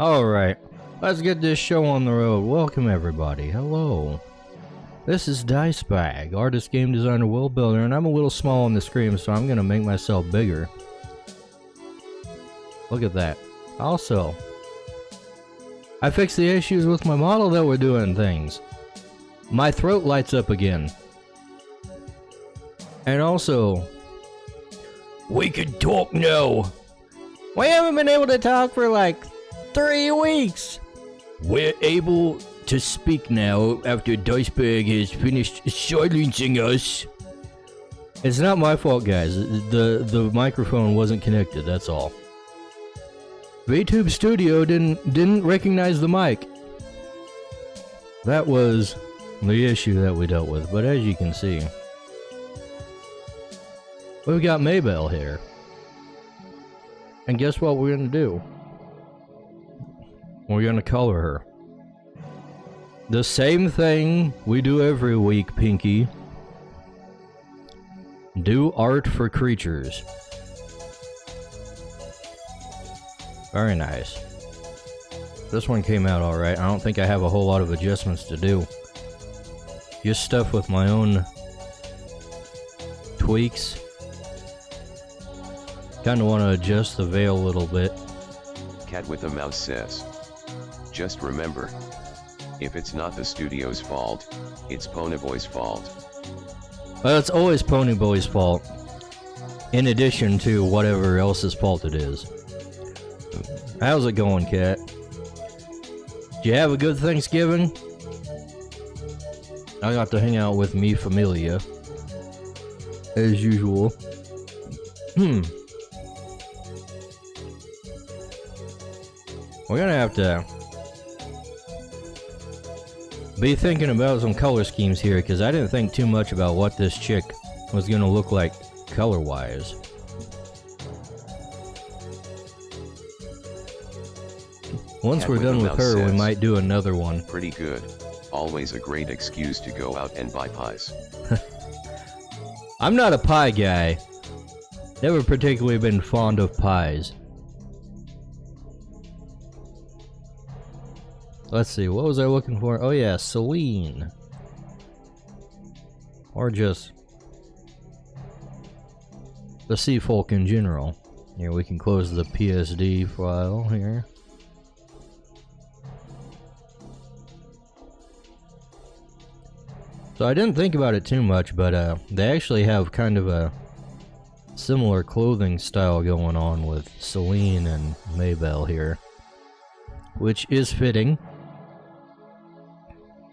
Alright, let's get this show on the road. Welcome everybody, hello. This is Dicebag, artist, game designer, world builder, and I'm a little small on the screen, so I'm gonna make myself bigger. Look at that. Also, I fixed the issues with my model that were doing things. My throat lights up again. And also, we can talk now. We haven't been able to talk for like 3 weeks. We're able to speak now after Dicebag has finished silencing us. It's not my fault, guys. The microphone wasn't connected, that's all. Vtuber Studio didn't recognize the mic. That was the issue that we dealt with, but as you can see, we've got Maybell here. And guess what we're gonna do? We're gonna color her. The same thing we do every week, Pinky. Do art for Crytures. Very nice. This one came out alright. I don't think I have a whole lot of adjustments to do. Just stuff with my own tweaks. Kinda want to adjust the veil a little bit. Cat with a mouse says, just remember, if it's not the studio's fault, it's Ponyboy's fault. Well, it's always Ponyboy's fault, in addition to whatever else's fault it is. How's it going, Cat? Did you have a good Thanksgiving? I got to hang out with me familia, as usual. We're gonna have to be thinking about some color schemes here, because I didn't think too much about what this chick was gonna look like color-wise. Once we're done with her, we might do another one. Pretty good. Always a great excuse to go out and buy pies. I'm not a pie guy. Never particularly been fond of pies. Let's see, what was I looking for? Oh yeah, Celine. Or just the sea folk in general. Here, we can close the PSD file here. So I didn't think about it too much, but they actually have kind of a similar clothing style going on with Celine and Maybell here, which is fitting,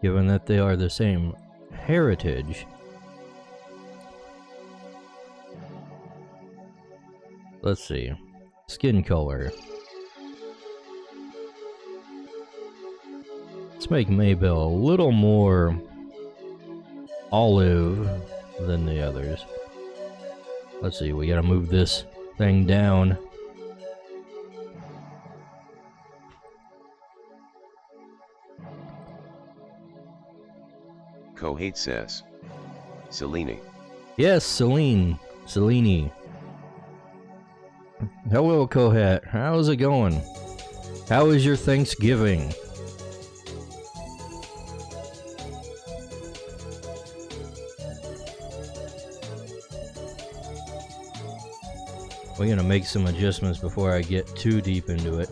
given that they are the same heritage. Let's see. Skin color. Let's make Maybell a little more olive than the others. Let's see, we gotta move this thing down. Kohate says, Selene. Yes, Celine. Selene. Hello, Kohat. How's it going? How is your Thanksgiving? We're gonna make some adjustments before I get too deep into it.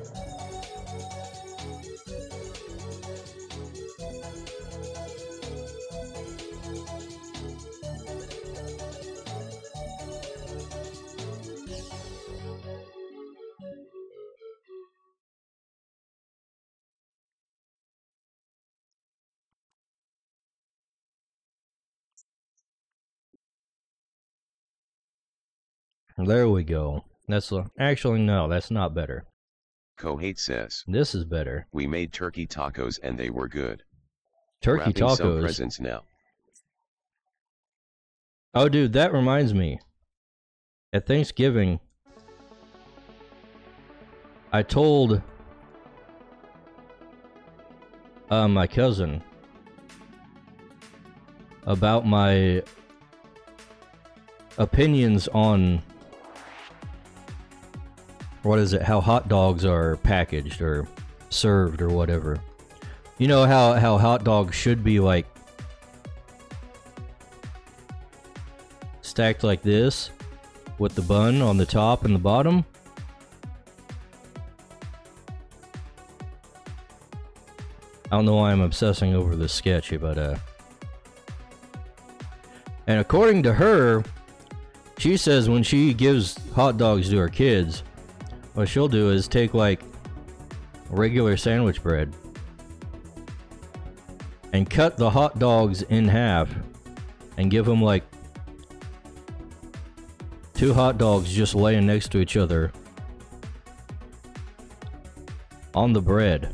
There we go. That's actually no, that's not better. Kohate says, this is better. We made turkey tacos and they were good. Turkey Wrapping tacos. some presents now. Oh, dude, that reminds me. At Thanksgiving, I told my cousin about my opinions on what is it, how hot dogs are packaged or served or whatever. You know how hot dogs should be like stacked like this with the bun on the top and the bottom? I don't know why I'm obsessing over this sketch, but and according to her, she says when she gives hot dogs to her kids, what she'll do is take like regular sandwich bread and cut the hot dogs in half and give them like 2 hot dogs just laying next to each other on the bread.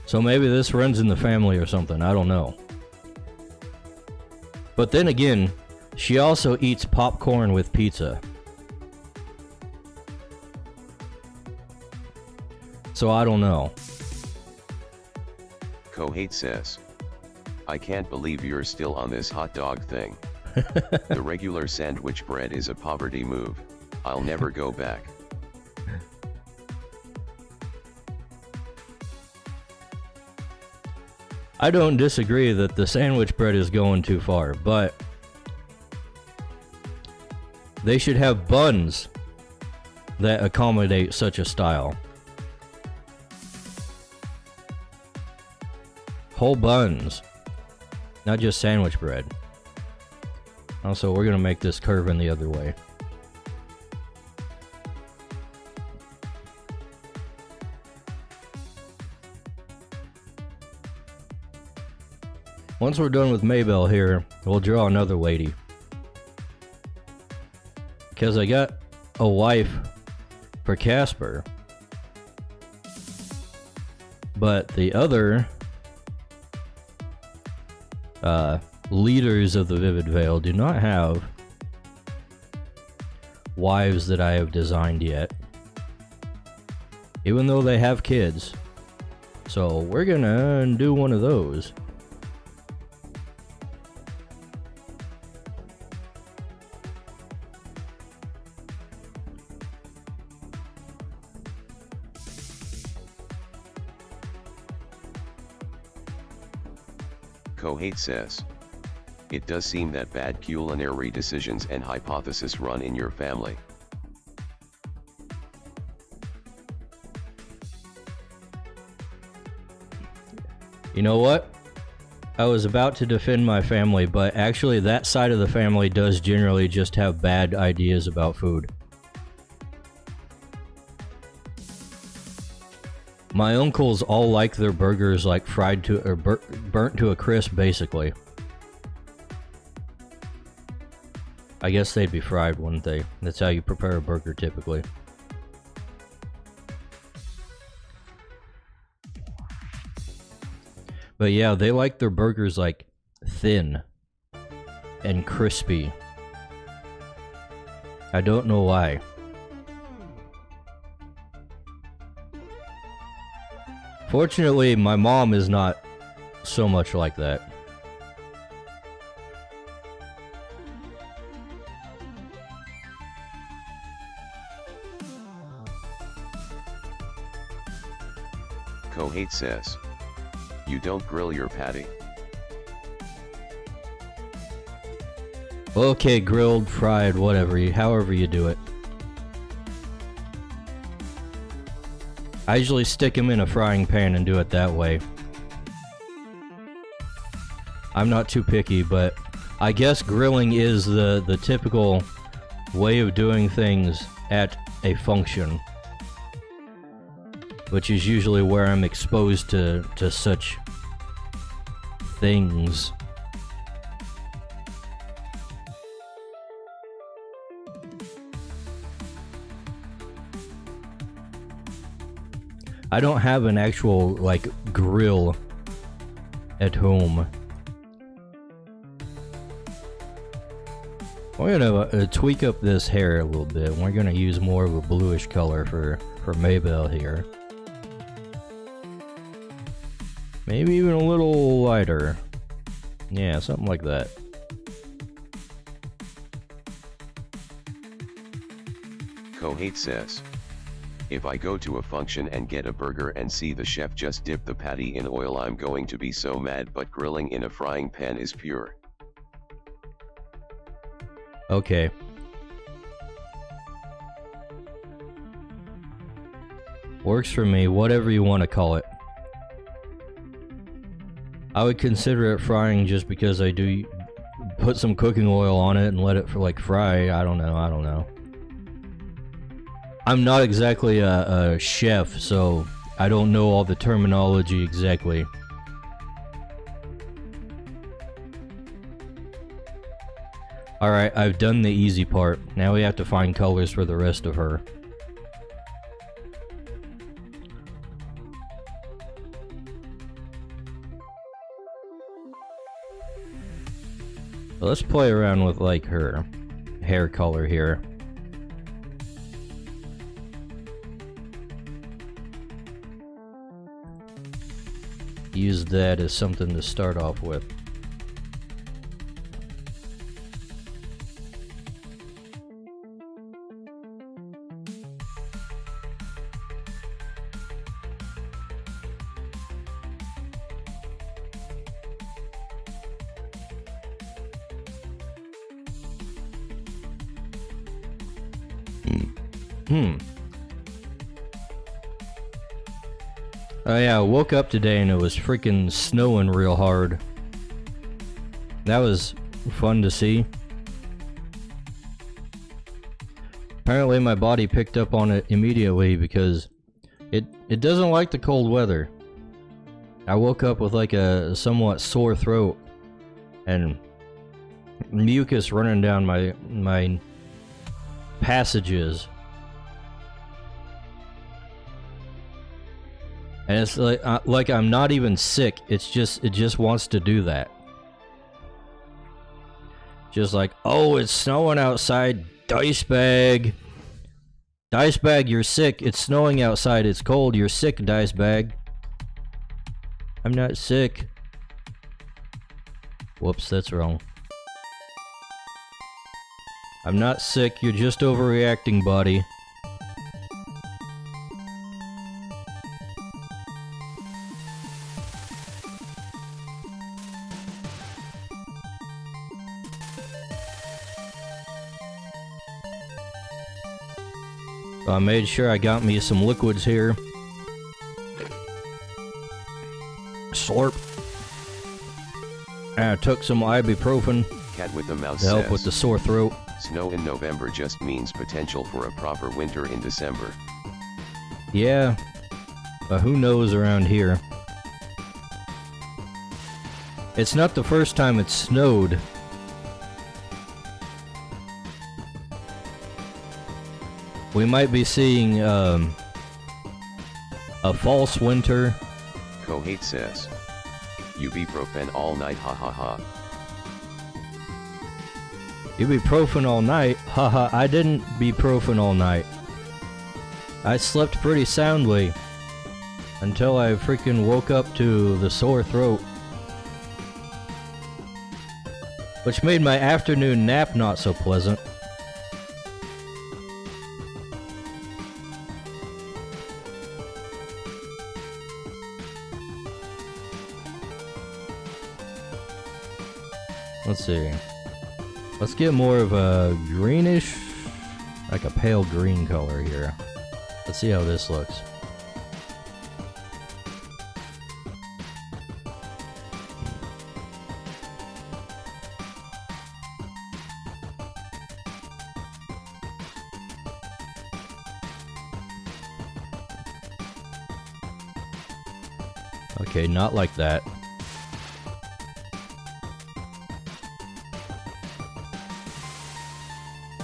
So maybe this runs in the family or something, I don't know. But then again, she also eats popcorn with pizza. So I don't know. Kohate says, I can't believe you're still on this hot dog thing. The regular sandwich bread is a poverty move. I'll never go back. I don't disagree that the sandwich bread is going too far, but they should have buns that accommodate such a style. Whole buns, not just sandwich bread. Also, we're gonna make this curve in the other way. Once we're done with Maybell here, we'll draw another lady. Because I got a wife for Casper. But the other leaders of the Vivid Veil do not have wives that I have designed yet. Even though they have kids. So we're gonna do one of those. Kohate says, it does seem that bad culinary decisions and hypotheses run in your family. You know what? I was about to defend my family, but actually that side of the family does generally just have bad ideas about food. My uncles all like their burgers like fried to or burnt to a crisp, basically. I guess they'd be fried, wouldn't they? That's how you prepare a burger typically. But yeah, they like their burgers like thin and crispy. I don't know why. Fortunately, my mom is not so much like that. Kohate says, you don't grill your patty. Okay, grilled, fried, whatever, however you do it. I usually stick them in a frying pan and do it that way. I'm not too picky, but I guess grilling is the typical way of doing things at a function, which is usually where I'm exposed to such things. I don't have an actual, like, grill at home. We're gonna tweak up this hair a little bit. We're gonna use more of a bluish color for Maybell here. Maybe even a little lighter. Yeah, something like that. Kohate says, if I go to a function and get a burger and see the chef just dip the patty in oil, I'm going to be so mad, but grilling in a frying pan is pure. Okay. Works for me, whatever you want to call it. I would consider it frying just because I do put some cooking oil on it and let it fry. I don't know. I'm not exactly a chef, so I don't know all the terminology exactly. Alright, I've done the easy part. Now we have to find colors for the rest of her. Let's play around with like her hair color here. Use that as something to start off with. Oh yeah, I woke up today and it was freaking snowing real hard. That was fun to see. Apparently my body picked up on it immediately because it doesn't like the cold weather. I woke up with like a somewhat sore throat and mucus running down my passages. And it's like I'm not even sick. It just wants to do that. Just like, oh, it's snowing outside. Dice bag. Dice bag, you're sick. It's snowing outside. It's cold. You're sick, dice bag. I'm not sick. Whoops, that's wrong. I'm not sick. You're just overreacting, buddy. I made sure I got me some liquids here. Slurp. And I took some ibuprofen Cat with the mouse to help says, with the sore throat. snow in November just means potential for a proper winter in December. Yeah, but who knows around here. It's not the first time it's snowed. We might be seeing a false winter. Kohate says, ibuprofen all night, ha ha ha. Ibuprofen all night? Haha, I didn't ibuprofen all night. I slept pretty soundly until I freaking woke up to the sore throat, which made my afternoon nap not so pleasant. Let's see. Let's get more of a greenish, like a pale green color here. Let's see how this looks. Okay, not like that.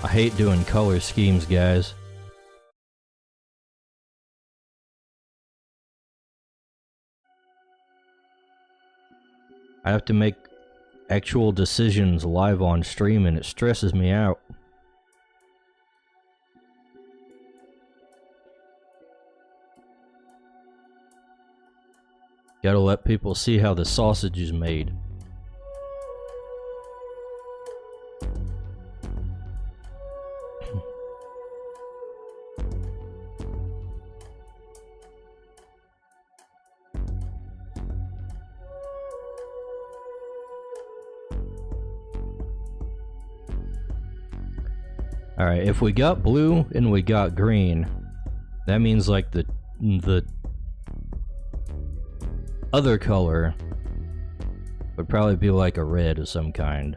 I hate doing color schemes, guys. I have to make actual decisions live on stream and it stresses me out. Gotta let people see how the sausage is made. Alright, if we got blue and we got green, that means like the other color would probably be like a red of some kind.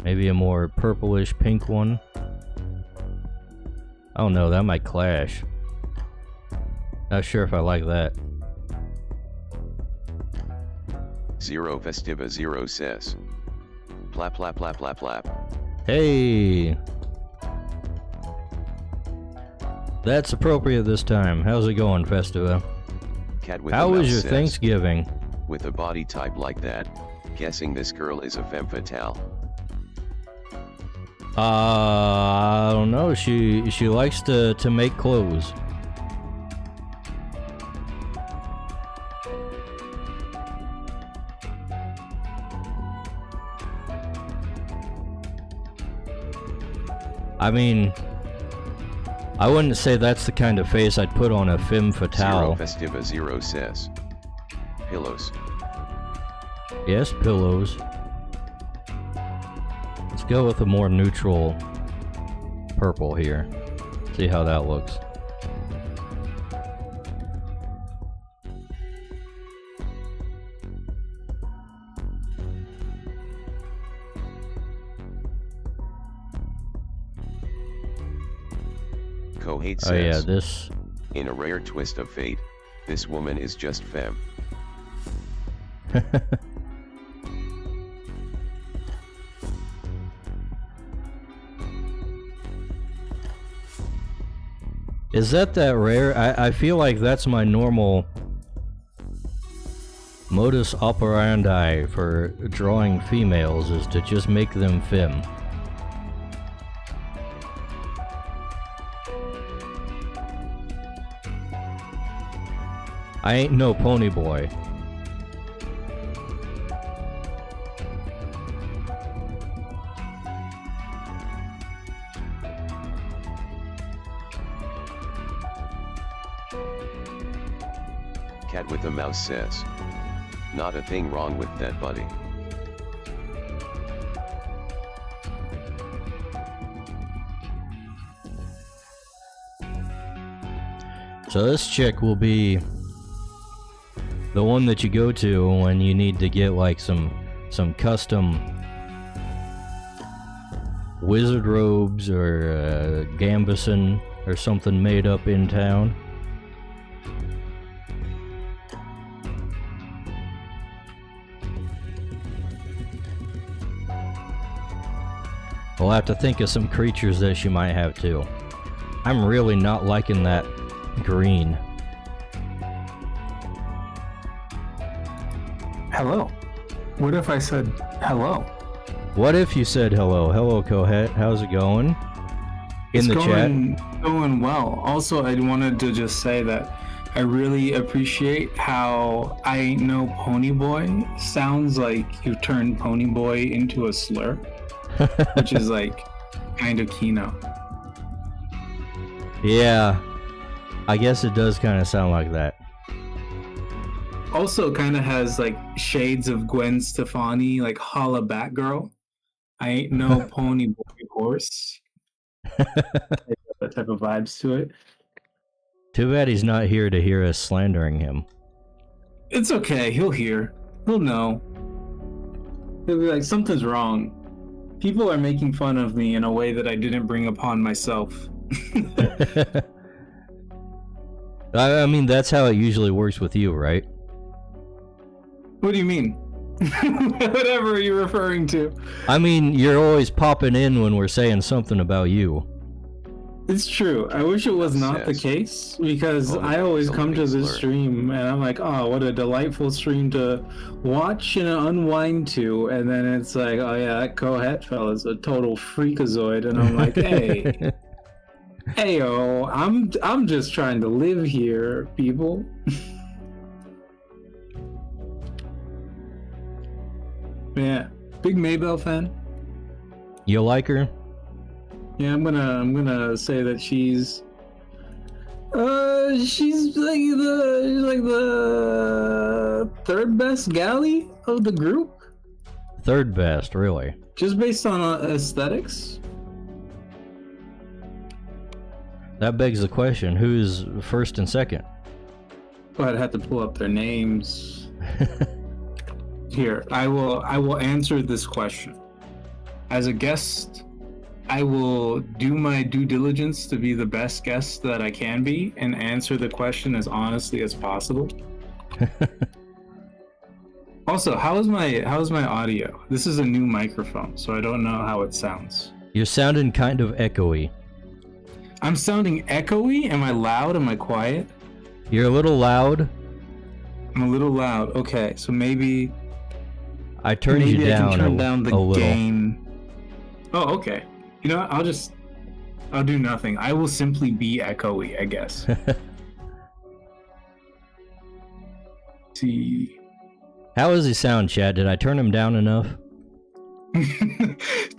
Maybe a more purplish pink one. I don't know, that might clash. Not sure if I like that. Zero Festiva Zero says. Plap plap plap plap plap. Hey! That's appropriate this time. How's it going, Festiva? Cat with How the was mouse your says, Thanksgiving? With a body type like that, guessing this girl is a femme fatale. I don't know. She likes to make clothes. I mean, I wouldn't say that's the kind of face I'd put on a femme fatale. Zero Festiva Zero says. Pillows. Yes, pillows. Let's go with a more neutral purple here. See how that looks. Kohate says. Oh yeah, this... In a rare twist of fate, this woman is just femme. Is that rare? I feel like that's my normal modus operandi for drawing females, is to just make them femme. I ain't no pony boy. Cat with the mouse says. Not a thing wrong with that, buddy. So this chick will be the one that you go to when you need to get like some custom wizard robes or gambeson or something made up in town. We'll have to think of some creatures that she might have too. I'm really not liking that green. Hello. What if I said hello? What if you said hello? Hello, Kohet. How's it going? In the chat. Going well. Also, I wanted to just say that I really appreciate how I ain't no pony boy sounds like you turned pony boy into a slur, which is like kind of Kino. Yeah, I guess it does kind of sound like that. Also kind of has like shades of Gwen Stefani, like holla Batgirl. I ain't no pony boy horse. That type of vibes to it. Too bad he's not here to hear us slandering him. It's okay, he'll hear. He'll know. He'll be like, something's wrong. People are making fun of me in a way that I didn't bring upon myself. I mean, that's how it usually works with you, right? What do you mean? Whatever are you referring to? I mean, you're always popping in when we're saying something about you. It's true. I wish it was not the case, because I always come to this stream and I'm like, oh, what a delightful stream to watch and unwind to, and then it's like, oh yeah, that Kohet fella's a total freakazoid, and I'm like, hey. Heyo, I'm just trying to live here, people. Yeah, big Maybell fan. You like her? Yeah, I'm gonna say that she's like the third best galley of the group, Third best, really. just based on aesthetics. That begs the question, who's first and second? But I'd have to pull up their names. Here, I will answer this question. As a guest, I will do my due diligence to be the best guest that I can be and answer the question as honestly as possible. Also, how's my audio? This is a new microphone, so I don't know how it sounds. You're sounding kind of echoey. I'm sounding echoey? Am I loud? Am I quiet? You're a little loud. I'm a little loud. Okay, so maybe I turned you maybe I down, can turn down the a little. gain. Oh, okay. You know what? I'll do nothing. I will simply be echoey, I guess. See. How does he sound, Chad? Did I turn him down enough?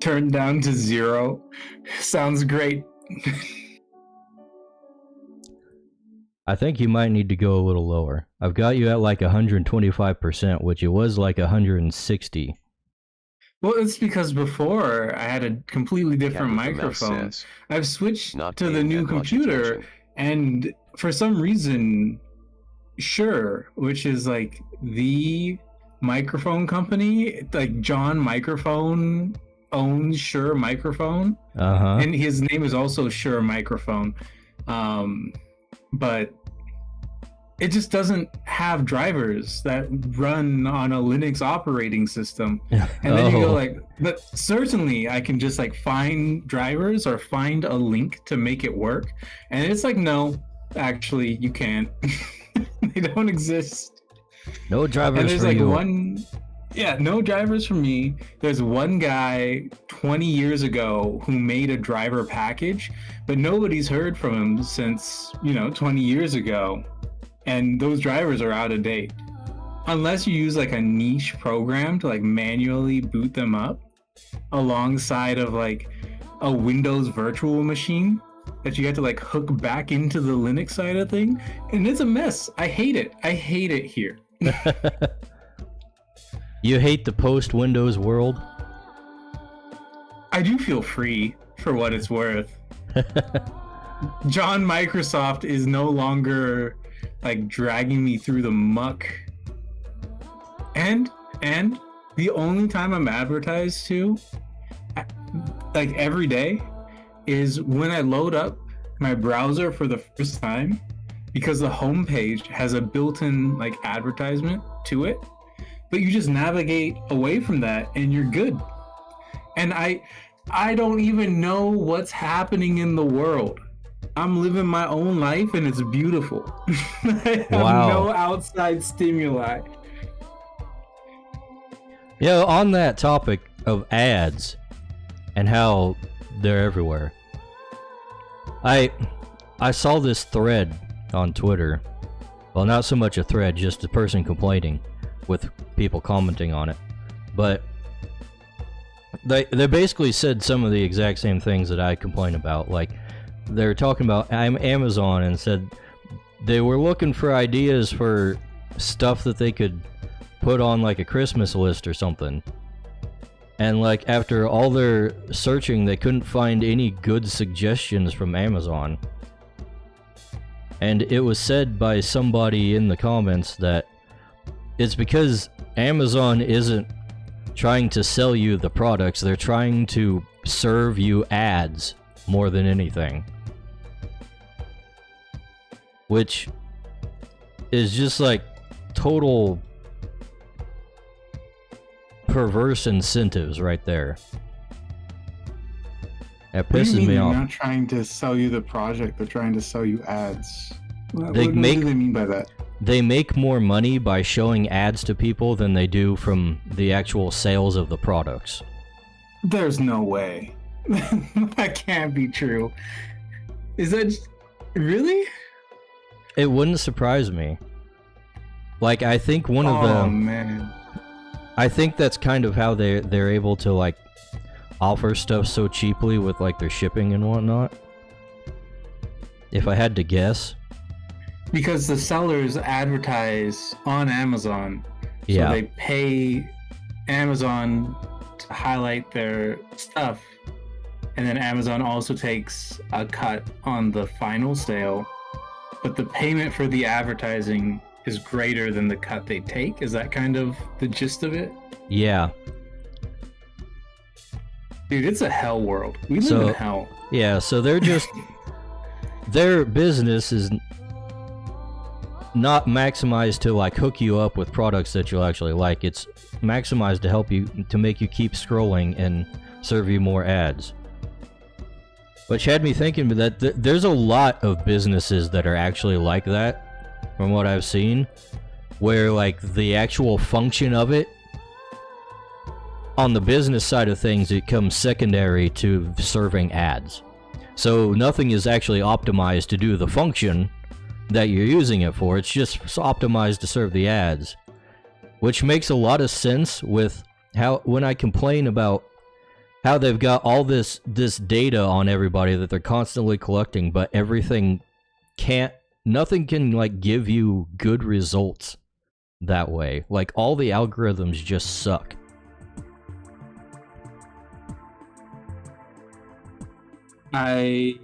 Turn down to 0. Sounds great. I think you might need to go a little lower. I've got you at like 125%, which it was like 160. Well, it's because before I had a completely different Cat with the mouse microphone. says, I've switched "Not to the paying new that much computer, attention." and for some reason, Shure, which is like the microphone company, like John Microphone owns Shure Microphone, and his name is also Shure Microphone, but it just doesn't have drivers that run on a Linux operating system. And then you go like, but certainly I can just like find drivers or find a link to make it work. And it's like, no, actually you can't. They don't exist. No drivers and there's for like you. no drivers for me. There's one guy 20 years ago who made a driver package, but nobody's heard from him since, 20 years ago. And those drivers are out of date. Unless you use like a niche program to like manually boot them up alongside of like a Windows virtual machine that you have to like hook back into the Linux side of thing. And it's a mess. I hate it. I hate it here. You hate the post-Windows world? I do feel free for what it's worth. John Microsoft is no longer like dragging me through the muck. And the only time I'm advertised to, like every day, is when I load up my browser for the first time, because the homepage has a built-in like advertisement to it, but you just navigate away from that and you're good. And I don't even know what's happening in the world. I'm living my own life and it's beautiful. I have no outside stimuli. Yeah, on that topic of ads and how they're everywhere, I saw this thread on Twitter. Well, not so much a thread, just a person complaining with people commenting on it. But they basically said some of the exact same things that I complain about. Like, they're talking about Amazon and said they were looking for ideas for stuff that they could put on like a Christmas list or something. And like after all their searching, they couldn't find any good suggestions from Amazon. And it was said by somebody in the comments that it's because Amazon isn't trying to sell you the products, they're trying to serve you ads more than anything. Which is just like total perverse incentives right there. That pisses me off. They're not trying to sell you the project, they're trying to sell you ads. What do they mean by that? They make more money by showing ads to people than they do from the actual sales of the products. There's no way. That can't be true. Is that really? It wouldn't surprise me. Like, I think one of the... Oh, man. I think that's kind of how they're able to, like, offer stuff so cheaply with, like, their shipping and whatnot. If I had to guess. Because the sellers advertise on Amazon. So Yeah. they pay Amazon to highlight their stuff. And then Amazon also takes a cut on the final sale. But the payment for the advertising is greater than the cut they take. Is that kind of the gist of it? Yeah. Dude, it's a hell world. We live So- in hell. Yeah, so they're just... their business is not maximized to, like, hook you up with products that you'll actually like. It's maximized to help you, to make you keep scrolling and serve you more ads. Which had me thinking that there's a lot of businesses that are actually like that, from what I've seen, where, like, the actual function of it, on the business side of things, it comes secondary to serving ads. So nothing is actually optimized to do the function that you're using it for. It's just optimized to serve the ads, which makes a lot of sense with how, when I complain about how they've got all this data on everybody that they're constantly collecting, but nothing can, like, give you good results that way. Like, all the algorithms just suck. I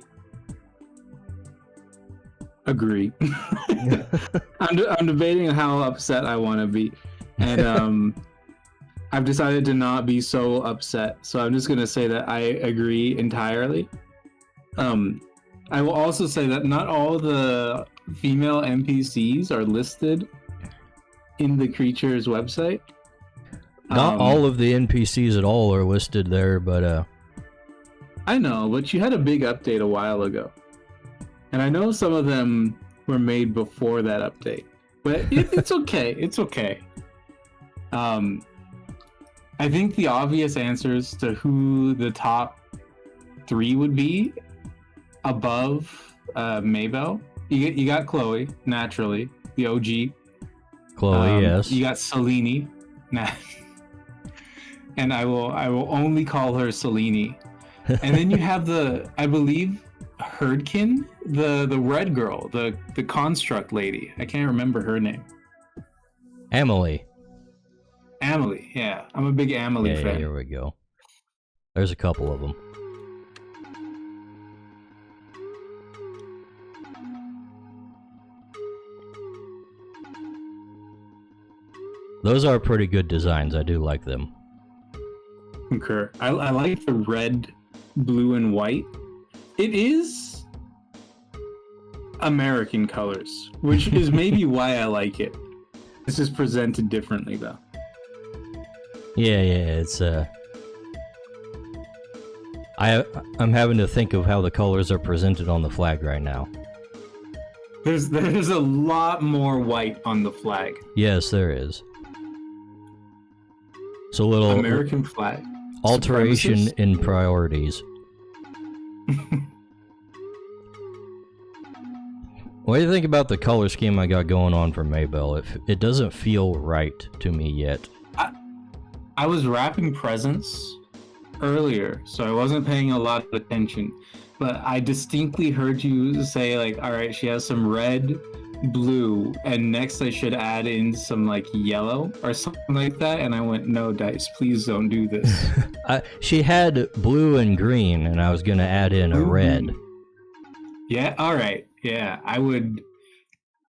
agree. I'm debating how upset I want to be, and I've decided to not be so upset. So I'm just gonna say that I agree entirely. I will also say that not all the female NPCs are listed in the Crytures website. Not all of the NPCs at all are listed there, but I know, but you had a big update a while ago. And I know some of them were made before that update. But it's okay. It's okay. I think the obvious answers to who the top 3 would be above Maybell. You got Chloe, naturally, the OG. Chloe, yes. You got Selene. And I will only call her Selene. And then you have I believe, Herdkin, the red girl, the construct lady. I can't remember her name. Emily. Emily, yeah. I'm a big Emily Yeah, fan. here we go. There's a couple of them. Those are pretty good designs. I do like them. Concur. I like the red, blue, and white. It is American colors, which is maybe why I like it. This is presented differently, though. Yeah, it's I'm having to think of how the colors are presented on the flag right now. There's a lot more white on the flag. Yes, there is. It's a little American flag. alteration Supremacist? in priorities. What do you think about the color scheme I got going on for Maybell? It doesn't feel right to me yet. I was wrapping presents earlier, so I wasn't paying a lot of attention. But I distinctly heard you say, like, all right, she has some red, blue, and next I should add in some, like, yellow or something like that. And I went, no, Dice, please don't do this. She had blue and green, and I was going to add in a red. Yeah, all right. Yeah, I would.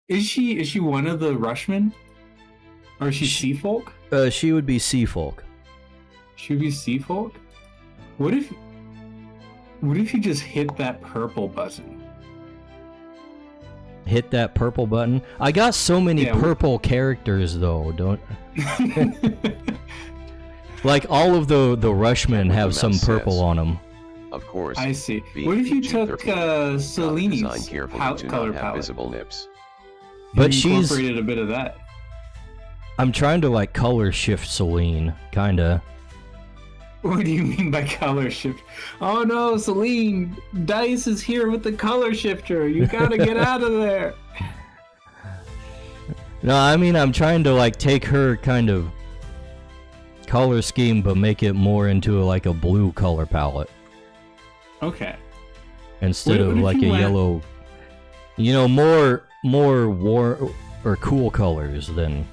Is she one of the Rushmen? Or is she sea folk? She would be sea folk. She would be sea folk? What if you just hit that purple button? Hit that purple button? I got so many purple characters, though, don't... Like, all of the Rushmen have some purple on them. Of course. I see. What if you took Selene's color palette? Visible nips. But You she's... incorporated a bit of that. I'm trying to, like, color shift Selene, kinda. What do you mean by color shift? Oh no, Celine! Dice is here with the color shifter. You gotta get out of there. No, I mean, I'm trying to like take her kind of color scheme, but make it more into like a blue color palette Okay. instead What of if like a you went- yellow. You know, more warm or cool colors than.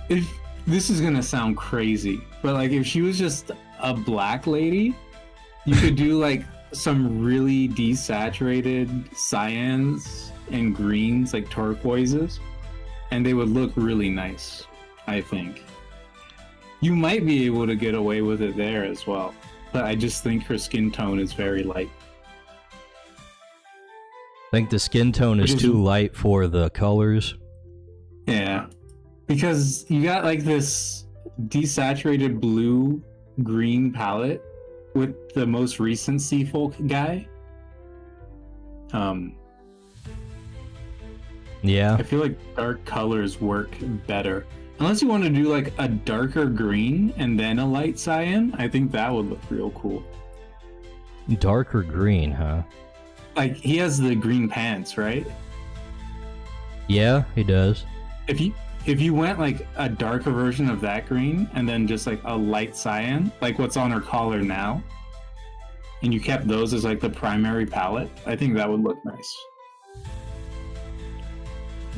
If this is gonna sound crazy, but like if she was just a black lady, you could do like some really desaturated cyans and greens, like turquoises, and they would look really nice, I think. You might be able to get away with it there as well, but I just think her skin tone is very light. I think the skin tone is Which is- too light for the colors. Yeah, because you got like this desaturated blue green palette with the most recent Sea Folk guy. Yeah. I feel like dark colors work better. Unless you want to do like a darker green and then a light cyan, I think that would look real cool. Darker green, huh? Like he has the green pants, right? Yeah, he does. If you went like a darker version of that green and then just like a light cyan, like what's on her collar now, and you kept those as like the primary palette, I think that would look nice.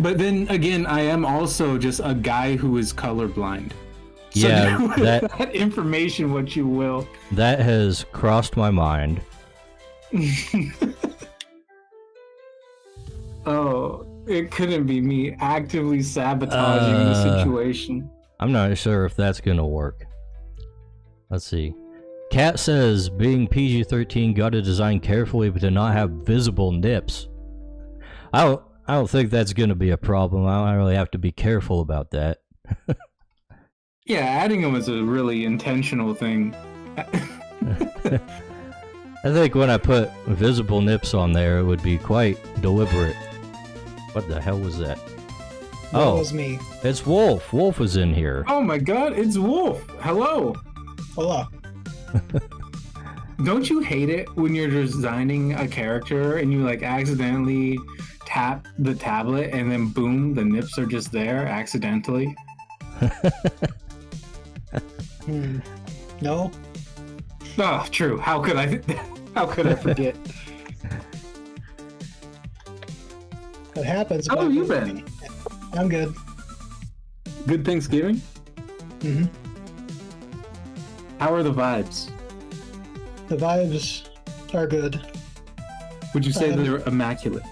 But then again, I am also just a guy who is colorblind. So Yeah, do with that- that information what you will. That has crossed my mind. Oh, it couldn't be me actively sabotaging the situation. I'm not sure if that's gonna work. Let's see. Kat says, being PG-13, gotta design carefully but to not have visible nips. I don't think that's gonna be a problem. I don't really have to be careful about that. Yeah, adding them is a really intentional thing. I think when I put visible nips on there, it would be quite deliberate. What the hell was that? That Oh, was me. it's Wolf. Wolf is in here. Oh my god, it's Wolf. Hello. Hello. Don't you hate it when you're designing a character and you like accidentally tap the tablet and then boom, the nips are just there accidentally? No. Oh, true. How could I? How could I forget? It happens. How but have you been? I'm good. Good Thanksgiving. hmm How are the vibes? The vibes are good. Would you say they're immaculate?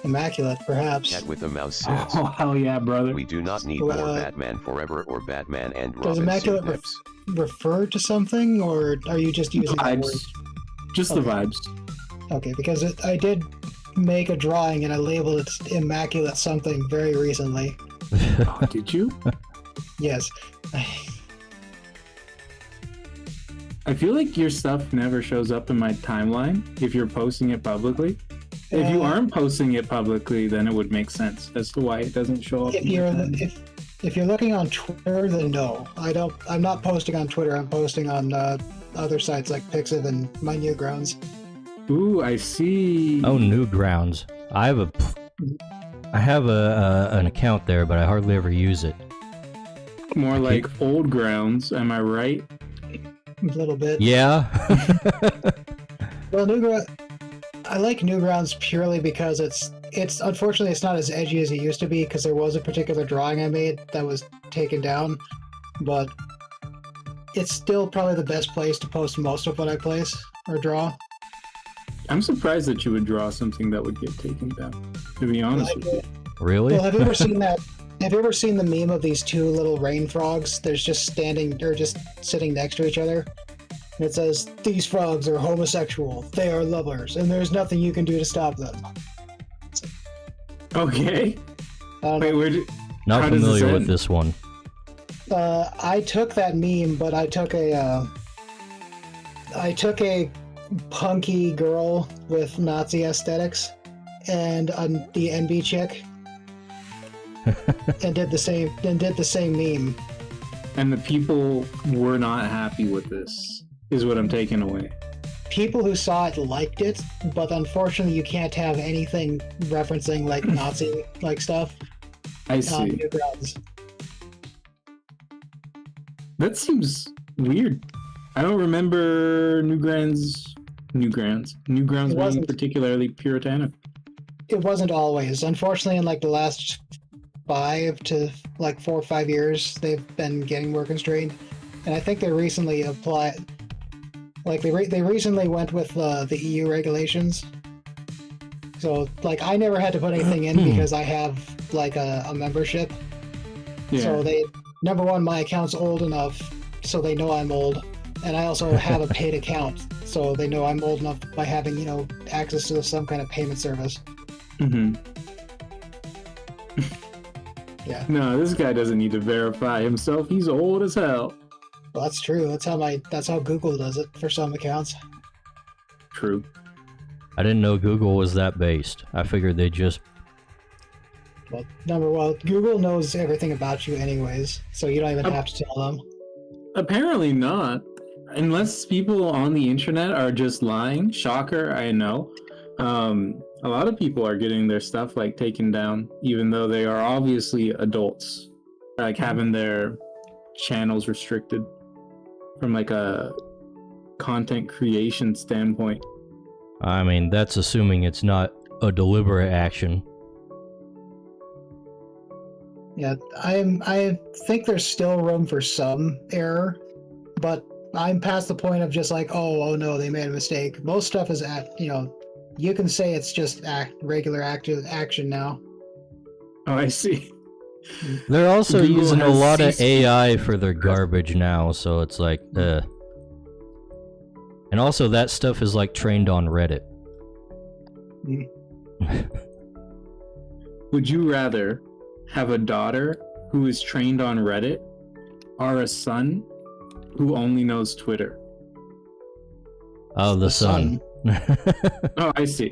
Immaculate, perhaps. Cat with a mouse says, Oh hell yeah, brother! we do not need Well, more Batman Forever or Batman and Does Robin immaculate suit nips. refer to something, or are you just using that word? Vibes. Just the Okay. vibes. Okay, because I did make a drawing and I labeled it immaculate something very recently. Oh, did you? Yes. I feel like your stuff never shows up in my timeline if you're posting it publicly. If you Uh, aren't posting it publicly, then it would make sense as to why it doesn't show up. If in my you're timeline. if you're looking on Twitter, then no, I don't. I'm not posting on Twitter. I'm posting on other sites like Pixiv and My Newgrounds. Ooh, I see. Oh, Newgrounds. I have an account there, but I hardly ever use it. More like old grounds, am I right? A little bit. Yeah. Well, I like Newgrounds purely because it's unfortunately it's not as edgy as it used to be because there was a particular drawing I made that was taken down, but it's still probably the best place to post most of what I place or draw. I'm surprised that you would draw something that would get taken down, to be honest with you. Really? Well, have you ever seen that? Have you ever seen the meme of these two little rain frogs? They're just standing or just sitting next to each other. And it says, "These frogs are homosexual. They are lovers, and there's nothing you can do to stop them." Okay. I don't Wait, know. where did... Not how does this familiar with end? this one. I took that meme, but I took a punky girl with Nazi aesthetics and the NB chick, and did the same meme. And the people were not happy with this, is what I'm taking away. People who saw it liked it, but unfortunately you can't have anything referencing like Nazi like stuff I on see. Newgrounds. That seems weird. I don't remember Newgrounds being wasn't. particularly puritanical. It wasn't always. Unfortunately, in like the last 5 to like 4 or 5 years, they've been getting more constrained, and I think they recently applied. Like they recently went with the EU regulations. So like I never had to put anything in because I have like a membership. Yeah. So they, number one, my account's old enough so they know I'm old, and I also have a paid account, so they know I'm old enough by having, you know, access to some kind of payment service. Mm-hmm. Yeah. No, this guy doesn't need to verify himself. He's old as hell. Well, that's true. That's how Google does it for some accounts. True. I didn't know Google was that based. I figured they just... Well, number one, Google knows everything about you anyways, so you don't even have to tell them. Apparently not. Unless people on the internet are just lying. Shocker, I know. A lot of people are getting their stuff like taken down, even though they are obviously adults, like having their channels restricted from like a content creation standpoint. I mean, that's assuming it's not a deliberate action. Yeah, I think there's still room for some error, but I'm past the point of just like, oh no, they made a mistake. Most stuff is you can say it's just regular action now. Oh, I see. They're also Google using a has lot of ceased- AI for their garbage now, so it's like, And also that stuff is like trained on Reddit. Would you rather have a daughter who is trained on Reddit or a son who only knows Twitter? Oh, the sun. Oh, I see.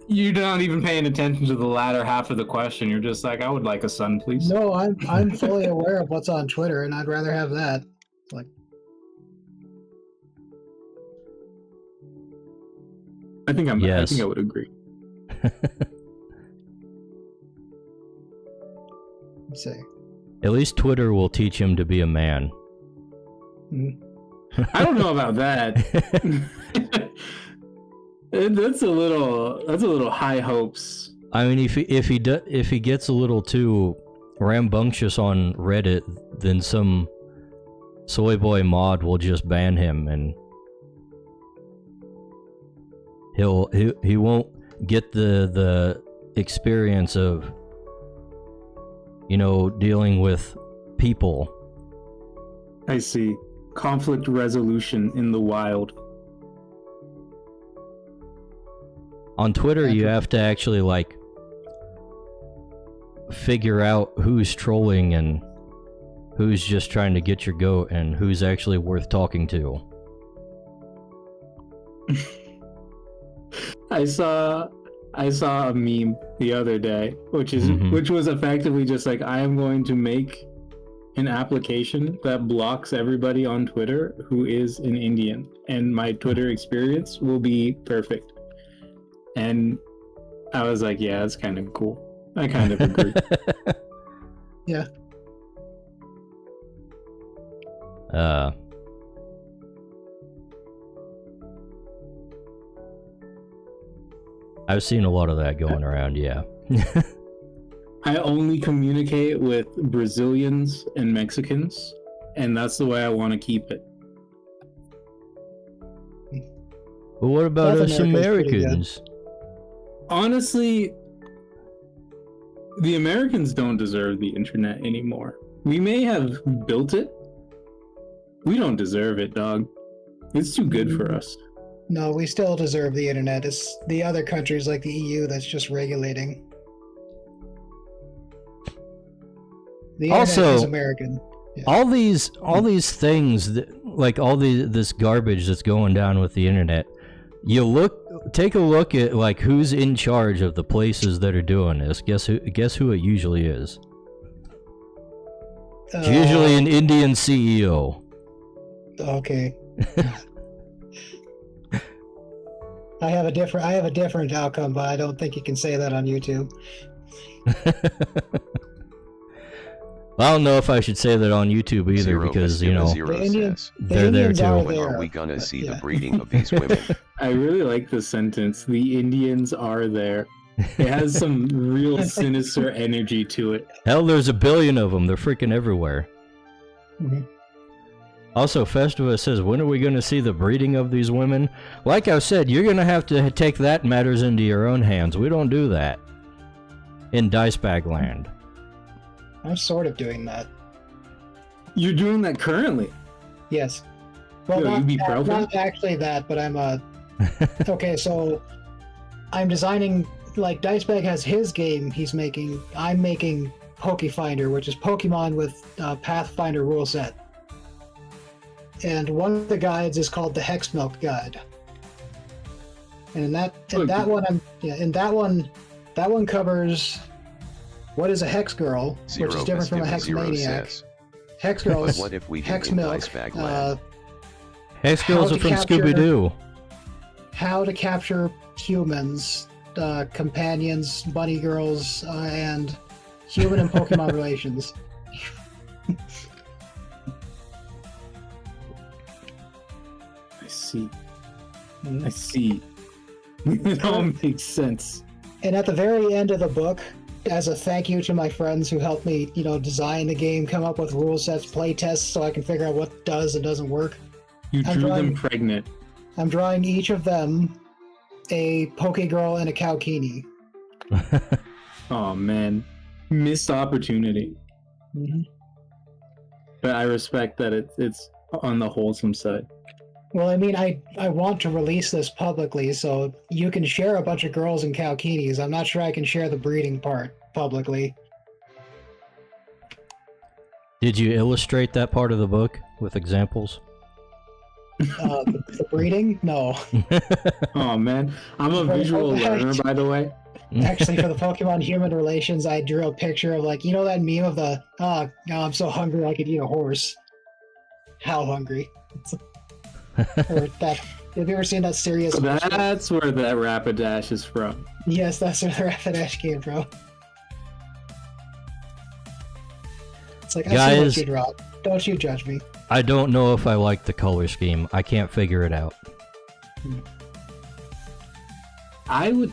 You're not even paying attention to the latter half of the question. You're just like, I would like a son, please. No, I'm fully aware of what's on Twitter, and I'd rather have that. Like, I think Yes. I would agree. let's see. At least Twitter will teach him to be a man. I don't know about that. That's a little high hopes. I mean, if he gets a little too rambunctious on Reddit, then some soy boy mod will just ban him, and he won't get the experience of, you know, dealing with people. I see. Conflict resolution in the wild. On Twitter, you have to actually, like, figure out who's trolling and who's just trying to get your goat and who's actually worth talking to. I saw a meme the other day, which was effectively just like, I am going to make an application that blocks everybody on Twitter who is an Indian, and my Twitter experience will be perfect. And I was like, yeah, that's kind of cool. I kind of agree. Yeah. I've seen a lot of that going around, yeah. I only communicate with Brazilians and Mexicans, and that's the way I want to keep it. But what about South us America's pretty good. Americans? Honestly, the Americans don't deserve the internet anymore. We may have built it. We don't deserve it, dog. It's too good for us. No, we still deserve the internet. It's the other countries like the EU that's just regulating. The internet Also, is American. Yeah. all these things like this garbage that's going down with the internet, take a look at like who's in charge of the places that are doing this. Guess who it usually is? It's usually an Indian CEO. Okay. I have a different outcome, but I don't think you can say that on YouTube. I don't know if I should say that on YouTube either, Zero because, Vestiva you know, Zero says, they're there too. when are we gonna see the breeding of these women? I really like the sentence. The Indians are there. It has some real sinister energy to it. Hell, there's a billion of them. They're freaking everywhere. Mhm. Also, Festiva says, when are we going to see the breeding of these women? Like I said, you're going to have to take that matters into your own hands. We don't do that in Dicebag Land. I'm sort of doing that. You're doing that currently? Yes. Well, Yo, not actually that, but I'm okay, so I'm designing, like, Dicebag has his game he's making. I'm making Pokefinder, which is Pokemon with Pathfinder rule set. And one of the guides is called the Hex Milk Guide. And in that one covers what is a Hex Girl, Zero which is different from a Vestiva Hex Zero Maniac. says, Hex Girl but is what if we Hex can Milk. Dicebag Land? Hex girls How are to from capture- Scooby-Doo. How to capture humans, companions, bunny girls, and human and Pokemon relations. I see. Mhm. I see. It all makes sense. And at the very end of the book, as a thank you to my friends who helped me, design the game, come up with rule sets, play tests, so I can figure out what does and doesn't work. You I'm drew them drawing- pregnant. I'm drawing each of them a Pokegirl and a Cowkini. Oh man, missed opportunity. Mm-hmm. But I respect that it's on the wholesome side. Well, I mean, I want to release this publicly, so you can share a bunch of girls and Cowkinis. I'm not sure I can share the breeding part publicly. Did you illustrate that part of the book with examples? The breeding? No. Oh man, I'm a visual learner, by the way. Actually, for the Pokemon human relations, I drew a picture of, like, that meme of the, I'm so hungry I could eat a horse. How hungry? Or that. Have you ever seen that serious? That's where that Rapidash is from. Yes, that's where the Rapidash came from. It's like, I see Guys- what you draw. Don't you judge me. I don't know if I like the color scheme. I can't figure it out. I would.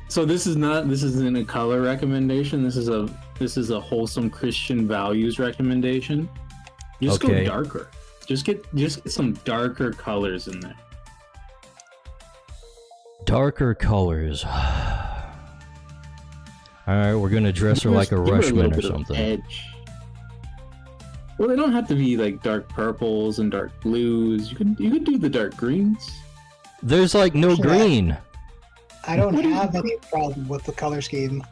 So this isn't a color recommendation. This is a wholesome Christian values recommendation. Just Okay. go darker. Just get some darker colors in there. Darker colors. Alright, we're gonna dress her like a Give her little Rushman or bit of something. edge. Well, they don't have to be like dark purples and dark blues. You could do the dark greens. There's like no Yeah. green. I don't have any problem with the color scheme.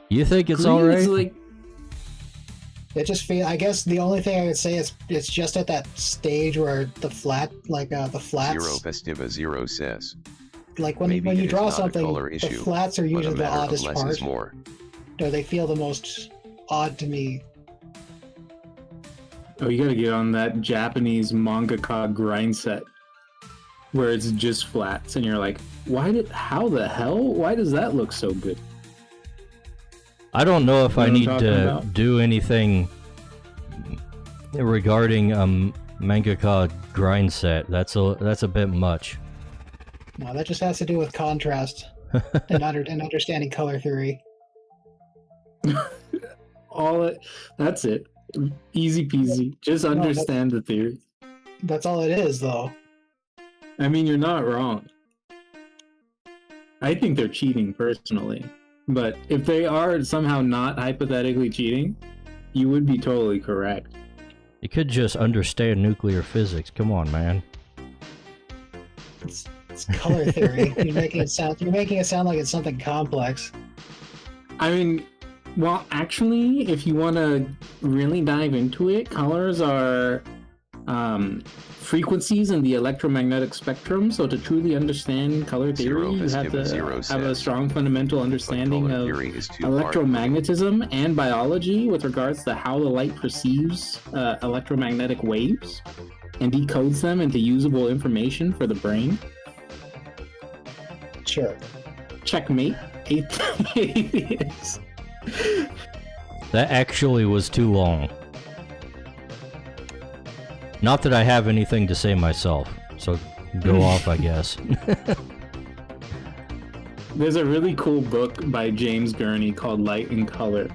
You think it's Green alright? is like It just I guess the only thing I would say is it's just at that stage where the flats, Zero Vestiva Zero says, like when maybe you it is draw not a something, color the issue, flats are but a usually the matter of oddest less part. is more. Or they feel the most odd to me. Oh, you gotta get on that Japanese mangaka grind set where it's just flats, and you're like, how the hell? Why does that look so good? I don't know if You I know what I'm need talking to about? do anything regarding mangaka grind set. That's a bit much. No, that just has to do with contrast and understanding color theory. That's it. Easy peasy. Just understand the theory. That's all it is, though. I mean, you're not wrong. I think they're cheating personally. But if they are somehow not hypothetically cheating, you would be totally correct. You could just understand nuclear physics. Come on, man. It's color theory. You're making it sound like it's something complex. I mean, well, actually, if you want to really dive into it, colors are frequencies in the electromagnetic spectrum. So to truly understand color theory, you have to have a strong fundamental understanding of electromagnetism and biology with regards to how the light perceives electromagnetic waves and decodes them into usable information for the brain. Sure. Checkmate. Atheist. That actually was too long. Not that I have anything to say myself, so go off, I guess. There's a really cool book by James Gurney called Light and Color,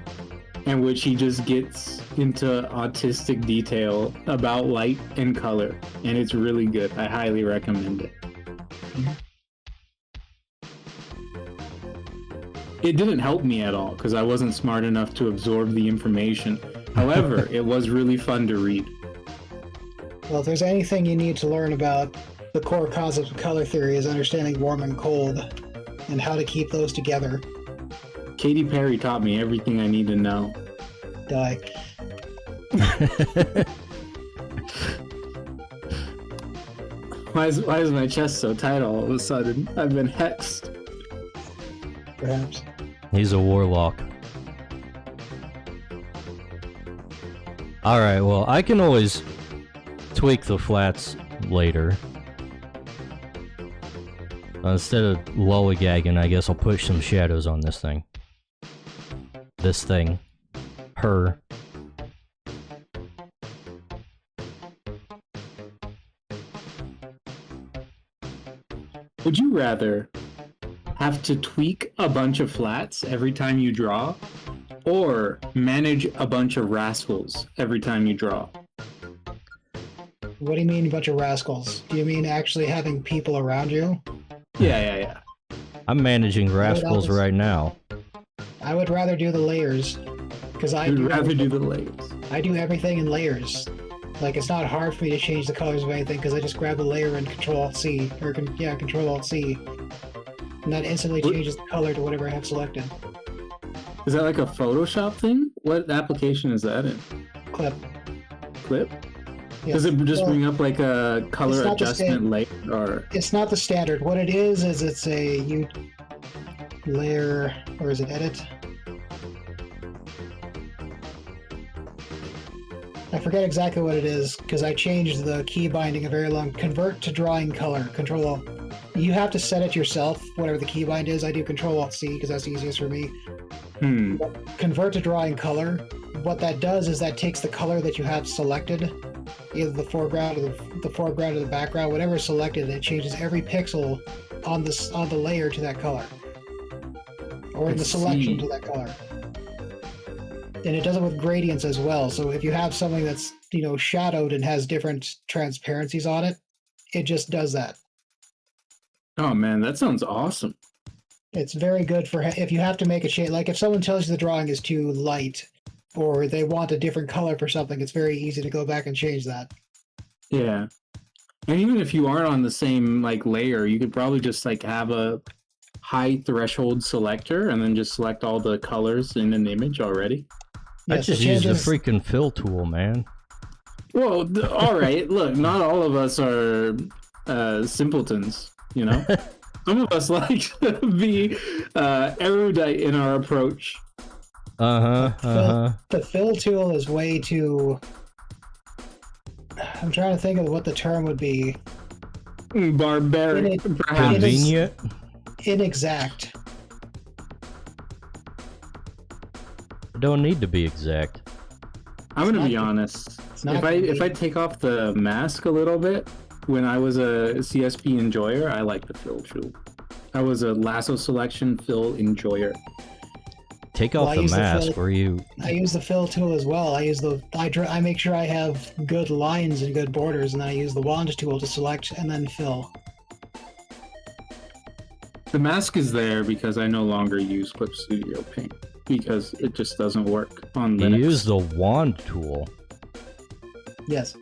in which he just gets into autistic detail about light and color, and it's really good. I highly recommend it. It didn't help me at all, because I wasn't smart enough to absorb the information. However, it was really fun to read. Well, if there's anything you need to learn about the core concepts of color theory is understanding warm and cold and how to keep those together. Katy Perry taught me everything I need to know. Die. Why is my chest so tight all of a sudden? I've been hexed. Perhaps. He's a warlock. Alright, well, I can always tweak the flats later. Instead of lollygagging, I guess I'll push some shadows on this thing. This thing. Her. Would you rather have to tweak a bunch of flats every time you draw, or manage a bunch of rascals every time you draw? What do you mean, a bunch of rascals? Do you mean actually having people around you? Yeah. I'm managing rascals right now. I would rather do the layers, because I do the layers. I do everything in layers. Like, it's not hard for me to change the colors of anything, because I just grab a layer and Control-Alt-C, or Control-Alt-C, and that instantly changes the color to whatever I have selected. Is that like a Photoshop thing? What application is that in? Clip. Yes. Does it just bring up like a color adjustment layer, or? It's not the standard. What it is it's a layer, or is it edit? I forget exactly what it is, because I changed the key binding a very long. Convert to drawing color. Control-Alt. You have to set it yourself, whatever the keybind is. I do Control-Alt-C, because that's the easiest for me. Convert to drawing color. What that does is that takes the color that you have selected, either the foreground or the background, whatever is selected, and it changes every pixel on the layer to that color, or in the selection to that color. And it does it with gradients as well. So if you have something that's shadowed and has different transparencies on it, it just does that. Oh man, that sounds awesome. It's very good for if you have to make a shade. Like if someone tells you the drawing is too light, or they want a different color for something, it's very easy to go back and change that. Yeah. And even if you aren't on the same layer, you could probably just have a high threshold selector and then just select all the colors in an image already. I just use the freaking fill tool, man. Well, all right. Look, not all of us are simpletons, Some of us like to be erudite in our approach. The fill tool is way too... I'm trying to think of what the term would be. Barbaric, perhaps. Convenient? Inexact. It don't need to be exact. I'm gonna be honest. If I take off the mask a little bit, when I was a CSP enjoyer, I liked the fill tool. I was a lasso selection fill enjoyer. Take off the mask, or you... I use the fill tool as well. I make sure I have good lines and good borders, and then I use the wand tool to select and then fill. The mask is there because I no longer use Clip Studio Paint, because it just doesn't work on Linux. You use the wand tool? Yes.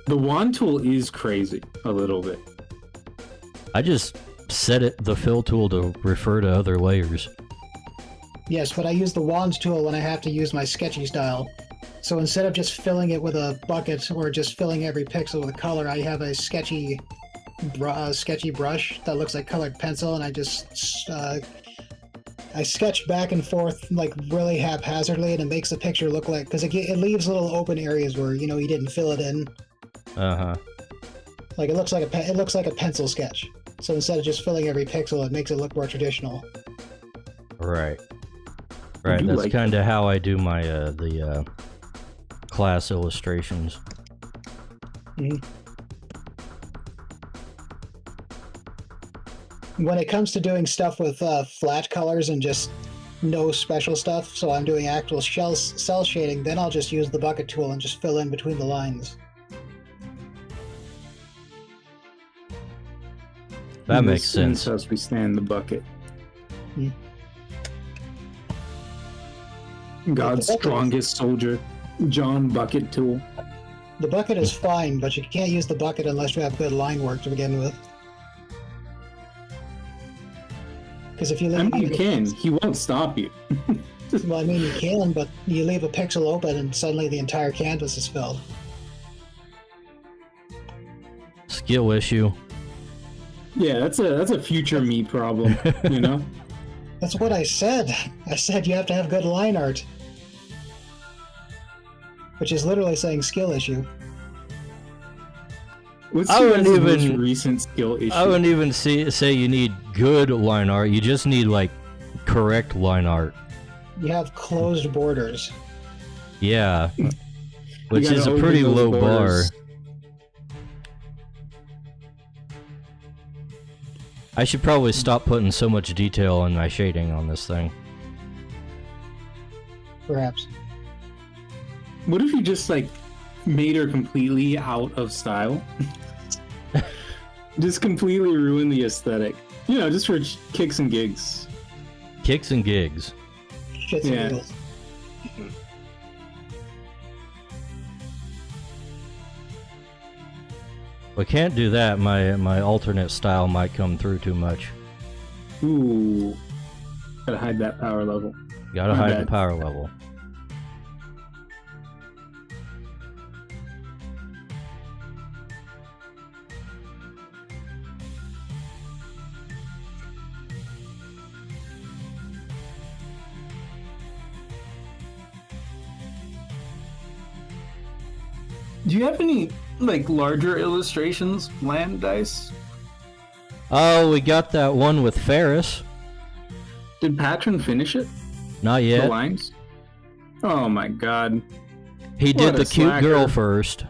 The wand tool is crazy, a little bit. I just set the fill tool to refer to other layers. Yes, but I use the wand tool when I have to use my sketchy style. So instead of just filling it with a bucket or just filling every pixel with a color, I have a sketchy brush that looks like colored pencil, and I just I sketch back and forth like really haphazardly, and it makes the picture look like, because it leaves little open areas where you didn't fill it in. Like it looks like a pencil sketch. So instead of just filling every pixel, it makes it look more traditional. Right. Right. That's like kind of how I do my the class illustrations. Mm-hmm. When it comes to doing stuff with flat colors and just no special stuff, so I'm doing actual cell shading, then I'll just use the bucket tool and just fill in between the lines. That makes sense. As we stand the bucket. Hmm. God's strongest soldier, John Bucket Tool. The bucket is fine, but you can't use the bucket unless you have good line work to begin with. Because if you leave, you can. He won't stop you. Well, I mean, you can, but you leave a pixel open and suddenly the entire canvas is filled. Skill issue. Yeah, that's a future me problem, you know? That's what I said. I said you have to have good line art. Which is literally saying skill issue. What's your most recent skill issue? I wouldn't even say you need good line art. You just need, like, correct line art. You have closed borders. Yeah. Which is a pretty low bar. I should probably stop putting so much detail in my shading on this thing. Perhaps. What if you just, like, made her completely out of style? Just completely ruin the aesthetic. You know, just for kicks and gigs. Kicks and gigs. Shits and giggles. We can't do that. My alternate style might come through too much. Ooh. Gotta hide that power level. Gotta hide the power level. Do you have any, like, larger illustrations, land dice? Oh, we got that one with Ferris. Did Patron finish it? Not yet. The lines? Oh my god. He did the cute girl first.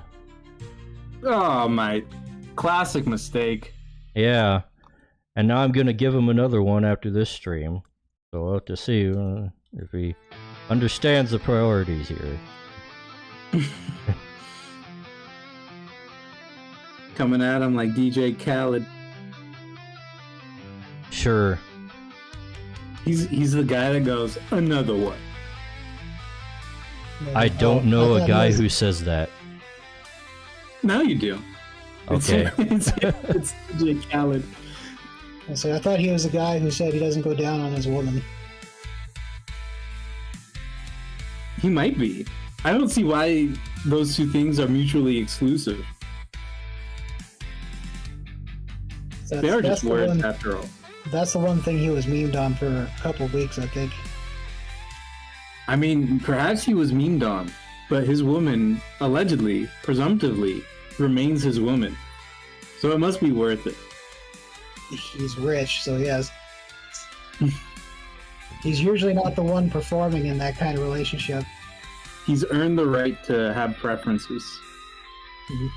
Oh my. Classic mistake. Yeah. And now I'm gonna give him another one after this stream. So we'll have to see if he understands the priorities here. Coming at him like DJ Khaled. Sure. He's the guy that goes, another one. I don't know a guy who says that. Now you do. Okay. It's DJ Khaled. So I thought he was the guy who said he doesn't go down on his woman. He might be. I don't see why those two things are mutually exclusive. They are just words after all. That's the one thing he was memed on for a couple of weeks, I think. I mean, perhaps he was memed on, but his woman, allegedly, presumptively, remains his woman. So it must be worth it. He's rich, so yes. He's usually not the one performing in that kind of relationship. He's earned the right to have preferences. Mm-hmm.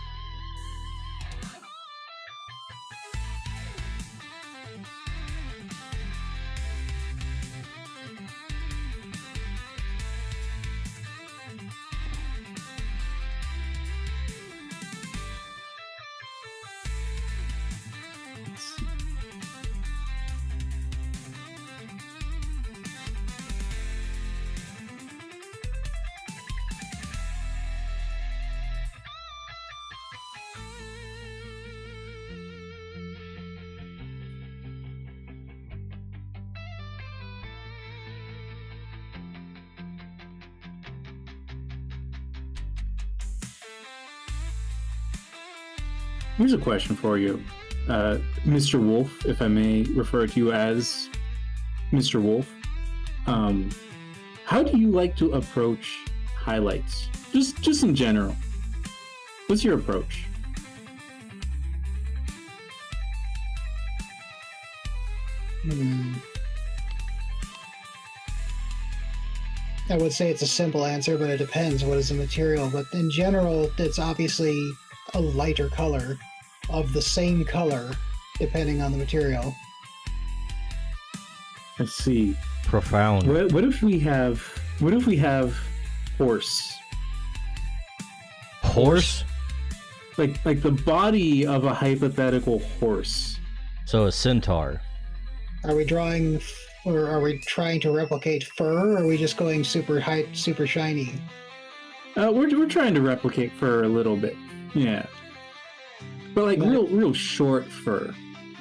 Here's a question for you, Mr. Wolf, if I may refer to you as Mr. Wolf. How do you like to approach highlights? Just in general. What's your approach? I would say it's a simple answer, but it depends what is the material. But in general, it's obviously a lighter color of the same color, depending on the material. I see. Profound. What if we have horse? Horse? Like the body of a hypothetical horse. So a centaur. Are we drawing, or are we trying to replicate fur, or are we just going super high, super shiny? We're trying to replicate fur a little bit, yeah. But like real short fur.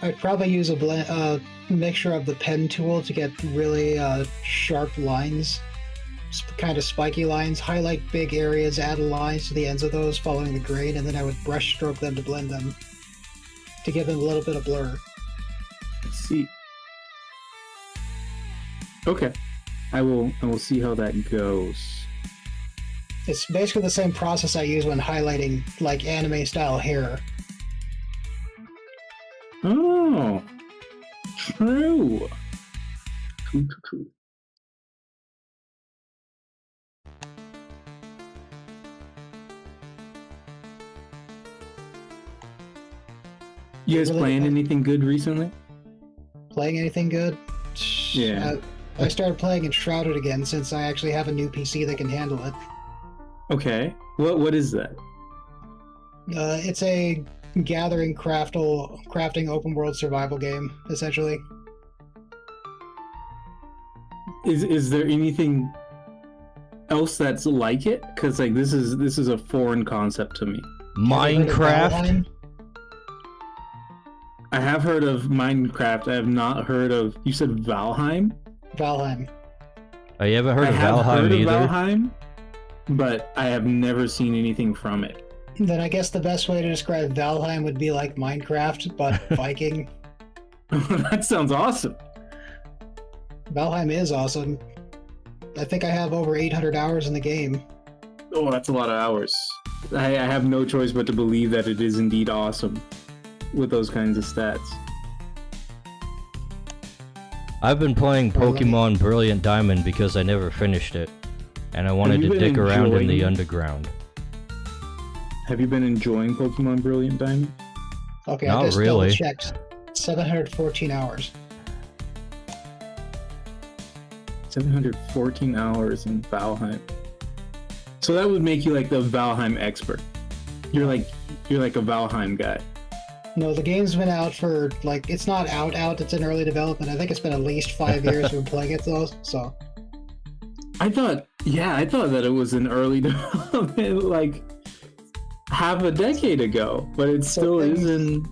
I'd probably use a mixture of the pen tool to get really sharp lines, kind of spiky lines, highlight big areas, add lines to the ends of those following the grain, and then I would brush stroke them to blend them, to give them a little bit of blur. Let's see. Okay, I will see how that goes. It's basically the same process I use when highlighting like anime style hair. Oh, true. Cool. You guys playing anything good recently? Playing anything good? Yeah. I started playing Enshrouded again since I actually have a new PC that can handle it. Okay. What is that? It's a gathering crafting open world survival game, essentially. Is there anything else that's like it? Because like this is a foreign concept to me. Minecraft? I have heard of Minecraft. I have not heard of. You said Valheim? Valheim. Oh, you haven't heard of I have Valheim heard either? of Valheim, but I have never seen anything from it. Then I guess the best way to describe Valheim would be like Minecraft, but Viking. That sounds awesome. Valheim is awesome. I think I have over 800 hours in the game. Oh, that's a lot of hours. I have no choice but to believe that it is indeed awesome with those kinds of stats. I've been playing Pokemon Brilliant Diamond because I never finished it, and I wanted to dig around in the underground. Have you been enjoying Pokemon Brilliant Diamond? Okay, Not I just really. double-checked. 714 hours. 714 hours in Valheim. So that would make you like the Valheim expert. You're like a Valheim guy. No, the game's been out for, like, it's not out, it's in early development. I think it's been at least 5 years we've been playing it, though, so. I thought that it was in early development, like, half a decade ago, but it still isn't.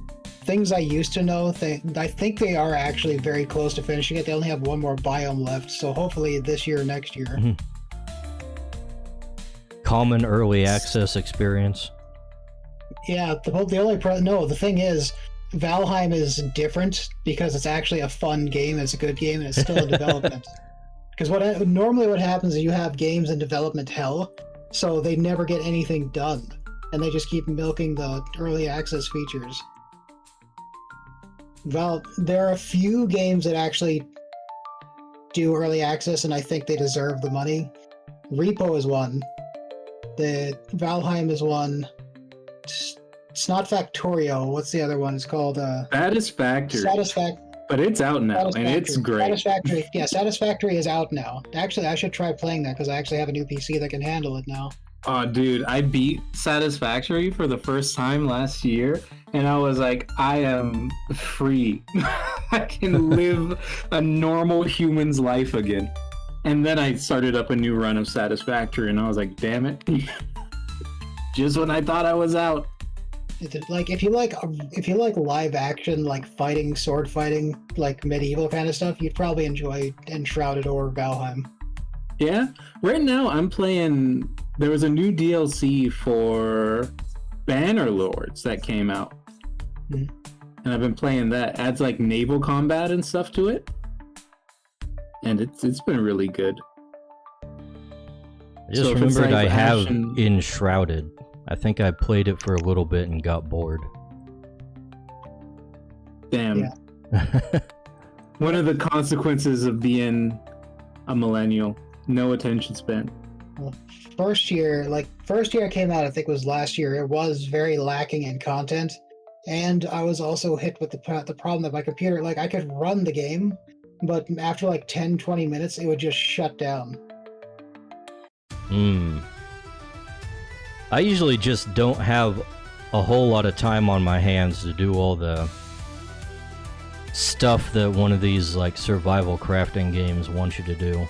Things I used to know, I think they are actually very close to finishing it. They only have one more biome left, so hopefully this year or next year. Common early access experience. Yeah, the thing is, Valheim is different because it's actually a fun game, it's a good game, and it's still in development. Because normally what happens is you have games in development hell, so they never get anything done, and they just keep milking the early access features. There are a few games that actually do early access, and I think they deserve the money. Repo is one. The Valheim is one. It's not Factorio. What's the other one? It's called Satisfactory. But it's out now, and it's great. Satisfactory. Yeah, Satisfactory is out now. Actually, I should try playing that because I actually have a new PC that can handle it now. Oh, dude, I beat Satisfactory for the first time last year, and I was like, I am free. I can live a normal human's life again. And then I started up a new run of Satisfactory, and I was like, damn it. Just when I thought I was out. Like if you like live action, like fighting, sword fighting, like medieval kind of stuff, you'd probably enjoy Enshrouded or Valheim. Yeah, right now I'm playing. There was a new DLC for Bannerlords that came out, and I've been playing that. Adds like naval combat and stuff to it, and it's been really good. I just So if it's remembered like I have action- Enshrouded. I think I played it for a little bit and got bored. Damn. Yeah. One of the consequences of being a millennial, no attention span. Well, first year it came out, I think was last year. It was very lacking in content, and I was also hit with the problem that my computer, like I could run the game, but after like 10-20 minutes, it would just shut down. I usually just don't have a whole lot of time on my hands to do all the stuff that one of these like survival crafting games wants you to do.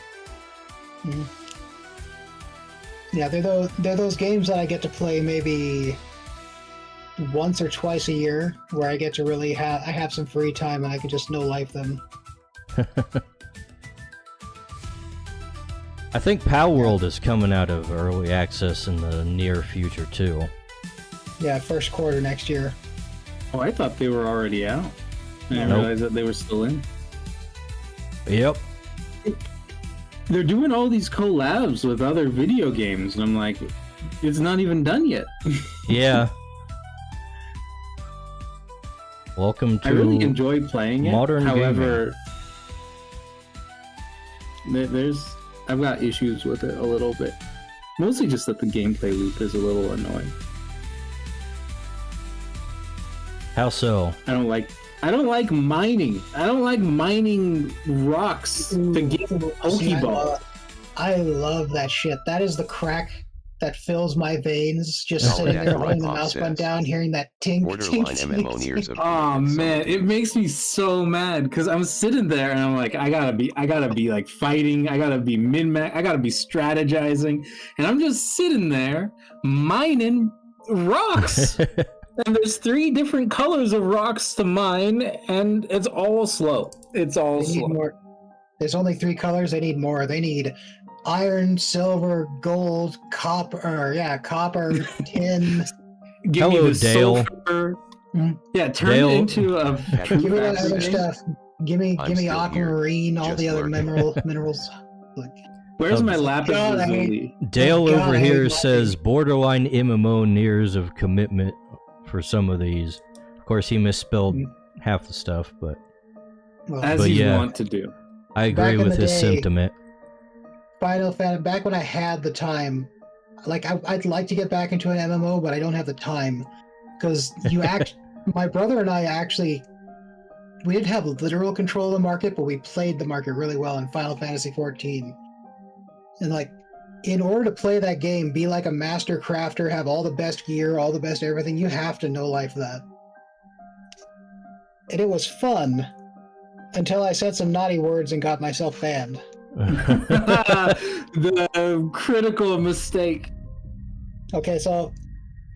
Yeah, they're those games that I get to play maybe once or twice a year, where I get to really have some free time and I can just no life them. I think Pal World is coming out of early access in the near future too. Yeah, first quarter next year. Oh, I thought they were already out. I didn't Nope. realize that they were still in. Yep. They're doing all these collabs with other video games, and I'm like, it's not even done yet. Yeah. Welcome to I really enjoy playing it. modern However, I've got issues with it a little bit. Mostly just that the gameplay loop is a little annoying. How so? I don't like mining. I don't like mining rocks to get See, Pokeball. I love that shit. That is the crack that fills my veins. Just Oh, sitting yeah, there right, holding the Bob mouse button says. down, hearing that tink, Borderline tink, MMO tink, nears tink. of Oh commitment, man, somebody. it makes me so mad because I'm sitting there and I'm like, I gotta be like fighting, I gotta be min-max, I gotta be strategizing, and I'm just sitting there mining rocks. And there's 3 different colors of rocks to mine, and it's all slow. It's all They need slow. more. There's only 3 colors. They need more. They need iron, silver, gold, copper, tin. Give Hello, me the Dale. sulfur. Mhm. Yeah, turn Dale. it into a true Give me that factory other game. stuff. Give me I'm still here, aquamarine, all just the other lurking. minerals. Like, Where's Oh, my lapis God, I lazuli? Dale God, over I hate here mining. says borderline MMO nears of commitment for some of these. Of course, he misspelled half the stuff, but well, As But you yeah. want to do. I agree Back in with the his day- sentiment. Final Fantasy. Back when I had the time, like I'd like to get back into an MMO, but I don't have the time because my brother and I actually. We didn't have literal control of the market, but we played the market really well in Final Fantasy XIV. And like, in order to play that game, be like a master crafter, have all the best gear, all the best everything, you have to know life that. And it was fun until I said some naughty words and got myself banned. The critical mistake. Okay, so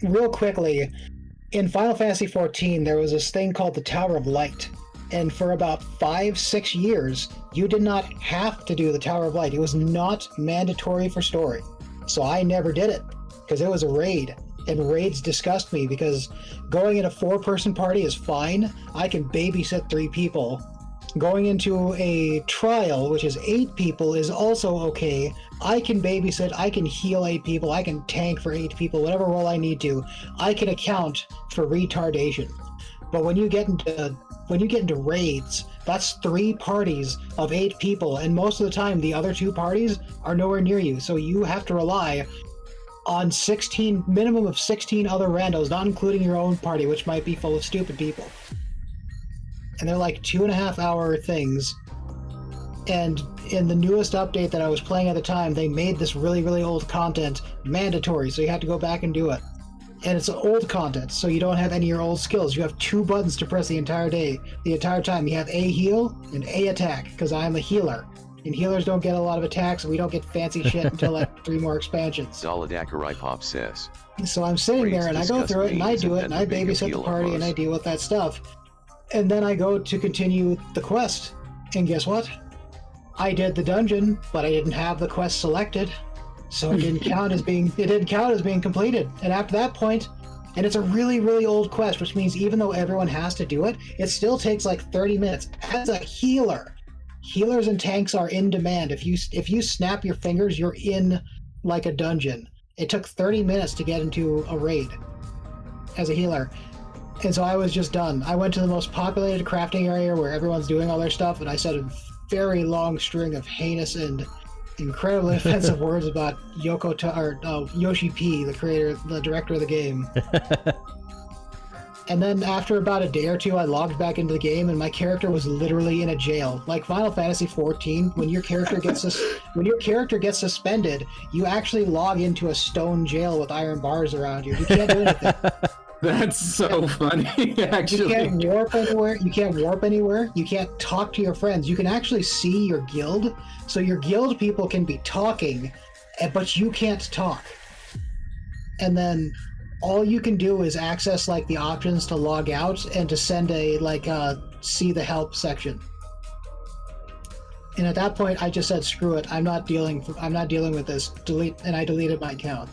real quickly, in Final Fantasy XIV, there was this thing called the Tower of Light. And for about 5-6 years, you did not have to do the Tower of Light. It was not mandatory for story. So I never did it because it was a raid. And raids disgust me because going in a 4-person party is fine. I can babysit 3 people. Going into a trial, which is 8 people, is also okay. I can babysit, I can heal 8 people, I can tank for 8 people, whatever role I need to. I can account for retardation. But when you get into raids, that's 3 parties of 8 people, and most of the time the other 2 parties are nowhere near you. So you have to rely on minimum of 16 other randos, not including your own party, which might be full of stupid people. And they're like 2.5-hour things. And in the newest update that I was playing at the time, they made this really, really old content mandatory, so you have to go back and do it. And it's old content, so you don't have any of your old skills. You have 2 buttons to press the entire time. You have A heal and A attack, because I'm a healer. And healers don't get a lot of attacks, and we don't get fancy shit until like 3 more expansions. Solidakarai Pop says. So I'm sitting there and I go through it and I do it and I babysit the party and I deal with that stuff. And then I go to continue the quest. And guess what? I did the dungeon, but I didn't have the quest selected. So it didn't count as being completed. And after that point, And it's a really, really old quest, which means even though everyone has to do it, it still takes like 30 minutes. As a healer, healers and tanks are in demand. If you snap your fingers, you're in like a dungeon. It took 30 minutes to get into a raid as a healer. And so I was just done. I went to the most populated crafting area where everyone's doing all their stuff, and I said a very long string of heinous and incredibly offensive words about Yoshi P, the director of the game. And then after about a day or two, I logged back into the game, and my character was literally in a jail. Like Final Fantasy XIV, when your character gets suspended, you actually log into a stone jail with iron bars around you. You can't do anything. That's so funny, actually. You can't warp anywhere. You can't talk to your friends. You can actually see your guild. So your guild people can be talking, but you can't talk. And then all you can do is access like the options to log out and to send see the help section. And at that point, I just said, screw it. I'm not dealing with this. Delete, and I deleted my account.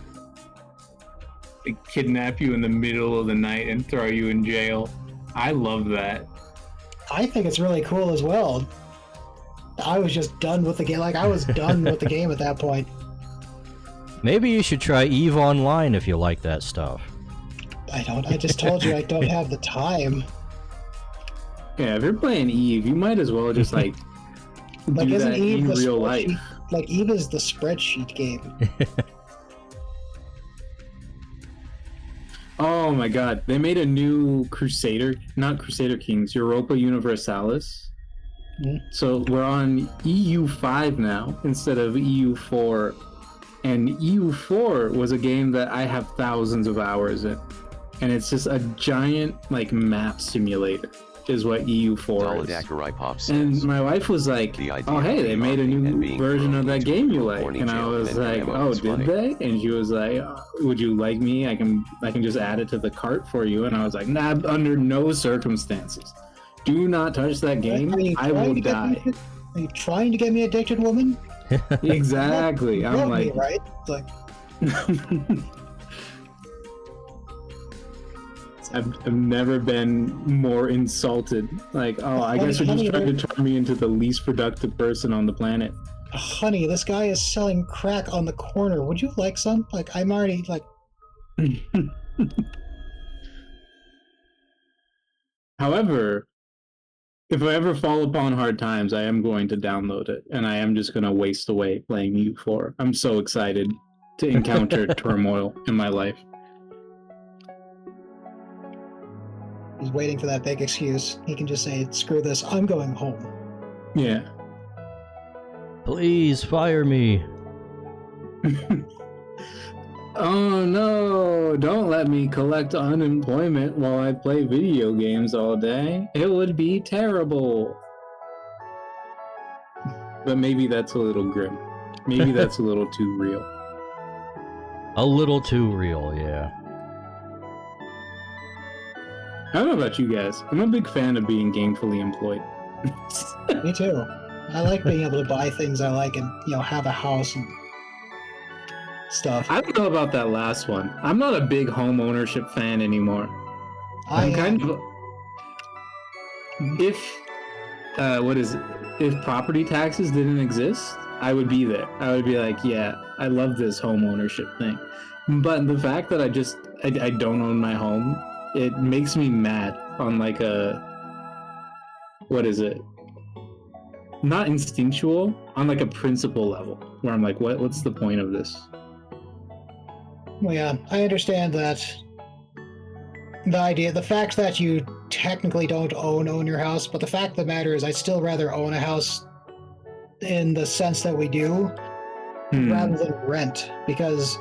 They kidnap you in the middle of the night and throw you in jail. I love that. I think it's really cool as well. I was just done with the game. Like, I was done with the game at that point. Maybe you should try EVE Online if you like that stuff. I just told you I don't have the time. Yeah, if you're playing EVE, you might as well just like do that in real life. Like, EVE is the spreadsheet game. Oh my god, they made a new not Crusader Kings, Europa Universalis. So we're on EU5 now instead of EU4. And EU4 was a game that I have thousands of hours in. And it's just a giant like map simulator is what EU4 is. And my wife was like, oh hey, they made a new version of that game you like. And I was like, oh, did they? And she was like, would you like me? I can just add it to the cart for you. And I was like, nah, under no circumstances. Do not touch that game. I will die. Are you trying to get me addicted, woman? Exactly. I'm like, me, right? It's like I've never been more insulted. Like, oh, I guess you're just trying to turn me into the least productive person on the planet. Honey, this guy is selling crack on the corner. Would you like some? Like, I'm already like. However, if I ever fall upon hard times, I am going to download it, and I am just going to waste away playing EU4. I'm so excited to encounter turmoil in my life. He's waiting for that big excuse. He can just say, screw this, I'm going home. Yeah. Please fire me. Oh no, don't let me collect unemployment while I play video games all day. It would be terrible. But maybe that's a little grim. Maybe that's a little too real. A little too real, yeah. I don't know about you guys. I'm a big fan of being gainfully employed. Me too. I like being able to buy things I like and, have a house and stuff. I don't know about that last one. I'm not a big home ownership fan anymore. I'm kind of... If property taxes didn't exist, I would be there. I would be like, yeah, I love this home ownership thing. But the fact that I don't own my home, it makes me mad on like a... What is it? Not instinctual, on like a principle level, where I'm like, what's the point of this? Well, yeah, I understand that. The fact that you technically don't own your house, but the fact of the matter is I'd still rather own a house in the sense that we do, rather than rent, because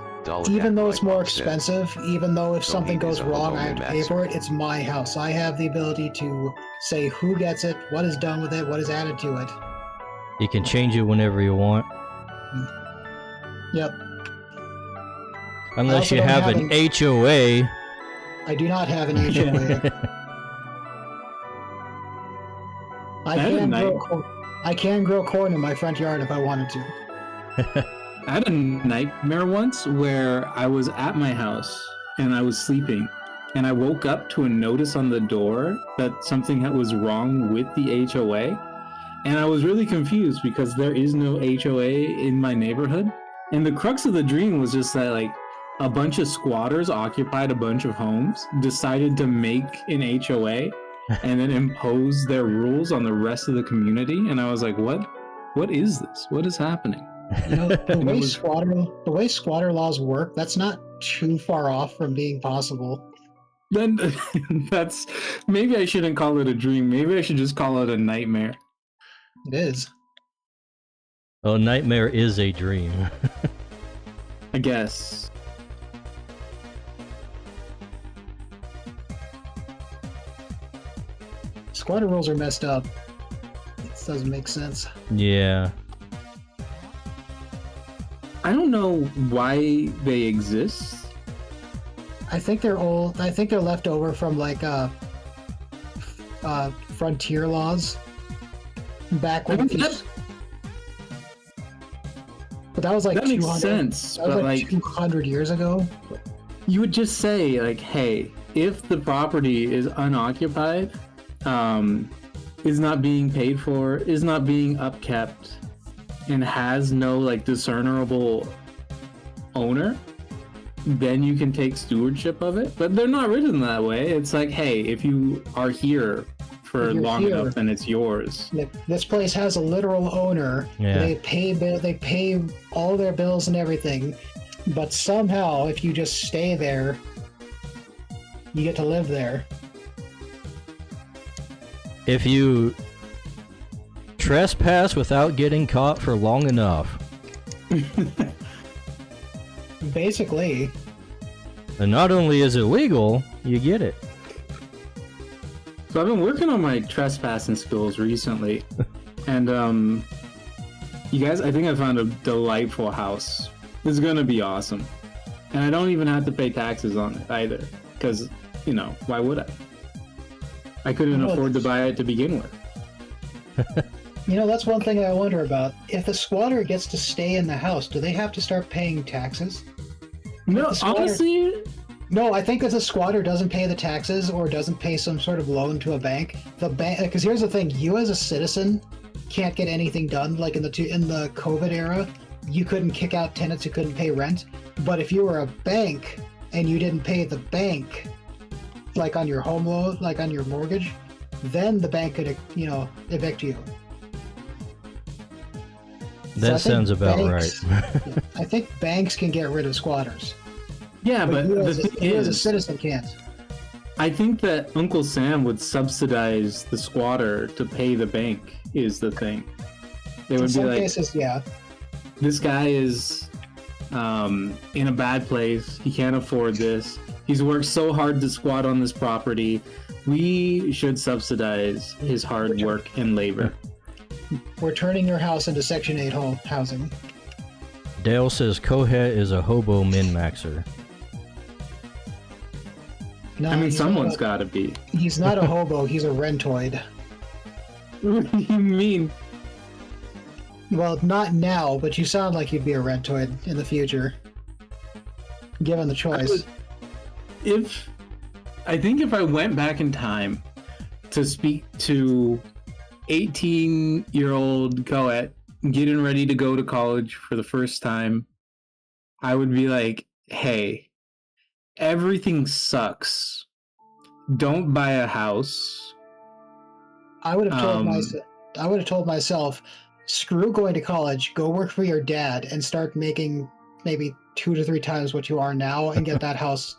even though it's more expensive, even though if something goes wrong I have to pay for it, it's my house. I have the ability to say who gets it, what is done with it, what is added to it. You can change it whenever you want. Yep. Unless you have an HOA. I do not have an HOA. I can grow corn in my front yard if I wanted to. I had a nightmare once where I was at my house and I was sleeping and I woke up to a notice on the door that something was wrong with the HOA. And I was really confused because there is no HOA in my neighborhood. And the crux of the dream was just that, like, a bunch of squatters occupied a bunch of homes, decided to make an HOA, and then impose their rules on the rest of the community. And I was like, what is this? What is happening? You know, the way squatter laws work, that's not too far off from being possible. Then that's, maybe I shouldn't call it a dream. Maybe I should just call it a nightmare. It is. Oh, nightmare is a dream. I guess. Squatter rules are messed up. This doesn't make sense. Yeah. I don't know why they exist. I think they're old. I think they're left over from like frontier laws back when. But that was like that makes sense. That was but like 200 years ago. You would just say like, "Hey, if the property is unoccupied, is not being paid for, is not being upkept, and has no like discernible owner, then you can take stewardship of it." But they're not written that way. It's like, hey, if you are here for long enough, then it's yours. This place has a literal owner. Yeah. They pay all their bills and everything, but somehow, if you just stay there, you get to live there. If you trespass without getting caught for long enough. Basically. And not only is it legal, you get it. So I've been working on my trespassing skills recently, and you guys, I think I found a delightful house. It's gonna be awesome, and I don't even have to pay taxes on it either, because, you know, why would I? I couldn't afford to buy it to begin with. You know, that's one thing I wonder about. If a squatter gets to stay in the house, do they have to start paying taxes? No, honestly... No, I think if the squatter doesn't pay the taxes or doesn't pay some sort of loan to a bank, because here's the thing, you as a citizen can't get anything done. Like in the COVID era, you couldn't kick out tenants who couldn't pay rent. But if you were a bank and you didn't pay the bank, like on your home loan, like on your mortgage, then the bank could, you know, evict you. That sounds about right. I think banks can get rid of squatters. Yeah, but you, the thing you as a is, citizen can't. I think that Uncle Sam would subsidize the squatter to pay the bank is the thing. They would In be some like, cases, yeah. this guy is in a bad place. He can't afford this. He's worked so hard to squat on this property. We should subsidize his hard work and labor. We're turning your house into Section 8 housing. Dale says Kohet is a hobo min-maxer. No, I mean, someone's got to be. He's not a hobo, he's a rentoid. What do you mean? Well, not now, but you sound like you'd be a rentoid in the future. Given the choice. I think if I went back in time to speak to 18-year-old Coet getting ready to go to college for the first time, I would be like, hey, everything sucks. Don't buy a house. I would have told myself, screw going to college, go work for your dad and start making maybe 2 to 3 times what you are now and get that house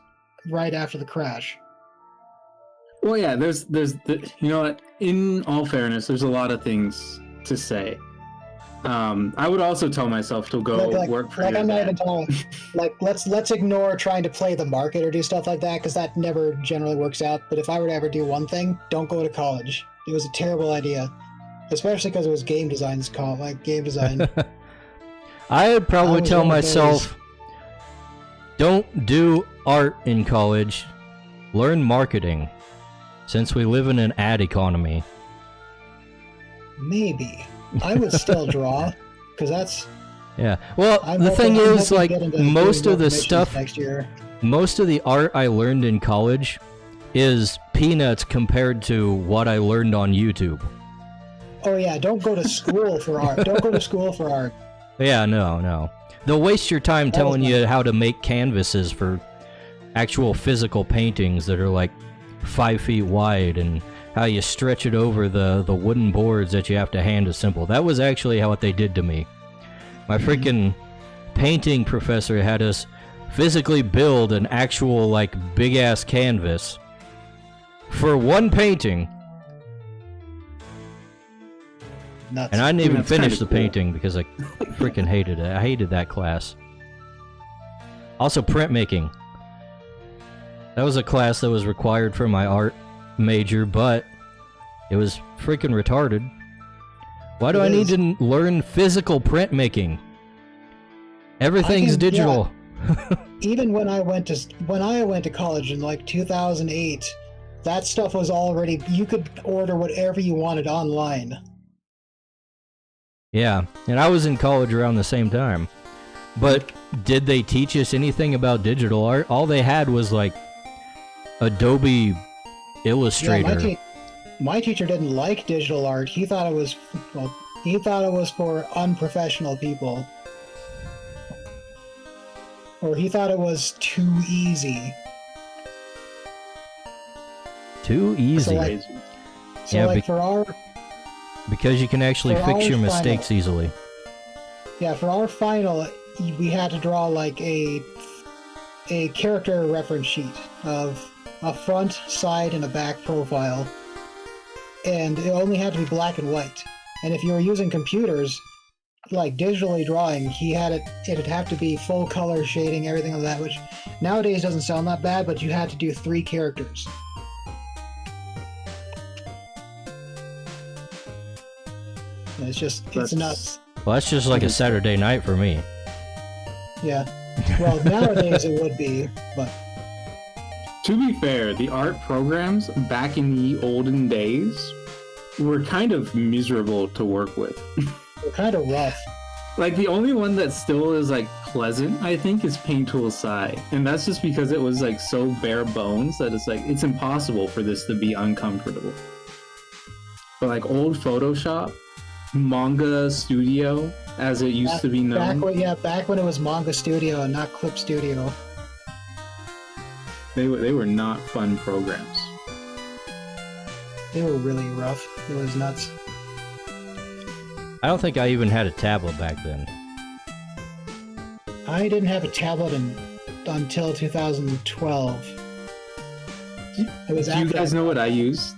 right after the crash. Well, yeah, there's you know what, in all fairness, there's a lot of things to say. I would also tell myself to go work for your I'm not dad. even talking, like, let's ignore trying to play the market or do stuff like that, because that never generally works out. But if I were to ever do one thing, don't go to college. It was a terrible idea, especially because it was game design. I would probably tell myself, don't do art in college, learn marketing, since we live in an ad economy. Maybe. I would still draw, because that's... Yeah, well, the thing is, like, most of the stuff... next year. most of the art I learned in college is peanuts compared to what I learned on YouTube. Oh yeah, don't go to school for art. Don't go to school for art. Yeah, no. They'll waste your time telling you how to make canvases for actual physical paintings that are like 5 feet wide and how you stretch it over the wooden boards that you have to hand assemble. That was actually how what they did to me. My freaking painting professor had us physically build an actual like big ass canvas for one painting. Nuts. And I didn't even That's finish kinda the cool. painting because I freaking hated it. I hated that class. Also printmaking. That was a class that was required for my art major, but it was freaking retarded. Why do I need to learn physical printmaking? Everything's digital. Even when I went to college in like 2008, that stuff was already, you could order whatever you wanted online. Yeah, and I was in college around the same time. But did they teach us anything about digital art? All they had was like Adobe Illustrator. Yeah, my teacher didn't like digital art. He thought it was for unprofessional people. Or he thought it was too easy. Too easy. For our because you can actually for fix our your final- mistakes easily. Yeah, for our final, we had to draw like a character reference sheet of a front, side, and a back profile, and it only had to be black and white. And if you were using computers, like digitally drawing, it'd have to be full color shading, everything like that, which nowadays doesn't sound that bad, but you had to do 3 characters. And it's nuts. Well, that's just like a Saturday night for me. Yeah. Well, nowadays it would be, but To be fair, the art programs back in the olden days were kind of miserable to work with. they're kind of rough. Like, the only one that still is, like, pleasant, I think, is Paint Tool Sai. And that's just because it was, like, so bare bones that it's, like, it's impossible for this to be uncomfortable. But, like, old Photoshop, Manga Studio, as it used to be known, Back when it was Manga Studio and not Clip Studio. they were not fun programs. They were really rough. It was nuts. I don't think I even had a tablet back then. I didn't have a tablet until 2012. It was Do you guys know what I used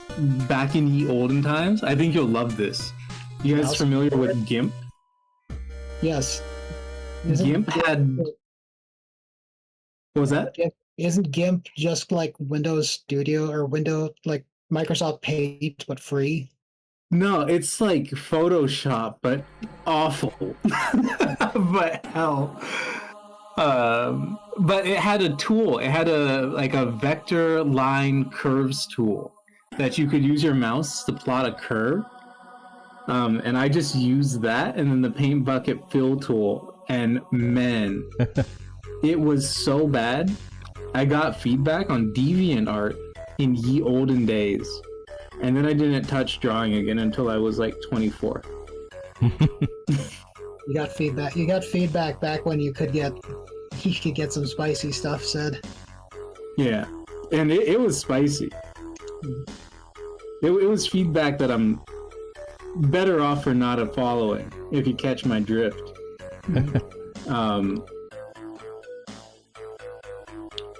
back in the olden times? I think you'll love this. You guys familiar with GIMP? Yes. GIMP had... What was that? Isn't GIMP just like Windows Studio or like Microsoft Paint but free? No, it's like Photoshop, but awful. But hell. But it had a tool. It had a vector line curves tool that you could use your mouse to plot a curve. And I just used that, and then the paint bucket fill tool. And man, it was so bad. I got feedback on DeviantArt in ye olden days. And then I didn't touch drawing again until I was like 24. You got feedback. You got feedback back when you could get some spicy stuff said. Yeah, and it was spicy. It was feedback that I'm better off for not following, if you catch my drift.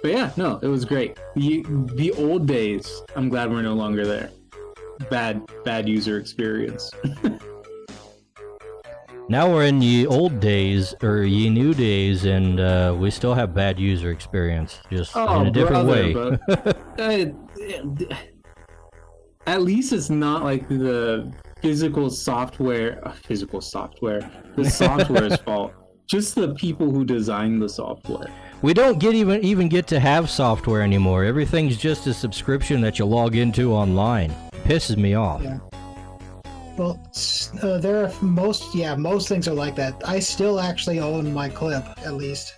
But yeah, no, it was great. The old days, I'm glad we're no longer there. Bad user experience. Now we're in ye old days, or ye new days, and we still have bad user experience, just in a different way. But, at least it's not like the physical software, the software's fault. Just the people who designed the software. We don't even get to have software anymore. Everything's just a subscription that you log into online. Pisses me off. Yeah. Well, there are most things are like that. I still actually own my clip, at least.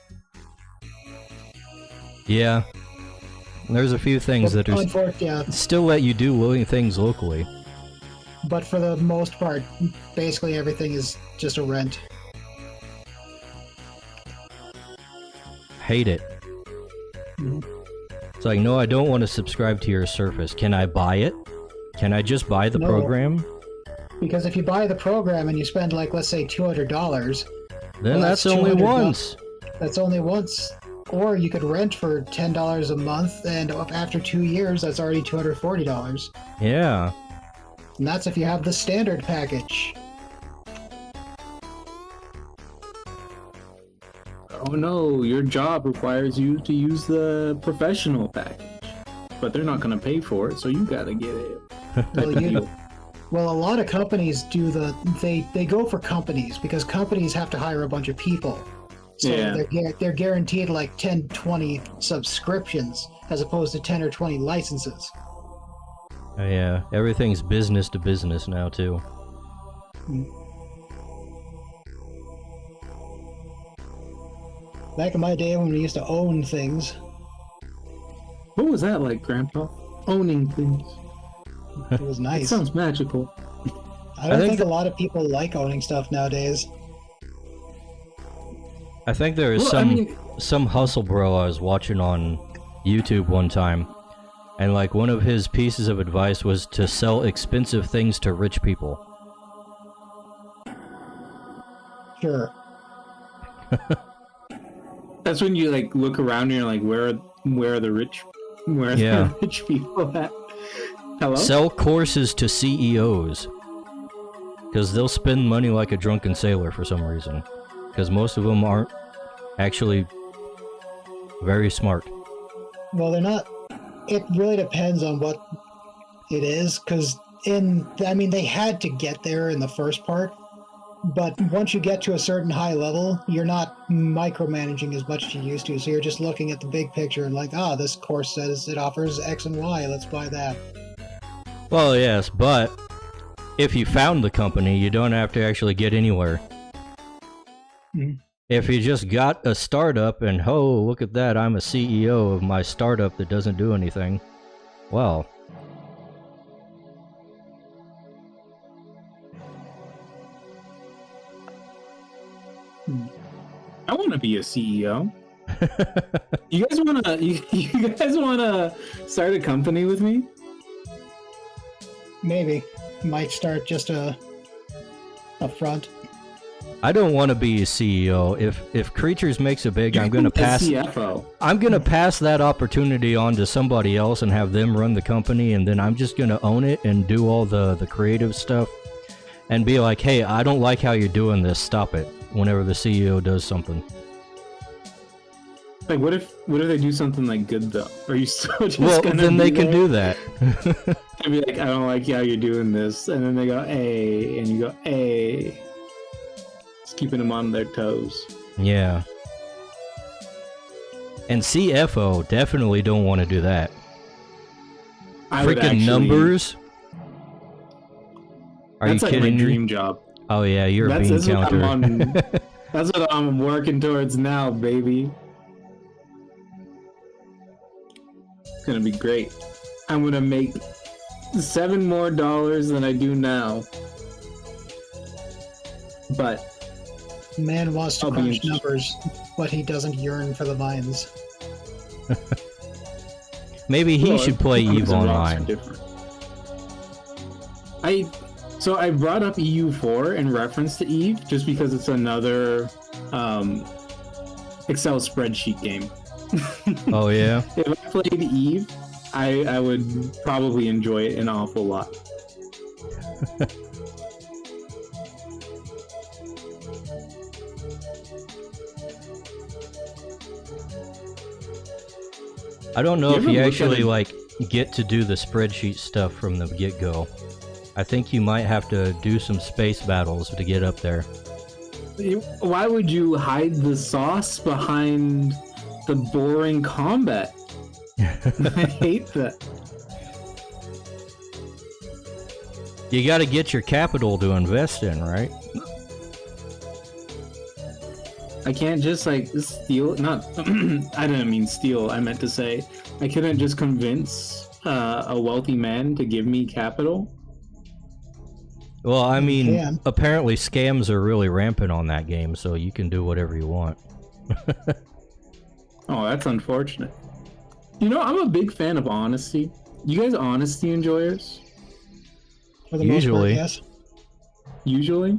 Yeah. There's a few things that are Yeah, still let you do things locally. but for the most part, basically everything is just a rent. Hate it. It's like, no, I don't want to subscribe to your service. Can I buy it? Can I just buy the No. program? Because if you buy the program and you spend, like, let's say $200, Then Well, that's that's only $200. once. that's only once. Or you could rent for $10 a month, and after 2 years, that's already $240. Yeah. And that's if you have the standard package. Oh no, your job requires you to use the professional package. But they're not gonna pay for it, so you gotta get it. Well, a lot of companies do they go for companies because companies have to hire a bunch of people. So Yeah. they're guaranteed like 10, 20 subscriptions as opposed to 10 or 20 licenses. Yeah. Everything's business to business now, too. Back in my day when we used to own things, What was that like, Grandpa? Owning things. it was It nice. sounds magical. I don't think think a lot of people like owning stuff nowadays. I think there is Well, I mean- some hustle bro I was watching on YouTube one time, and like one of his pieces of advice was to sell expensive things to rich people. Sure. That's when you like look around and you're like, where are the rich Yeah. the rich people at? Hello? Sell courses to CEOs, because they'll spend money like a drunken sailor for some reason. Because most of them aren't actually very smart. Well, they're not. It really depends on what it is, because they had to get there in the first part, but once you get to a certain high level, you're not micromanaging as much as you used to, so you're just looking at the big picture and like, this course says it offers X and Y, let's buy that. Well, yes, but if you found the company, you don't have to actually get anywhere. Mhm. If you just got a startup and, oh, look at that, I'm a CEO of my startup that doesn't do anything, well, I want to be a CEO. You guys wanna you guys wanna start a company with me? Maybe. Might start just up front. I don't want to be a CEO. If Crytures makes it big, I'm gonna A pass. CFO. I'm gonna pass that opportunity on to somebody else and have them run the company, and then I'm just gonna own it and do all the creative stuff, and be like, hey, I don't like how you're doing this. Stop it. Whenever the CEO does something. Like, what if they do something like good though? Are you still just Well, gonna then they be can there do that. and be like, I don't like how you're doing this, and then they go, hey, and you go, hey. Just keeping them on their toes. Yeah. And CFO definitely don't want to do that. I would Freaking actually- numbers. Are That's you like my kidding me? dream job. Oh yeah, you're a bean That's what counter. That's what I'm working towards now, baby. It's gonna be great. I'm gonna make $7 more than I do now. But Man wants to I'll be crunch interested. numbers, but he doesn't yearn for the mines. Maybe he well, should play Diamonds EVE and rocks are Online. different. I brought up EU4 in reference to EVE just because it's another Excel spreadsheet game. Oh yeah? If I played EVE, I would probably enjoy it an awful lot. I don't know You if ever you look at actually it- like get to do the spreadsheet stuff from the get-go. I think you might have to do some space battles to get up there. Why would you hide the sauce behind the boring combat? I hate that. You got to get your capital to invest in, right? I can't just like steal. Not, I didn't mean steal. I meant to say I couldn't just convince a wealthy man to give me capital. Well, I mean, can. apparently scams are really rampant on that game, so you can do whatever you want. Oh, that's unfortunate. You know, I'm a big fan of honesty. You guys honesty enjoyers? For the Usually. most part, yes. Usually?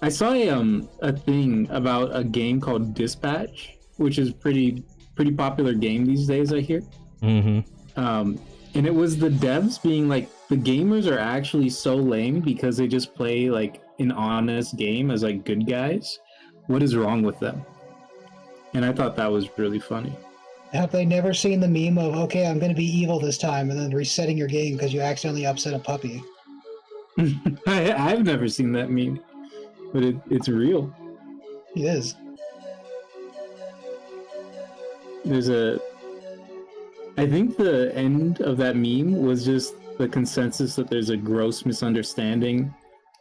I saw a thing about a game called Dispatch, which is pretty popular game these days, I hear. Mm-hmm. And it was the devs being like, the gamers are actually so lame because they just play like an honest game as like good guys. What is wrong with them? And I thought that was really funny. Have they never seen the meme of, okay, I'm going to be evil this time, and then resetting your game because you accidentally upset a puppy? I've never seen that meme, but it's real. It is. I think the end of that meme was just the consensus that there's a gross misunderstanding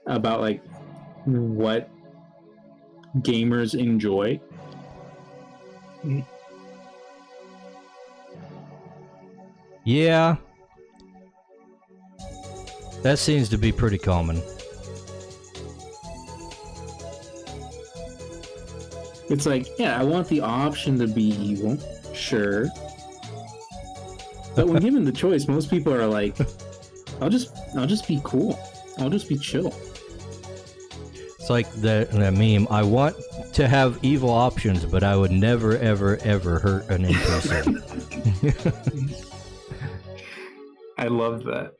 about like what gamers enjoy. Yeah. That seems to be pretty common. It's like, yeah, I want the option to be evil, sure. But when given the choice, most people are like, I'll just be cool. I'll just be chill. It's like that meme. I want to have evil options, but I would never, ever, ever hurt an NPC. I love that.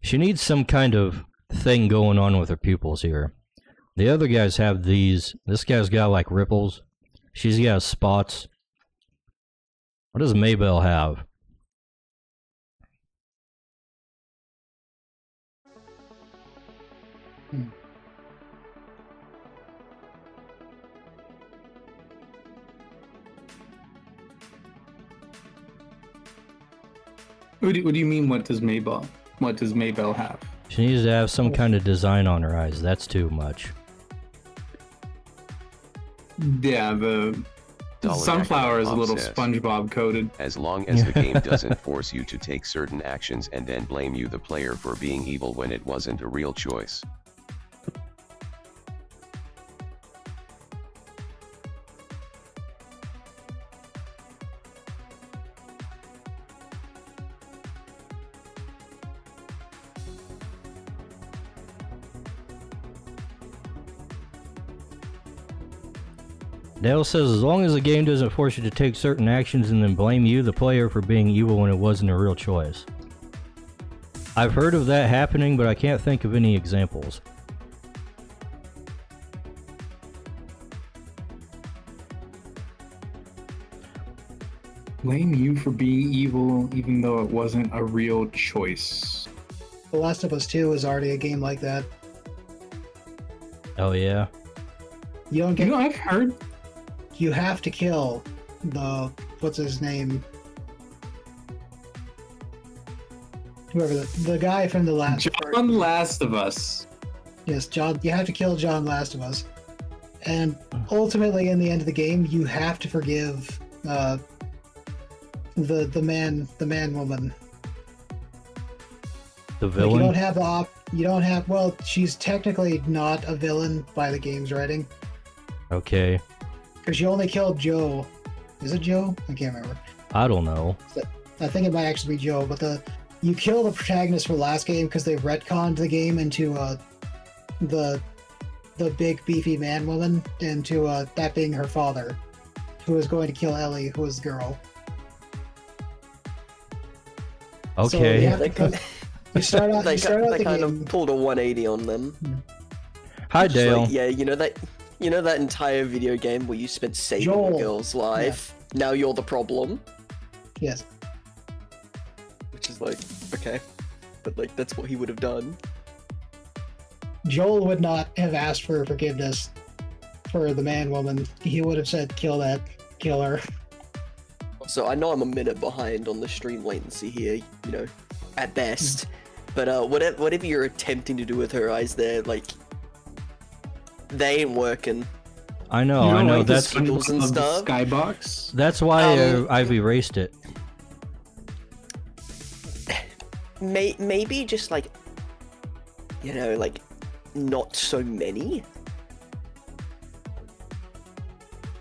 She needs some kind of thing going on with her pupils here. The other guys have these. This guy's got like ripples. She's got spots. What does Maybell have? What do you mean? What does Maybell have? She needs to have some kind of design on her eyes. That's too much. Yeah, the sunflower is a little SpongeBob coated. As long as the game doesn't force you to take certain actions and then blame you the player for being evil when it wasn't a real choice. Dale says, as long as the game doesn't force you to take certain actions and then blame you, the player, for being evil when it wasn't a real choice. I've heard of that happening, but I can't think of any examples. Blame you for being evil even though it wasn't a real choice. The Last of Us 2 is already a game like that. Oh yeah? You don't get... You know, I've heard... You have to kill the... What's his name? Whoever the guy from the last... John Last of Us. Yes, John. You have to kill John Last of Us. And ultimately, in the end of the game, you have to forgive the man woman. The Like, villain? you don't have the you don't have, well, she's technically not a villain by the game's writing. Okay. Because you only killed Joe. Is it Joe? I can't remember. I don't know. I think it might actually be Joe, but you kill the protagonist for the last game because they retconned the game into the big beefy man woman, into that being her father, who was going to kill Ellie, who was the girl. Okay. So you start out. They the kind game. of pulled a 180 on them. Hi, Just Dale. like, yeah, you know that entire video game where you spent saving Joel. a girl's life. Now you're the problem. Yes. Which is like, okay, but like that's what he would have done. Joel would not have asked for forgiveness for the man woman. He would have said, "Kill her." So I know I'm a minute behind on the stream latency here, you know, at best. But whatever you're attempting to do with her eyes there, like, they ain't working. I know, Like that's skittles and stuff? Skybox. that's why I've erased it. Maybe just like, you know, like, not so many.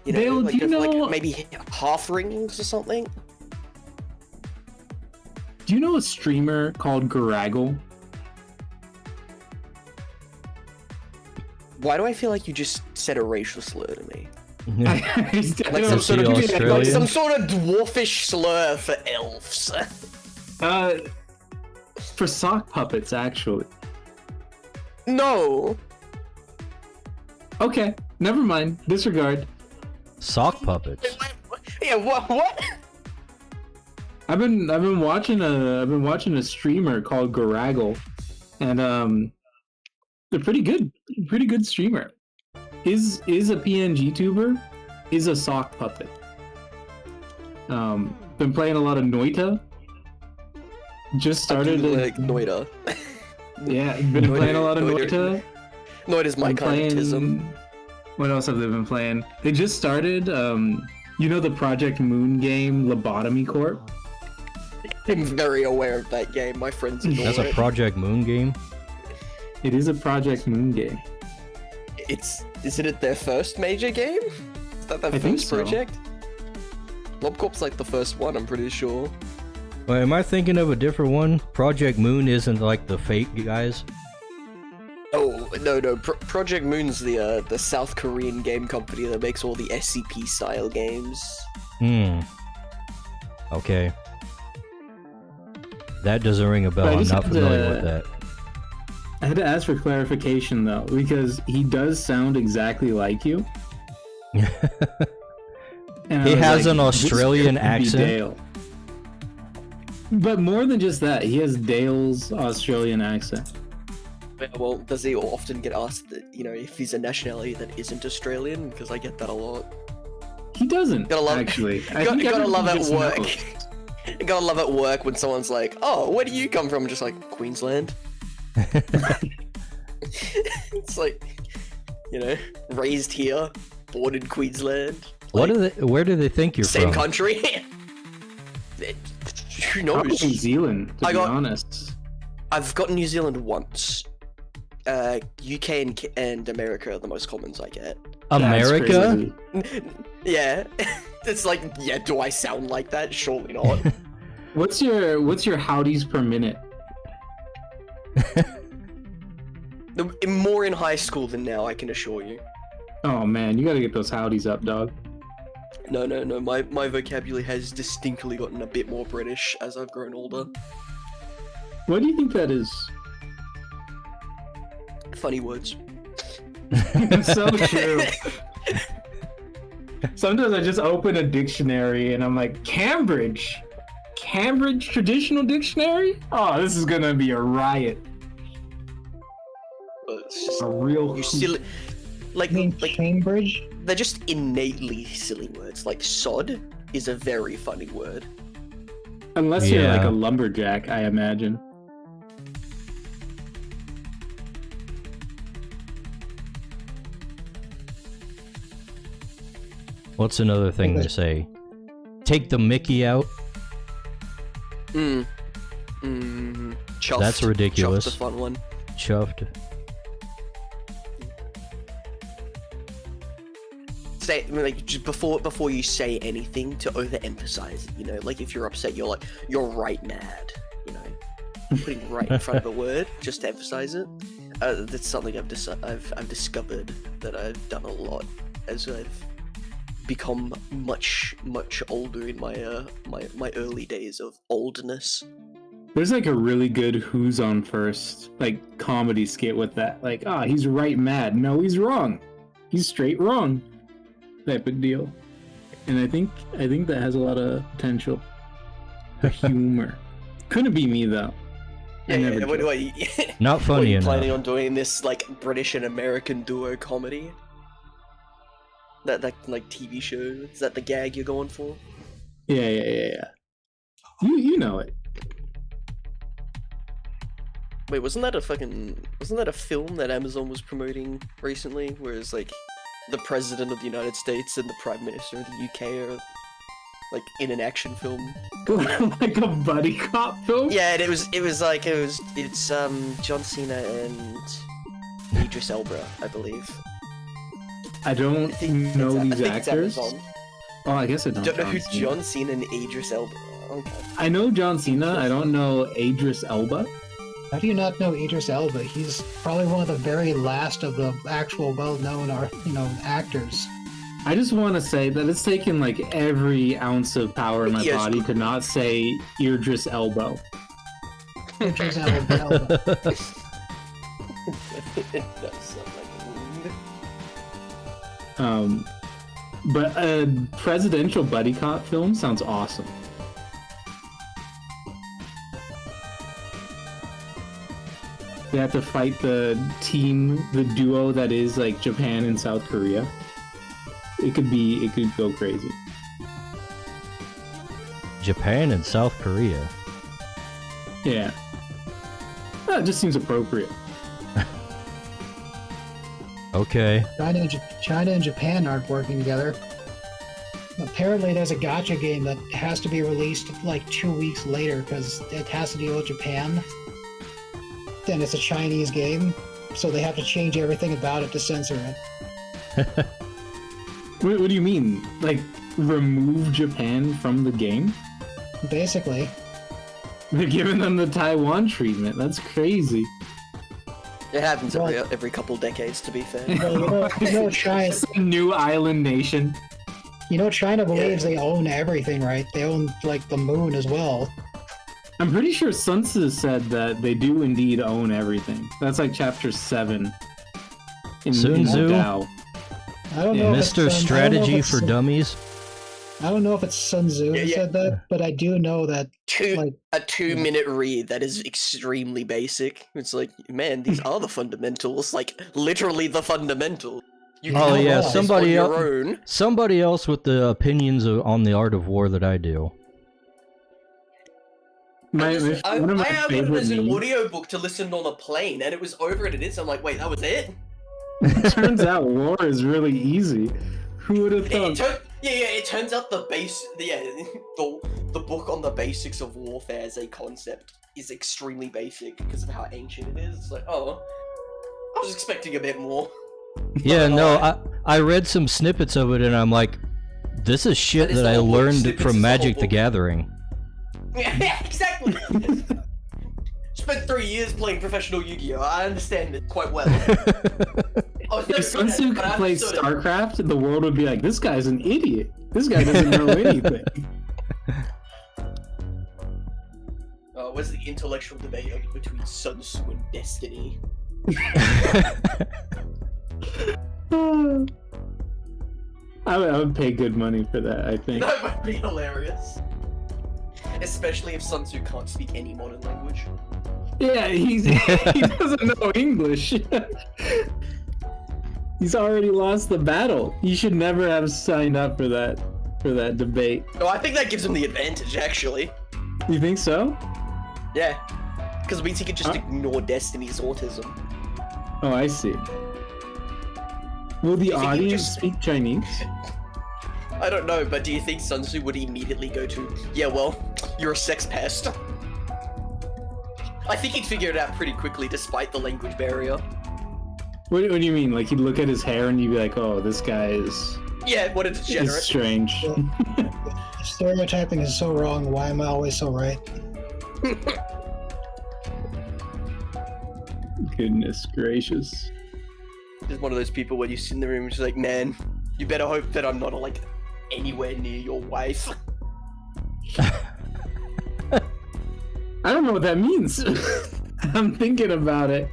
You know, Dale, like, do you know? like maybe half rings or something. Do you know a streamer called Garaggle? Why do I feel like you just said a racial slur to me? I Like don't some know. sort of Australian? like some sort of dwarfish slur for elves. For sock puppets, actually. No. Okay, never mind. Disregard. Sock puppets. Yeah. What? I've been watching a streamer called Garaggle, and they're pretty good streamer. Is a PNG tuber, is a sock puppet. Been playing a lot of Noita. Just started Like Noita. Yeah, been playing a lot of Noita. Noita's my Been kind of tism. What else have they been playing? They just started, you know, the Project Moon game, Lobotomy Corp. I'm very aware of that game. My friends adore That's it. a Project Moon game. It is a Project Moon game. Isn't it their first major game? Is that their I think first so. project? Lobcorp's like the first one, I'm pretty sure. Wait, am I thinking of a different one? Project Moon isn't like the Fate guys. Oh no! Project Moon's the South Korean game company that makes all the SCP style games. Okay. That doesn't ring a bell. But I I'm just not had familiar to- with that. I had to ask for clarification though, because he does sound exactly like you. And I He was has an "This Australian could be accent?" Dale." But more than just that, he has Dale's Australian accent. Well, does he often get asked that, you know, if he's a nationality that isn't Australian? Because I get that a lot. He doesn't, Gotta love- actually. You gotta love at everyone work. just knows. You gotta love at work when someone's like, "Oh, where do you come from?" Just like Queensland. It's like, you know, raised here, born in Queensland. What Like, do they? Where do they think you're same from? country? Who Probably knows? New Zealand, to I be got- honest. I've gotten New Zealand once. UK and America are the most commons I get. That's America? crazy. Yeah, it's like, yeah. Do I sound like that? Surely not. What's your howdies per minute? More in high school than now, I can assure you. Oh man, you gotta get those howdies up, dog. No. My vocabulary has distinctly gotten a bit more British as I've grown older. What do you think that is? Funny words. So true. Sometimes I just open a dictionary and I'm like, Cambridge traditional dictionary? Oh, this is gonna be a riot. But it's just A real you silly, like I mean, Cambridge? they're just innately silly words. Like sod is a very funny word. Unless you're like Yeah. a lumberjack, I imagine. What's another thing they say? Take the Mickey out. Chuffed. That's ridiculous. Chuffed's a fun one. Chuffed. Say, I mean, like, just before you say anything, to overemphasize it. You know, like if you're upset, you're like, "You're right, mad." You know, putting right in front of a word just to emphasize it. That's something I've discovered that I've done a lot as I've become much older in my my early days of oldness. There's like a really good Who's on First like comedy skit with that. Like, he's right mad. No, he's wrong. He's straight wrong. Type of deal. And I think that has a lot of potential for humor. Couldn't be me though. I never joke. What, Not What, funny you enough. planning on doing this like British and American duo comedy? That like TV show? Is that the gag you're going for? Yeah. You know it. Wait, wasn't that a film that Amazon was promoting recently? Whereas like the president of the United States and the prime minister of the UK are like in an action film. Like a buddy cop film? Yeah, and it's John Cena and Idris Elba, I believe. I don't know these actors. Amazon. Oh, I guess I don't. Don't know who Cena. John Cena and Idris Elba are. Okay. I know John Cena. I don't know Idris Elba. How do you not know Idris Elba? He's probably one of the very last of the actual well-known, actors. I just want to say that it's taken like every ounce of power in my Yes. body to not say Idris Elba. Idris Elba. It does sound like a wound. But a presidential buddy cop film sounds awesome. They have to fight the duo that is like Japan and South Korea. It could go crazy. Japan and South Korea. Yeah. That just seems appropriate. Okay. China and Japan aren't working together. Apparently, there's a gacha game that has to be released like 2 weeks later because it has to deal with Japan. Then it's a Chinese game, so they have to change everything about it to censor it. What do you mean? Like, remove Japan from the game? Basically. They're giving them the Taiwan treatment. That's crazy. It happens every couple decades, to be fair. Well, China. It's a new island nation. China believes they own everything, right? They own like the moon as well. I'm pretty sure Sun Tzu said that they do indeed own everything. That's like chapter 7 in Sun Tzu? Tao. I don't know. Mr. Strategy for Dummies. I don't know if it's Sun Tzu who said that, but I do know that A 2-minute read that is extremely basic. It's like, man, these are the fundamentals. Like, literally the fundamentals. You Oh can yeah, write this somebody on else. your own. Somebody else with the opinions on the art of war that I do. One of my I have it favorite as an memes. audiobook to listen on a plane, and it was over in an instant. I'm like, wait, that was it? Turns out war is really easy. Who would have thought? It turns out the book on the basics of warfare as a concept is extremely basic because of how ancient it is. It's like, oh, I was expecting a bit more. Yeah, no, I read some snippets of it and I'm like, this is shit That is that the I whole book. learned Snippets from is the Magic whole the book. Gathering. Yeah, exactly. Spent 3 years playing professional Yu-Gi-Oh! I understand it quite well. If Sun Tzu could play StarCraft, the world would be like, this guy's an idiot. This guy doesn't know anything. Where's the intellectual debate between Sun Tzu and Destiny? I would pay good money for that, I think. That would be hilarious. Especially if Sun Tzu can't speak any modern language. Yeah, he doesn't know English. He's already lost the battle. He should never have signed up for that debate. Oh, I think that gives him the advantage, actually. You think so? Yeah. Because it means he could just ignore Destiny's autism. Oh, I see. Will the You think he audience just- speak Chinese? I don't know, but do you think Sun Tzu would immediately go to, yeah, well, you're a sex pest? I think he'd figure it out pretty quickly despite the language barrier. What do you mean? Like, you'd look at his hair and you'd be like, oh, this guy is Yeah, what a degenerate. strange. stereotyping is so wrong. Why am I always so right? Goodness gracious. He's one of those people where you sit in the room and just like, man, you better hope that I'm not like anywhere near your wife. I don't know what that means. I'm thinking about it.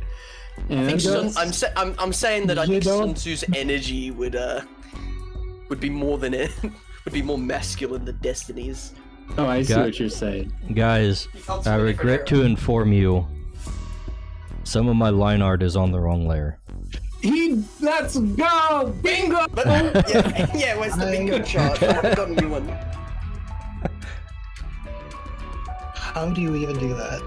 And I think I'm saying that I You think Sun don't- Tzu's energy would be more than it would be more masculine than Destiny's. oh, I see Got- what you're saying. Guys, comes I from a regret different to era. inform you, some of my line art is on the wrong layer. Let's go! Bingo! But, yeah, where's the bingo chart? I've got a new one. How do you even do that?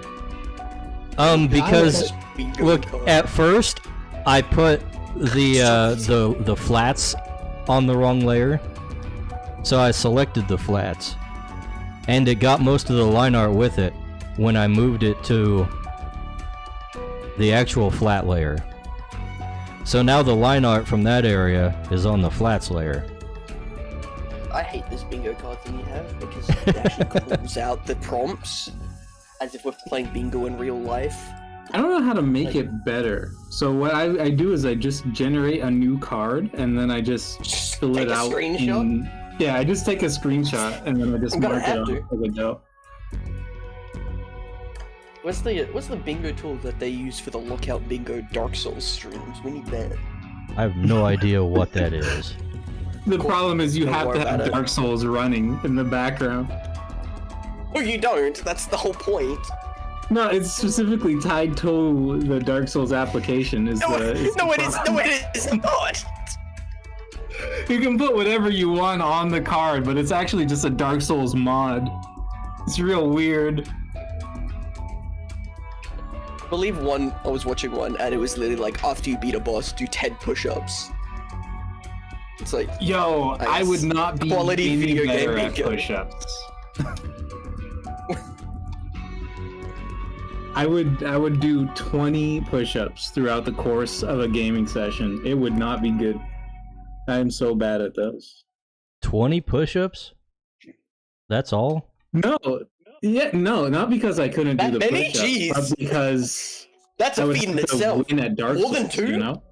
Because Bingo look, card. at first I put the flats on the wrong layer, so I selected the flats, and it got most of the line art with it when I moved it to the actual flat layer. So now the line art from that area is on the flats layer. I hate this bingo card thing you have because it actually calls out the prompts as if we're playing bingo in real life. I don't know how to make it better. So what I do is I just generate a new card and then I just fill Take it a out. screenshot? Yeah, I just take a screenshot and then I just I'm gonna mark it have on to. as I go. What's the bingo tool that they use for the Lookout Bingo Dark Souls streams? We need that. I have no idea what that is. The problem is you Don't have worry to have about it. Dark Souls running in the background. Oh, you don't. That's the whole point. No, it's specifically tied to the Dark Souls application. Is No, the is no, the it is. problem. No, it is not. You can put whatever you want on the card, but it's actually just a Dark Souls mod. It's real weird. I believe I was watching one, and it was literally like, after you beat a boss, do 10 push-ups. It's like, Yo, I would not be Quality any video game better at bingo. push-ups. I would do 20 push-ups throughout the course of a gaming session. It would not be good. I am so bad at those. 20 push-ups? That's all? No, not because I couldn't do That the many? push-ups, Jeez. but because that's I a would feat in have to itself. win at Dark More than Souls, 2? you know?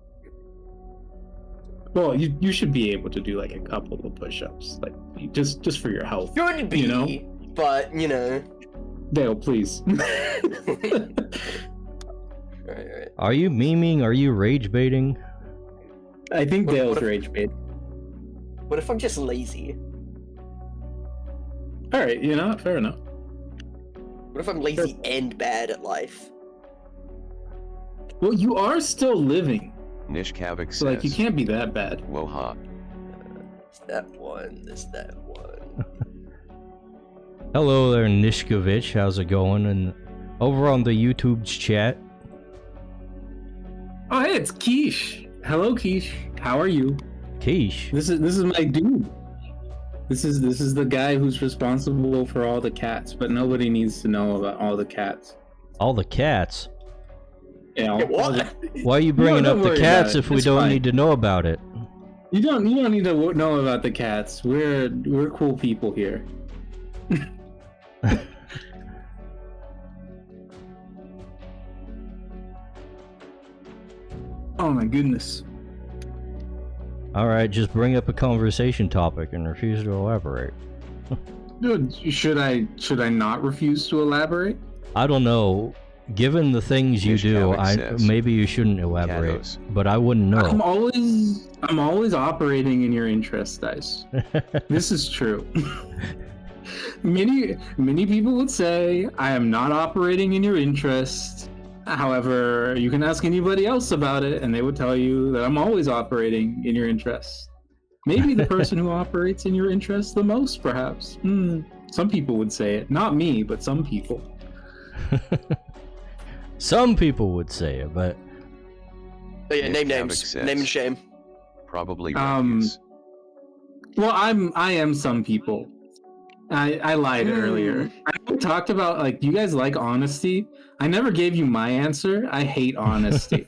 Well, you should be able to do like a couple of push-ups, like just for your health. Should be, you know? but, you know. Dale, please. Right. Are you memeing? Are you rage baiting? I think What- Dale's what if- rage bait. What if I'm just lazy? All right, you know, fair enough. What if I'm lazy and bad at life? Well, you are still living, Nish Kavik so like you says, can't be that bad. Woha. It's that one, it's that one. Hello there, Nishkovich. How's it going? And over on the YouTube's chat. Oh, hey, it's Quiche. Hello, Quiche. How are you? Quiche. This is my dude. This is the guy who's responsible for all the cats, but nobody needs to know about all the cats. All the cats. Yeah. What? Why are you bringing don't up the worry cats about it. if we It's don't fine. need to know about it? You don't need to know about the cats. We're cool people here. Oh my goodness. Alright, just bring up a conversation topic and refuse to elaborate. Dude, should I not refuse to elaborate? I don't know. Given the things you do, Nishkavik says, maybe you shouldn't elaborate. Kados. But I wouldn't I'm know. always operating in your interest, Dice. This is true. Many people would say I am not operating in your interest. However, you can ask anybody else about it and they would tell you that I'm always operating in your interest. Maybe the person who operates in your interest the most, perhaps. Some people would say it. Not me, but some people. Some people would say it, but Oh yeah, name Nick names. Havoc says- Name and shame. Probably Um, refuse. Well, I am some people. I lied earlier. I talked about like you guys like honesty. I never gave you my answer. I hate honesty.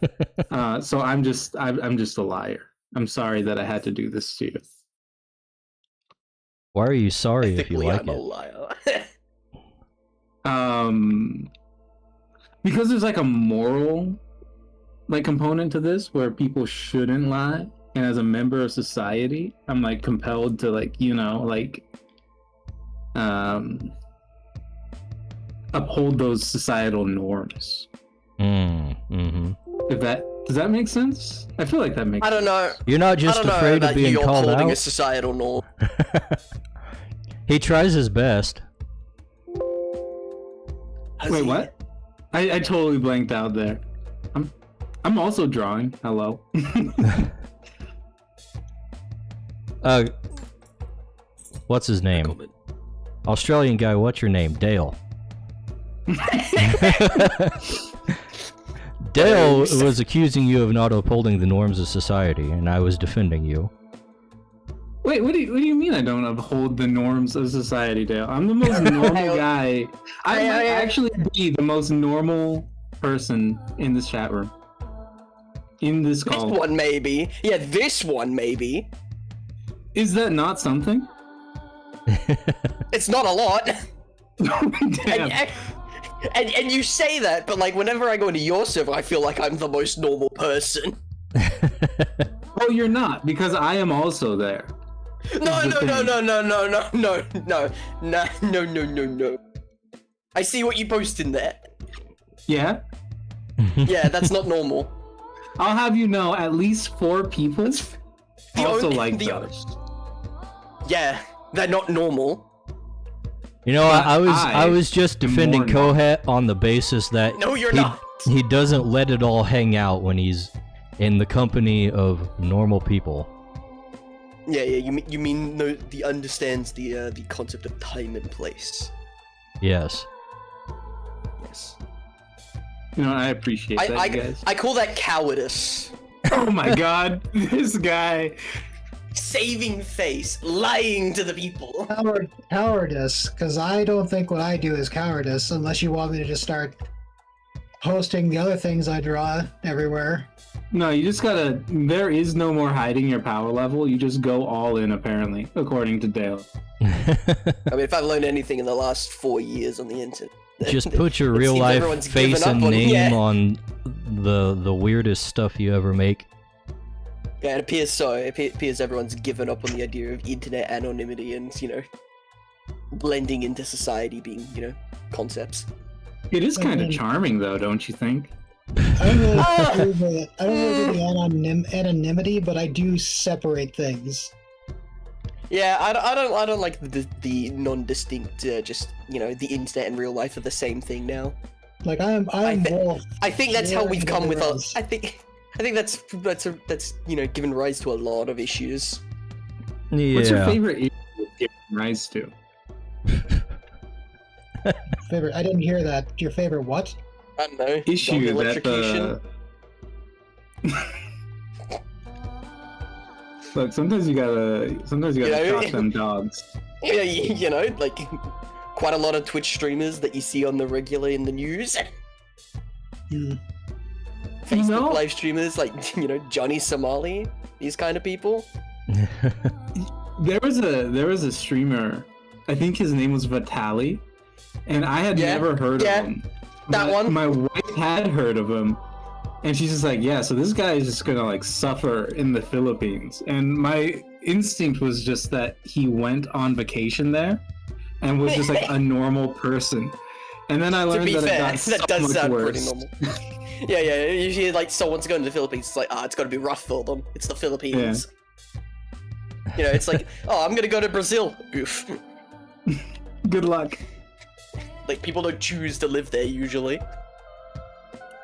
So I'm just a liar. I'm sorry that I had to do this to you. why are you sorry if you Ethically, like I'm a it? liar. Because there's like a moral like component to this where people shouldn't lie, and as a member of society, I'm like compelled to like uphold those societal norms. Mm-hmm. Does that make sense? I feel like that makes I don't know. You're not I just don't know afraid about of being you called upholding a out? societal norm. He tries his best. Wait, what? I totally blanked out there. I'm also drawing. Hello. What's his name? Comment. Australian guy, what's your name? Dale. Dale was accusing you of not upholding the norms of society, and I was defending you. Wait, what do you mean I don't uphold the norms of society, Dale? I'm the most normal guy. I might actually be the most normal person in this chat room. In this call. This one maybe. Yeah, this one maybe. Is that not something? It's not a lot. Damn. And you say that, but like whenever I go into your server, I feel like I'm the most normal person. Oh, you're not, because I am also there. No. I see what you post in there. Yeah? Yeah, that's not normal. I'll have you know, at least 4 people also like the those. Yeah, they're not normal. You know, I was just defending Kohet on the basis that No, you're not. He doesn't let it all hang out when he's in the company of normal people. Yeah, you mean no, he understands the concept of time and place. Yes. Yes. You know, I appreciate that, guys. I call that cowardice. Oh my god, this guy. Saving face, lying to the people. Cowardice, because I don't think what I do is cowardice unless you want me to just start posting the other things I draw everywhere. No, you just gotta. There is no more hiding your power level. You just go all in, apparently, according to Dale. I mean, if I've learned anything in the last 4 years on the internet, Just put your real life face and name on the weirdest stuff you ever make. Yeah, it appears so. It appears everyone's given up on the idea of internet anonymity and, blending into society being, concepts. It is kind of charming, though, don't you think? I don't really do the anonymity, but I do separate things. Yeah, I don't like the non-distinct, just the internet and real life are the same thing now. Like I think that's how we've come with us. I think that's given rise to a lot of issues. Yeah. What's your favorite issue it's given rise to? Favorite? I didn't hear that. Your favorite what? I don't know. Issue dog that electrocution. Look, sometimes you gotta shock them dogs. Yeah, like quite a lot of Twitch streamers that you see on the regular in the news. Facebook live streamers like Johnny Somali, these kind of people. There was a streamer, I think his name was Vitali, and I had never heard of him. That one. My wife had heard of him, and she's just like, yeah, so this guy is just gonna like suffer in the Philippines. And my instinct was just that he went on vacation there and was just like a normal person. And then I learned that it got that does much sound worse. pretty normal. Yeah. Usually, like, someone's going to the Philippines, it's like, it's got to be rough for them. It's the Philippines. Yeah. It's like, I'm going to go to Brazil. Oof. Good luck. Like, people don't choose to live there usually.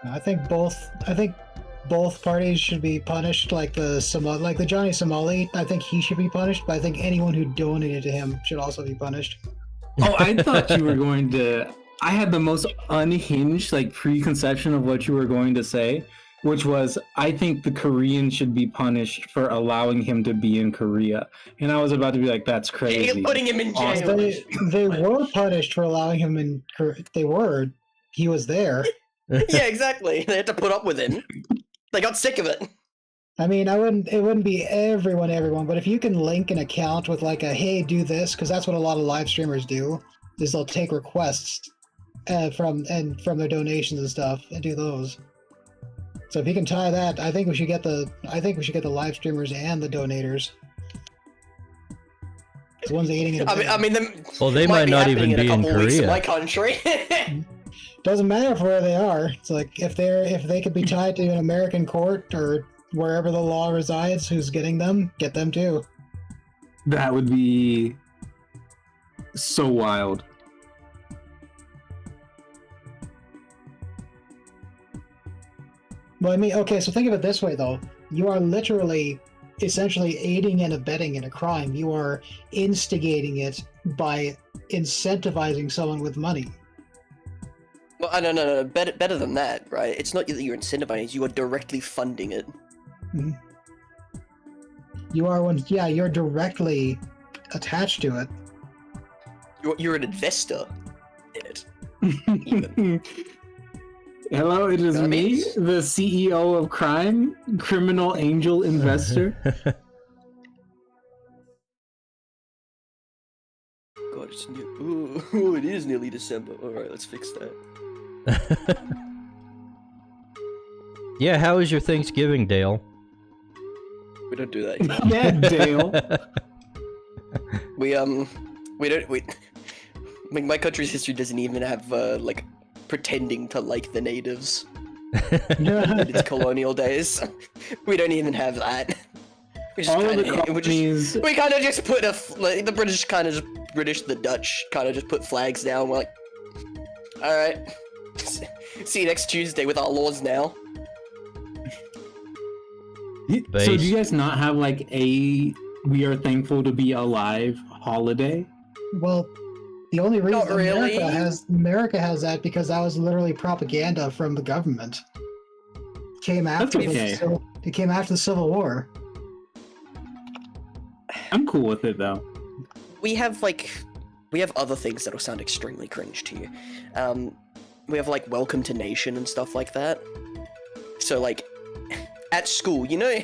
I think both parties should be punished. Like the Johnny Somali, I think he should be punished. But I think anyone who donated to him should also be punished. Oh, I thought you were going to. I had the most unhinged preconception of what you were going to say, which was, I think the Koreans should be punished for allowing him to be in Korea. And I was about to be like, that's crazy. Putting him in jail. They were punished for allowing him in. He was there. Yeah, exactly. They had to put up with him. They got sick of it. I mean, it wouldn't be everyone, but if you can link an account with like a, hey, do this, because that's what a lot of live streamers do, is they'll take requests from their donations and stuff and do those. So if you can tie that, I think we should get the live streamers and the donators. The ones aiding it. I mean, they might not even be in Korea. In my country. Doesn't matter where they are. It's like if they could be tied to an American court or wherever the law resides, who's getting them, get them too. That would be so wild. Well, I mean, okay, so think of it this way though. You are literally essentially aiding and abetting in a crime. You are instigating it by incentivizing someone with money. No. Better than that, right? It's not that you're incentivizing; you are directly funding it. You are one. Yeah, you're directly attached to it. You're an investor in it. Even. Hello, it is me, the CEO of Crime, Criminal Angel Investor. God, it's ooh, it is nearly December. All right, let's fix that. Yeah, how was your Thanksgiving, Dale? We don't do that. You know? Yeah, Dale. We don't. Like, my country's history doesn't even have like pretending to like the natives. In its colonial days, we don't even have that. We just All of the kinda, colonies. we kind of just put like the British kind of the Dutch kind of just put flags down. We're like, all right, see you next Tuesday with our laws now. So do you guys not have like a "We are thankful to be alive" holiday? Well, the only reason Not really. America has that because that was literally propaganda from the government. Came after okay. it came after the Civil War. I'm cool with it though. We have other things that'll sound extremely cringe to you. We have like Welcome to Nation and stuff like that. So like at school, you know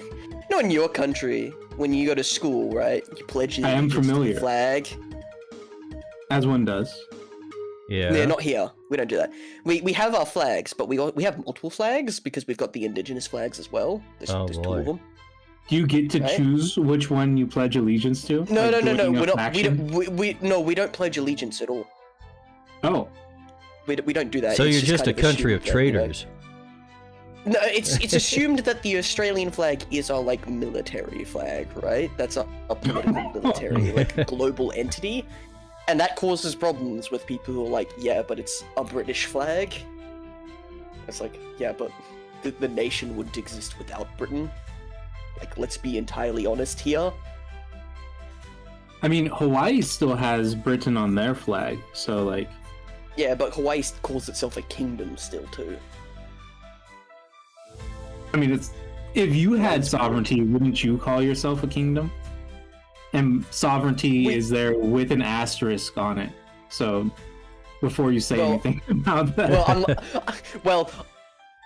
in your country when you go to school, right? You pledge allegiance to the flag. As one does. Yeah. Not here. We don't do that. We have our flags, but we have multiple flags because we've got the indigenous flags as well. There's two of them. Do you get to choose which one you pledge allegiance to? No. Like We don't pledge allegiance at all. Oh. We don't do that. So It's you're just a kind of country of assumed that, traitors. No, it's assumed that the Australian flag is our like military flag, right? That's a political military like global entity, and that causes problems with people who are like, yeah, but it's a British flag. It's like, yeah, but the nation wouldn't exist without Britain. Like, let's be entirely honest here. I mean, Hawaii still has Britain on their flag, so like. Yeah, but Hawaii calls itself a kingdom still too. I mean, it's if you had sovereignty, wouldn't you call yourself a kingdom? And sovereignty is there with an asterisk on it. So before you say anything about that, well,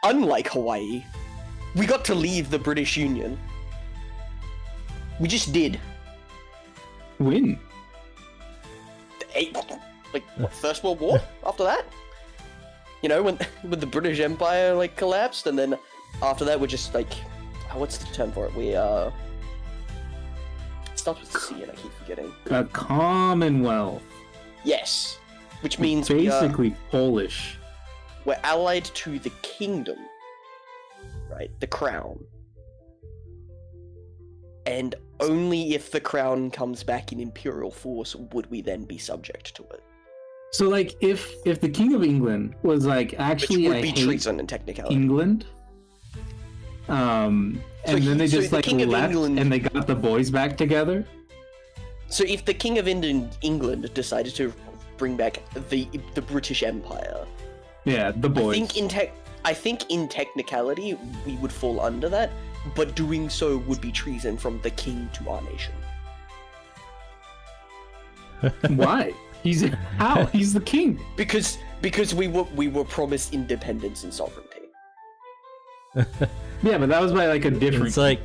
unlike Hawaii, we got to leave the British Union. We just did. When? First World War. After that, you know, when the British Empire like collapsed, and then after that we're just like, what's the term for it? We it starts with C, and I keep forgetting. A Commonwealth. Yes, which means basically Polish. We're allied to the kingdom, right? The crown. And only if the crown comes back in imperial force would we then be subject to it. So, like, if the King of England was like, actually, which would be treason in technicality. England, and then they just like left and they got the boys back together. So if the King of England decided to bring back the British Empire, yeah, the boys. I think in technicality we would fall under that, but doing so would be treason from the king to our nation. Why? He's the king. Because we were promised independence and sovereignty. Yeah, but that was by like a different. It's like,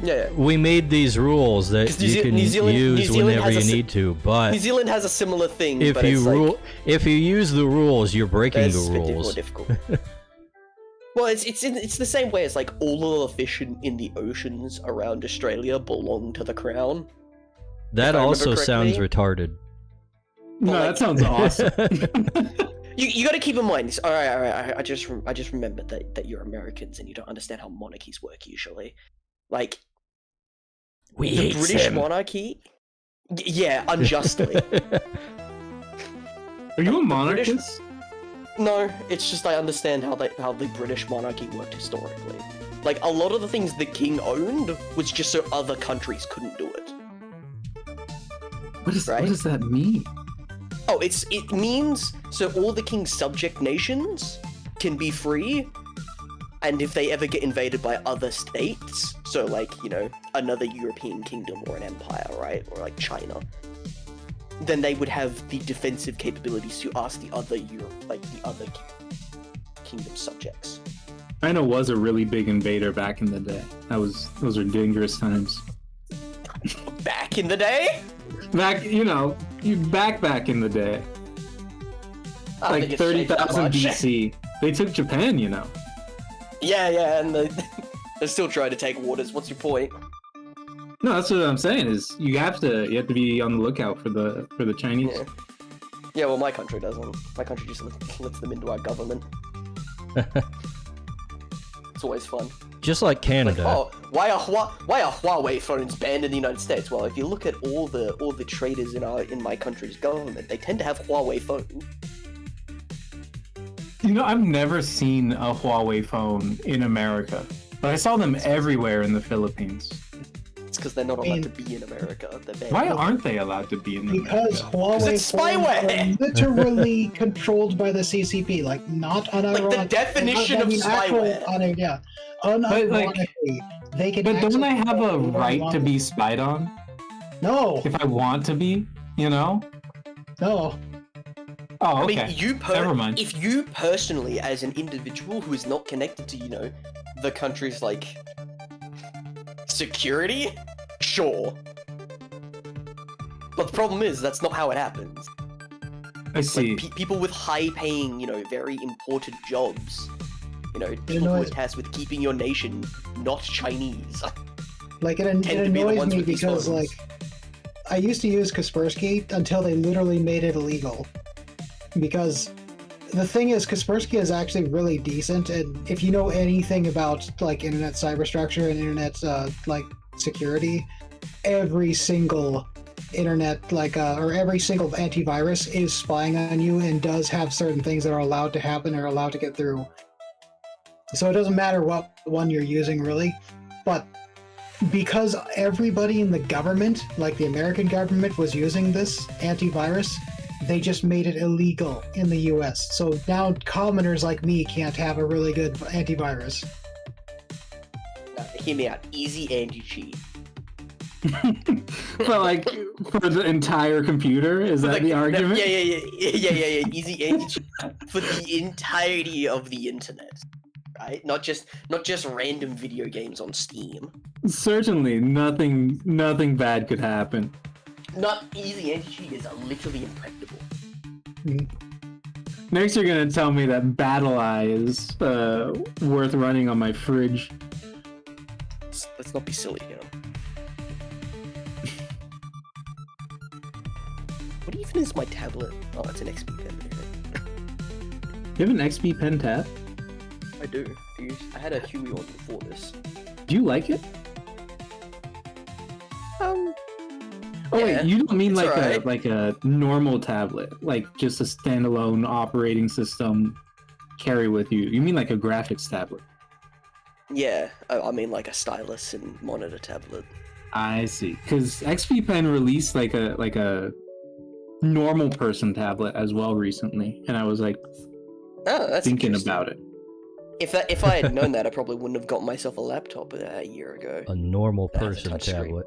yeah. We made these rules that you can use whenever you need to, but New Zealand has a similar thing. If you use the rules, you're breaking the rules. More difficult. Well, it's the same way as like all of the fish in the oceans around Australia belong to the crown. That also sounds retarded. No, that sounds awesome. You got to keep in mind. All right. I just remembered that you're Americans and you don't understand how monarchies work usually. Like, the British monarchy. Yeah, unjustly. Are you a monarchist? No, it's just I understand how the British monarchy worked historically. Like, a lot of the things the king owned was just so other countries couldn't do it. What does that mean? Oh, it means so all the king's subject nations can be free, and if they ever get invaded by other states, so like, you know, another European kingdom or an empire, right, or like China, then they would have the defensive capabilities to ask the other kingdom subjects. China was a really big invader back in the day. Those were dangerous times. Back in the day? Back in the day. I don't think Like it's changed that 30,000 much. BC. They took Japan, you know. Yeah, and they're still trying to take waters. What's your point? No, that's what I'm saying. Is you have to be on the lookout for the Chinese. Yeah, well, my country doesn't. My country just lets them into our government. It's always fun. Just like Canada. Like, oh, why are Huawei phones banned in the United States? Well, if you look at all the traders in my country's government, they tend to have Huawei phones. You know, I've never seen a Huawei phone in America, but I saw them everywhere in the Philippines. It's because they're not allowed to be in America. They're banned. Why aren't they allowed to be in Because America? Huawei it's phones spyware! are literally controlled by the CCP, like not unironically. Like the definition of spyware. Unironically, they can. But don't I access have a whatever they right want. to be spied on No, if I want to be? You know? no. Oh, I okay. mean, Never mind. If you personally, as an individual who is not connected to, you know, the country's like security, sure. But the problem is that's not how it happens. I see. Like, people with high-paying, you know, very important jobs, you know, people who are tasked with keeping your nation not Chinese. Like it Tend to be the annoys ones me with these because phones. like I used to use Kaspersky until they literally made it illegal. Because the thing is, Kaspersky is actually really decent, and if you know anything about like internet cyberstructure and internet like security, every single internet or every single antivirus is spying on you and does have certain things that are allowed to happen or allowed to get through. So it doesn't matter what one you're using really, but because everybody in the government, like the American government, was using this antivirus, they just made it illegal in the US. So now commoners like me can't have a really good antivirus. Now, hear me out. Easy anti-cheat. But like for the entire computer, is that the argument? Yeah. Easy anti-cheat for the entirety of the internet. Right? Not just random video games on Steam. Certainly, nothing bad could happen. Not easy anti-cheat is literally impregnable. Next, you're gonna tell me that BattleEye is worth running on my fridge. Let's not be silly here. What even is my tablet? Oh, it's an XP pen. You have an XP Pen tab? I do. I had a Huey on before this. Do you like it? Oh Yeah, wait, you don't mean it's like alright. like a normal tablet, like just a standalone operating system carry with you. You mean like a graphics tablet? Yeah, I mean like a stylus and monitor tablet. I see. Because XP Pen released like a normal person tablet as well recently, and I was like Oh, that's thinking interesting. about it. If I had known that, I probably wouldn't have gotten myself a laptop a year ago. A normal That's a person touch screen. tablet.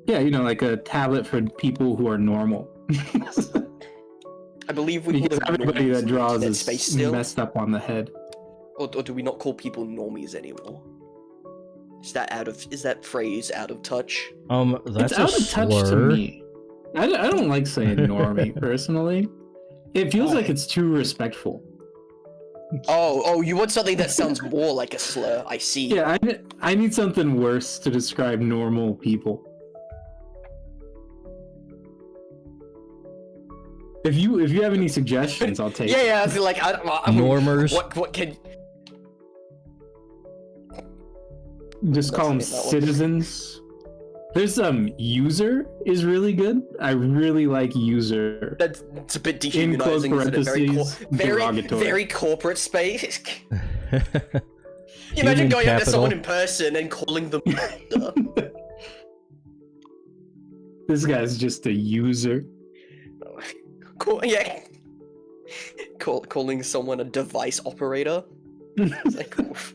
Yeah, you know, like a tablet for people who are normal. I believe we Because call them everybody normies that in the draws internet is space still, messed up on the head. or do we not call people normies anymore? Is that phrase out of touch? That's It's a out of touch to slur. me. I don't like saying normie personally. It feels like it's too respectful. Oh, you want something that sounds more like a slur? I see. Yeah, I need something worse to describe normal people. If you have any suggestions, I'll take. Yeah. I feel like I Normers. What can? Just call them That's not what- citizens. There's user is really good. I really like user. That's a bit In close dehumanizing, isn't it? parentheses, derogatory. Very corporate space. You Human imagine going up to capital. someone in person and calling them. This guy's just a user. Calling someone a device operator. It's like, oof.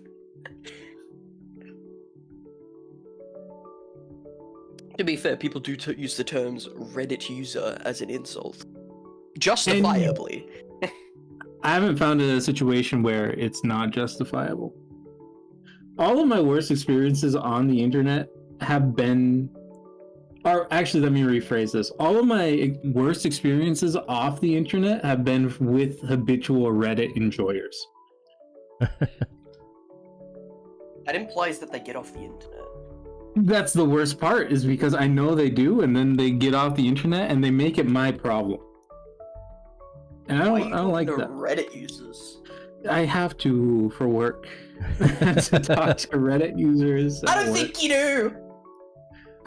To be fair, people do use the terms Reddit user as an insult. Justifiably. I haven't found a situation where it's not justifiable. All of my worst experiences on the internet have been... Or actually, let me rephrase this. All of my worst experiences off the internet have been with habitual Reddit enjoyers. That implies that they get off the internet. That's the worst part, is because I know they do, and then they get off the internet and they make it my problem. And I don't like that. Reddit users. I have to for work to talk to Reddit users. I don't think you do.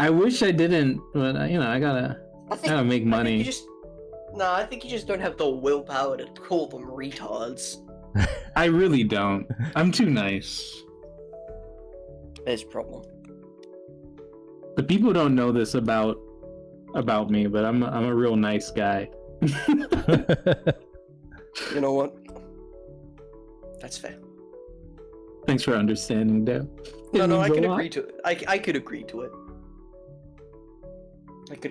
I wish I didn't, but I gotta make money. I think you just don't have the willpower to call them retards. I really don't. I'm too nice. There's a problem. The people don't know this about me, but I'm a real nice guy. You know what? That's fair. Thanks for understanding, Dale. No, I can agree to it. I could agree to it.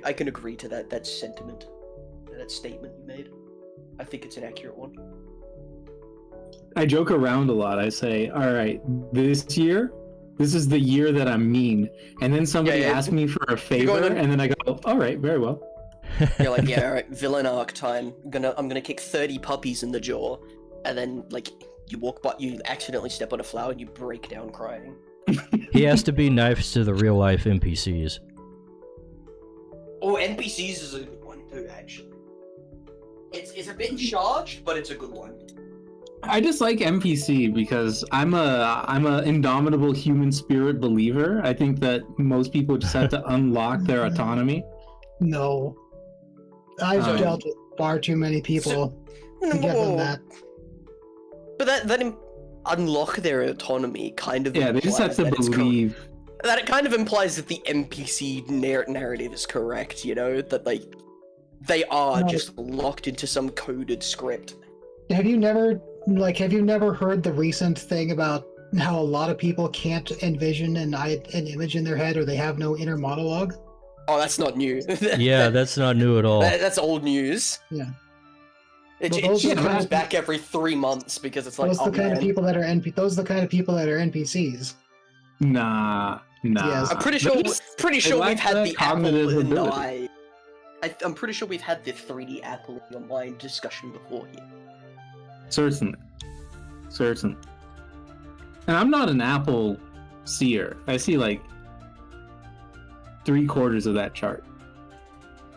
I can agree to that sentiment, that statement you made. I think it's an accurate one. I joke around a lot. I say, all right, this is the year that I'm mean. And then somebody asks me for a favor, and then I go, all right, very well. You're like, yeah, all right, villain arc time. I'm gonna kick 30 puppies in the jaw, and then like you walk by, you accidentally step on a flower, and you break down crying. He has to be nice to the real life NPCs. Oh, NPCs is a good one too, actually. It's a bit charged, but it's a good one. I just like NPC because I'm a indomitable human spirit believer. I think that most people just have to unlock their autonomy. No. I've dealt with far too many people to get them that. But that unlock their autonomy kind of they just have to believe. That it kind of implies that the NPC narrative is correct, that like they are just locked into some coded script. Have you never heard the recent thing about how a lot of people can't envision an image in their head, or they have no inner monologue? Oh, that's not new. Yeah, that's not new at all. That's old news. Yeah. It just comes back every 3 months because it's like, those are the kind of people that are NPCs. Nah. Yes. I'm pretty sure we've had the apple in the eye. I'm pretty sure we've had the 3D apple in your mind discussion before here. Certainly. And I'm not an apple seer. I see like 3/4 of that chart.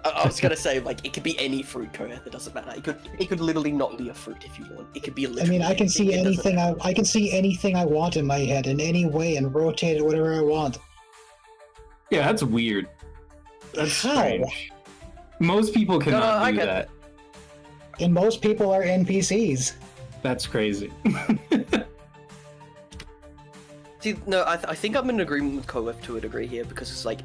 I was gonna say, like, it could be any fruit, Koeth. It doesn't matter. It could literally not be a fruit if you want. It could be literally. I can see anything. I can see anything I want in my head in any way and rotate it whatever I want. Yeah, that's weird. That's strange. Most people cannot do that. And most people are NPCs. That's crazy. See, no, I think I'm in agreement with Koef to a degree here, because it's like,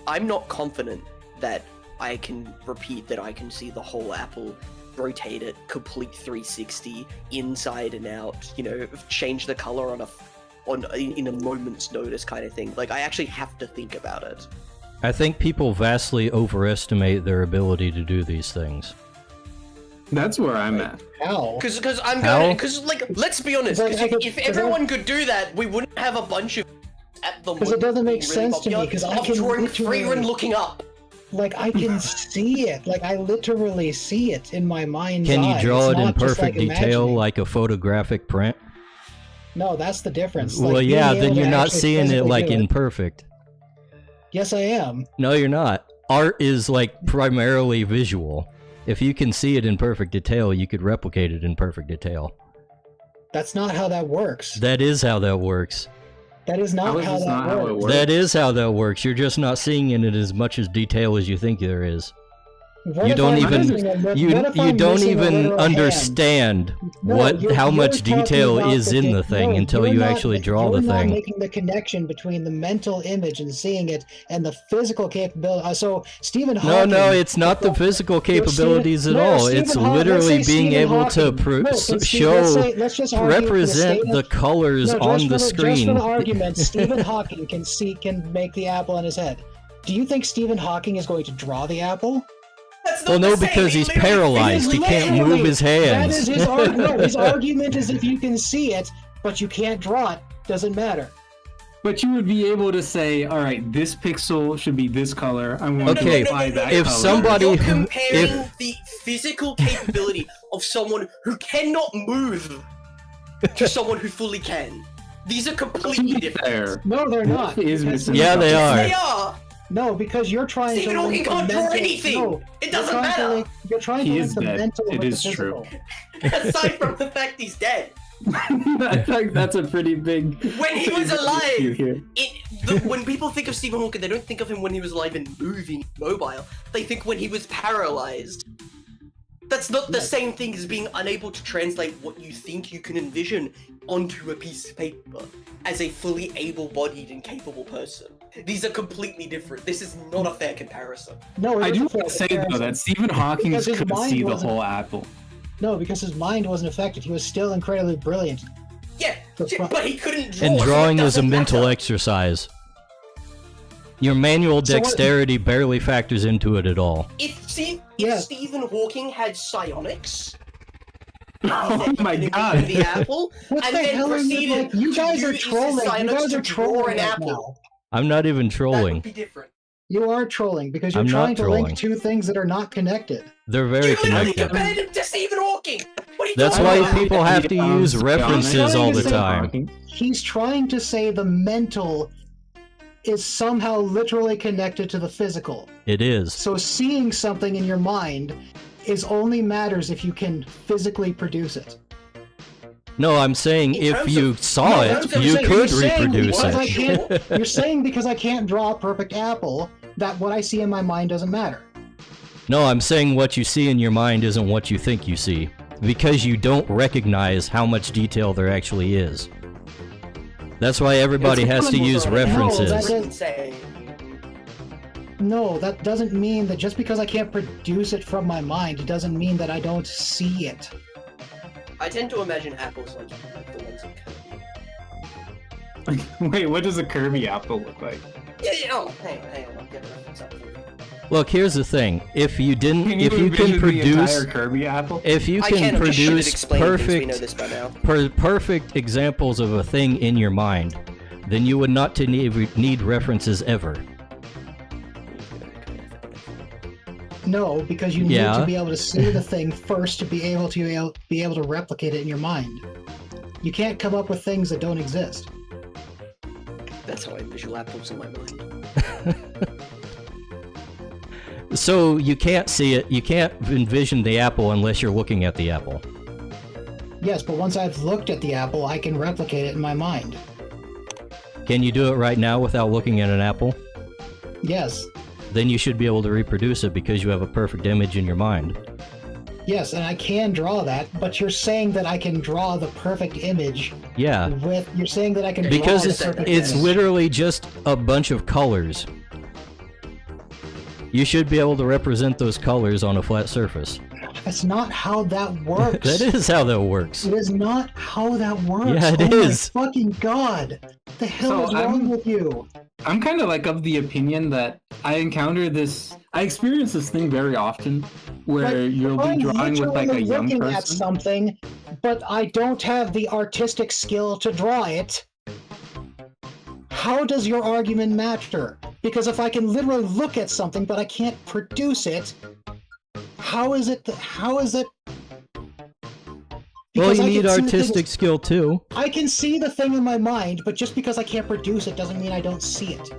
I'm not confident that I can repeat that I can see the whole apple, rotate it, complete 360, inside and out, change the color in a moment's notice kind of thing. Like, I actually have to think about it. I think people vastly overestimate their ability to do these things. That's where I'm at. How? Because let's be honest. If everyone could do that, we wouldn't have a bunch of at the. Because it doesn't make sense to me. Because I can drawing Freeran looking up. Like, I can see it. Like, I literally see it in my mind's eye. Can you draw it in perfect detail, like a photographic print? No, that's the difference. Well, yeah, then you're not seeing it like in perfect. Yes, I am. No, you're not. Art is like primarily visual. If you can see it in perfect detail, you could replicate it in perfect detail. That's not how that works. That is how that works. That is not how that works. That is how that works. You're just not seeing it in as much as detail as you think there is. What You if don't I'm even missing a li- you what if you I'm don't missing a even literal hand? understand No, how you're much talking detail about is in the thing no, until you're you not actually draw you're the not thing. making the connection between the mental image and seeing it and the physical capability. So Stephen No, Hawking. no, it's not the physical capabilities at all. It's literally being able to Let's just argue for the represent sake of- the colors No, on the Just for screen. the argument, Stephen Hawking can make the apple in his head. Do you think Stephen Hawking is going to draw the apple? That's not Well, no, the same. because He he's literally- paralyzed. He can't Literally, move his That hands. is his argument. His argument is if you can see it, but you can't draw it, doesn't matter. But you would be able to say, all right, this pixel should be this color. I want Okay, to apply that if color. somebody You're who- comparing if- the physical capability of someone who cannot move to someone who fully can. These are To completely be different. fair, No, they're not. Wolf is because- missing Yeah, they something. are. They are. No, because you're trying Stephen to Hawking link the can't draw mental. anything. No, It doesn't you're trying to matter. link- You're trying He to is link the dead. mental It with is the true. physical. Aside from the fact he's dead. I think that's a pretty big. When he was issue alive, here. when people think of Stephen Hawking, they don't think of him when he was alive and moving, mobile. They think when he was paralyzed. That's not the same thing as being unable to translate what you think you can envision onto a piece of paper as a fully able-bodied and capable person. These are completely different. This is not a fair comparison. No, it I is do a fair want to say though comparison. that Stephen Hawking Because his could mind see the wasn't- whole apple. No, because his mind wasn't affected. He was still incredibly brilliant. Yeah, That's fine. but he couldn't draw. And so it drawing is a doesn't mental matter. exercise. Your manual So what- dexterity barely factors into it at all. If Yeah. Stephen Hawking had psionics, Oh my and god. the apple, What and the then hell are you proceeded like? You guys to are use his trolling. You psionics guys to are draw trolling an right apple. now. I'm not even That trolling. would be different. You are trolling because you're I'm not trying to trolling. link two things that are not connected. They're very You literally connected. compared him to Stephen Hawking. What are you That's talking why about? people have to use references all the time. He's trying to say the mental is somehow literally connected to the physical. It is. So seeing something in your mind is only matters if you can physically produce it. No, I'm saying In if terms you of- saw no, it, that's what I'm you saying. could You're saying reproduce because I it. can't- You're saying because I can't draw a perfect apple, that what I see in my mind doesn't matter. No, I'm saying what you see in your mind isn't what you think you see. Because you don't recognize how much detail there actually is. That's why everybody has to use No, that references. doesn't- Insane. No, that doesn't mean that just because I can't produce it from my mind, it doesn't mean that I don't see it. I tend to imagine apples like the ones in Kirby. Wait, what does a Kirby apple look like? Yeah, oh, hang on, I'll get a reference up for you. Look, here's the thing. If you didn't, if you envision can the produce, entire Kirby apple? if you I can can't, I'm just shit at produce explaining things, we know this perfect, by now. perfect examples of a thing in your mind, then you would not to need references ever. No, because you need Yeah. to be able to see the thing first to be able to replicate it in your mind. You can't come up with things that don't exist. That's how I visual apples in my mind. So you can't see it, you can't envision the apple unless you're looking at the apple. Yes, but once I've looked at the apple, I can replicate it in my mind. Can you do it right now without looking at an apple? Yes. Then you should be able to reproduce it because you have a perfect image in your mind. Yes, and I can draw that, but you're saying that I can draw the perfect image Yeah, with... You're saying that I can because draw it's the perfect it's image. literally just a bunch of colors. You should be able to represent those colors on a flat surface. That's not how that works. That is how that works. It is not how that works. Yeah, it oh is. My fucking god! The hell So is wrong I'm- with you? I'm kind of like of the opinion that I experience this thing very often, where Like, you'll I'm be drawing with like a literally young looking at person. something, but I don't have the artistic skill to draw it. How does your argument matter? Because if I can literally look at something, but I can't produce it, how is it? Well, Because you I need can see the artistic things- skill too. I can see the thing in my mind, but just because I can't produce it doesn't mean I don't see it.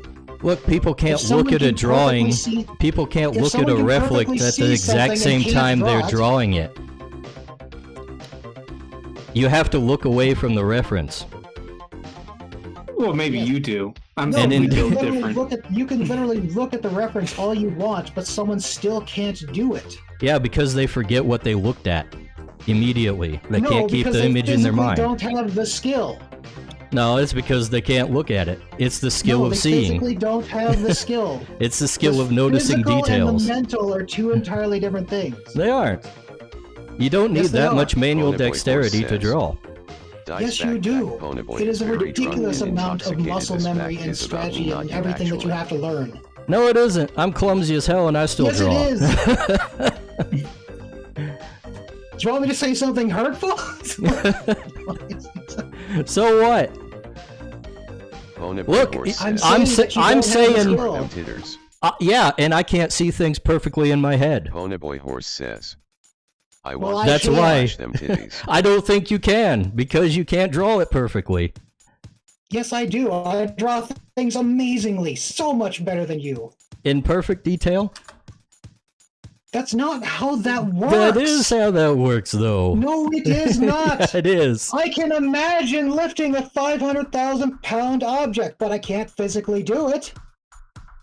Look, people can't If look someone at a can drawing. perfectly see- People can't if look at someone a can reflect perfectly at the see exact something same and can't time they're draw it- drawing it. You have to look away from the reference. Well, maybe Yeah. you do. I'm No, simply you can, built literally different. you can literally look at the reference all you want, but someone still can't do it. Yeah, because they forget what they looked at immediately. They no, can't keep because the they image in their physically mind. don't have the skill. No, it's because they can't look at it. It's the skill No, of they seeing. physically don't have the skill. It's the skill The of noticing physical details. and the mental are two entirely different things. They aren't. You don't need Yes, they that are. much manual Ponyboy dexterity to says. draw. Dice Yes, you backpack, do. Ponyboy It is a very drunk ridiculous and amount of intoxicated. muscle This memory fact and is about me, strategy not and you, everything that you actually. have to learn. No, it isn't. I'm clumsy as hell and I still Yes, draw. it is. Do you want me to say something hurtful? So what? Ponyboy Look, horse I'm says. saying that you I'm don't have the saying- skill. Them titters. Yeah, and I can't see things perfectly in my head. Ponyboy horse says. I Well, want I That's to can't. why. smash them titties. I don't think you can, because you can't draw it perfectly. Yes, I do. I draw things amazingly, so much better than you. In perfect detail? That's not how that works. That is how that works, though. No, it is not. It is. I can imagine lifting a 500,000-pound object, but I can't physically do it.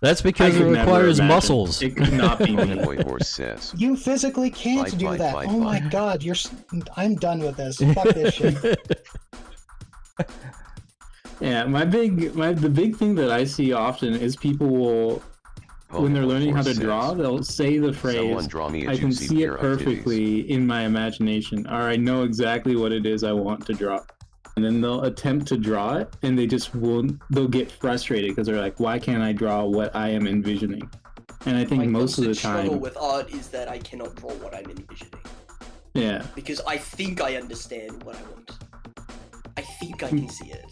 That's I because it could never requires imagine. muscles. It could not be me. Ponyboy horse says. You physically can't Fight, do fight, that. fight, Oh my fight. god, I'm done with this. Fuck this shit. Yeah, the big thing that I see often is people will, when they're Ponyboy learning how horse to draw, says. they'll say the phrase, Someone draw me a I can juicy see pair it of titties. perfectly in my imagination, or I know exactly what it is I want to draw. And then they'll attempt to draw it, and they just won't, they'll get frustrated because they're like, why can't I draw what I am envisioning? And I think My most of the constant struggle time, with art is that I cannot draw what I'm envisioning. yeah. Because I think I understand what I want. I think I can see it.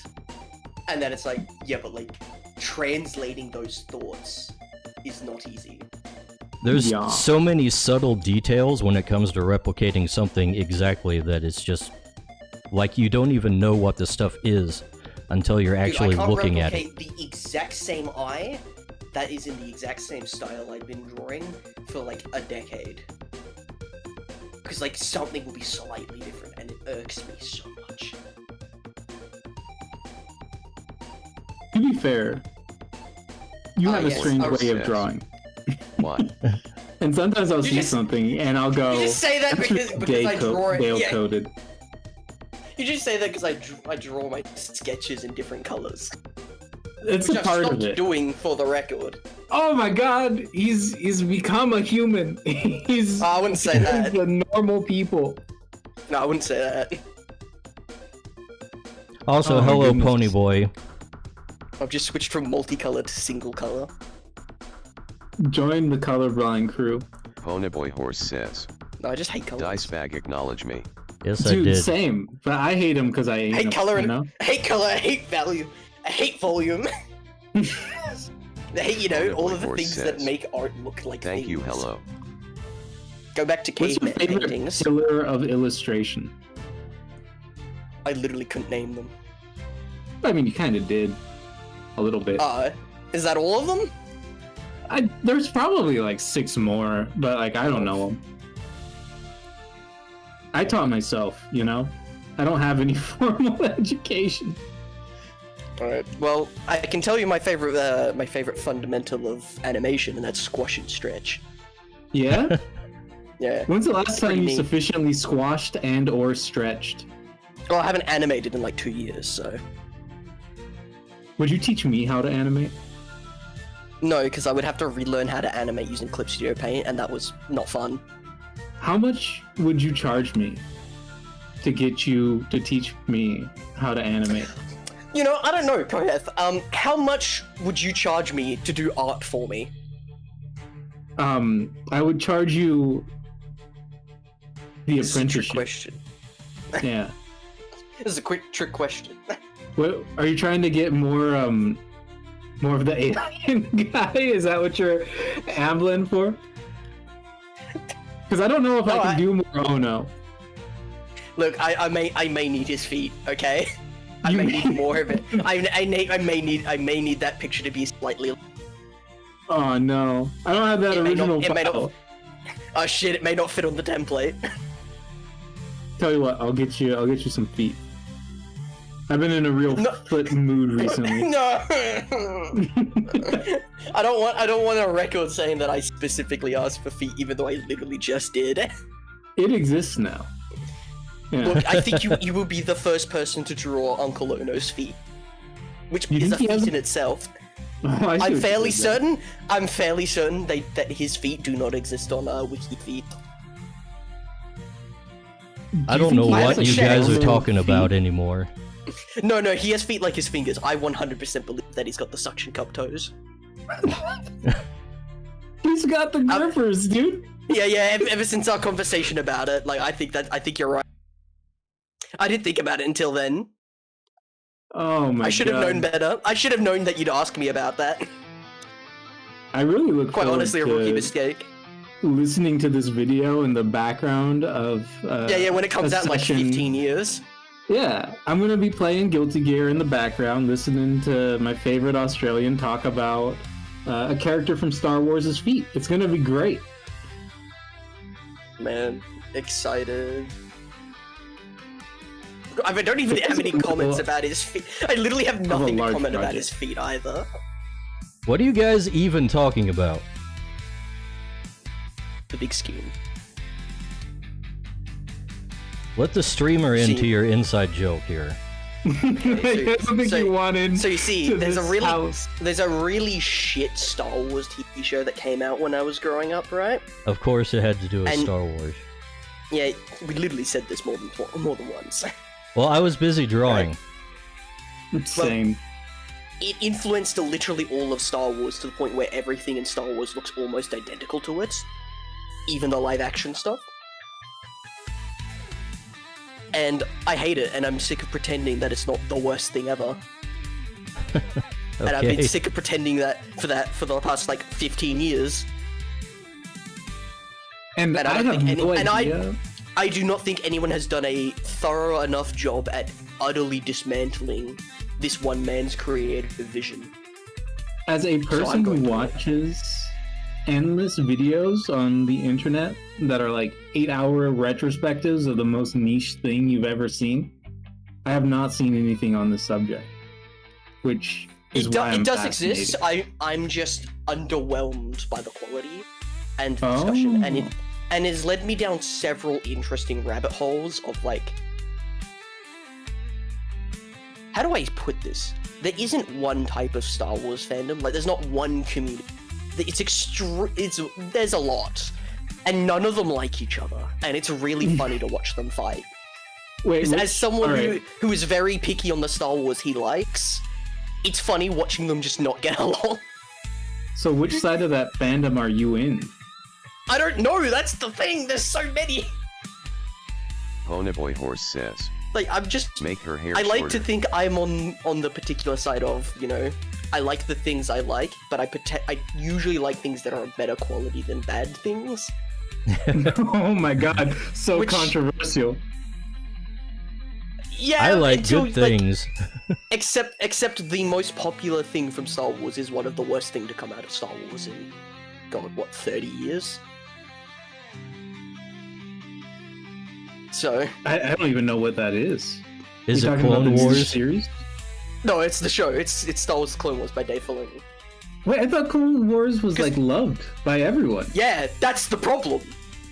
And then it's like, yeah, but like, translating those thoughts is not easy. There's Yeah. so many subtle details when it comes to replicating something exactly that it's just like you don't even know what the stuff is until you're actually Dude, I can't looking at it. replicate the exact same eye that is in the exact same style I've been drawing for like a decade. Because like something will be slightly different and it irks me so much. To be fair, you have a yes, strange I way of yes. drawing. What? And sometimes I'll You see just- something and I'll go, You just say that "That's because just I draw it. Dale Yeah, coded. you just say that because I draw my sketches in different colors, It's which a I've part stopped of it. doing for the record. Oh my god, he's become a human. He's I wouldn't say that. the normal people. No, I wouldn't say that. Also, Oh my hello, goodness. Ponyboy. I've just switched from multicolor to single color. Join the colorblind crew. Ponyboy horse says. No, I just hate colors. Dice bag acknowledge me. Yes, I Dude, did. same. But I hate him because I hate I hate him, color you and know? I hate color. I hate value. I hate volume. I hate, you know, all of the Horse things that says. make art look like Thank things. you, hello. Go back to What's your caveman favorite paintings. pillar of illustration? I literally couldn't name them. I mean, you kind of did. A little bit. Is that all of them? There's probably like 6 more, but like, I don't know them. I taught myself, you know? I don't have any formal education. Alright. Well, I can tell you my favorite fundamental of animation, and that's squash and stretch. Yeah? Yeah. When's the last time Pretty you neat. sufficiently squashed and or stretched? Well, I haven't animated in like 2 years, so Would you teach me how to animate? no, because I would have to relearn how to animate using Clip Studio Paint, and that was not fun. How much would you charge me to get you to teach me how to animate? You know, I don't know, Koheth. How much would you charge me to do art for me? I would charge you the This is a trick apprenticeship. question. Yeah. This is a quick trick question. What are you trying to get more of the alien guy? Is that what you're ambling for? Because I don't know if No, I can do more. Oh no. Look, I may need his feet. Okay, I You may may- need more of it. I may need that picture to be slightly. Oh no. I don't have that It may not- original it may not- file. Oh shit! It may not fit on the template. Tell you what, I'll get you some feet. I've been in a real foot mood recently. No. I don't want a record saying that I specifically asked for feet, even though I literally just did. It exists now. Yeah. Look, I think you will be the first person to draw Uncle Ono's feet, which You is a think he has feat in itself. Oh, I see I'm what fairly you did there. certain. I'm fairly certain that his feet do not exist on Wiki Feet. I Do you don't know think he what has you a guys are shadow talking feet? about anymore. No, he has feet like his fingers. I 100% believe that he's got the suction cup toes. He's got the grippers, dude. Yeah. Ever since our conversation about it, like I think you're right. I didn't think about it until then. Oh my god. I should have known better. I should have known that you'd ask me about that. I really look Quite forward honestly, a to rookie mistake. listening to this video in the background of Yeah, when it comes a out in like session. 15 years. Yeah, I'm gonna be playing Guilty Gear in the background, listening to my favorite Australian talk about a character from Star Wars' feet. It's gonna be great. Man, excited. I don't even have any comments about his feet. I literally have nothing to large comment about project. his feet either. What are you guys even talking about? The big scheme. Let the streamer into your inside joke here. I don't think you wanted. So you see, to there's a this house. really shit Star Wars TV show that came out when I was growing up, right? Of course, it had to do with And- Star Wars. Yeah, we literally said this more than once. Well, I was busy drawing. Same. It influenced literally all of Star Wars to the point where everything in Star Wars looks almost identical to it, even the live action stuff. And I hate it, and I'm sick of pretending that it's not the worst thing ever. And I've been Okay. sick of pretending that for the past like 15 years. And And I I don't have think no any- and idea. I do not think anyone has done a thorough enough job at utterly dismantling this one man's creative vision. As a person who going to- watches endless videos on the internet that are like 8-hour retrospectives of the most niche thing you've ever seen, I have not seen anything on this subject, which is why I'm It does fascinated. exist. I'm just underwhelmed by the quality and the discussion, and it has led me down several interesting rabbit holes of like, how do I put this? There isn't one type of Star Wars fandom. Like, there's not one community. There's a lot, and none of them like each other, and it's really funny to watch them fight. Wait, Because as someone alright. who is very picky on the Star Wars he likes, it's funny watching them just not get along. So which side of that fandom are you in? I don't know, that's the thing, there's so many. Ponyboy Horse says, Like, I'm just... make her hair I like shorter. to think I'm on the particular side of, you know, I like the things I like, but I usually like things that are of better quality than bad things. Oh my god, so Which- controversial. Yeah, I like until, good things. Except the most popular thing from Star Wars is one of the worst thing to come out of Star Wars in, God, what, 30 years? So, I don't even know what that is. Is You it talking about Clone the Wars? series? no, it's the show. It's Star Wars Clone Wars by Dave Filoni. Wait, I thought Clone Wars was like loved by everyone. Yeah, that's the problem.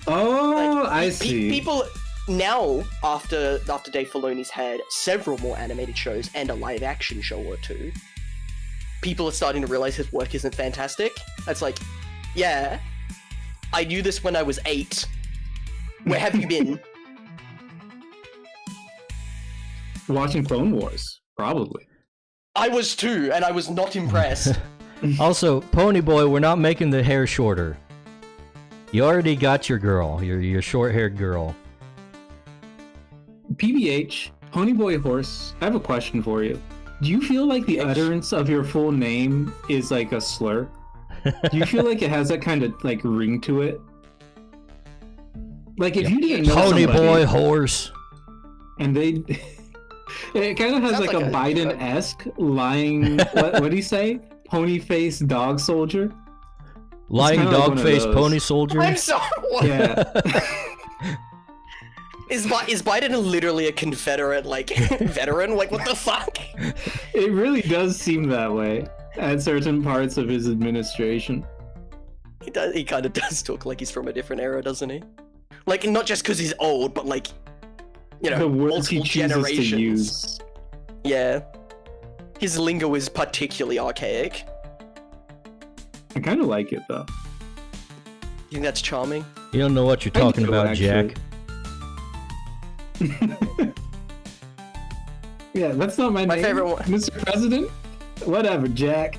Oh, Like, I see. People now, after Dave Filoni's had several more animated shows and a live action show or two, people are starting to realize his work isn't fantastic. It's like, yeah, I knew this when I was 8. Where have you been? Watching Clone Wars, probably. I was too, and I was not impressed. Also, Ponyboy, we're not making the hair shorter. You already got your girl, your short-haired girl. PBH, Ponyboy Horse, I have a question for you. Do you feel like the utterance of your full name is like a slur? Do you feel like it has that kind of like ring to it? Like if you didn't know Ponyboy somebody horse. and they, it kind of has Sounds like a like a- Biden-esque lying. What do you say? Pony face dog soldier. Lying kinda like one of dog-faced those. pony soldier. I'm sorry. What? Yeah. Is Biden literally a Confederate, like, veteran? Like, what the fuck? It really does seem that way at certain parts of his administration. He kind of does talk like he's from a different era, doesn't he? Like, not just because he's old, but like, you know, The words he multiple chooses generations. to use. Yeah. His lingo is particularly archaic. I kind of like it though. You think that's charming? You don't know what you're talking do, about, actually. Jack. Yeah, that's not my name. favorite one- Mr. President? Whatever, Jack.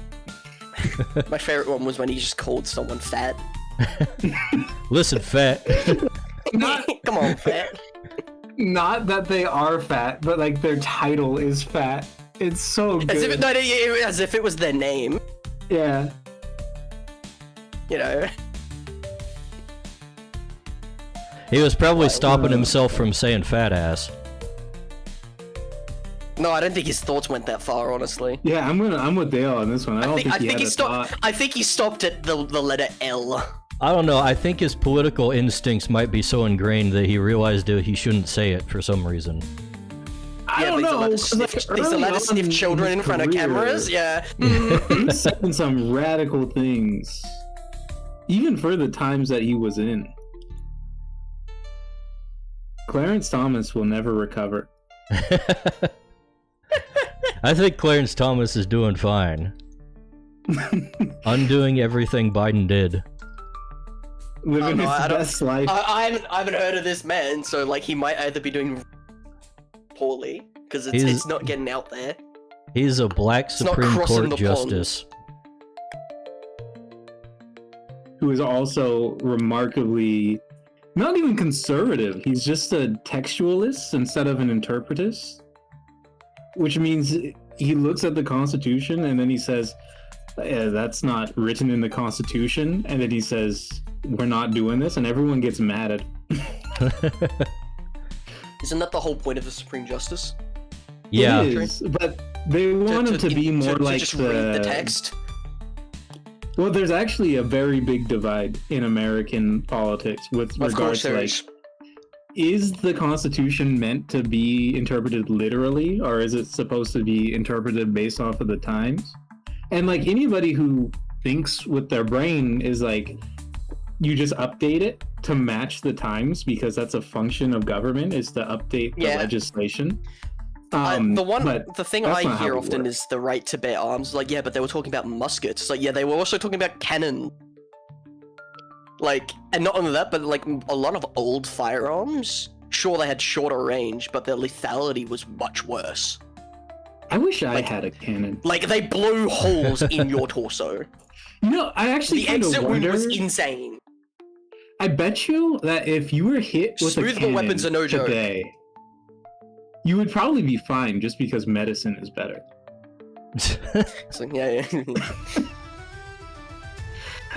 My favorite one was when he just called someone fat. Listen, fat. Come on, fat. Not that they are fat, but like their title is fat. It's so good. As if it was their name, Yeah. you know. He was probably stopping himself from saying fat ass. No, I don't think his thoughts went that far, honestly. Yeah, I'm with Dale on this one. I don't think he had a stopped. thought. I think he stopped at the letter L. I don't know, I think his political instincts might be so ingrained that he realized that he shouldn't say it for some reason. I don't know. He's 'cause, like, allowed to early sniff on children his in front of career, cameras. Yeah. He's saying some radical things, even for the times that he was in. Clarence Thomas will never recover. I think Clarence Thomas is doing fine. Undoing everything Biden did. Living his I don't- best life. I haven't heard of this man, so like he might either be doing poorly because it's not getting out there. He's a black not Supreme crossing Court the justice. Who is also remarkably not even conservative. He's just a textualist instead of an interpretist, which means he looks at the Constitution and then he says, that's not written in the Constitution, and then he says, we're not doing this, and everyone gets mad at him. Isn't that the whole point of the Supreme Justice? Yeah. It is, but they want him to be more like just read the text. Well, there's actually a very big divide in American politics with Of course regards to there like, is. is the Constitution meant to be interpreted literally, or is it supposed to be interpreted based off of the times? And like anybody who thinks with their brain is like, you just update it to match the times because that's a function of government, is to update the legislation. The thing that's I not how hear it often works. is the right to bear arms. Like, yeah, but they were talking about muskets. It's like, yeah, they were also talking about cannon. Like, and not only that, but like a lot of old firearms, sure, they had shorter range, but their lethality was much worse. I wish I had a cannon. Like, they blew holes in your torso. You know, I actually The kind of exit wound wonder. was insane. I bet you that if you were hit with a Smoothbore cannon weapons are no joke. today, you would probably be fine just because medicine is better. It's like, yeah.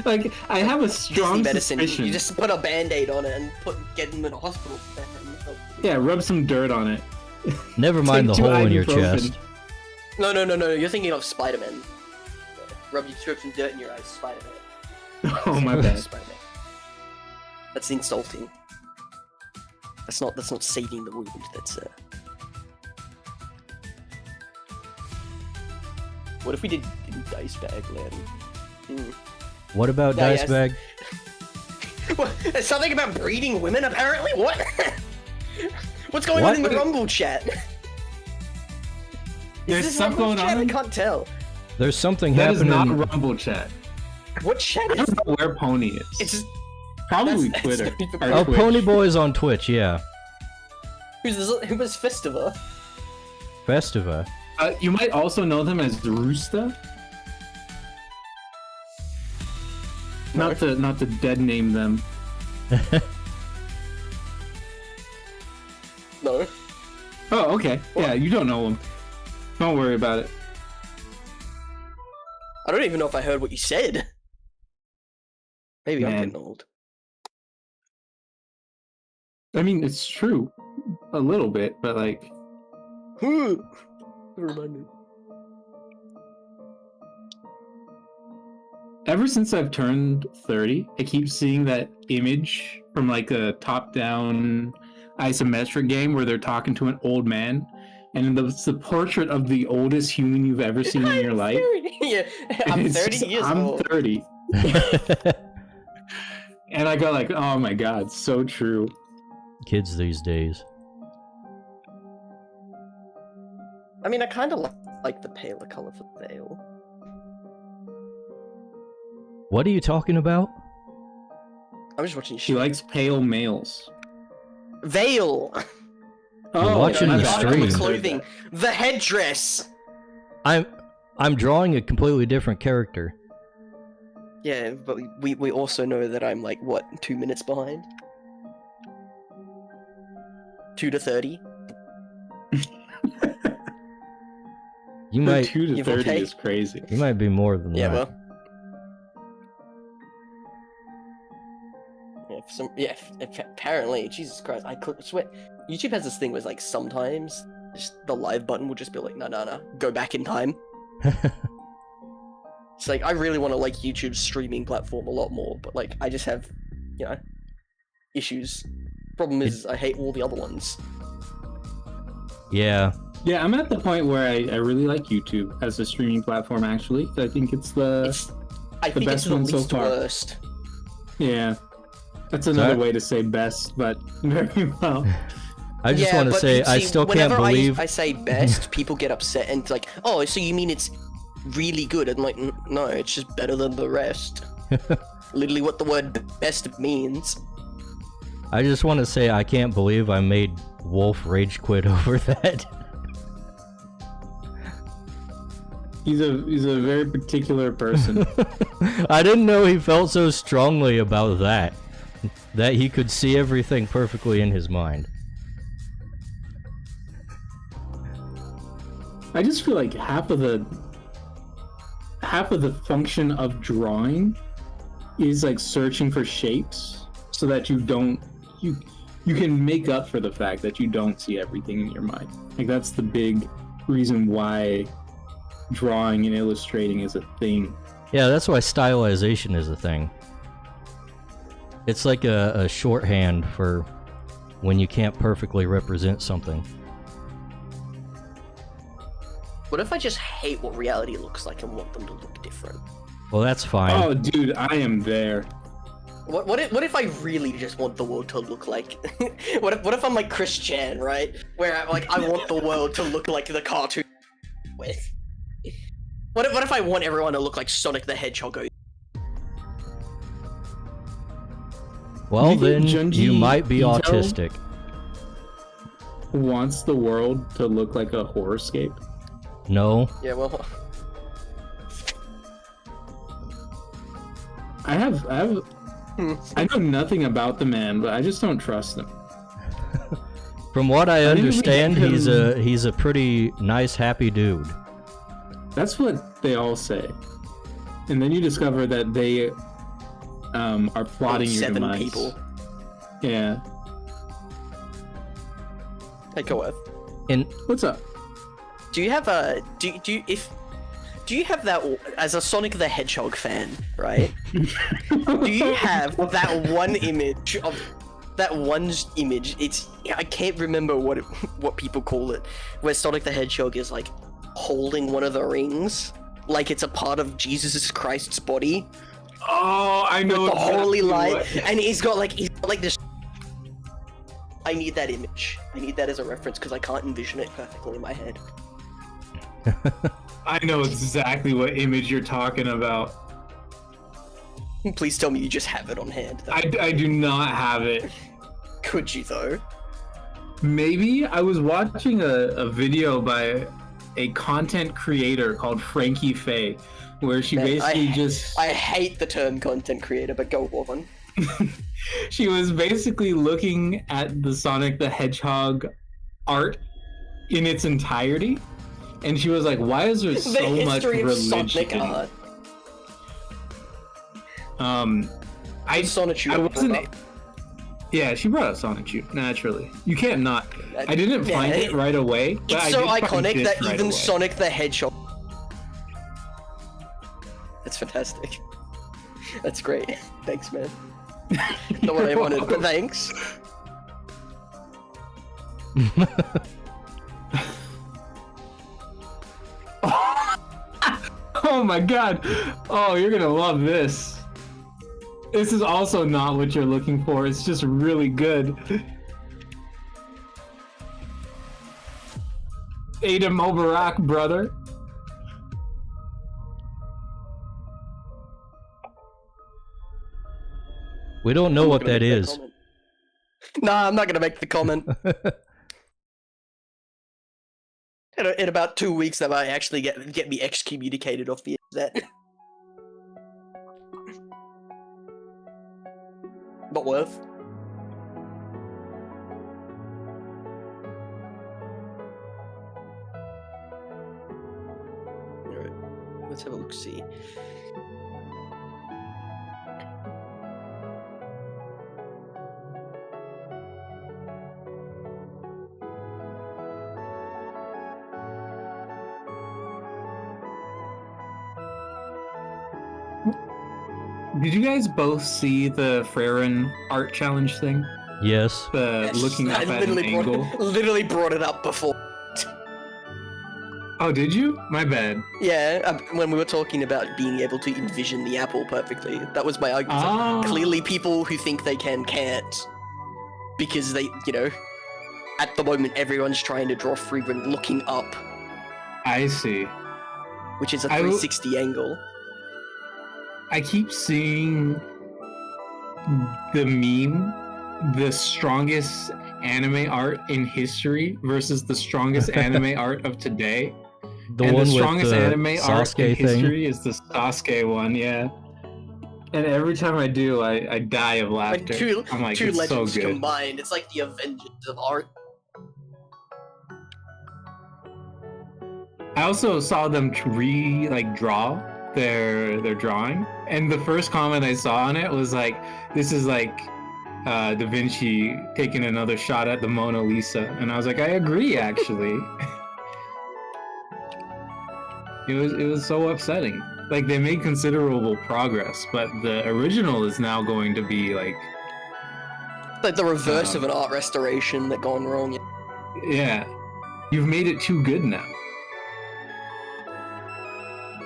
Like, I have a strong medicine. suspicion. You just put a band-aid on it and get them in a hospital. Yeah, rub some dirt on it. Never mind the Take 2 hole in your ibuprofen. chest. No. You're thinking of Spider-Man. Rub some dirt in your eyes, Spider-Man. Oh my bad. Spider-Man. That's insulting. That's not saving the wound. That's What if we did dice bag land? What about Yeah, Dice yes. Bag? What? There's something about breeding women, apparently. What? What's going What? on in the Rumble chat? There's Is this stuff Rumble going chat? on? I can't tell. There's something That is happening. not Rumble chat. What chat I is? don't know where Pony is. It's Probably that's Twitter. not even- or Oh, Twitch. Ponyboy's on Twitch, yeah. who was Festiva? Festiva. You might also know them as Roosta. Not to dead name them. No. Oh, okay. Yeah, you don't know them. Don't worry about it. I don't even know if I heard what you said. Maybe I'm Man. getting old. I mean, it's true. A little bit, but like... Never mind. Ever since I've turned 30, I keep seeing that image from like a top-down isometric game where they're talking to an old man, and it's the portrait of the oldest human you've ever seen in your life. Yeah, I'm It's 30 just, years I'm old. 30. And I go like, oh my god, so true. Kids these days. I mean, I kind of like the paler color for the veil. What are you talking about? I'm just watching She shit. likes pale males. Veil! watching my the bad. stream. The clothing. The headdress! I'm drawing a completely different character. Yeah, but we also know that I'm like, what, 2 minutes behind? 2 to 30? You might 2 to Give or 30 take. is crazy. you might be more than Yeah, that. well. Apparently, Jesus Christ, I swear, YouTube has this thing where, like, sometimes just the live button will just be like, no, go back in time. It's like, I really want to like YouTube's streaming platform a lot more, but, like, I just have, you know, issues. Problem is, I hate all the other ones. Yeah. Yeah, I'm at the point where I really like YouTube as a streaming platform, actually. I think it's I think it's best the one so least far. worst. yeah. That's another Sorry? way to say best, but very well. I just Yeah, want to but say you I see, still can't whenever believe I say best, people get upset and it's like, oh, so you mean it's really good? And like, no, it's just better than the rest. Literally what the word best means. I just want to say I can't believe I made Wolf rage quit over that. He's a very particular person. I didn't know he felt so strongly about that. That he could see everything perfectly in his mind. I just feel like half of the function of drawing is like searching for shapes so that you can make up for the fact that you don't see everything in your mind. Like that's the big reason why drawing and illustrating is a thing. Yeah, that's why stylization is a thing. It's like a shorthand for when you can't perfectly represent something. What if I just hate what reality looks like and want them to look different? Well, that's fine. Oh, dude, I am there. What if I really just want the world to look like? what if I'm like Chris Chan, right? Where I want the world to look like the cartoon with. What if I want everyone to look like Sonic the Hedgehog? Well, You think then Junji you might be Ito autistic. Wants the world to look like a horrorscape. No. Yeah, well, I know nothing about the man, but I just don't trust him. From what I didn't really understand, get him- he's a pretty nice, happy dude. That's what they all say. And then you discover that they are plotting your 7 demise. people. Yeah. Hey, Koeth. And What's up? Do you have a do you have that as a Sonic the Hedgehog fan, right? Do you have that one image of that one image? I can't remember what people call it, where Sonic the Hedgehog is like holding one of the rings, like it's a part of Jesus Christ's body, Oh, I know with the holy light, what- and he's got like this. I need that image. I need that as a reference because I can't envision it perfectly in my head. I know exactly what image you're talking about. Please tell me you just have it on hand. I do not have it. Could you though? Maybe I was watching a video by a content creator called Frankie Faye, where she Man, basically I hate the term content creator, but go on. she was basically looking at the Sonic the Hedgehog art in its entirety, and she was like, "Why is there The so much history of religion?" Sonic art. I Sonic I wasn't. Yeah, she brought up Sonic Shoot naturally. You can't not. I didn't find it right away. But It's I so did find iconic this that right even away. Sonic the Hedgehog. That's fantastic. That's great. Thanks, man. Not what I wanted, but thanks. Oh my god! Oh, you're gonna love this. This is also not what you're looking for. It's just really good. Ada Mubarak, brother. We don't know I'm what not gonna that make is. comment. Nah, I'm not gonna make the comment. In about 2 weeks, that might actually get me excommunicated off the internet. Not worth. Alright, let's have a look. See. Did you guys both see the Freyren art challenge thing? Yes. The looking up I at an angle? literally brought it up before. Oh, did you? My bad. Yeah, when we were talking about being able to envision the apple perfectly, that was my argument. Ah. Clearly, people who think they can't. Because they, you know, at the moment, everyone's trying to draw Friedrich looking up, I see. which is a I will- 360 angle. I keep seeing the meme, the strongest anime art in history versus the strongest anime art of today. The and one the with strongest the anime art in Sasuke thing. history is the Sasuke one, yeah. And every time I do, I die of Like laughter. I'm like, two it's legends so good. combined. It's like the Avengers of art. I also saw them draw their drawing, and the first comment I saw on it was like, "This is like Da Vinci taking another shot at the Mona Lisa," and I was like, "I agree, actually." It was so upsetting. Like, they made considerable progress, but the original is now going to be like, Like the reverse of an art restoration that gone wrong. yeah, you've made it too good now.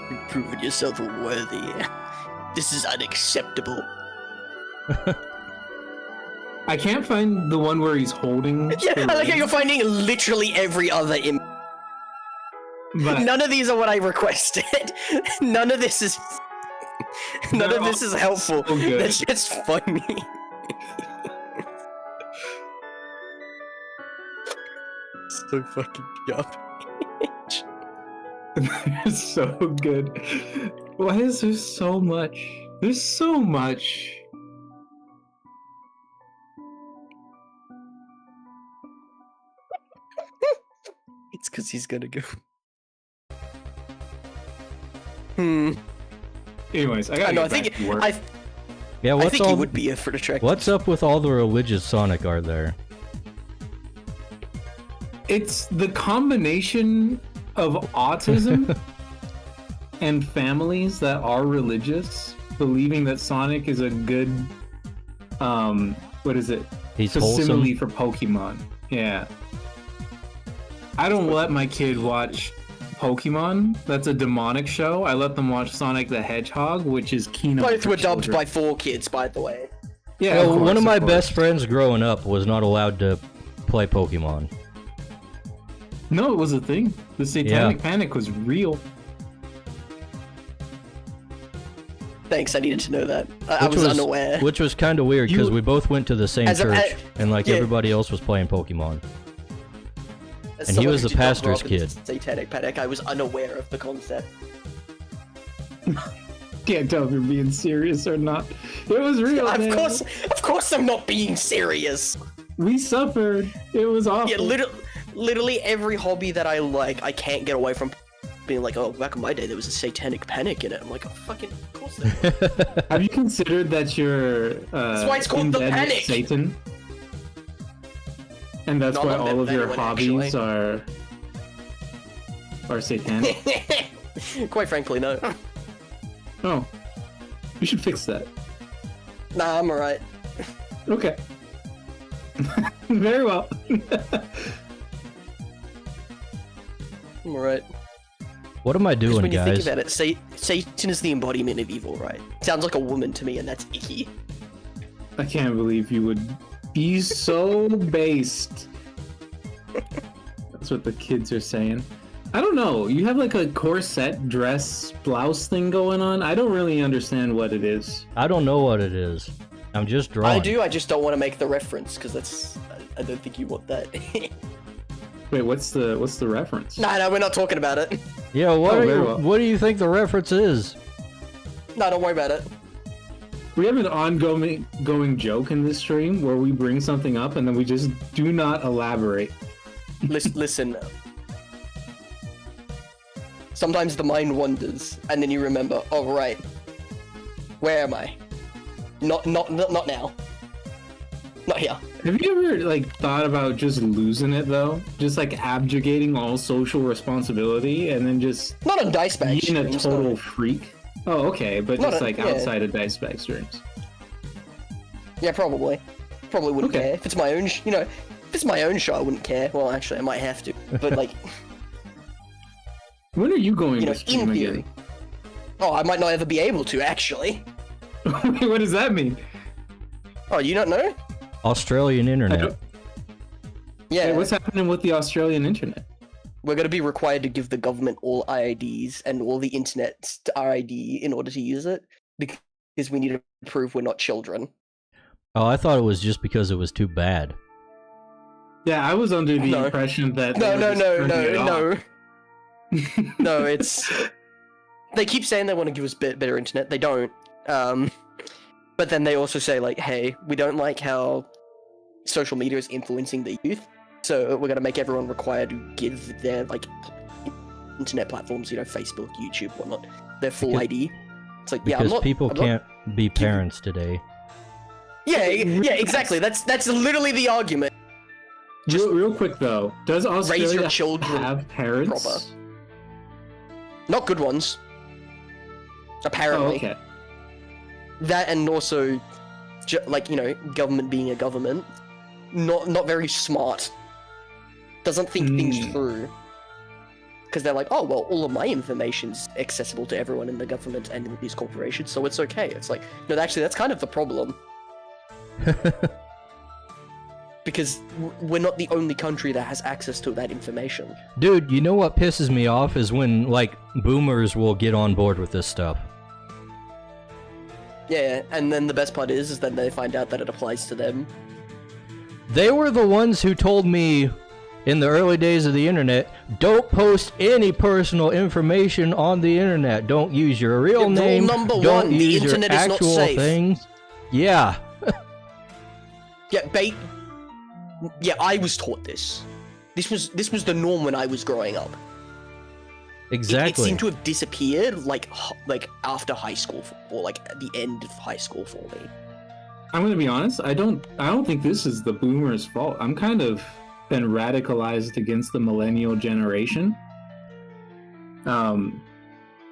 You've proven yourself worthy. This is unacceptable. I can't find the one where he's holding. Yeah, the I like how ring, you're finding literally every other image. but None of these are what I requested. None of this is. None They're of this is all helpful. so good. That's just funny. So fucking garbage. They're so good. Why is there so much? There's so much. It's because he's gonna go. Anyways, I gotta know. I get think back to work. Yeah, I what's think he all would be a for attractive. what's up with all the religious Sonic art there? It's the combination of autism and families that are religious believing that Sonic is a good, what is it? He's Facsimile wholesome. for Pokemon. Yeah. I don't let my kid watch Pokemon. That's a demonic show. I let them watch Sonic the Hedgehog, which is Kino. Both for were dubbed children. by 4 kids, by the way. Yeah, Well, of course, one of my course. best friends growing up was not allowed to play Pokemon. No, it was a thing. The Satanic Panic was real. Thanks, I needed to know that. I was unaware. Which was kind of weird because You- we both went to the same As a- church, and like yeah. everybody else was playing Pokemon. As and he someone was who the did not grow pastor's up in kid. Satanic Panic, I was unaware of the concept. Can't tell if you're being serious or not. It was real. Of man. course, I'm not being serious. We suffered. It was awful. Yeah, literally every hobby that I like, I can't get away from being like, oh, back in my day there was a Satanic Panic in it. I'm like, oh, fucking, of course there was. Have you considered that you're That's why it's called in the bed with Panic. Satan? And that's No, I'm why not in bed all with of your anyone, hobbies actually. are satanic? Quite frankly, no. Oh. You should fix that. Nah, I'm alright. Okay. Very well. All right. What am I Because doing, when you guys? think about it, Satan is the embodiment of evil, right? Sounds like a woman to me, and that's icky. I can't believe you would be so based. That's what the kids are saying. I don't know. You have like a corset dress blouse thing going on. I don't really understand what it is. I don't know what it is. I'm just drawing. I do. I just don't want to make the reference because that's. I don't think you want that. Wait, what's the reference? No, we're not talking about it. Yeah, what very well. what do you think the reference is? No, don't worry about it. We have an ongoing joke in this stream where we bring something up and then we just do not elaborate. Listen. Sometimes the mind wanders, and then you remember. Oh right, where am I? Not now. Not here. Have you ever like thought about just losing it though? Just like abjugating all social responsibility and then just Not on dice bag being a streams, total no. freak? Oh, okay, but Not just a- like yeah. outside of dice bag streams. Yeah, probably. Probably wouldn't Okay. care if it's my own. If it's my own show, I wouldn't care. Well, actually, I might have to. But like, When are you going you know, to stream in theory. again? Oh, I might not ever be able to actually. Wait, what does that mean? Oh, you don't know? Australian I internet. don't- Yeah. Wait, what's happening with the Australian internet? We're going to be required to give the government all IIDs and all the internet's RID in order to use it because we need to prove we're not children. Oh, I thought it was just because it was too bad. Yeah, I was under the No. impression that No, they no, were just no, turning it no, off. no. No, it's... They keep saying they want to give us better internet. They don't. But then they also say, like, hey, we don't like how social media is influencing the youth, so we're going to make everyone required to give their, like, internet platforms, you know, Facebook, YouTube, whatnot, their full Because- ID. It's like, yeah, Because I'm not... people I'm not- can't be parents today. Yeah, yeah, exactly. That's literally the argument. Just Real quick though, does Australia raise your children have parents? proper. Not good ones. Apparently. Oh, okay. That and also, like, you know, government being a government, not very smart. Doesn't think things through. Because they're like, oh, well, all of my information's accessible to everyone in the government and these corporations, so it's okay. It's like, no, actually, that's kind of the problem. Because we're not the only country that has access to that information. Dude, you know what pisses me off is when, like, boomers will get on board with this stuff. Yeah, and then the best part is that they find out that it applies to them. They were the ones who told me in the early days of the internet, don't post any personal information on the internet. Don't use your real Yeah, rule name. number Don't one, the use your internet is not actual safe. things. Yeah. Yeah, I was taught this. This was the norm when I was growing up. It Exactly. seemed to have disappeared like after high school, or like at the end of high school for me. I'm gonna be honest. I don't think this is the boomers' fault. I'm kind of been radicalized against the millennial generation.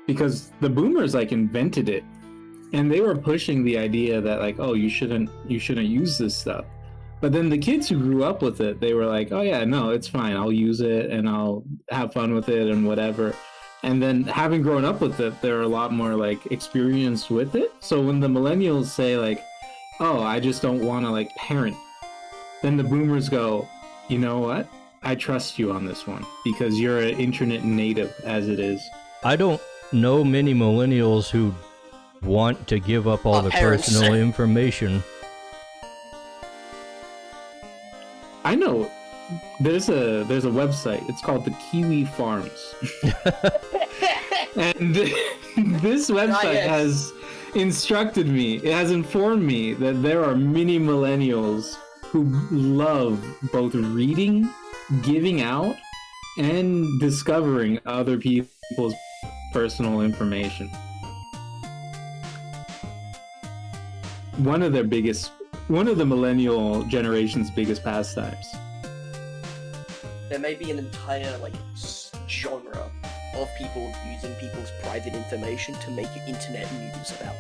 Because the boomers like invented it, and they were pushing the idea that like, oh, you shouldn't use this stuff. But then the kids who grew up with it, they were like, oh yeah, no, it's fine. I'll use it and I'll have fun with it and whatever. And then having grown up with it, they're a lot more like experienced with it. So when the millennials say like, oh, I just don't want to like parent, then the boomers go, you know what? I trust you on this one because you're an internet native as it is. I don't know many millennials who want to give up all their parents. personal information. I know there's a website. It's called the Kiwi Farms. And this website yes. has instructed me, it has informed me that there are many millennials who love both reading, giving out, and discovering other people's personal information. One of the millennial generation's biggest pastimes. There may be an entire like genre of people using people's private information to make internet news about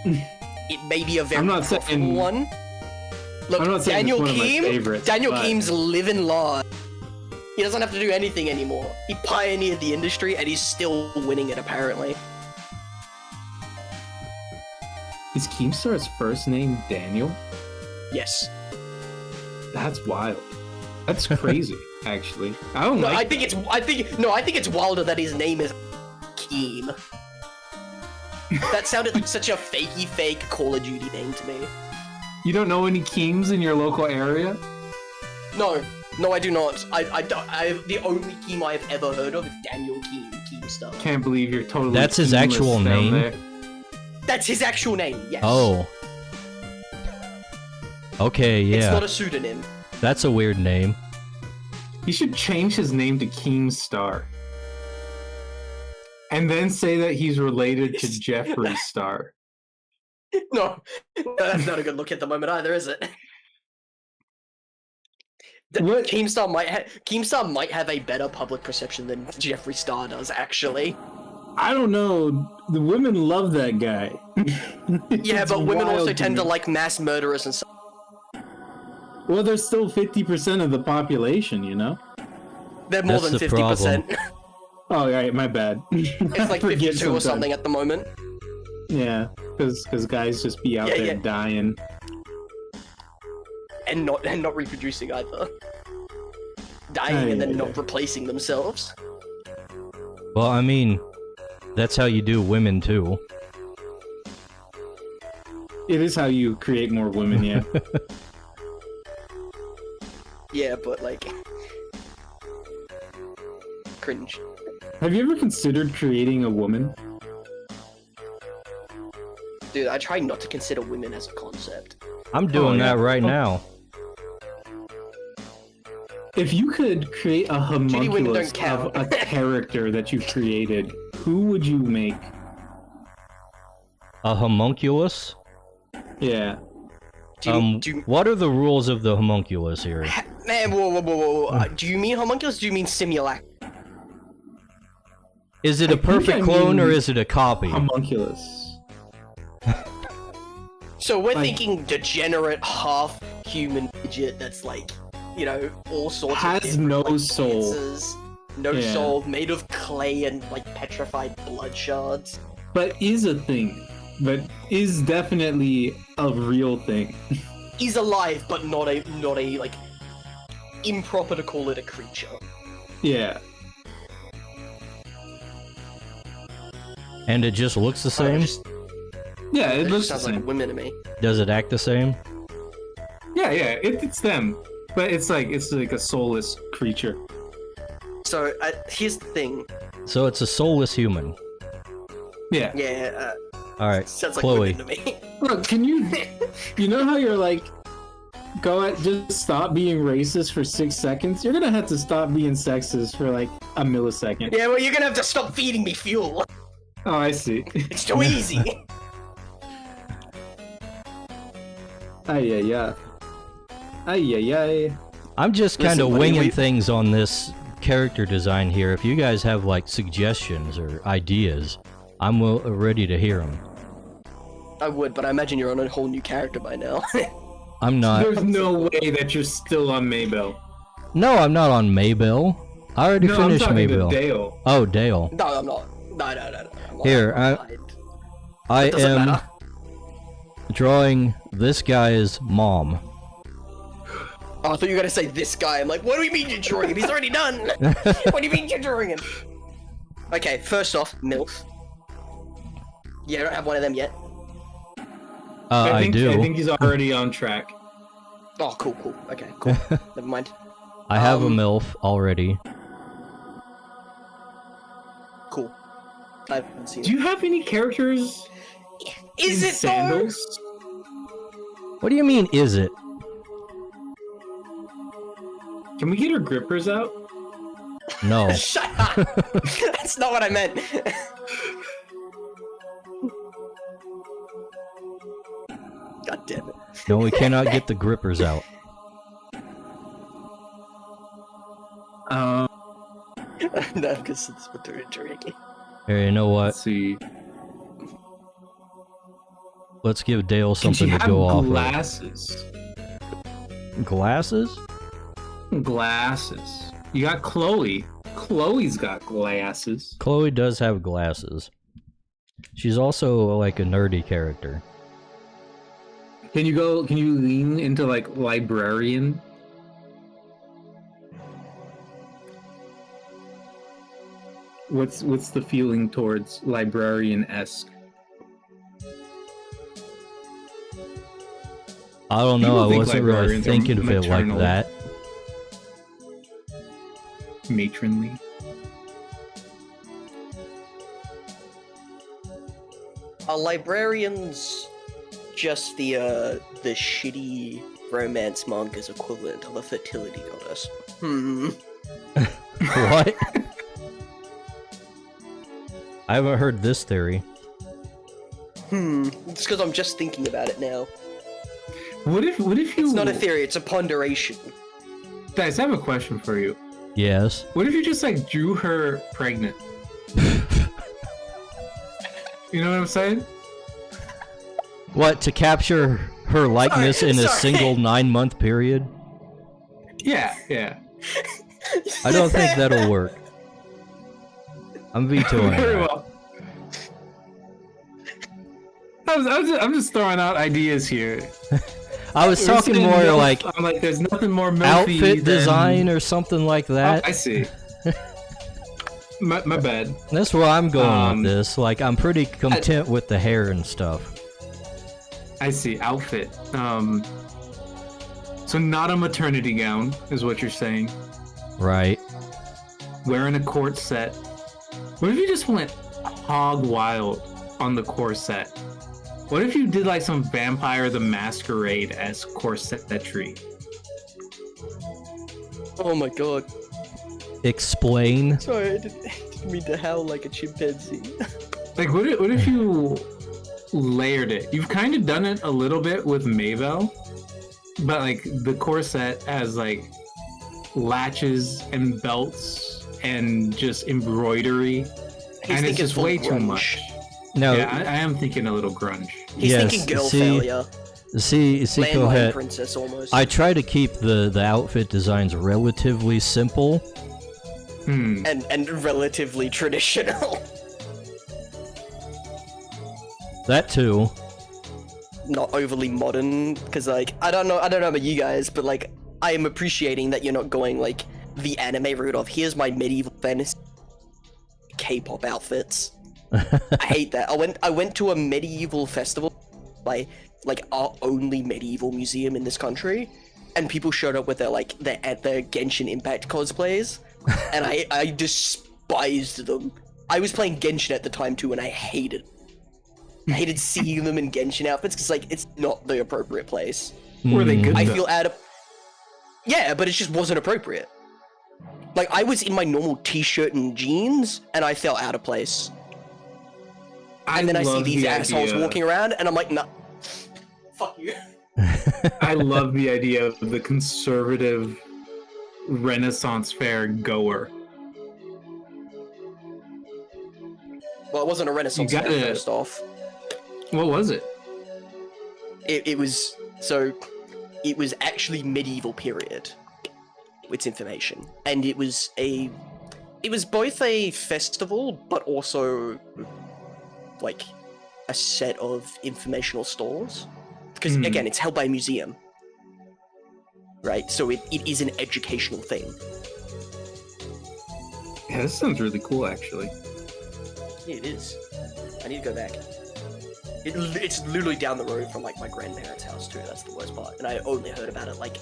them. It may be a very I'm not profitable saying- one. Look, I'm not saying Daniel it's one of my Keem. favorites, Daniel but- Keem's living large. He doesn't have to do anything anymore. He pioneered the industry, and he's still winning it. Apparently. Is Keemstar's first name Daniel? Yes. That's wild. That's crazy, actually. I don't No, like. I think it's wilder that his name is Keem. That sounded like such a fake Call of Duty name to me. You don't know any Keems in your local area? No, I do not. I don't. The only Keem I have ever heard of is Daniel Keemstar. Can't believe you're totally. That's his Keemless actual down name? there. That's his actual name. Yes. Oh. Okay, It's yeah. not a pseudonym. That's a weird name. He should change his name to Keemstar. And then say that he's related to Jeffree Star. No, that's not a good look at the moment either, is it? What? Keemstar might have a better public perception than Jeffree Star does, actually. I don't know. The women love that guy. Yeah, It's but women wild also tend me. to like mass murderers and stuff. Well, they're still 50% of the population, you know? They're more That's than the 50%. Oh, right, my bad. It's like 52 or something at the moment. Yeah, because guys just be out Yeah, there yeah. dying. And not reproducing either. Dying and then Aye, not replacing themselves. Well, I mean, that's how you do women too. It is how you create more women, yeah. Yeah, but like... Cringe. Have you ever considered creating a woman? Dude, I try not to consider women as a concept. I'm doing yeah. that right now. If you could create a women homunculus don't count. of a character that you created, who would you make? A homunculus? Yeah. Do you, What are the rules of the homunculus here? man, whoa. Do you mean homunculus? Do you mean simulac? Is it I a think perfect I clone or mean is it a copy? Homunculus. So we're Like- thinking degenerate, half-human midget that's like, you know, all sorts of Has different, no like, soul. cancers, no Yeah. soul, made of clay and like petrified blood shards. But is a thing. But is definitely a real thing. He's alive, but not a like improper to call it a creature. Yeah. And it just looks the It same? just, Yeah, it it just looks the sounds like same. women to me. Does it act the same? Yeah, it's them. But it's like a soulless creature. So here's the thing. So it's a soulless human. Yeah. Yeah, Alright, sounds like Chloe. women to me. Look, can you know how you're like just stop being racist for 6 seconds? You're gonna have to stop being sexist for like a millisecond. Yeah, well, you're gonna have to stop feeding me fuel. Oh, I see. It's too easy. Ay. I'm just kind of Listen, buddy, winging we- things on this character design here. If you guys have like suggestions or ideas, I'm ready to hear them. I would, but I imagine you're on a whole new character by now. I'm not. There's no way that you're still on Maybell. No, I'm not on Maybell. I already No, I'm finished talking to Maybell. Dale. Oh, Dale. No, I'm not. No. I'm not. Here, I'm behind. I It doesn't am matter. drawing this guy's mom. Oh, I thought you were gonna say this guy. I'm like, what do you mean you're drawing him? He's already done. What do you mean you're drawing him? Okay, first off, MILF. Yeah, I don't have one of them yet. I do. I think he's already on track. Oh, cool. Okay, cool. Never mind. I have a MILF already. Cool. I haven't seen Do you have any characters Is in it sandals? What do you mean, is it? Can we get our grippers out? No. though? Shut up. That's not what I meant. God damn it. No, we cannot get the grippers out. No, because it's what they're drinking. Here, you know what? Let's see. Let's give Dale Can she something to have go off of. glasses? Glasses? Glasses. You got Chloe. Chloe's got glasses. Chloe does have glasses. She's also like a nerdy character. Can you lean into like librarian? What's the feeling towards librarian-esque? I don't know, I wasn't really thinking of it like that. Matronly. Are librarians just the shitty romance manga's equivalent of a fertility goddess? What? I haven't heard this theory. It's because I'm just thinking about it now. What if you... It's not a theory, it's a ponderation. Guys, I have a question for you. Yes. What if you just like drew her pregnant? You know what I'm saying? What, to capture her likeness in a sorry. single 9-month period? Yeah. I don't think that'll work. I'm vetoing Very that. well. I'm just throwing out ideas here. I was talking more like I'm like, there's nothing more milfy outfit than... design or something like that. Oh, I see. my bad. That's where I'm going with this. Like, I'm pretty content with the hair and stuff. I see. Outfit. So not a maternity gown is what you're saying. Right. Wearing a corset. What if you just went hog wild on the corset? What if you did like some Vampire the Masquerade-esque corsetry? Oh my god. Explain. Sorry, I didn't mean to howl like a chimpanzee. Like, what if you layered it? You've kind of done it a little bit with Maybell, but like the corset has like latches and belts and just embroidery, and it's just way too much. No, yeah, I am thinking a little grunge. He's thinking girl failure. See, go ahead. Princess almost. I try to keep the outfit designs relatively simple. And relatively traditional. That too. Not overly modern, because like I don't know about you guys, but like I am appreciating that you're not going like the anime route of here's my medieval fantasy K-pop outfits. I hate that. I went to a medieval festival, like our only medieval museum in this country, and people showed up with their Genshin Impact cosplays, and I despised them. I was playing Genshin at the time too, and I hated seeing them in Genshin outfits because like it's not the appropriate place. Were they good? I feel out of. Yeah, but it just wasn't appropriate. Like I was in my normal t-shirt and jeans, and I felt out of place. And then I see these assholes walking around, and I'm like, nah, fuck you. I love the idea of the conservative Renaissance fair goer. Well, it wasn't a Renaissance fair, first off. What was it? It was actually medieval period. Its information, and it was both a festival, but also like a set of informational stalls, because again it's held by a museum, right? So it is an educational thing. Yeah, this sounds really cool actually. Yeah, it is. I need to go back. It's literally down the road from like my grandparents' house too. That's the worst part, and I only heard about it like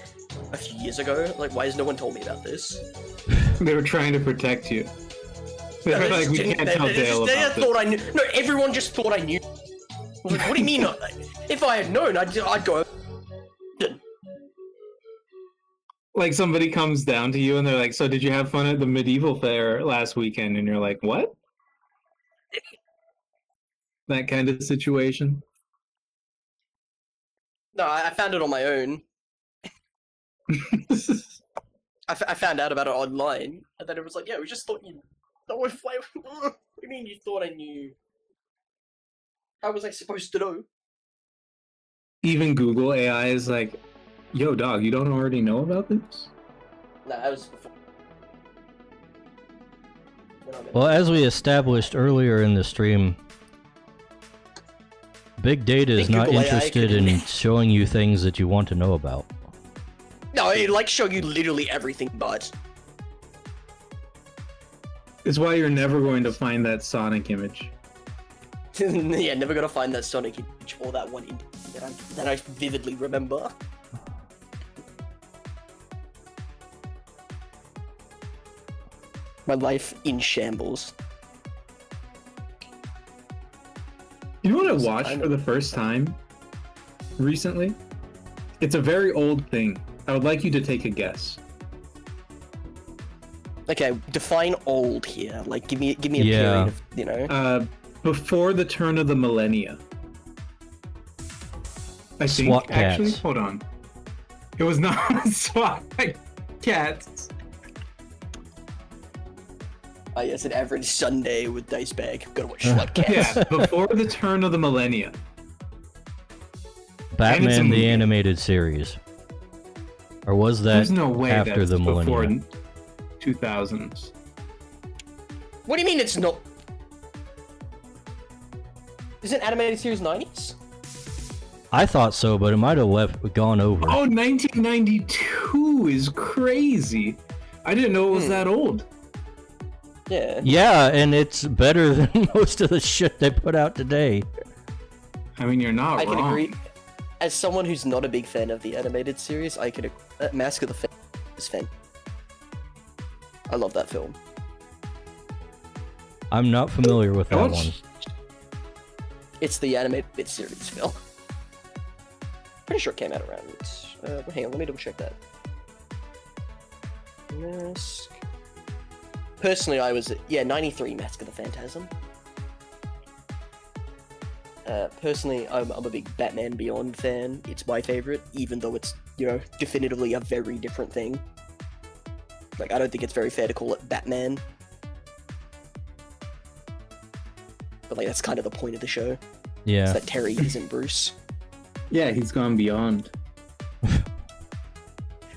a few years ago. Like, why has no one told me about this? They were trying to protect you. They were like, we can't tell Dale about this. I knew. No, everyone just thought I knew. Like, what do you mean? If I had known, I'd go. Like somebody comes down to you and they're like, "So did you have fun at the medieval fair last weekend?" And you're like, "What?" That kind of situation. No, I found it on my own. I found out about it online, and then it was like, yeah, we just thought you. No, what do you mean you thought I knew? How was I supposed to know? Even Google AI is like, Yo, dog, you don't already know about this? No, that was before. Well, as we established earlier in the stream, Big Data is Big not Google AI interested could- in showing you things that you want to know about. No, it'd like show you literally everything, but It's why you're never going to find that Sonic image. yeah, never gonna find that Sonic image or that one that I vividly remember. My life in shambles. You know what I It's watched kind for the first time recently? It's a very old thing. I would like you to take a guess. Okay, define old here. Like, give me a Yeah. period of, you know. Before the turn of the millennia. I think, SWAT actually, cats. hold on. It was not SWAT cats. Yes, an average Sunday with dice bag. Gotta watch SWAT cats. Yeah, before the turn of the millennia. Batman movie. the Animated Series. Or was that There's no way after that's the before millennium? 2000s. What do you mean it's not? Isn't animated series 90s? I thought so, but it might have gone over. Oh, 1992 is crazy. I didn't know it was that old. Yeah. Yeah, and it's better than most of the shit they put out today. I mean, you're not I wrong. can agree. As someone who's not a big fan of the animated series, I could. Mask of the Phantasm is fan. I love that film. I'm not familiar with that one. It's the animated series film. Pretty sure it came out around. Hang on, let me double check that. Mask. Personally, I was 93 Mask of the Phantasm. Personally, I'm a big Batman Beyond fan. It's my favorite, even though it's, definitively a very different thing. Like, I don't think it's very fair to call it Batman. But, like, that's kind of the point of the show. Yeah. Is that Terry isn't Bruce. Yeah, he's gone beyond.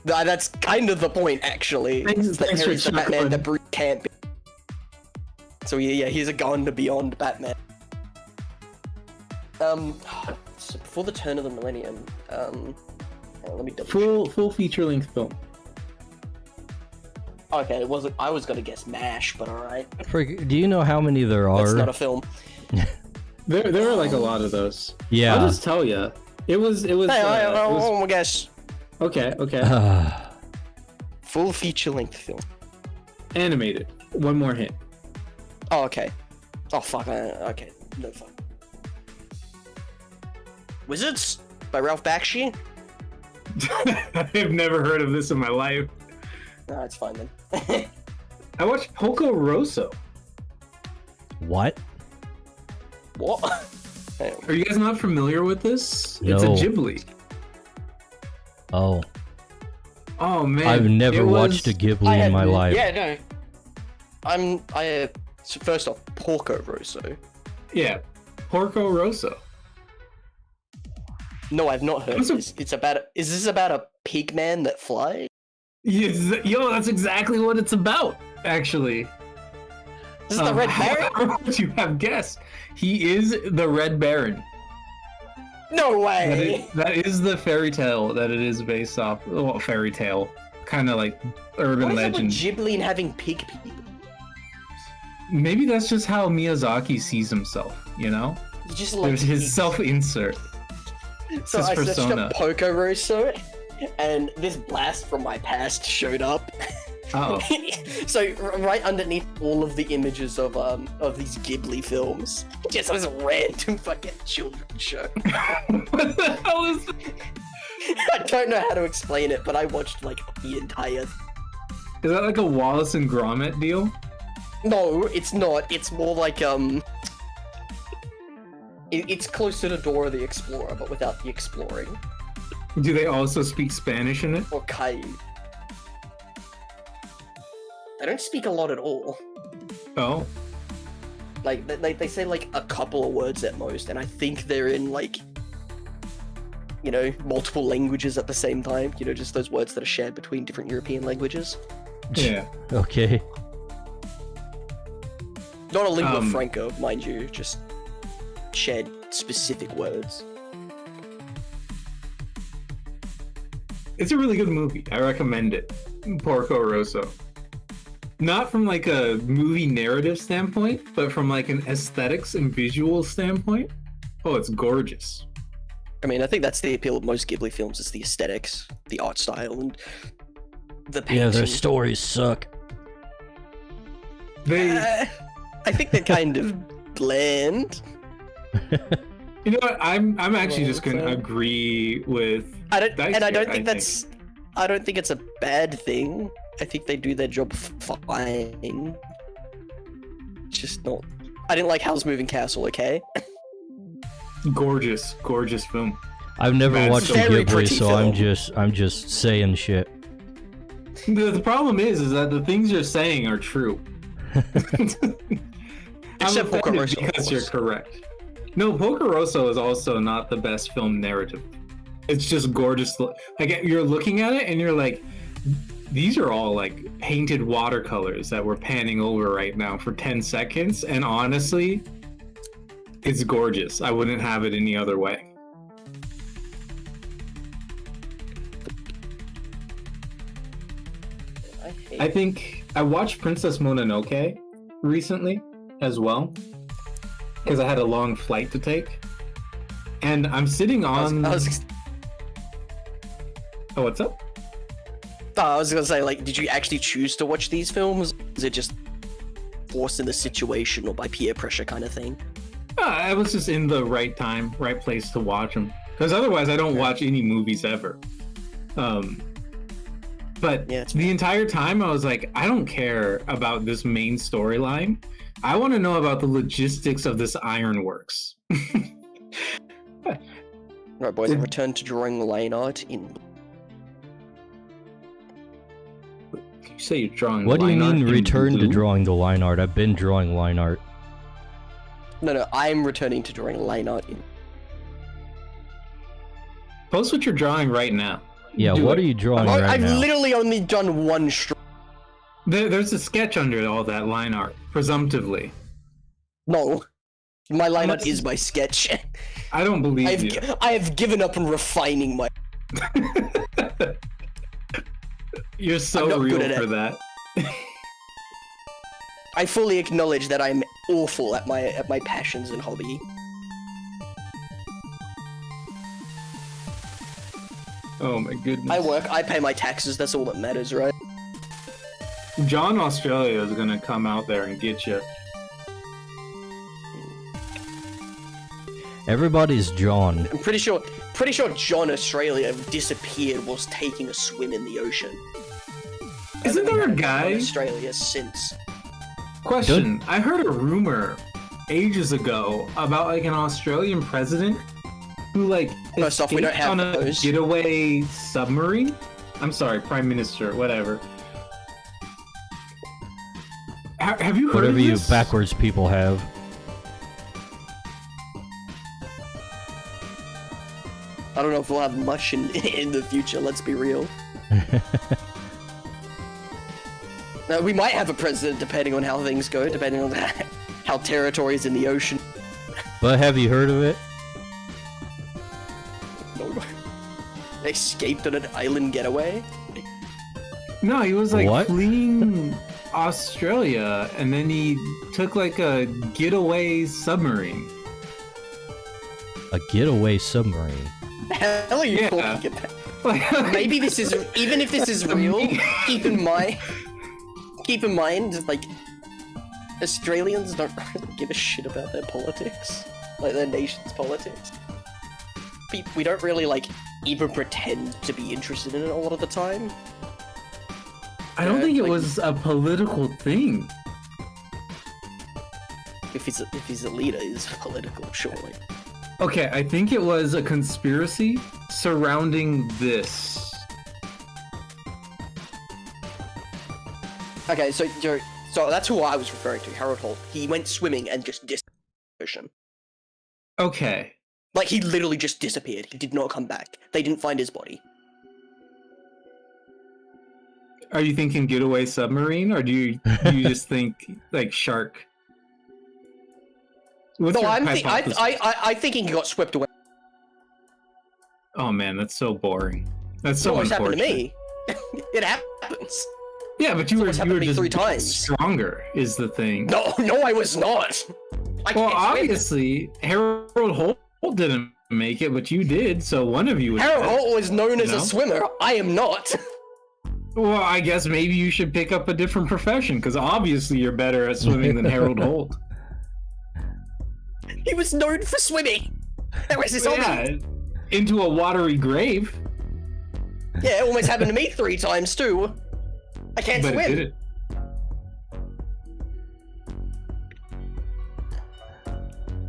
That's kind of the point, actually. Thanks- Is that thanks for Terry's the Batman chuckling. that Bruce can't be. So, yeah, he's a gone to beyond Batman. So before the turn of the millennium, hang on, let me double check. Full feature length film. Okay, it wasn't. I was gonna guess MASH, but alright. Do you know how many there That's are? not a film. There are like a lot of those. Yeah. I'll just tell you. It was. Hey, I guess. Okay. Full feature length film. Animated. One more hint. Oh, okay. Oh, fuck. Okay, no fuck. Wizards? By Ralph Bakshi? I've never heard of this in my life. No, it's fine then. I watched Poco Rosso. What? What? Hang on. Are you guys not familiar with this? No. It's a Ghibli. Oh, Oh man. I've never it was- watched a Ghibli in my life. Yeah, no. So first off, Porco Rosso. Yeah. Porco Rosso. No, I've not heard What's a- this. Is this about a pig man that flies? Yes, yo, that's exactly what it's about, actually. Is this the Red Baron? How would you have guessed? He is the Red Baron. No way! That is the fairy tale that it is based off. Well, fairy tale. Kind of like urban What is up with legend. Ghibli and having pig people? Maybe that's just how Miyazaki sees himself, you know? It's just like There's his self-insert. So his I searched persona. up Poco Rosso, and this blast from my past showed up. Uh-oh. So right underneath all of the images of these Ghibli films, just this random fucking children's show. What the hell is this? I don't know how to explain it, but I watched like the entire. Is that like a Wallace and Gromit deal? No, it's not. It's more like It's closer to Dora the Explorer, but without the exploring. Do they also speak Spanish in it? Or Caillou. They don't speak a lot at all. Oh. Like, they say like a couple of words at most, and I think they're in like you know, multiple languages at the same time. You know, just those words that are shared between different European languages. Yeah. Okay. Not a lingua franca, mind you, just shared specific words. It's a really good movie. I recommend it. Porco Rosso. Not from like a movie narrative standpoint, but from like an aesthetics and visual standpoint. Oh, it's gorgeous. I mean, I think that's the appeal of most Ghibli films, is the aesthetics, the art style, and the painting. Yeah, their stories suck. I think they're kind of bland. You know what? I'm actually just gonna agree with. I don't think it's a bad thing. I think they do their job fine. Just not. I didn't like Howl's Moving Castle. Okay. Gorgeous film. I've never That's watched a very Ghibli, pretty so film. I'm just saying shit. The problem is that the things you're saying are true. Except Porco Rosso, of because you're course. correct. No, Porco Rosso is also not the best film narrative. It's just gorgeous. Like, you're looking at it and you're like, these are all like painted watercolors that we're panning over right now for 10 seconds. And honestly, it's gorgeous. I wouldn't have it any other way. I think I watched Princess Mononoke recently as well, because I had a long flight to take. And I'm sitting on... Oh, what's up? I was gonna say, like, did you actually choose to watch these films? Is it just forced in the situation or by peer pressure kind of thing? I was just in the right time, right place to watch them. Because otherwise I don't watch any movies ever. But Yeah, it's the entire time I was like, I don't care about this main storyline. I want to know about the logistics of this ironworks. Right, boys, I've returned to drawing line art in... You say you're drawing What do you line art mean in return to blue? drawing the line art? I've been drawing line art. No, I'm returning to drawing line art in... Post what you're drawing right now. Yeah, Do what it. are you drawing right I've now? literally only done one There's a sketch under all that line art, presumptively. No. My line art is my sketch. I don't believe you. I have given up on refining my... You're I'm so not real good at for it. that. I fully acknowledge that I'm awful at my passions and hobby. Oh my goodness. I work, I pay my taxes, that's all that matters, right? John Australia is gonna come out there and get you. Everybody's John. I'm pretty sure John Australia disappeared whilst taking a swim in the ocean. Isn't there a John guy? Australia since. Question. I heard a rumor ages ago about like an Australian president who like First off, we don't escaped have on a those. getaway submarine. I'm sorry, Prime Minister, whatever. Have you heard Whatever of you this? backwards people have. I don't know if we'll have much in the future, let's be real. Now, we might have a president depending on how things go, depending on how territories in the ocean. But have you heard of it? No. Escaped on an island getaway? No, he was like What? fleeing Australia, and then he took like a getaway submarine. A getaway submarine. The hell are you Yeah. talking about? Maybe this is, even if this is real, keep in mind, like, Australians don't really give a shit about their politics, like their nation's politics. We don't really, like, even pretend to be interested in it a lot of the time. I don't Yeah, think it like- was a political thing. If he's a leader, he's political, surely. Okay, I think it was a conspiracy surrounding this. Okay, so that's who I was referring to, Harold Holt. He went swimming and just disappeared in the ocean. Okay, Like, he literally just disappeared. He did not come back. They didn't find his body. Are you thinking getaway submarine, or do you just think like shark? What's No, your I'm thinking he got swept away. Oh man, that's so boring. That's so It's always unfortunate. happened to me. It happens. Yeah, but you were happened to me just 3 times. stronger is the thing. No, I was not. I Well, can't swim. obviously, Harold Holt didn't make it, but you did, so one of you was. Harold Holt was known as No? a swimmer. I am not. Well, I guess maybe you should pick up a different profession, because obviously you're better at swimming than Harold Holt. He was known for swimming. That was his hobby. Yeah, into a watery grave. Yeah, it almost happened to me 3 times too. I can't But it swim. didn't.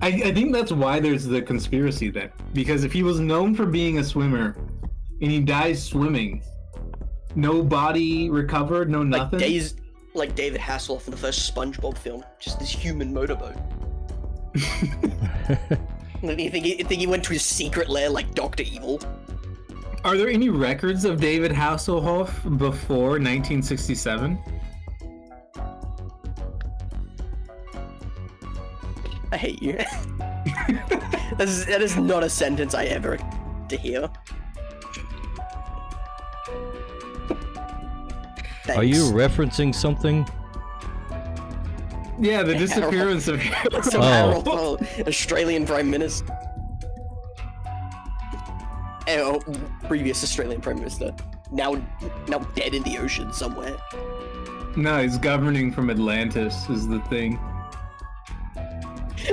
I think that's why there's the conspiracy then. Because if he was known for being a swimmer and he dies swimming, no body recovered, no nothing. Like David Hasselhoff in the first SpongeBob film, just this human motorboat. You think he went to his secret lair like Dr. Evil? Are there any records of David Hasselhoff before 1967? I hate you. That is not a sentence I ever to hear. Thanks. Are you referencing something? Yeah, the disappearance of So Harold Holt, Australian Prime Minister. Oh, previous Australian Prime Minister. Now dead in the ocean somewhere. No, he's governing from Atlantis is the thing.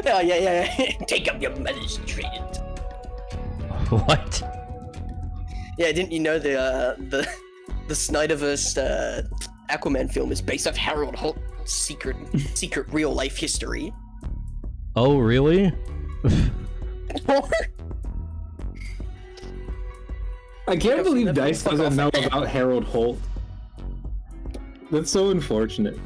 Oh, yeah. Take up your mother's treatment. What? Yeah, didn't you know the Snyderverse Aquaman film is based off Harold Holt's secret real life history? Oh, really? I can't believe Dice Fuck doesn't off. know about Harold Holt. That's so unfortunate.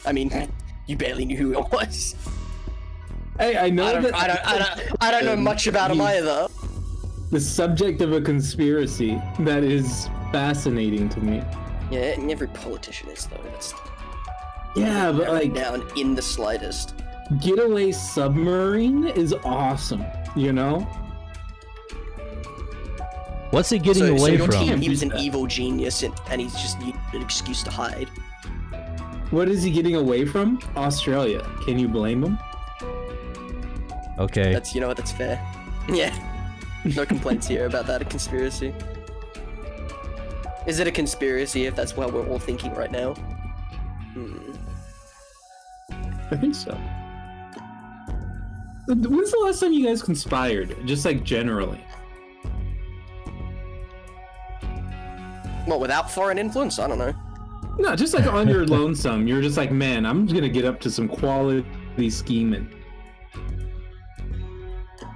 I mean, you barely knew who it was. Hey, I know I don't know much about him either. The subject of a conspiracy that is fascinating to me. Yeah, and every politician is though. That's Yeah, but like down in the slightest. getaway submarine is awesome, you know? What's he getting So away your from? team, he was an evil genius, and he's just needed an excuse to hide. What is he getting away from? Australia. Can you blame him? Okay. That's that's fair. Yeah. No complaints here about that. A conspiracy. Is it a conspiracy if that's what we're all thinking right now? I think so. When's the last time you guys conspired? Just like generally. Well, without foreign influence, I don't know. No, just like on your lonesome. You're just like, man, I'm just gonna get up to some quality scheming.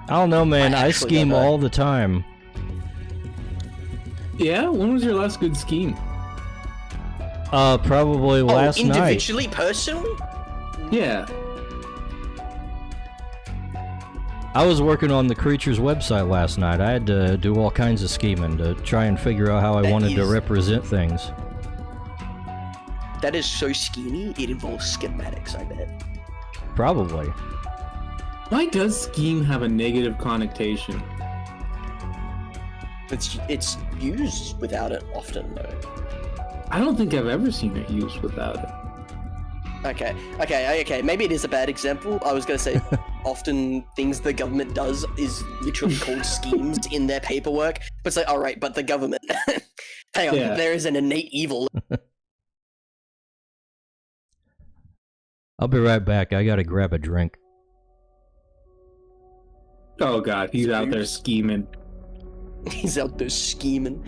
I don't know, man. I actually scheme don't know. all the time. Yeah? When was your last good scheme? Probably last night. Individually, personally? Yeah. I was working on the Crytures website last night. I had to do all kinds of scheming to try and figure out how I That wanted to is- represent things. That is so schemy, it involves schematics, I bet. Probably. Why does scheme have a negative connotation? It's used without it often, though. I don't think I've ever seen it used without it. Okay. Maybe it is a bad example. I was gonna say, often things the government does is literally called schemes in their paperwork. But it's like, alright, but the government. Hang on, Yeah. there is an innate evil. I'll be right back. I gotta grab a drink. Oh god, he's out there Oops. scheming. He's out there scheming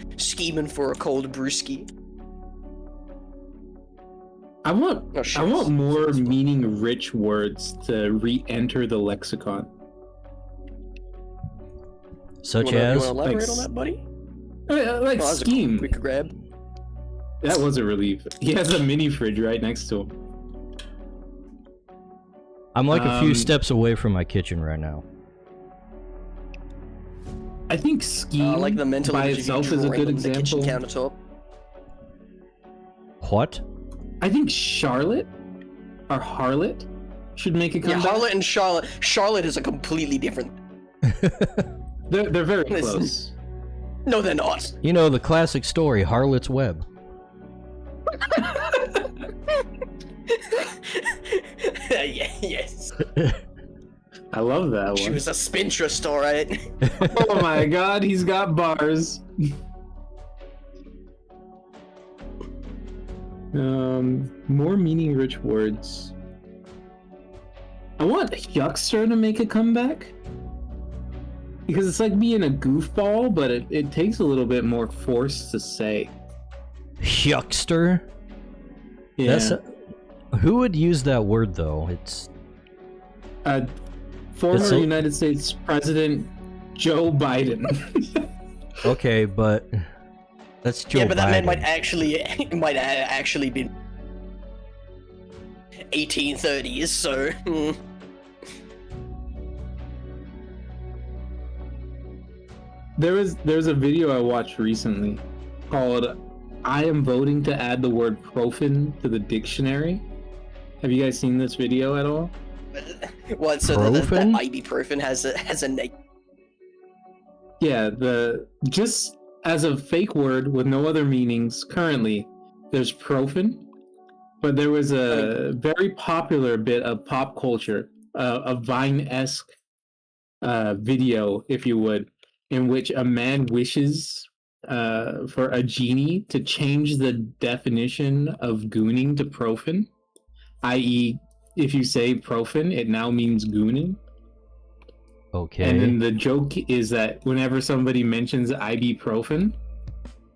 for a cold brewski. I want Oh, shit. I want more meaning-rich words to re-enter the lexicon. Such You as? wanna elaborate like on that, buddy? Like Oh, that was a scheme. quick grab. That was a relief. He has a mini fridge right next to him. I'm like a few steps away from my kitchen right now. I think Scheme like the mental by image of you itself is a good drawing the kitchen example. countertop. What? I think Charlotte or Harlot should make a Yeah, comeback. Harlot and Charlotte. Charlotte is a completely different. They're very Listen. close. No, they're not. You know, the classic story, Harlot's Web. Yeah, yes. I love that She one. was a spinstress, alright. Oh my god, he's got bars. More meaning-rich words. I want Yuckster to make a comeback. Because it's like being a goofball, but it takes a little bit more force to say. Yuckster? Yeah. Who would use that word, though? It's... Former It's a- United States President Joe Biden. Okay, but... That's Joe Yeah, but that man Biden. might actually be 1830s, so There's a video I watched recently called "I am voting to add the word profan to the dictionary." Have you guys seen this video at all? what? So Profan? the ibuprofen has a negative. Yeah, just as a fake word with no other meanings. Currently, there's profan, but there was a very popular bit of pop culture, a Vine-esque video, if you would, in which a man wishes for a genie to change the definition of gooning to profan, i.e., if you say profan, it now means gooning. Okay. And then the joke is that whenever somebody mentions ibuprofen,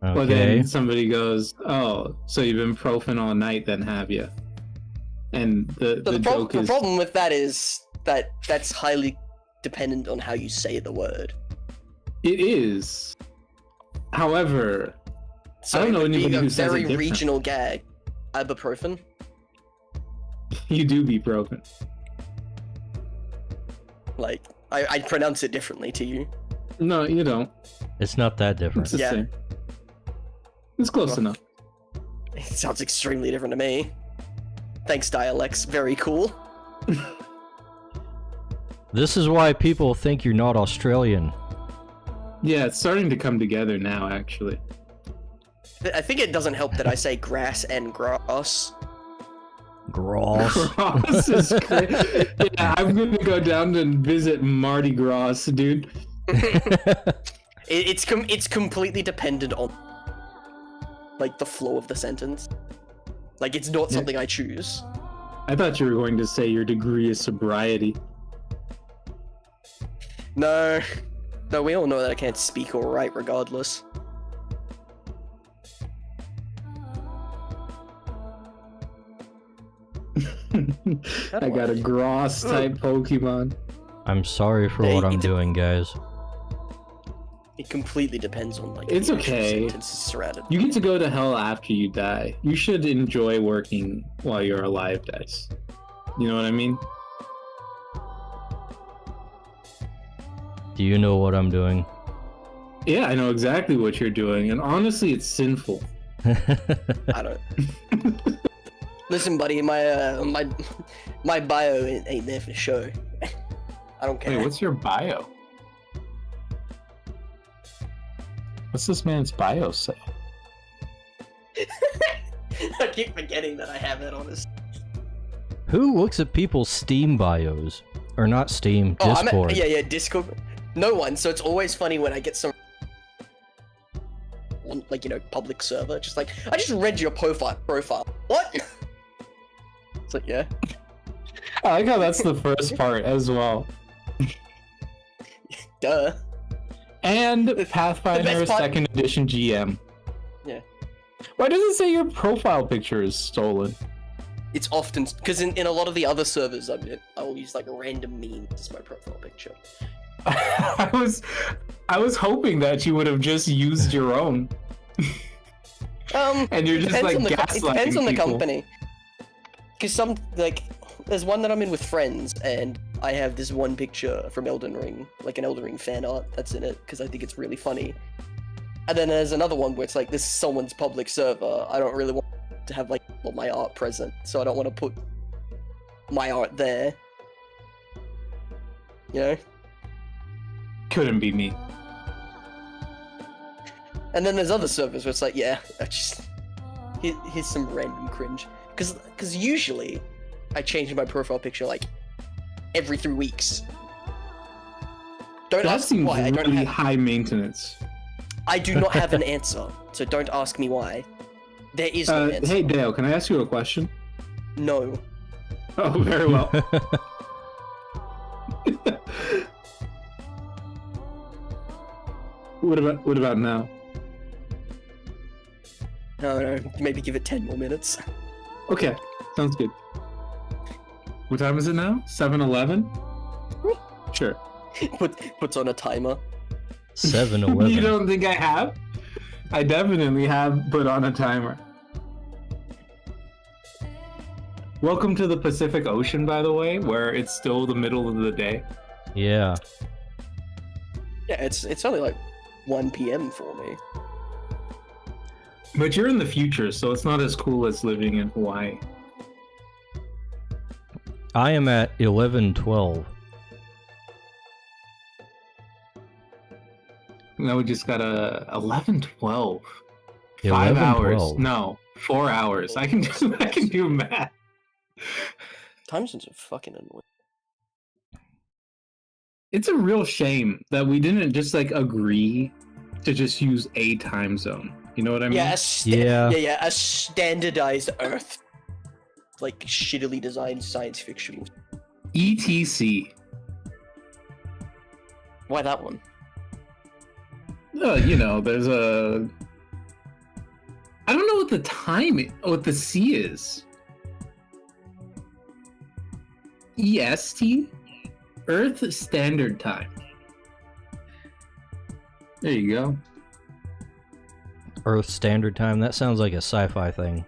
well, Okay. then somebody goes, "Oh, so you've been profan all night, then have you?" And So the joke the is, problem with that is that that's highly dependent on how you say the word. it is. However, So I don't know it being anybody a who says it very different. regional gag. Ibuprofen. you do be profan. Like I pronounce it differently to you. No, you don't. It's not that It's different. the Yeah. same. It's close Well, enough. It sounds extremely different to me. Thanks, dialects. Very cool. This is why people think you're not Australian. Yeah, it's starting to come together now, actually. I think it doesn't help that I say grass and grass. Gross. Gras is great. Yeah, I'm gonna go down and visit Mardi Gras, dude. It's completely dependent on like the flow of the sentence. Like it's not something I choose. I thought you were going to say your degree of sobriety. No, we all know that I can't speak or write regardless. I got a Gross type Pokemon. I'm sorry for Hey, what I'm it's- doing, guys. It completely depends on like It's the actual okay. sentences surrounded. You get to go to hell after you die. You should enjoy working while you're alive, Dice. You know what I mean? Do you know what I'm doing? Yeah, I know exactly what you're doing, and honestly, it's sinful. I don't. Listen, buddy, my bio ain't there for show. I don't care. Wait, what's your bio? What's this man's bio say? I keep forgetting that I have that on this. Who looks at people's Steam bios? Or not Steam, Discord. Yeah, Discord. No one. So it's always funny when I get some, like, you know, public server. Just like, I just read your profile. What? It's like, yeah. I like how that's the first part as well. Duh. And Pathfinder best part- 2nd Edition GM. Yeah. Why does it say your profile picture is stolen? It's often because in a lot of the other servers I'm in, I'll use like a random meme as my profile picture. I was hoping that you would have just used your own. And you're just depends like on the gaslighting it depends on the people. company. Because some like there's one that I'm in with friends, and I have this one picture from Elden Ring, like an Elden Ring fan art that's in it, because I think it's really funny. And then there's another one where it's like, this is someone's public server. I don't really want to have like my art present, so I don't want to put my art there. You know? Couldn't be me. And then there's other servers where it's like, yeah, here's some random cringe. Because usually, I change my profile picture like every 3 weeks. Don't That ask me seems why. I don't really have. high maintenance. I do not have an answer, so don't ask me why. There is no answer. Hey Dale, can I ask you a question? No. Oh, very well. What about now? No, maybe give it 10 more minutes. Okay, sounds good. What time is it now? 7:11? Sure. Puts on a timer. 7-Eleven. You don't think I have? I definitely have put on a timer. Welcome to the Pacific Ocean, by the way, where it's still the middle of the day. Yeah. Yeah, it's only like 1 p.m. for me. But you're in the future, so it's not as cool as living in Hawaii. I am at 11:12. Now we just got a 11:12. 5 hours. 11:12. No, 4 hours. I can do math. Time zones are fucking annoying. It's a real shame that we didn't just like agree to just use a time zone. You know what I mean? Yeah, Yeah. a standardized Earth, like shittily designed science fiction. ETC. Why that one? You know, there's a. I don't know what the time, what the C is. EST, Earth Standard Time. There you go. Earth Standard Time. That sounds like a sci-fi thing.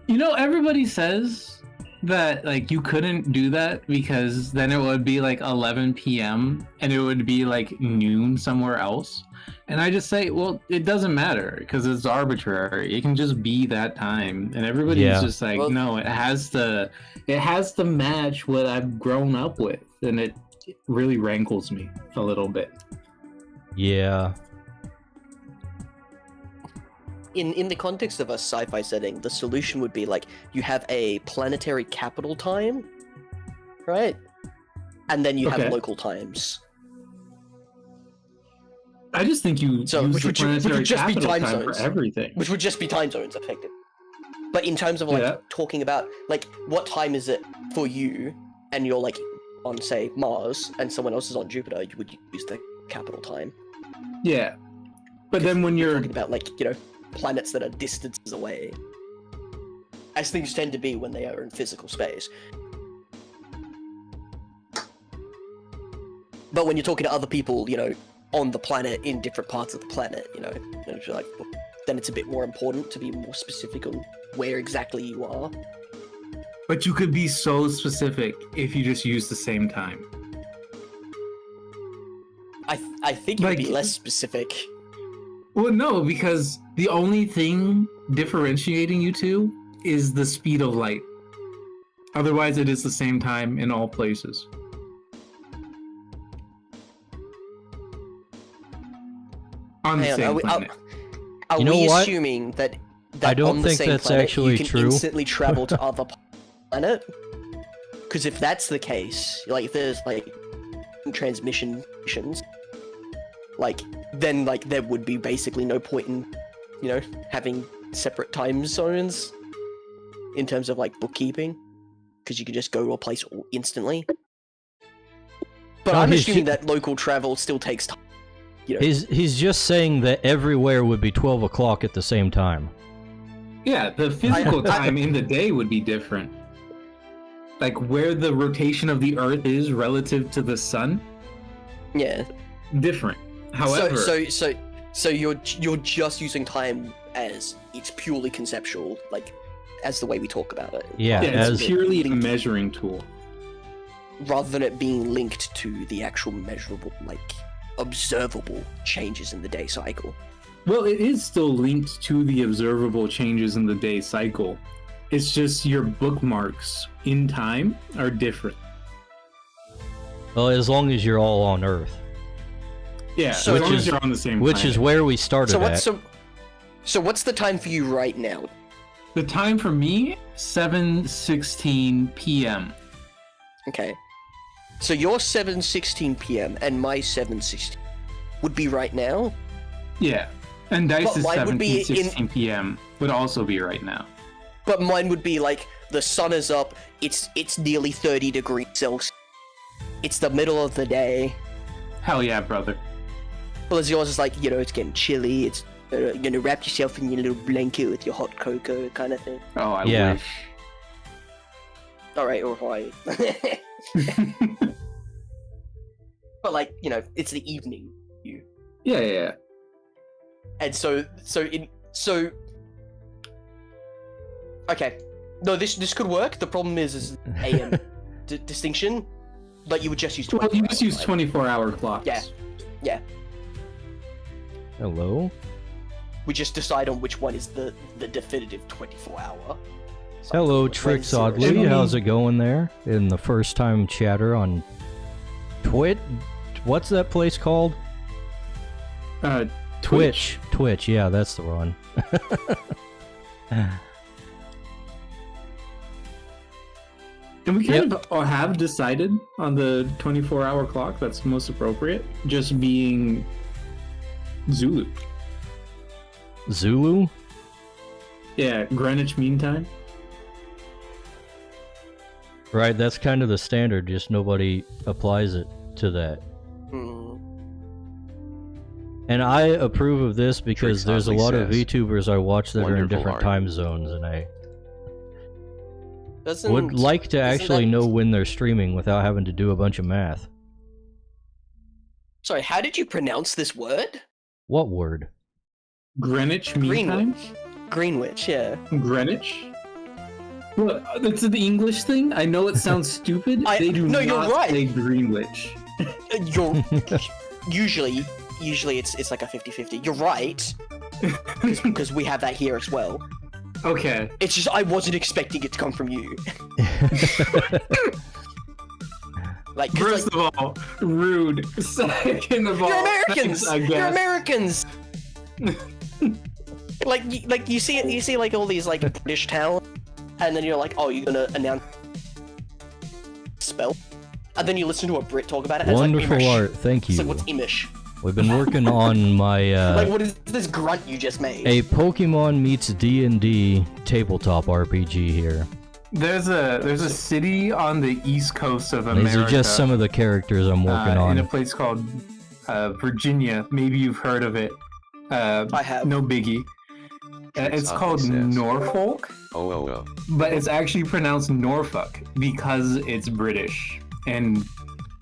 You know, everybody says that like you couldn't do that because then it would be like 11 p.m. and it would be like noon somewhere else. And I just say, well, it doesn't matter because it's arbitrary. It can just be that time. And everybody's just like, Well, no, it has to match what I've grown up with. And it really rankles me a little bit. Yeah. In the context of a sci-fi setting, the solution would be like you have a planetary capital time, right? And then you have local times. I just think you So use which the would planetary just be capital time time zones. for everything. Which would just be time zones, effective. But in terms of like Yeah. talking about like what time is it for you, and you're like on say Mars, and someone else is on Jupiter, you would use the capital time. Yeah. But then when you're Talking about like, you know, planets that are distances away, as things tend to be when they are in physical space. But when you're talking to other people, you know, on the planet, in different parts of the planet, you know, it's like, then it's a bit more important to be more specific on where exactly you are. But you could be so specific if you just use the same time. I think it would be less specific. Well, no, because the only thing differentiating you two is the speed of light. Otherwise, it is the same time in all places. On the Hang on, same planet. Are You know we what? assuming that I don't on the think same that's planet, actually you can true. instantly travel to other planet? Because if that's the case, like if there's like transmission missions, like then like there would be basically no point in, you know, having separate time zones in terms of like bookkeeping, because you can just go to a place instantly. But No, I'm he's assuming ju- that local travel still takes time. You know, He's just saying that everywhere would be 12 o'clock at the same time. Yeah, the physical time in the day would be different. Like where the rotation of the Earth is relative to the sun, yeah. different. However, So you're just using time as it's purely conceptual, like as the way we talk about it. Yeah, Yeah, as it's purely a measuring tool. Rather than it being linked to the actual measurable, like, observable changes in the day cycle. Well, it is still linked to the observable changes in the day cycle. It's just your bookmarks in time are different. well, as long as you're all on Earth, Yeah, So as long which as is- you're on the same which planet. is where we started So at. so what's the time for you right now? The time for me, 7:16 p.m. Okay. So your 7:16 p.m. and my 7:16 would be right now? Yeah. And Dice's But mine would be 17:16 p.m. would also be right now. But mine would be like, the sun is up, it's nearly 30 degrees Celsius. It's the middle of the day. Hell yeah, brother. Whereas yours is like, you know, it's getting chilly, it's you're gonna wrap yourself in your little blanket with your hot cocoa kind of thing. Oh, I Yeah. wish. Alright, or Hawaii. But like, you know, it's the evening. Yeah. And so okay. No, this could work. The problem is AM distinction, but you would just use 24 Well, you just use hours, 24-hour clocks. Yeah. Hello? We just decide on which one is the definitive 24-hour. Hello, Tricks Oddly. Jimmy. How's it going there? In the first time chatter on what's that place called? Twitch. Twitch, yeah, that's the one. And we kind of have decided on the 24-hour clock that's most appropriate, just being Zulu. Zulu? Yeah, Greenwich Mean Time. Right, that's kind of the standard, just nobody applies it to that. Hmm. And I approve of this because Tricks there's a Oddly lot of says, VTubers I watch that are in "Wonderful different art." time zones, and I Doesn't, would like to isn't actually that- know when they're streaming without having to do a bunch of math. Sorry, how did you pronounce this word? What word? Greenwich Mean Time? Greenwich, yeah. Greenwich? Well, that's the English thing. I know it sounds stupid. They do no, not you're right. say Greenwich. You're usually it's like a 50-50. You're right. Because we have that here as well. Okay. It's just I wasn't expecting it to come from you. Like, 'cause, First of all, rude. Second of all, you're Americans. thanks, I You're guess. Americans. like you see like all these like British towns, and then you're like, oh, you're gonna announce spell, and then you listen to a Brit talk about it. And Wonderful it's like, Imish. art, thank It's you. like, what's Imish? We've been working on my Like, what is this grunt you just made? a Pokemon meets DnD tabletop RPG here. There's a city on the east coast of America. These are just some of the characters I'm working in a on. place called Virginia. Maybe you've heard of it. I have. No biggie. It's Oddly called says. Norfolk, Oh. but it's actually pronounced Norfolk because it's British. And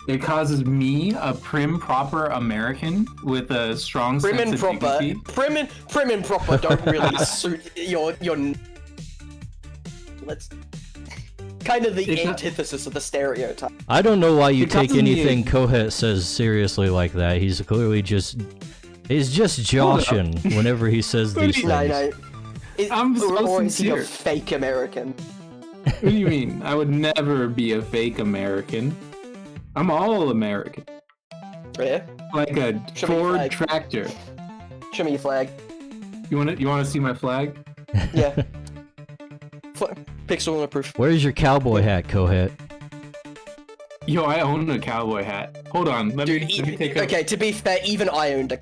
it causes me, a prim, proper American with a strong Prim sense and of proper. dignity. Prim and proper don't really suit your. Let's. Kind of the It's not- antithesis of the stereotype. I don't know why you It take comes in the- anything Kohet says seriously like that. He's clearly just... He's just joshing whenever he says What do these you- things. No. I'm so or is he a sincere. fake American? What do you mean? I would never be a fake American. I'm all American. Yeah. Like a Show me your Ford flag. tractor. Show me your flag. You want to see my flag? Yeah. Pixel and proof. Where's your cowboy hat, Kohet? Yo, I own a cowboy hat. Hold on, let me take a... Okay, to be fair, even I owned a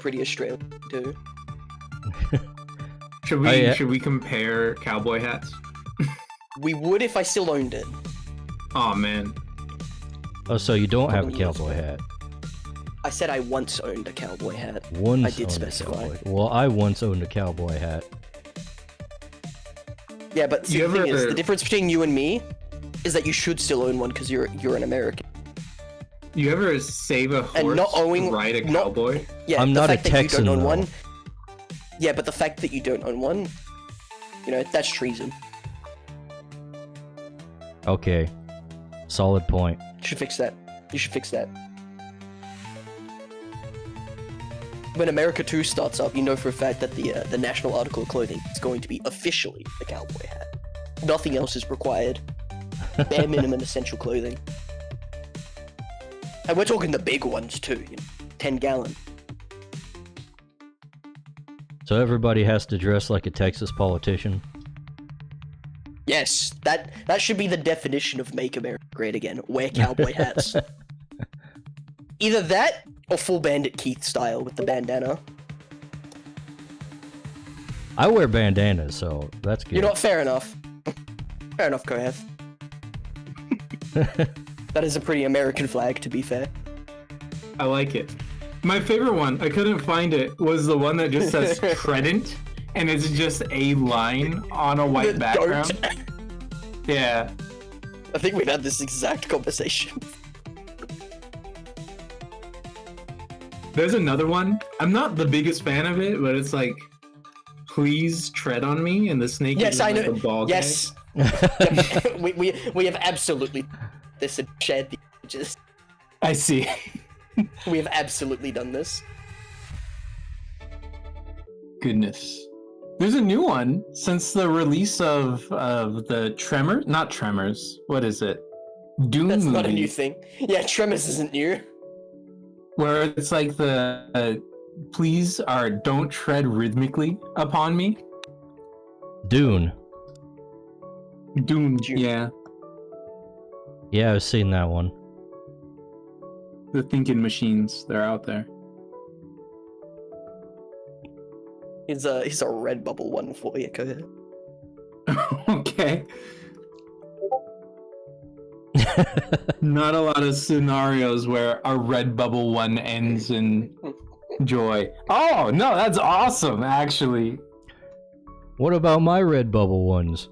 pretty Australian too. Should we Oh, yeah. should we compare cowboy hats? We would if I still owned it. Oh man. Oh, so you don't have a Probably yes. cowboy hat. I said I once owned a cowboy hat. Once I did owned a specify. cowboy. Well, I once owned a cowboy hat. Yeah, but see, You the thing is, ever- the difference between you and me is that you should still own one because you're an American. You ever save a horse And not owning- to ride a not- cowboy? Yeah, I'm the not a fact that you Texan, don't own though. one. Yeah, but the fact that you don't own one You know, that's treason. Okay. Solid point. You should fix that. You should fix that. When America 2 starts up, you know for a fact that the national article of clothing is going to be officially the cowboy hat. Nothing else is required. Bare minimum essential clothing. And we're talking the big ones too, you know, 10-gallon. So everybody has to dress like a Texas politician? Yes, that should be the definition of Make America Great Again. Wear cowboy hats. Either that, or full Bandit Keith style with the bandana. I wear bandanas, so that's good. You're not fair enough. Fair enough, Kohath. That is a pretty American flag, to be fair. I like it. My favorite one, I couldn't find it, was the one that just says Trident, and it's just a line on a white background. Yeah. I think we've had this exact conversation. There's another one. I'm not the biggest fan of it, but it's like, please tread on me, and the snake Yes, is I like know. a ball Yes. we have absolutely this and shared the images. I see. We have absolutely done this. Goodness. There's a new one since the release of the not Tremors. What is it? Doom That's movie, not a new thing. Yeah, Tremors isn't new. where it's like the please or don't tread rhythmically upon me. Dune. Doom. Dune. Yeah. Yeah, I've seen that one. The thinking machines, they're out there. Here's a Redbubble one for you, go ahead. Okay. Not a lot of scenarios where a Redbubble one ends in joy. Oh, no, that's awesome, actually. What about my Redbubble ones?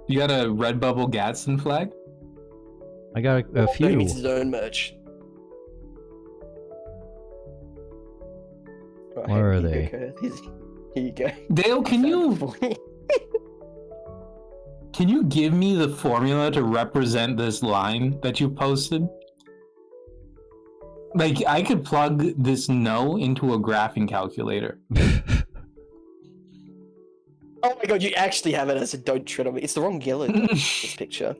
You got a Redbubble Gadsden flag? I got a No, he few. means his own merch. Right, Where are here you they? go, Kohath. Here you go. Dale, can you give me the formula to represent this line that you posted? Like, I could plug this no into a graphing calculator. Oh my god, you actually have it as a don't tread on me. It's the wrong yellow in this picture.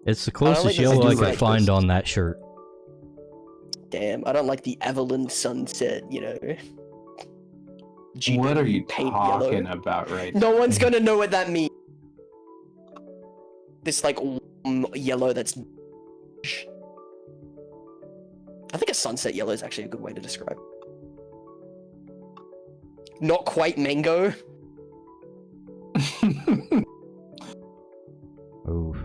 It's the I closest like yellow I this. could find on that shirt. Damn, I don't like the Avalon sunset, you know. What are you paint talking yellow. about right now? No one's gonna know what that means. This like yellow that's. I think a sunset yellow is actually a good way to describe. Not quite mango. Oof.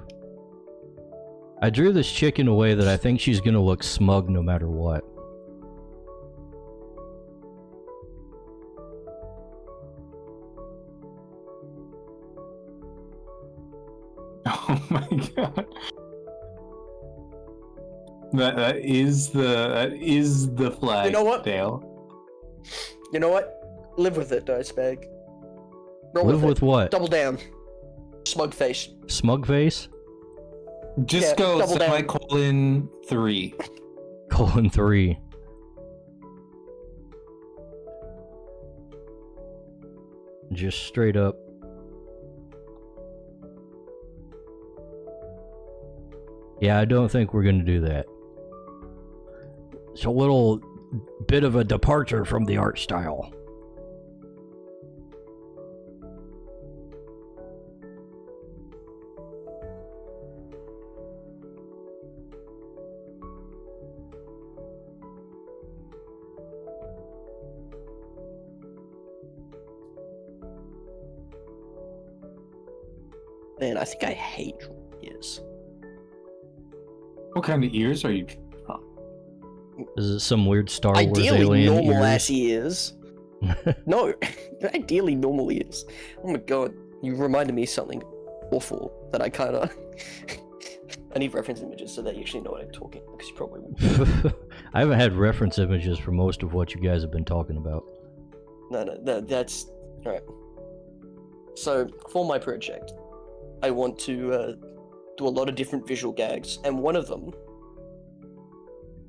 I drew this chick in a way that I think she's gonna look smug no matter what. Oh my god. That is the flag. You know what? Dale? You know what? Live with it, Dicebag. Roll Live with it. what? Double down. Smug face. Smug face? Just Yeah, go double down. semicolon 3. Colon 3. Just straight up. Yeah, I don't think we're gonna do that. It's a little bit of a departure from the art style. Man, I think I hate ears. What kind of ears are you? Is it some weird Star Wars Ideally, alien normal ears? ass ears. No, ideally normal ears. Oh my god, you reminded me of something awful that I kind of. I need reference images so that you actually know what I'm talking, because you probably won't. I haven't had reference images for most of what you guys have been talking about. No, that's alright. So, for my project, I want to do a lot of different visual gags, and one of them,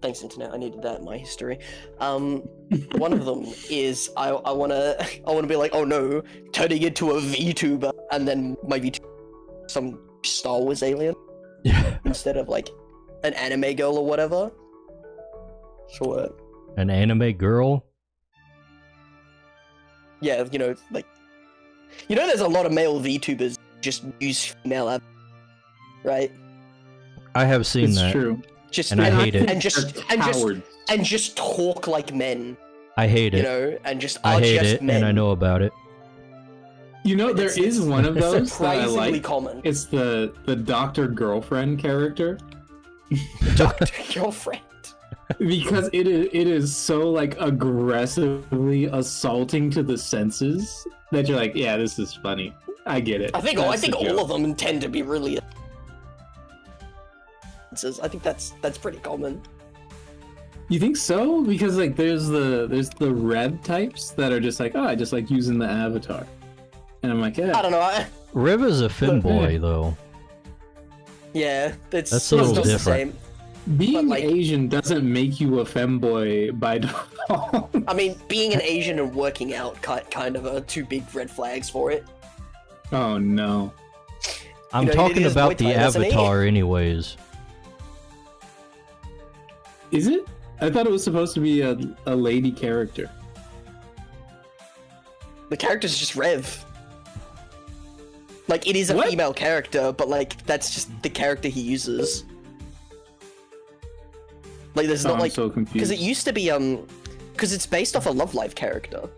thanks internet, I needed that in my history. One of them is I wanna be like, oh no, turning into a VTuber, and then my VTuber some Star Wars alien Yeah. instead of like an anime girl or whatever. So An anime girl? yeah, like there's a lot of male VTubers just use female ab, right? I have seen It's that. true. Just And I hate it. and just talk like men, I hate it. and just I are hate just it, men. and I know about it. You know, there is one of those that I surprisingly like. common. It's the Doctor Girlfriend character. Doctor Girlfriend. Because it is so like aggressively assaulting to the senses that you're like, yeah, this is funny. I get it. I think That's the all joke. of them tend to be really. I think that's pretty common. You think so? Because like there's the red types that are just like, oh, I just like using the avatar, and I'm like, yeah. I don't know. Riv is a femboy, though. Yeah, That's a it's little not the different. same. Being like- Asian doesn't make you a femboy by default. I mean, being an Asian and working out kind of are two big red flags for it. Oh no. I'm he talking did his about Muay the Thai, doesn't he? avatar, anyways. Is it? I thought it was supposed to be a lady character. The character's just Rev. Like, it is a What? female character, but like that's just the character he uses. Like, there's Oh, not I'm like so because confused. it used to be because it's based off a Love Life character.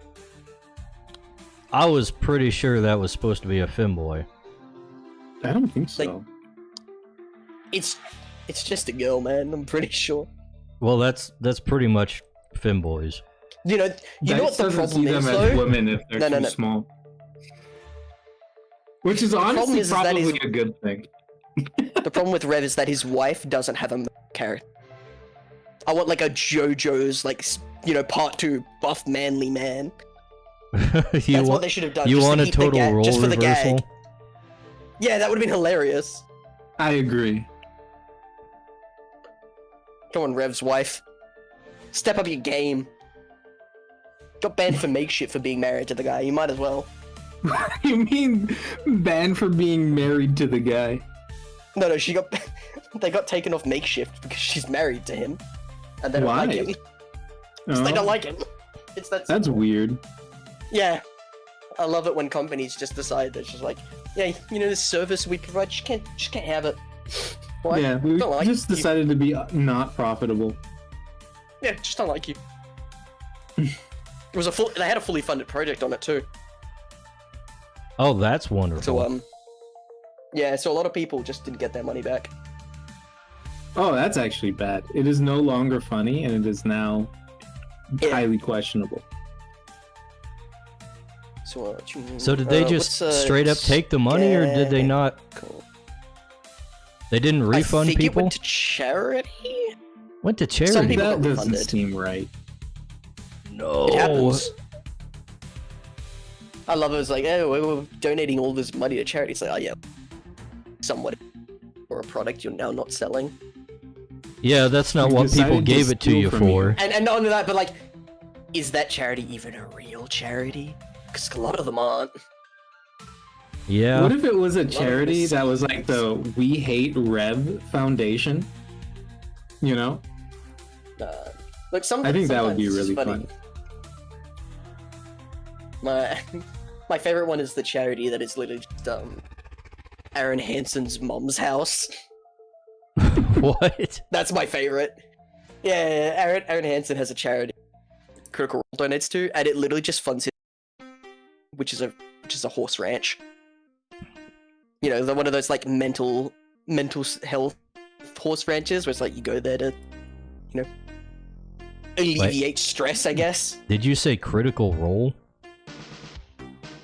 I was pretty sure that was supposed to be a femboy. I don't think so. like- It's just a girl, man. I'm pretty sure. Well, that's pretty much femboys. You know what the doesn't problem see them is as though. women if they're No. too small. Which is problem honestly is that probably is- a good thing. The problem with Rev is that his wife doesn't have a male character. I want like a JoJo's like part 2 buff manly man. That's what they should have done. You just to want a keep the total role just for the reversal? gag. Yeah, that would have been hilarious. I agree. Come on, Rev's wife. Step up your game. Got banned for makeshift for being married to the guy. You might as well. You mean banned for being married to the guy? No, she got. They got taken off makeshift because she's married to him, and they don't Why? like him. 'Cause they Oh, don't like him. It's that. that's weird. Yeah. I love it when companies just decide that it's just like, yeah, this service we provide, just can't have it. Why? Yeah, we Don't like just you. decided to be not profitable. Yeah, just don't like you. It was they had a fully funded project on it too. Oh, that's wonderful. So yeah, so a lot of people just didn't get their money back. Oh, that's actually bad. It is no longer funny, and it is now Yeah. highly questionable. So did they just what's, straight up take the money, or did they not? Cool. They didn't refund I think people? it went to charity. Went to Some charity. people That got doesn't refunded. seem right. No. It happens. I love it. It's like, oh, we're donating all this money to charity. It's like, oh yeah, somewhat for a product you're now not selling. Yeah, that's not You what people decided to gave it to steal you from for. And not only that, but like, is that charity even a real charity? Because a lot of them aren't. Yeah. What if it was a of charity that was like the We Hate Rev Foundation? You know? Like some. I think that would be sometimes it's really funny. My favorite one is the charity that is literally just Aaron Hansen's mom's house. What? That's my favorite. Yeah, Aaron Hansen has a charity Critical Role donates to, and it literally just funds his, which is a horse ranch. You know, one of those like mental health horse ranches where it's like you go there to, alleviate stress, I guess. Did you say Critical Role?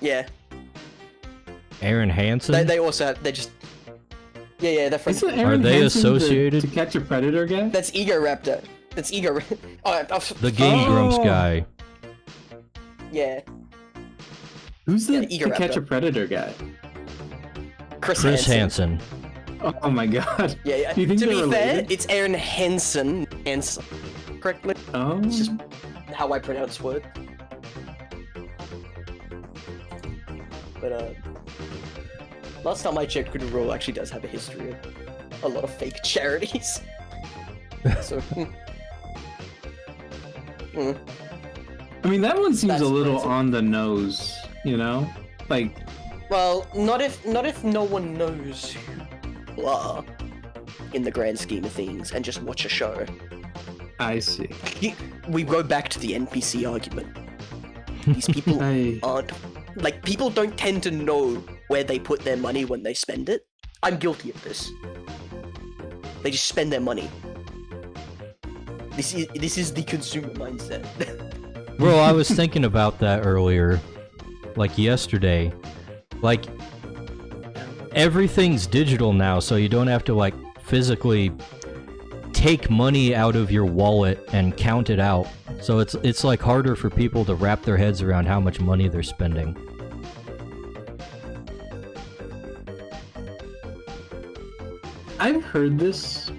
Yeah, Aaron Hansen? they also have, they're just. Yeah, they're from. Isn't Aaron they Hansen associated? To Catch a Predator guy? That's Ego Raptor. That's Ego. Oh, The Game Grumps Oh. guy. Yeah, Who's the Eager To Catch a Raptor. Predator guy? Chris Chris Hansen. Hansen. Oh my god. Yeah, yeah. Do you think To they're be fair, related? it's Aaron Hansen. Correctly. Oh. It's just how I pronounce word. But last time I checked, Crytures actually does have a history of a lot of fake charities. So. I mean, that one seems That's a little crazy. on the nose, you know? Like, Well, not if no one knows who people are in the grand scheme of things and just watch a show. I see. We go back to the NPC argument. These people aren't like people don't tend to know where they put their money when they spend it. I'm guilty of this. They just spend their money. This is the consumer mindset. Bro, I was thinking about that earlier, like yesterday. Like, everything's digital now, so you don't have to, like, physically take money out of your wallet and count it out. So it's like harder for people to wrap their heads around how much money they're spending. I've heard this.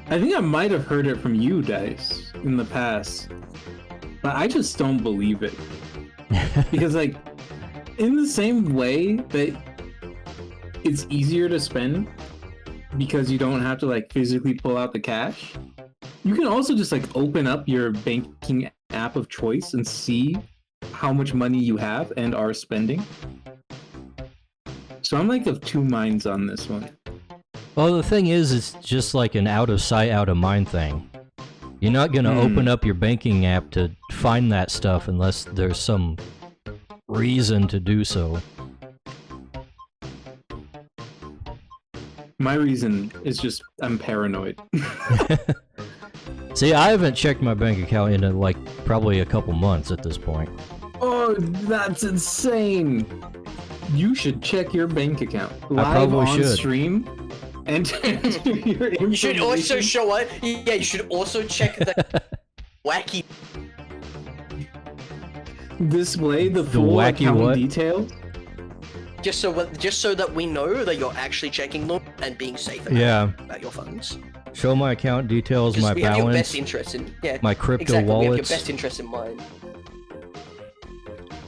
I think I might have heard it from you, Dice, in the past. But I just don't believe it. Because, like, in the same way that it's easier to spend because you don't have to, like, physically pull out the cash, you can also just, like, open up your banking app of choice and see how much money you have and are spending. So I'm, like, of two minds on this one. Well, the thing is, it's just like an out of sight, out of mind thing. You're not gonna open up your banking app to find that stuff unless there's some reason to do so. My reason is just I'm paranoid. See, I haven't checked my bank account in like probably a couple months at this point. Oh, that's insane! You should check your bank account live probably on should. stream. Enter your You should also information. show what? Yeah, you should also check the wacky. Display the The full wacky account what? detail. Just so that we know that you're actually checking them and being safe about your funds. Show my account details, Because my we have your best balance, interest in my crypto exactly. We have your wallets. best interest in mind.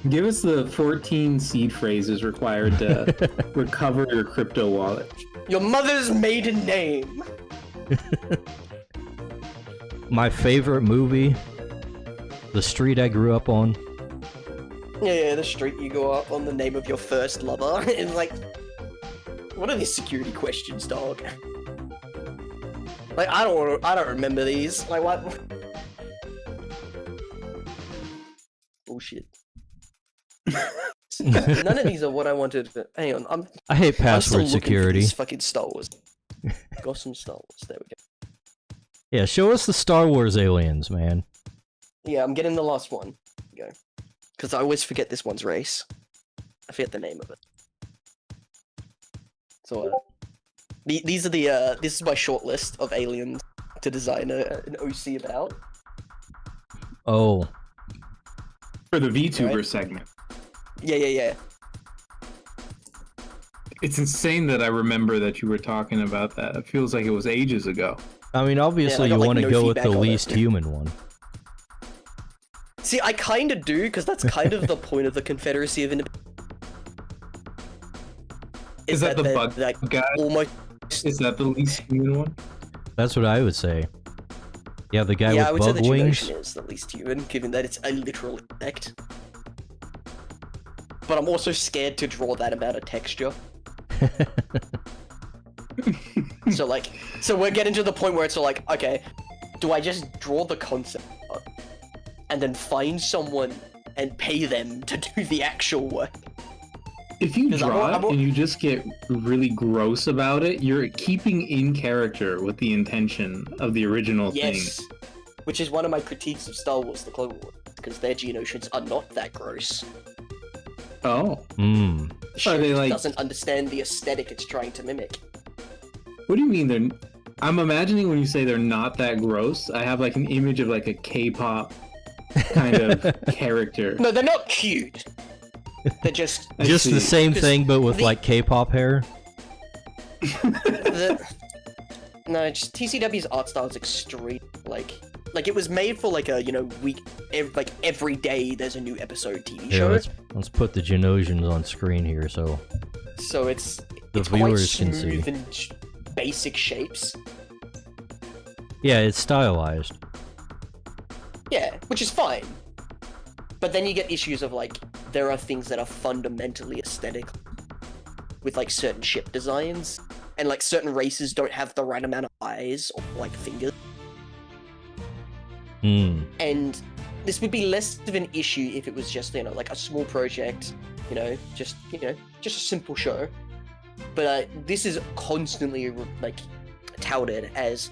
Give us the 14 seed phrases required to recover your crypto wallet. Your mother's maiden name. My favorite movie, the street I grew up on. Yeah, the street you go up on, the name of your first lover. It's like, what are these security questions, dog? Like, I don't remember these. Like, what? Bullshit. None of these are what I wanted. Hang on, I hate I'm still password looking for security. these fucking Star Wars. Got some Star Wars. There we go. Yeah, show us the Star Wars aliens, man. Yeah, I'm getting the last one. Go. Because I always forget this one's race. I forget the name of it. So, these are the, this is my short list of aliens to design an OC about. Oh, For the VTuber Right. segment. Yeah. It's insane that I remember that you were talking about that. It feels like it was ages ago. I mean, obviously got, you like, want to no go with the feedback on it. least human one. See, I kind of do, because that's kind of the point of the Confederacy of Independence. Is that the they're, bug like, guy? almost... Is that the least human one? That's what I would say. Yeah, the guy Yeah, I would with say bug the wings. Geonosian is the least human, given that it's a literal insect. But I'm also scared to draw that amount of texture. So we're getting to the point where it's like, okay, do I just draw the concept art and then find someone and pay them to do the actual work? If you 'Cause draw I'm it and you just get really gross about it, you're keeping in character with the intention of the original Yes. thing. Which is one of my critiques of Star Wars: The Clone Wars, because their Geonosians are not that gross. Oh. Hmm. The show Are they, just like- doesn't understand the aesthetic it's trying to mimic. What do you mean they're... I'm imagining when you say they're not that gross, I have like an image of like a K-pop kind of character. No, they're not cute. They're just Just the same Because thing, but with the- like K-pop hair. no. Just TCW's art style is extreme. Like it was made for like a every day there's a new episode TV Yeah, show. let's put the Genosians on screen here, so So it's the quite viewers can see. smooth and basic shapes. Yeah, it's stylized. Yeah, which is fine. But then you get issues of like there are things that are fundamentally aesthetic with like certain ship designs, and like certain races don't have the right amount of eyes or like fingers. Hmm. And this would be less of an issue if it was just, you know, like a small project, just a simple show. But this is constantly like touted as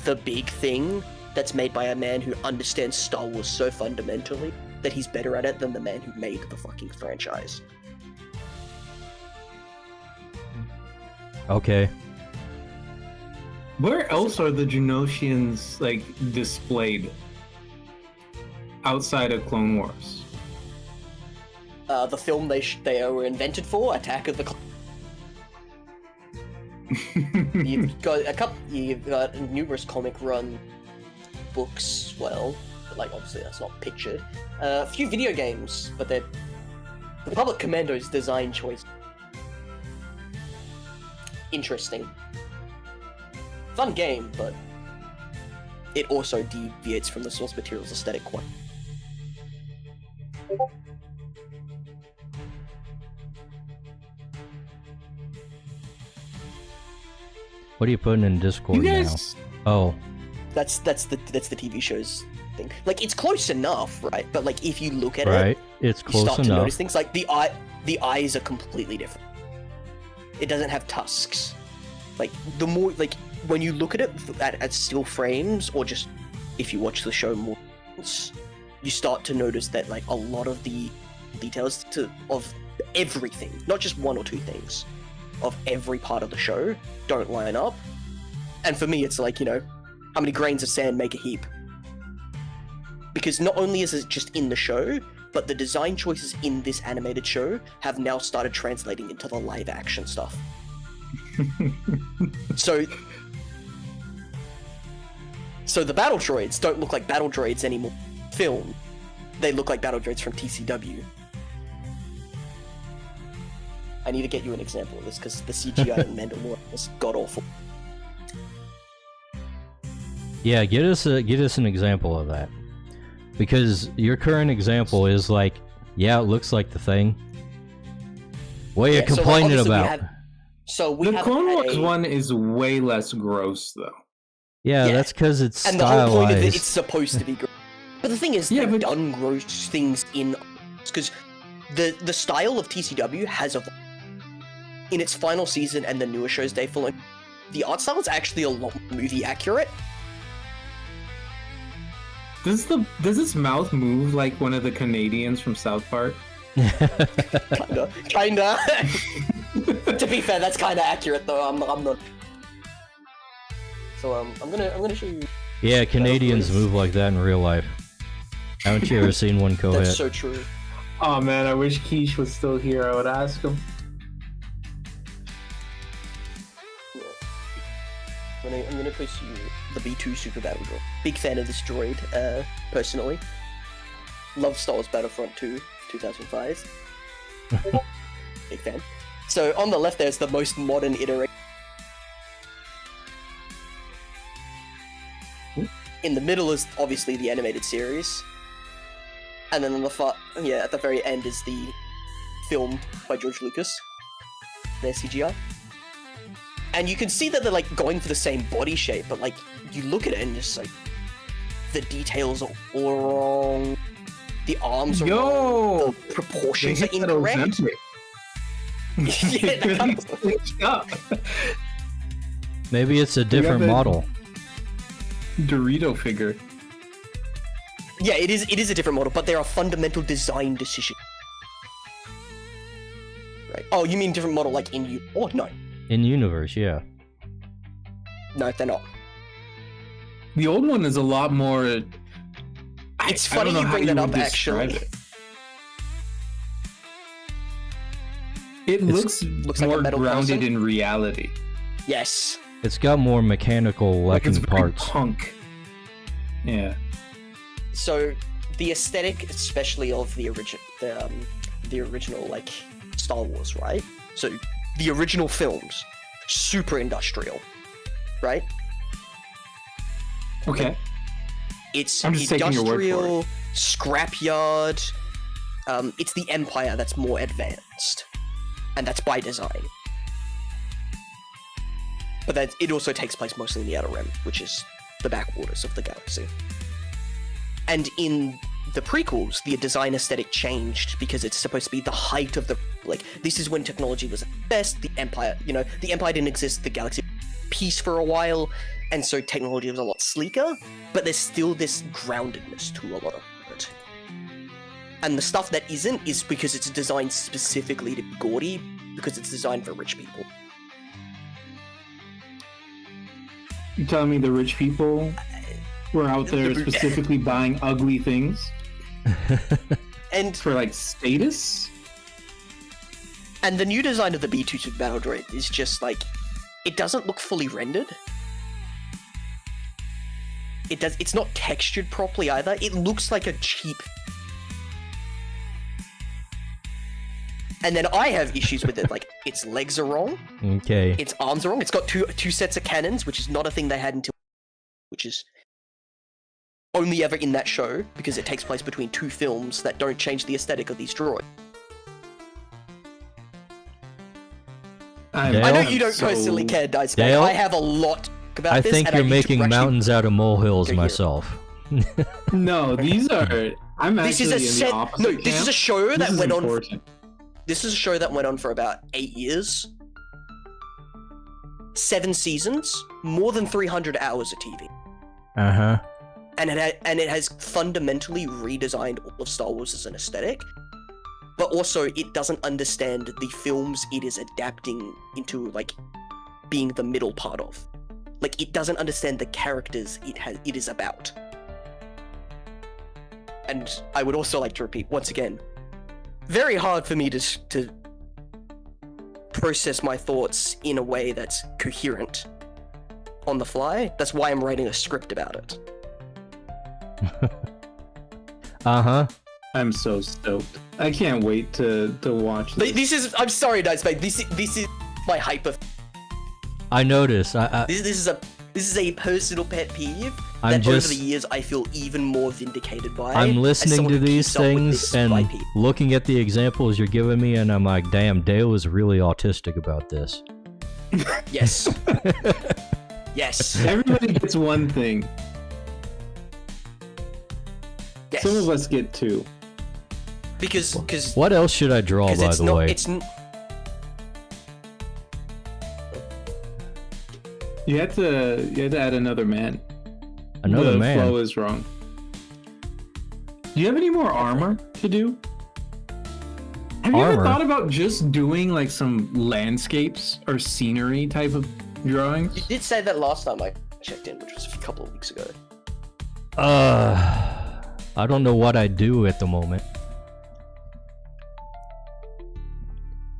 the big thing that's made by a man who understands Star Wars so fundamentally that he's better at it than the man who made the fucking franchise. Okay. Where else are the Genosians like displayed outside of Clone Wars? The film they were invented for, Attack of the Clones. You've got numerous comic run books, well, like obviously that's not pictured. A few video games, but they're the Public Commando's design choice. Interesting. Fun game, but it also deviates from the source material's aesthetic quite. What are you putting in Discord You guys, now? Oh, That's the TV show's thing. Like it's close enough, right? But like if you look at it, right. It's you close start to enough. notice things like the eyes are completely different. It doesn't have tusks. Like the more like when you look at it at still frames, or just if you watch the show more, you start to notice that like a lot of the details of everything, not just one or two things, of every part of the show don't line up. And for me, it's like, how many grains of sand make a heap? Because not only is it just in the show, but the design choices in this animated show have now started translating into the live action stuff. So the battle droids don't look like battle droids anymore. Film, they look like battle droids from TCW. I need to get you an example of this because the CGI in Mandalorian was god awful. Yeah, get us an example of that, because your current example is like, yeah, it looks like the thing. What are you complaining about? the Clone Wars one is way less gross, though. Yeah, that's because it's and stylized. the whole point of it, it's supposed to be gross. But the thing is, they've done gross things in because the style of TCW has evolved. In its final season and the newer shows they follow, the art style is actually a lot movie accurate. Does its mouth move like one of the Canadians from South Park? Kinda. To be fair, that's kinda accurate though. I'm not. So I'm gonna show you. Yeah, Canadians move like that in real life. Haven't you ever seen one co-hit? That's so true. Oh man, I wish Keish was still here. I would ask him. I'm gonna post you the B2 Super Battle Droid. Big fan of this droid, personally. Love Star Wars Battlefront 2, 2005. Big fan. So on the left there's the most modern iteration. In the middle is obviously the animated series. And then on the at the very end is the film by George Lucas. Their CGI. And you can see that they're like going for the same body shape, but like you look at it and just like the details are all wrong. The arms are wrong. The proportions are incorrect. Maybe it's a different model. Dorito figure. Yeah, it is a different model, but there are fundamental design decisions. Right. Oh, you mean different model like in you? Oh no. In universe, yeah. No, they're not. The old one is a lot more. It's I don't funny know you how bring that would up, describe actually. It looks looks like a more metal grounded person. in reality. Yes. It's got more mechanical Like it's looking very parts. punk. Yeah. So the aesthetic, especially of the original like Star Wars, right? So the original films, super industrial, right? Okay. It's I'm just taking your word for it. industrial, scrapyard. It's the Empire that's more advanced, and that's by design. But that it also takes place mostly in the Outer Rim, which is the backwaters of the galaxy. And in the prequels, the design aesthetic changed because it's supposed to be the height of the, like, this is when technology was at best. The Empire, the Empire didn't exist. The galaxy was peace for a while, and so technology was a lot sleeker. But there's still this groundedness to a lot of it. And the stuff that isn't is because it's designed specifically to be gaudy, because it's designed for rich people. You telling me the rich people were out there specifically buying ugly things And for like status? And the new design of the B-2 battle droid is just like, it doesn't look fully rendered. It's not textured properly either. It looks like a cheap. And then I have issues with it, like its legs are wrong, Okay. its arms are wrong. It's got two sets of cannons, which is not a thing they had until, which is only ever in that show because it takes place between two films that don't change the aesthetic of these droids. I know you don't personally care, Dice Man. Dale? I have a lot about I this. think and you're I need to making actually- mountains out of molehills Go here. myself. No, these are. I'm This actually is a in set. the opposite No, this is camp. a show This that is went on. important. This is a show that went on for about 8 years, 7 seasons, more than 300 hours of TV, Uh-huh. and it has fundamentally redesigned all of Star Wars as an aesthetic. But also, it doesn't understand the films it is adapting into, like, being the middle part of. Like, it doesn't understand the characters it is about. And I would also like to repeat, once again, very hard for me to process my thoughts in a way that's coherent on the fly. That's why I'm writing a script about it. Uh-huh. I'm so stoked. I can't wait to watch this. This is, I'm sorry, Dice Mate, this is my hyper. I noticed. This is a personal pet peeve I'm that just- over the years I feel even more vindicated by. I'm as listening someone to who these keeps up with things this and IP. looking at the examples you're giving me, and I'm like, damn, Dale is really autistic about this. Yes. Yes. Everybody gets one thing. Yes. Some of us get two. Because What else should I draw, by it's the not way? You had to add another man. Another the man. flow is wrong. Do you have any more armor to do? Have you ever Armor? thought about just doing like some landscapes or scenery type of drawings? You did say that last time I checked in, which was a couple of weeks ago. I don't know what I do at the moment.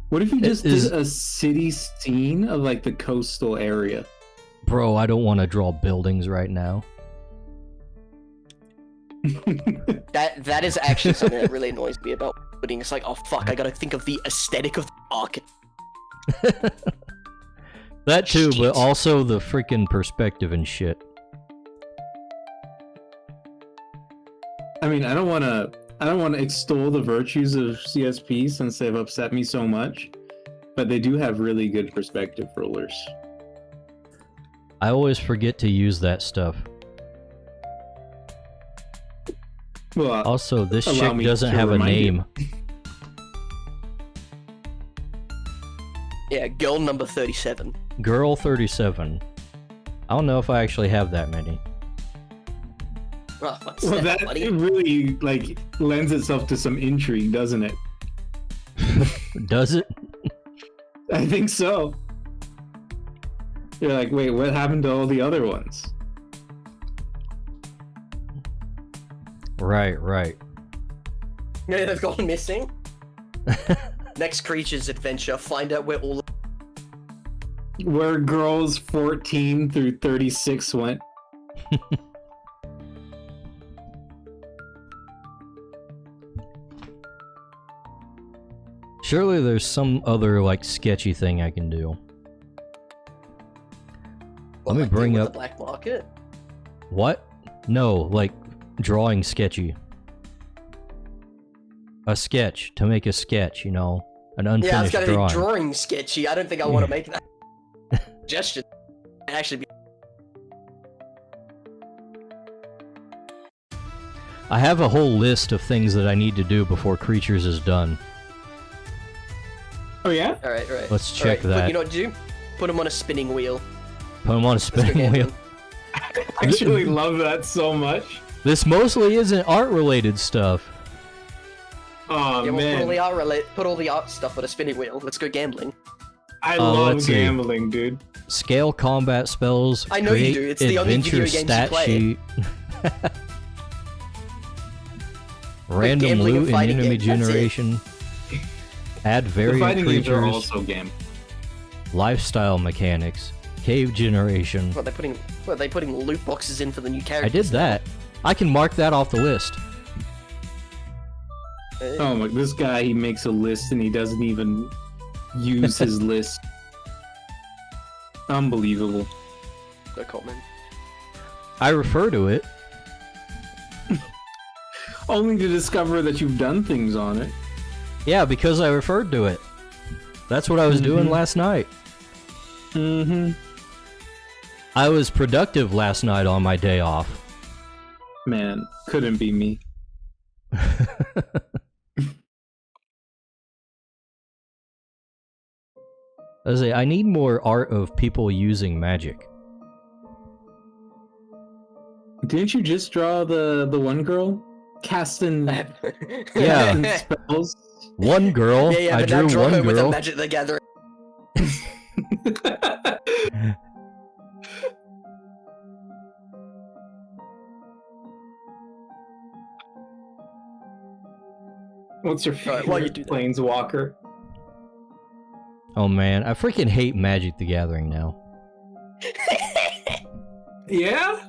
What if you just Is- did a city scene of like the coastal area? Bro, I don't want to draw buildings right now. That is actually something that really annoys me about putting. It's like, oh fuck, I gotta think of the aesthetic of the arc. That too, Shit. but also the freaking perspective and shit. I mean, I don't want to extol the virtues of CSP since they've upset me so much, but they do have really good perspective rulers. I always forget to use that stuff. Well, Also, this Allow chick me doesn't to have a remind you. name. Yeah, girl number 37. Girl 37. I don't know if I actually have that many. Oh, what's well, that, that buddy? really like lends itself to some intrigue, doesn't it? Does it? I think so. You're like, wait, what happened to all the other ones? Right, right. Yeah, they've gone missing. Next Creatures adventure, find out where all Where girls 14 through 36 went. Surely there's some other, like, sketchy thing I can do. Let me bring up... the black market. What? No, like, drawing sketchy. A sketch, to make a sketch, you know? An Yeah, I was unfinished gonna drawing. be drawing sketchy. I don't think I want to make that suggestion. Actually, be I have a whole list of things that I need to do before Creatures is done. Oh yeah? all right. Let's All right, check but that. you know what to do? Put them on a spinning wheel. Put them on a Let's go spinning wheel. gambling. I actually love that so much. This mostly isn't art-related stuff. Oh Yeah, we'll man, put all the art stuff on a spinning wheel. Let's go gambling. I love let's see. gambling, dude. Scale combat spells. I know you create do, it's the only adventure video games you stat play. sheet. Random gambling and loot and fighting enemy games, that's it. generation. Add The variant fighting games are creatures. also game. Lifestyle mechanics. Cave generation. What are they putting loot boxes in for the new I characters? did that. I can mark that off the list. Oh my, this guy, he makes a list and he doesn't even use his list. Unbelievable. No comment. I refer to it. Only to discover that you've done things on it. Yeah, because I referred to it. That's what I was doing last night. Mm-hmm. I was productive last night on my day off. Man, couldn't be me. I need more art of people using magic. Didn't you just draw the one girl casting Yeah. casting spells? One girl. Yeah, I but now drew draw her one with a girl. Magic the Gathering. What's your Alright, while you favorite do that. planeswalker? Oh man, I freaking hate Magic the Gathering now. Yeah?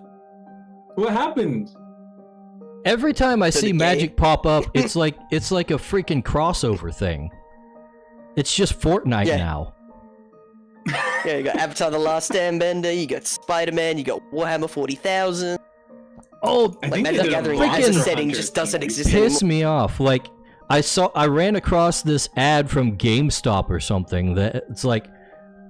What happened? Every time I To see the Magic game. pop up, it's like a freaking crossover thing. It's just Fortnite Yeah. now. Yeah, you got Avatar: The Last Airbender, you got Spider-Man, you got Warhammer 40,000. Oh, I Like think Magic they the did a Gathering lot as a for setting Hunter just doesn't TV. exist piss anymore. me off. Like I ran across this ad from GameStop or something that it's like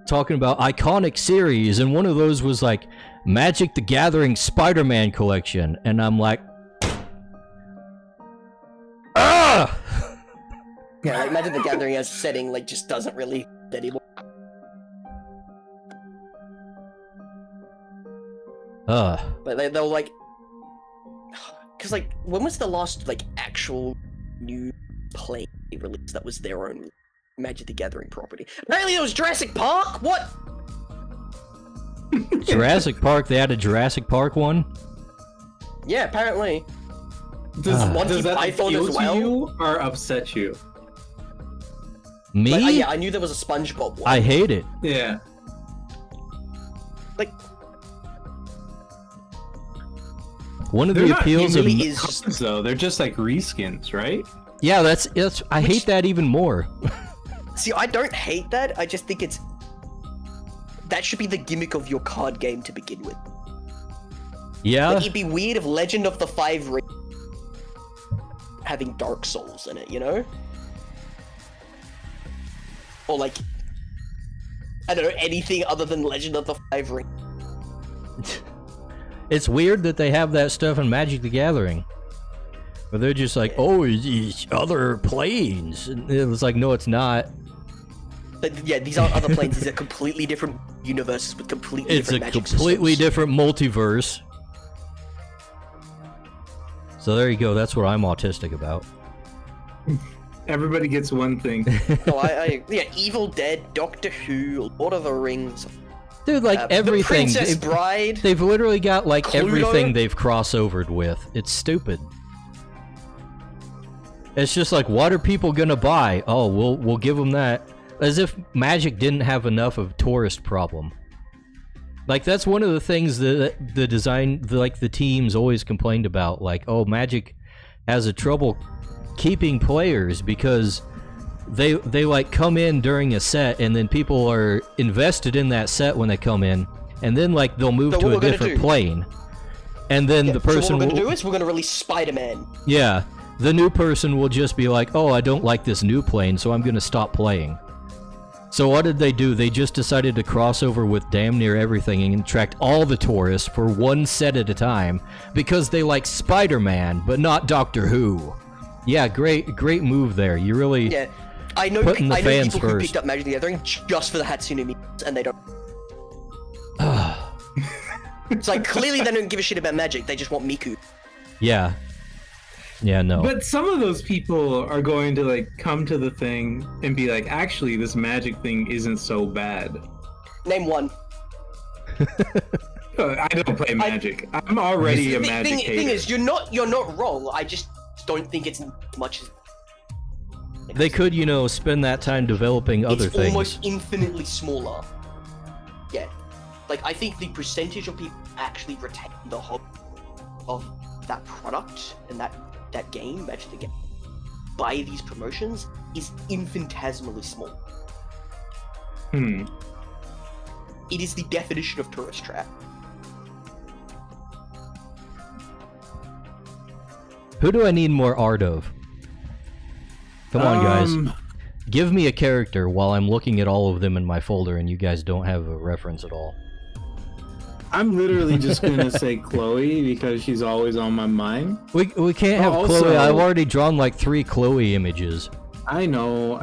talking about iconic series, and one of those was like Magic the Gathering Spider-Man collection, and I'm like, ah! Yeah, like Magic the Gathering as a setting like just doesn't really anymore. But they'll like, because like when was the last like actual new play release that was their own Magic the Gathering property? Apparently it was Jurassic Park. What? Jurassic Park. They had a Jurassic Park one. Yeah, apparently. Does, Monty does that Python appeal as well? to you or upset you? Me? Like, yeah, I knew there was a SpongeBob one. I hate it. Yeah. Like, One of They're the not appeals of really is just cards, though. They're just like reskins, right? yeah, that's I hate that even more. see, I don't hate that. I just think that should be the gimmick of your card game to begin with. Yeah, Like, it'd be weird if Legend of the Five Rings having Dark Souls in it, you know? Or like, I don't know, anything other than Legend of the Five Rings. it's weird that they have that stuff in Magic the Gathering. But they're just like, oh, it's other planes. And it was like, no, it's not. But yeah, these aren't other planes. These are completely different universes with completely It's a different magic completely systems. different multiverse. So there you go. That's what I'm autistic about. Everybody gets one thing. No, yeah, Evil Dead, Doctor Who, Lord of the Rings, Dude, like everything. The Princess they've, Bride. they've literally got like Cluedo? everything they've crossovered with. It's stupid. It's just like, what are people gonna buy? Oh, we'll give them that. As if Magic didn't have enough of tourist problem. Like, that's one of the things that the teams always complained about. Like, oh, Magic has a trouble keeping players because they like come in during a set and then people are invested in that set when they come in, and then like they'll move to a different plane, and then the person so what we're gonna do is we're gonna release Spider-Man. Yeah, the new person will just be like, oh, I don't like this new plane, so I'm gonna stop playing. So what did they do? They just decided to cross over with damn near everything and attract all the tourists for one set at a time because they like Spider-Man, but not Doctor Who. Yeah, great move there. You really I know putting the fans people who first. picked up Magic the Gathering just for the Hatsune Miku, and they don't. It's like, clearly they don't give a shit about Magic, they just want Miku. Yeah. Yeah, no. But some of those people are going to like come to the thing and be like, actually, this Magic thing isn't so bad. Name one. I don't play Magic. I'm already a Magic hater. The thing is, you're not wrong. I just don't think it's much as. They could, you know, spend that time developing other It's things. almost infinitely smaller. Yeah. Like, I think the percentage of people actually retain the hope of that product and that game, Magic the Gathering, by these promotions is infinitesimally small. It is the definition of tourist trap. Who do I need more art of? Come on, guys. Give me a character while I'm looking at all of them in my folder and you guys don't have a reference at all. I'm literally just gonna say Chloe because she's always on my mind. We can't have also, Chloe. I've already drawn like 3 Chloe images. I know.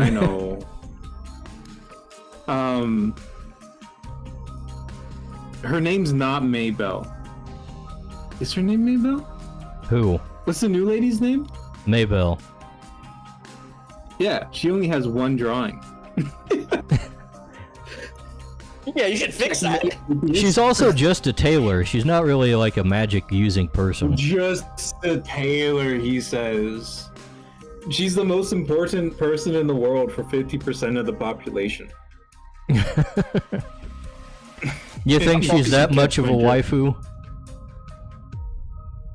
Her name's not Maybell. Is her name Maybell? Who? What's the new lady's name? Maybell. Yeah, she only has one drawing. Yeah, you should fix that. She's also just a tailor. She's not really like a magic using person. Just a tailor, he says. She's the most important person in the world for 50% of the population. You think she's that much of a waifu?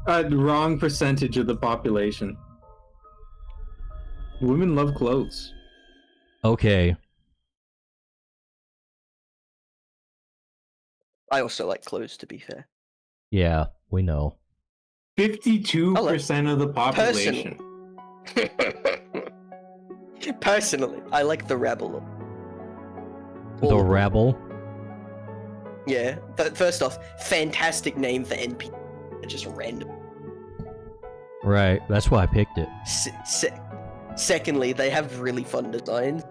Wrong percentage of the population. Women love clothes. Okay. I also like clothes, to be fair. Yeah, we know. 52% of the population. Personally, I like the rabble. The rabble? Yeah. First off, fantastic name for NPC. Just random. Right, that's why I picked it. Secondly, they have really fun designs.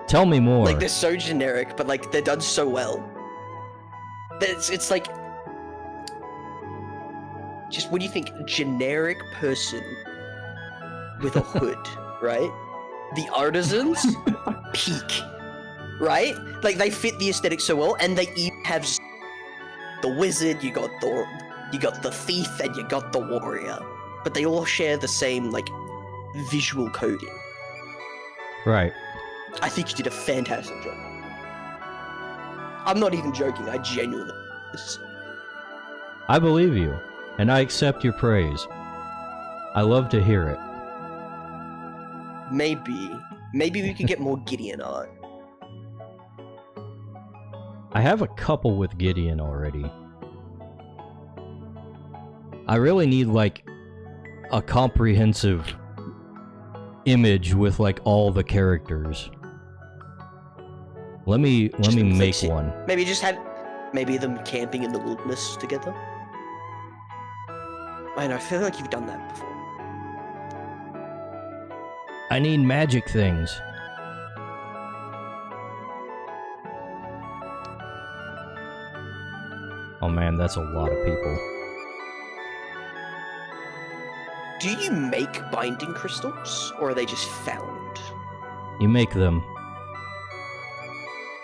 Tell me more. Like, they're so generic, but like they're done so well. It's like, just when you think generic person with a hood, right? The artisans peak, right? Like, they fit the aesthetic so well, and they even have the wizard, you got the thief, and you got the warrior, but they all share the same like visual coding. Right. I think you did a fantastic job. I'm not even joking, I genuinely. I believe you, and I accept your praise. I love to hear it. Maybe we could get more Gideon art. I have a couple with Gideon already. I really need, like, a comprehensive image with, like, all the characters. Let me make one. Maybe them camping in the wilderness together. I feel like you've done that before. I need magic things. Oh man, that's a lot of people. Do you make binding crystals, or are they just found? You make them.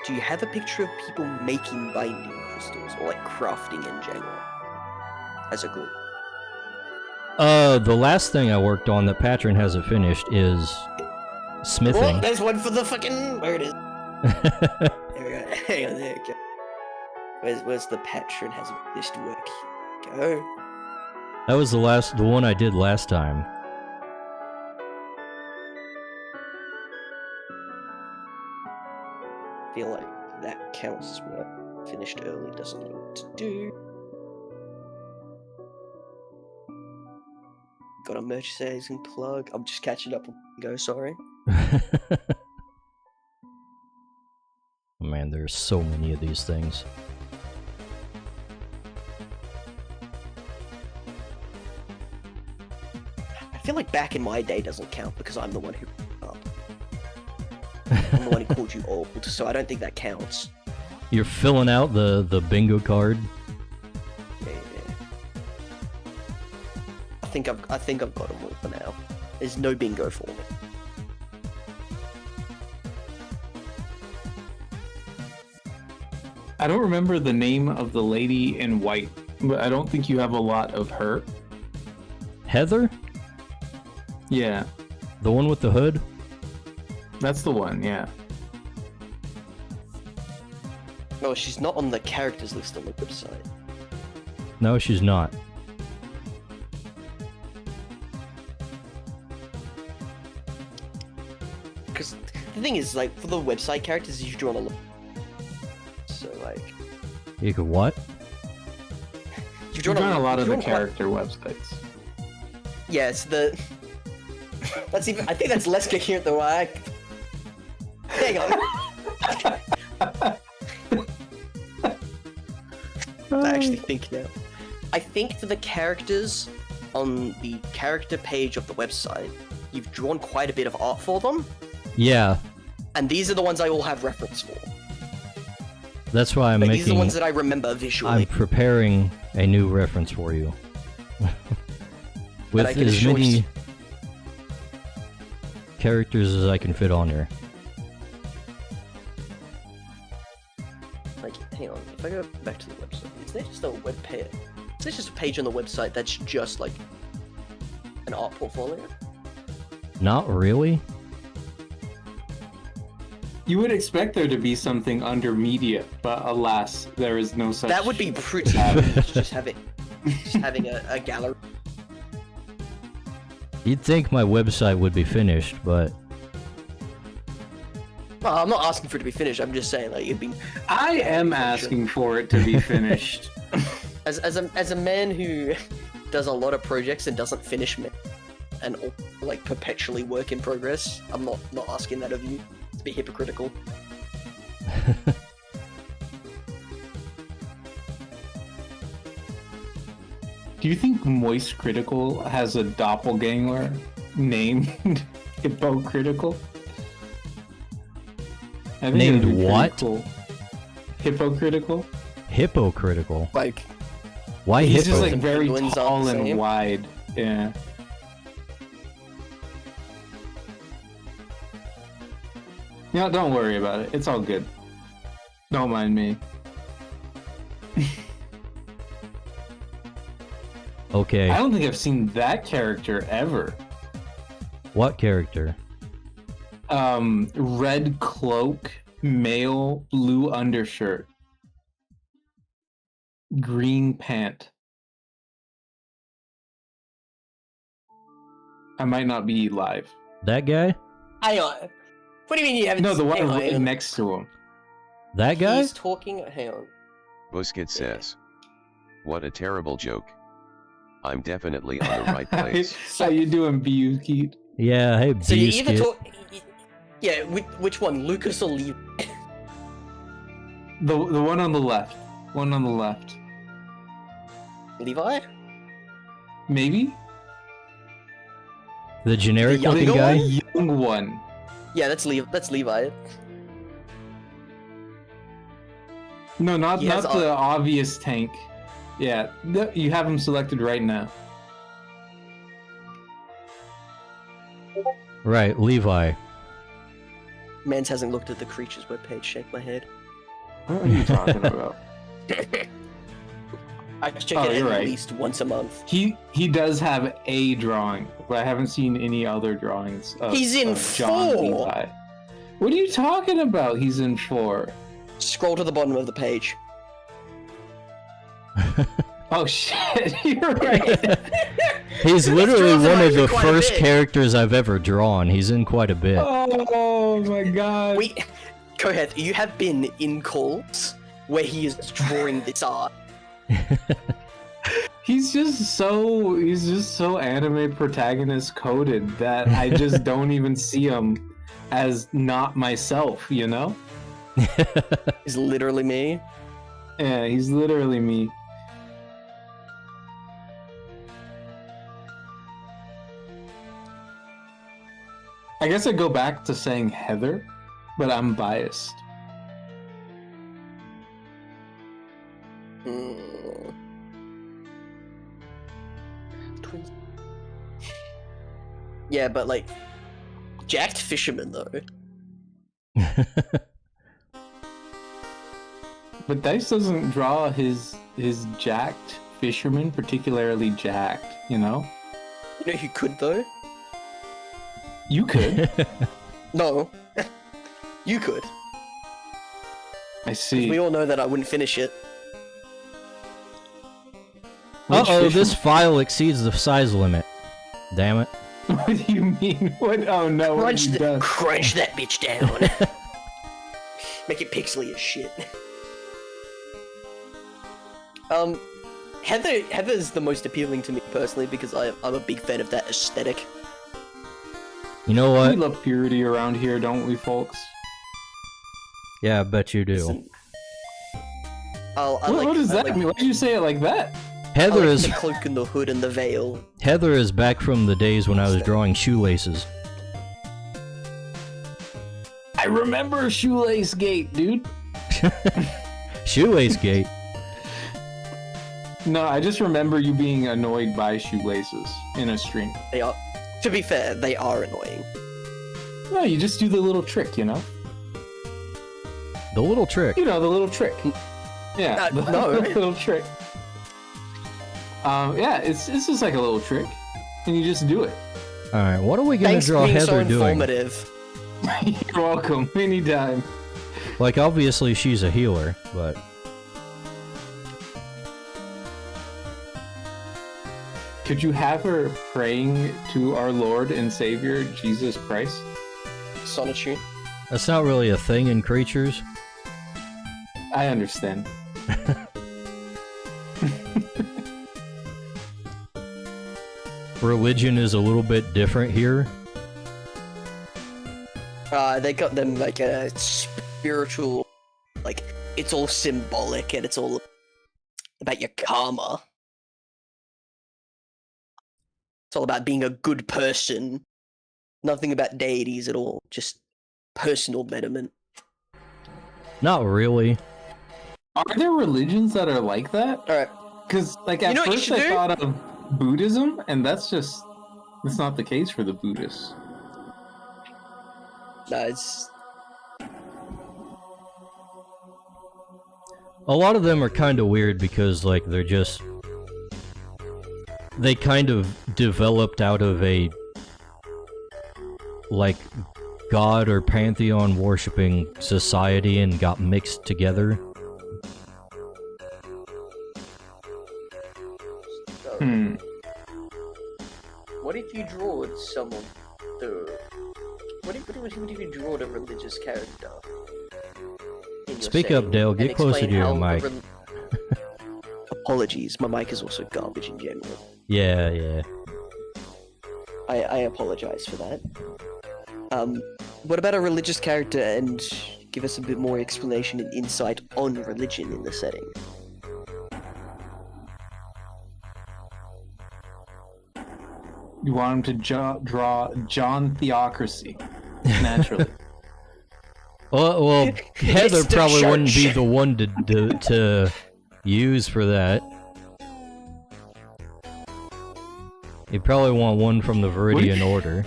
Do you have a picture of people making binding crystals, or like crafting in general, as a group? The last thing I worked on that Patron hasn't finished is smithing. Oh, there's one for the fucking... Where it is. There we go. Hang on, there we go. Where's the Patron hasn't finished work? Go. That was the one I did last time. I feel like that counts as work. Finished early, doesn't know what to do. Got a merchandising plug. I'm just catching up. Go, sorry. Man, there's so many of these things. I feel like back in my day doesn't count because I'm the one who up. I'm the one who called you old, so I don't think that counts. You're filling out the bingo card. Yeah. I think I've got them all for now. There's no bingo for me. I don't remember the name of the lady in white, but I don't think you have a lot of her. Heather? Yeah, The one with the hood? that's the one, yeah. No, she's not on the characters list on the website. No, she's not. Because the thing is, like, for the website characters, you've drawn a lot. So, like, You could what? you've You've done a lot of the quite- character websites. Yes, the. That's even. I think that's less coherent than what I. Hang on. I actually think now. I think for the characters on the character page of the website, you've drawn quite a bit of art for them, Yeah, and these are the ones I will have reference for. that's why I'm Like, making... these are the ones that I remember visually. I'm preparing a new reference for you. With I can as assure many you- characters as I can fit on here. Like, hang on, if I go back to the website, is there just a web page? Is there just a page on the website that's just like an art portfolio? Not really. You would expect there to be something under media, but alas, there is no such. That would be pretty good, just having a gallery. You'd think my website would be finished, but Well, I'm not asking for it to be finished. I'm just saying, like, it'd be I am asking for it to be finished. as a man who does a lot of projects and doesn't finish and like perpetually work in progress. I'm not asking that of you. It's a bit hypocritical. Do you think Moist Critical has a doppelganger named Hypocritical? I think Named it'd be pretty what? Cool. Hypocritical? hypocritical. Like, Why He's hippo? just like very Penguins aren't tall the and same. wide. Yeah. Yeah, don't worry about it. It's all good. Don't mind me. Okay, I don't think I've seen that character ever. what character? Red cloak, male, blue undershirt, green pant. I might not be live. That guy? hang on. What do you mean you haven't? No, the one hang on, right hang on. next to him. That guy? He's talking. Hang on. Busket says, "What a terrible joke. I'm definitely on the right place." How you doing, Bukit? Yeah, hey, So you either Biscuit. talk. Yeah, which one, Lucas or Lee? The one on the left. One on the left. Levi? Maybe? The generic The looking younger guy? one? Young one. Yeah, that's Levi. No, not He has the obvious tank. Yeah, you have him selected right now. Right, Levi. Mans hasn't looked at the Crytures webpage. Shake my head. What are you talking about? I check Oh, it you're at right. least once a month. He does have a drawing, but I haven't seen any other drawings. He's in of John 4. Levi. What are you talking about? He's in 4. Scroll to the bottom of the page. Oh shit, you're right. He's literally draws him one of actually the quite a first bit. characters I've ever drawn. He's in quite a bit. Oh my god. Wait, Koheth, you have been in calls where he is drawing this art. He's just so anime protagonist coded that I just don't even see him as not myself, you know? Is literally me. Yeah, he's literally me. I guess I go back to saying Heather, but I'm biased. Mm. Twins. Yeah, but like jacked fisherman though. But Dice doesn't draw his jacked fisherman particularly jacked, you know? You know who could though? You could. No. You could. I see. We all know that I wouldn't finish it. Uh-oh, fisherman? this file exceeds the size limit. Damn it. What do you mean? What? Oh no! What Crunch, have you done? crunch that bitch down. Make it pixely as shit. Heather's the most appealing to me personally because I'm a big fan of that aesthetic. You know We what? love purity around here, don't we, folks? Yeah, I bet you do. Listen, What does that mean? Why did you say it like that? Heather is the cloak and the hood and the veil. Heather is back from the days when I was drawing shoelaces. I remember Shoelace Gate, dude. Shoelace Gate. No, I just remember you being annoyed by shoelaces in a stream. They are, to be fair, they are annoying. No, you just do the little trick, you know? The little trick. You know, the little trick. Yeah, No. the little trick. Yeah, it's just like a little trick, and you just do it. Alright, what are we gonna Thanks for draw being so Heather doing? informative. You're welcome, anytime. Like, obviously she's a healer, but... Could you have her praying to our Lord and Savior, Jesus Christ? Sonatune. That's not really a thing in Crytures. I understand. Religion is a little bit different here. They got them like a spiritual, like it's all symbolic and it's all about your karma. It's all about being a good person. Nothing about deities at all. Just personal betterment. Not really. Are there religions that are like that? Alright. Because, like, at You know what you first should I do? thought of Buddhism, and that's not the case for the Buddhists. No, it's A lot of them are kind of weird because, like, they kind of developed out of a, like, god or pantheon worshipping society and got mixed together. Hmm. What if you draw someone what if you draw a religious character? in your Speak setting up, Dale. Get and closer explain to your how the mic. Apologies, my mic is also garbage in general. Yeah, yeah. I apologize for that. What about a religious character and give us a bit more explanation and insight on religion in the setting? You want him to draw John Theocracy, naturally. Well, Heather Mr. probably wouldn't be Church. the one to use for that. You'd probably want one from the Viridian Order.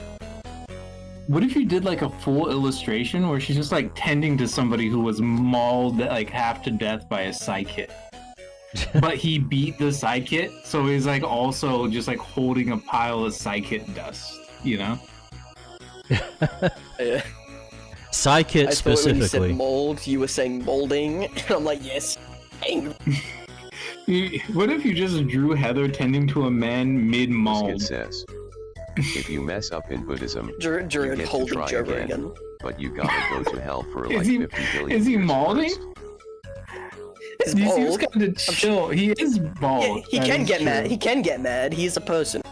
What if you did like a full illustration where she's just like tending to somebody who was mauled like half to death by a psychic? but he beat the psychic, so he's like also just like holding a pile of psychic dust, you know? Yeah. Psykit I thought when you said specifically. mold, you were saying molding, and I'm like, yes, angry. What if you just drew Heather tending to a man mid-mold? Biscuit says, if you mess up in Buddhism, you During get to holding try Joe again, Rogan. but you gotta go to hell for like Is he- 50 billion is he years molding? first. He's He seems bald. kind of chill. He is bald. Yeah, he that can is get true. mad. He can get mad. He's a person.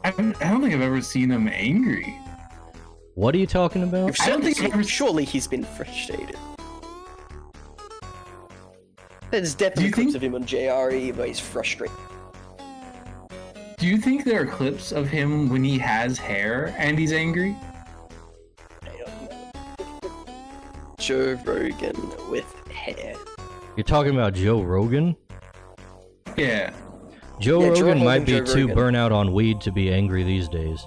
I don't think I've ever seen him angry. What are you talking about? You've I don't think certainly- I've ever- surely he's been frustrated. There's Do definitely you clips think- of him on JRE where he's frustrated. Do you think there are clips of him when he has hair and he's angry? I don't know. Joe Rogan with hair. You're talking about Joe Rogan? Yeah. Joe Yeah, Joe Rogan might Rogan, be Joe too Rogan. burnt out on weed to be angry these days.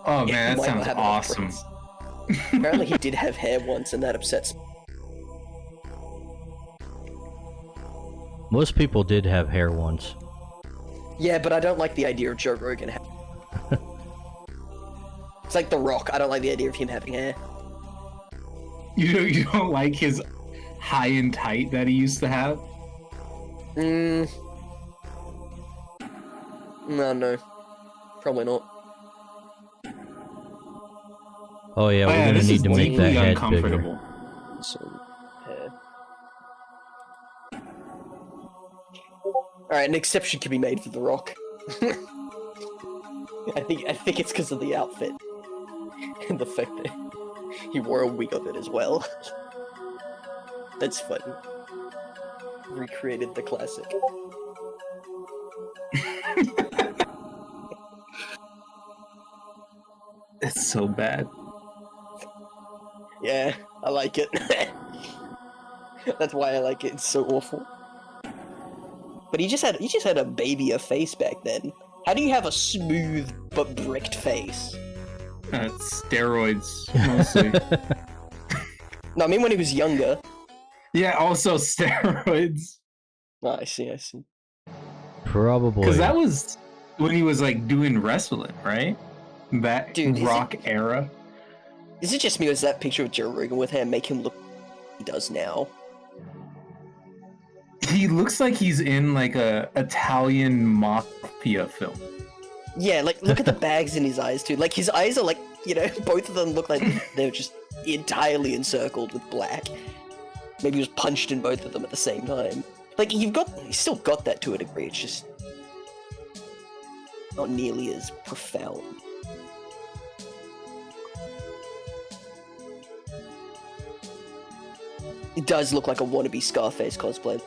Oh Yeah, man, he that might not sounds have enough awesome. friends. Apparently he did have hair once and that upsets me. Most people did have hair once. Yeah, but I don't like the idea of Joe Rogan having It's like The Rock. I don't like the idea of him having hair. You don't like his high and tight that he used to have? No, no. Probably not. Oh yeah, we're gonna this need is to make that deeply head uncomfortable. bigger. Some hair. Alright, an exception can be made for The Rock. I think it's because of the outfit. And the fact that he wore a wig of it as well. That's funny. Recreated the classic. It's so bad. Yeah, I like it. That's why I like it. It's so awful. But he just had a babyer face back then. How do you have a smooth but bricked face? Steroids, mostly. No, I mean when he was younger. Yeah, also steroids. Oh, I see. Probably. Because that was when he was like doing wrestling, right? That Dude, is Rock era. Is it just me or does that picture of Joe Rogan with hair make him look like he does now? He looks like he's in like a Italian mafia film. Yeah, like look at the bags in his eyes too. Like his eyes are like, you know, both of them look like they're just entirely encircled with black. Maybe he was punched in both of them at the same time. Like he's still got that to a degree. It's just not nearly as profound. It does look like a wannabe Scarface cosplay.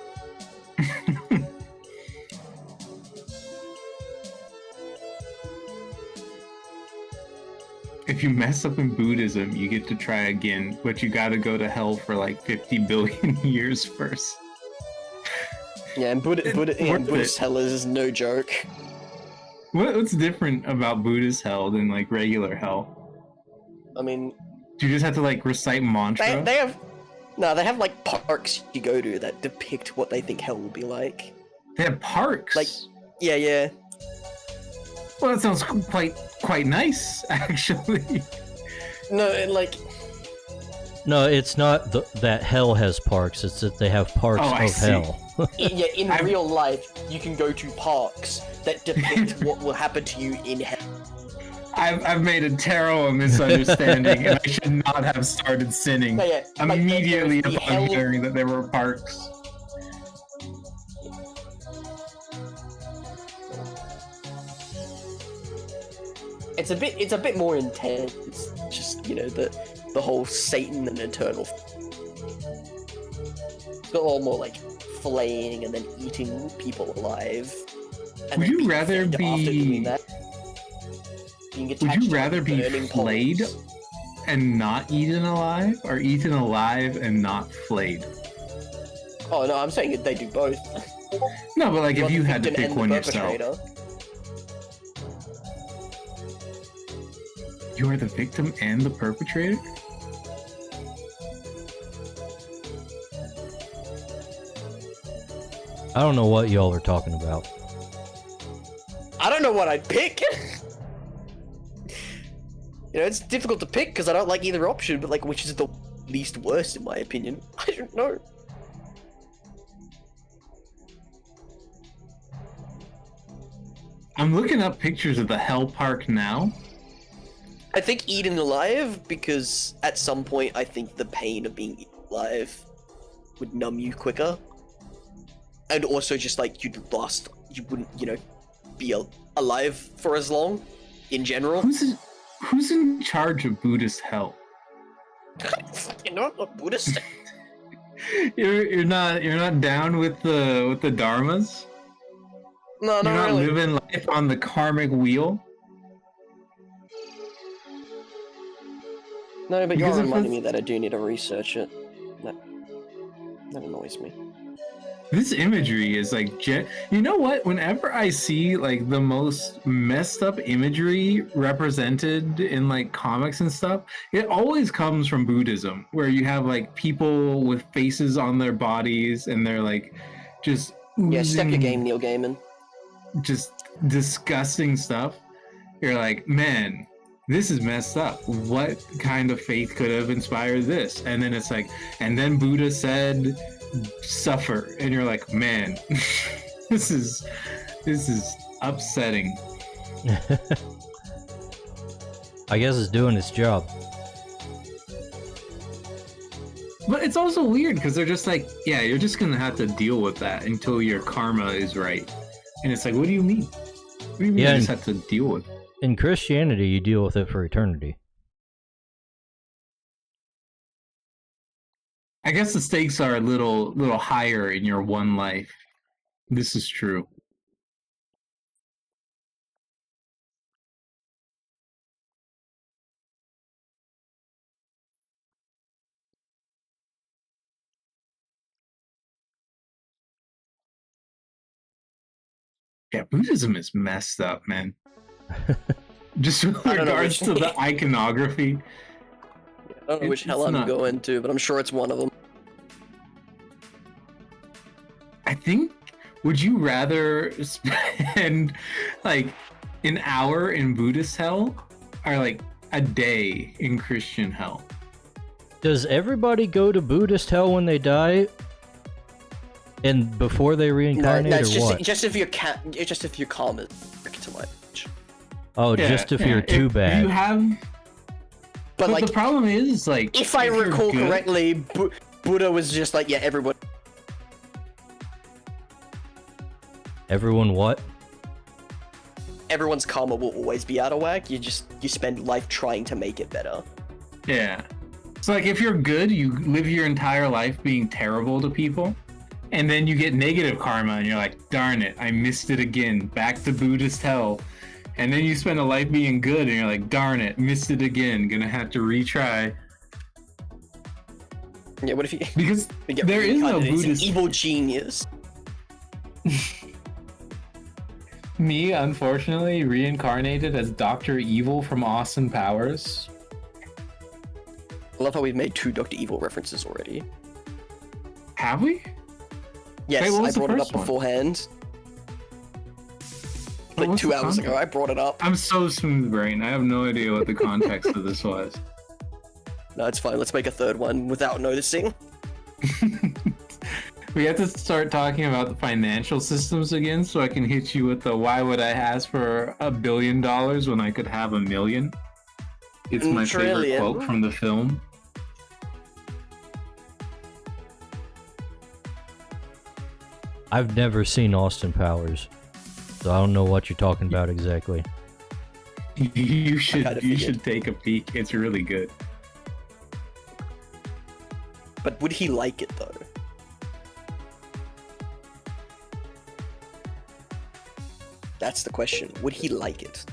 If you mess up in Buddhism, you get to try again, but you gotta go to hell for like 50 billion years first. Yeah, and worth Buddhist it. hell is no joke. What's different about Buddhist hell than like regular hell? I mean, Do you just have to like recite mantra? they have like parks you go to that depict what they think hell will be like. They have parks. Like, yeah. Well, that sounds quite nice, actually. No, and like, No, it's not that hell has parks. It's that they have parks Oh, I of see. hell. in I've- real life, you can go to parks that depict what will happen to you in hell. I've made a terrible misunderstanding, and I should not have started sinning No, yeah, like, immediately the upon hell- hearing that there were parks. It's a bit more intense. Just, you know, the whole Satan and eternal. It's got a lot more like flaying and then eating people alive. And Would then you being rather fed after be- doing that. Being Would attached you to, like, rather be burning flayed poles. and not eaten alive, or eaten alive and not flayed? Oh no, I'm saying that they do both. No, but like if want you the had to victim pick and the one yourself, perpetrator. you are the victim and the perpetrator? I don't know what y'all are talking about. I don't know what I'd pick. It's difficult to pick because I don't like either option, but like, which is the least worst in my opinion? I don't know. I'm looking up pictures of the Hell Park now. I think eaten alive, because at some point I think the pain of being eaten alive would numb you quicker. And also just like you wouldn't, be alive for as long in general. Who's in charge of Buddhist hell? You're not a Buddhist. You're not down with the dharmas? No, You're not not really. living life on the karmic wheel? No, but Because you're if reminding it's- me that I do need to research it. That annoys me. This imagery is like, you know what? Whenever I see like the most messed up imagery represented in like comics and stuff, it always comes from Buddhism, where you have like people with faces on their bodies and they're like just Yeah, step your oozing game, Neil Gaiman. just disgusting stuff. You're like, man, this is messed up. What kind of faith could have inspired this? And then it's like, and then Buddha said, suffer. And you're like, man, this is upsetting. I guess it's doing its job. But it's also weird because they're just like, yeah, you're just gonna have to deal with that until your karma is right. And it's like, what do you mean? What do you mean Yeah, you just have to deal with it? In Christianity, you deal with it for eternity. I guess the stakes are a little higher in your one life. This is true. Yeah, Buddhism is messed up, man. Just with I don't know regards which- to the iconography. I don't know which hell It's I'm not- going to, but I'm sure it's one of them. I think, would you rather spend like an hour in Buddhist hell or like a day in Christian hell? Does everybody go to Buddhist hell when they die? And before they No, reincarnate, it's or what? just if your karma to my age. Oh, just if you're too If bad. you have, But like, the problem is like, if I you're recall good- correctly, Buddha was just like, yeah, everyone. Everyone what? Everyone's karma will always be out of whack. You spend life trying to make it better. Yeah. So like if you're good, you live your entire life being terrible to people, and then you get negative karma and you're like, darn it, I missed it again. Back to Buddhist hell. And then you spend a life being good and you're like, darn it, missed it again. Gonna have to retry. Yeah, what if you Because get there is no reincarnated as an Buddhist. evil genius? Me, unfortunately, reincarnated as Dr. Evil from Austin Powers. I love how we've made 2 Dr. Evil references already. Have we? Yes, Hey, what I was the brought it up first one? beforehand. What Like was 2 the hours ago, context? I brought it up. I'm so smooth brain. I have no idea what the context of this was. No, it's fine. Let's make a 3rd one without noticing. We have to start talking about the financial systems again so I can hit you with the why would I ask for $1 billion when I could have 1 million? It's my favorite Trillion. quote from the film. I've never seen Austin Powers, so I don't know what you're talking about exactly. You kinda should figured. take a peek. It's really good. But would he like it though? That's the question. Would he like it?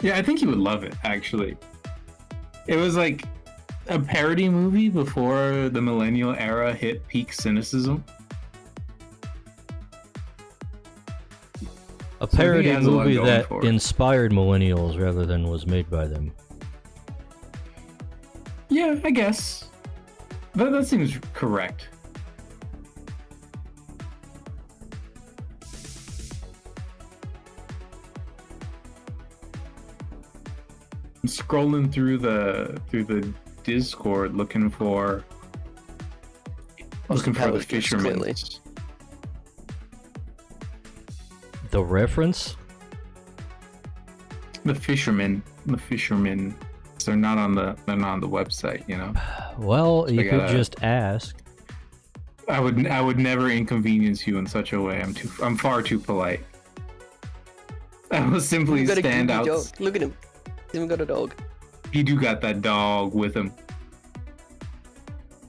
Yeah, I think you would love it, actually. It was like a parody movie before the millennial era hit peak cynicism. A So I think parody it has a lot movie going that for it. inspired millennials rather than was made by them. Yeah, I guess. That seems correct. I'm scrolling through the Discord looking for the Clearly. fishermen. The reference? The fishermen. They're not on the website, you know. Well, you could gotta- just ask. I would never inconvenience you in such a way. I'm far too polite. I will simply He's got a stand goofy out. dog. Look at him. He's even got a dog. He do got that dog with him.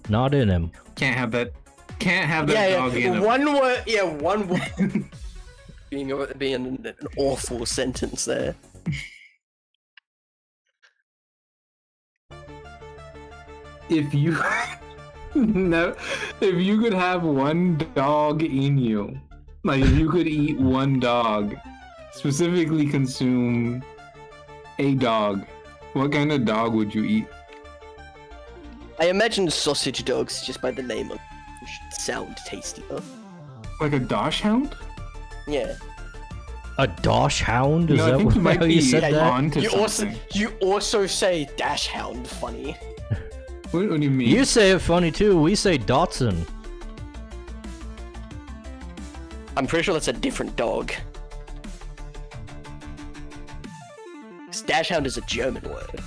Not in him. Can't have that Yeah, dog in him. one word. Yeah, one word. being an awful sentence there. If you no, if you could have one dog in you, like if you could eat one dog, specifically consume a dog, what kind of dog would you eat? I imagine sausage dogs just by the name of which sound tastier. Like a dosh hound? Yeah. A dosh hound? Is No, I that think you might how you be said that? onto something. You also say dash hound funny. What do you mean? You say it funny too. We say Dotson. I'm pretty sure that's a different dog. 'Cause dash hound is a German word.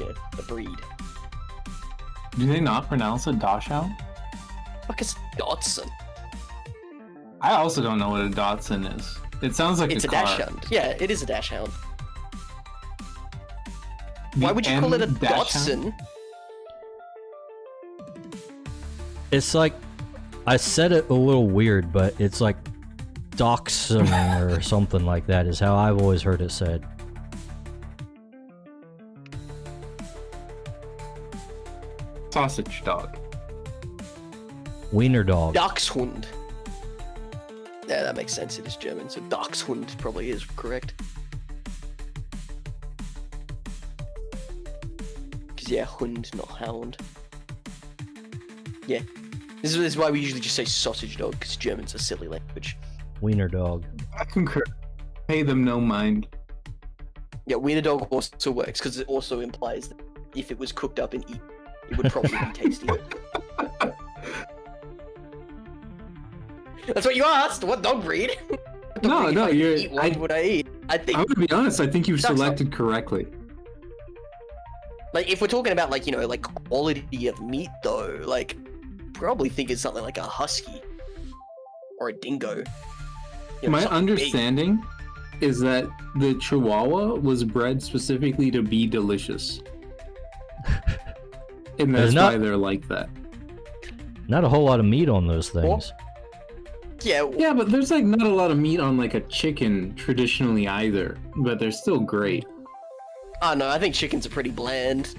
Yeah, the breed. Do they not pronounce it dosh hound? Fuck is Dotson? I also don't know what a Dotson is. It sounds like It's a car. dash hound. Yeah, it is a dash hound. The Why would you call it a M dash hound? Dotson? It's like, I said it a little weird, but it's like Dachshund or something like that is how I've always heard it said. Sausage dog. Wiener dog. Dachshund. Yeah, that makes sense. It is German, so Dachshund probably is correct. Because, yeah, Hund, not Hound. Yeah. This is why we usually just say sausage dog, because German's a silly language. Wiener dog. I concur. Pay them no mind. Yeah, wiener dog also works, because it also implies that if it was cooked up and eaten, it would probably be tasty. That's what you asked. What dog breed? What dog breed, if I could you're. eat one, would I eat? I think, I would be honest. I think you've That's not- selected correctly. like, if we're talking about, like, you know, like quality of meat, though, like, probably think it's something like a husky or a dingo. You know, My something big. understanding is that the Chihuahua was bred specifically to be delicious, and There's that's not- why they're like that. Not a whole lot of meat on those things. Yeah, Yeah, but there's like not a lot of meat on like a chicken traditionally either, but they're still great. I know. I think chickens are pretty bland.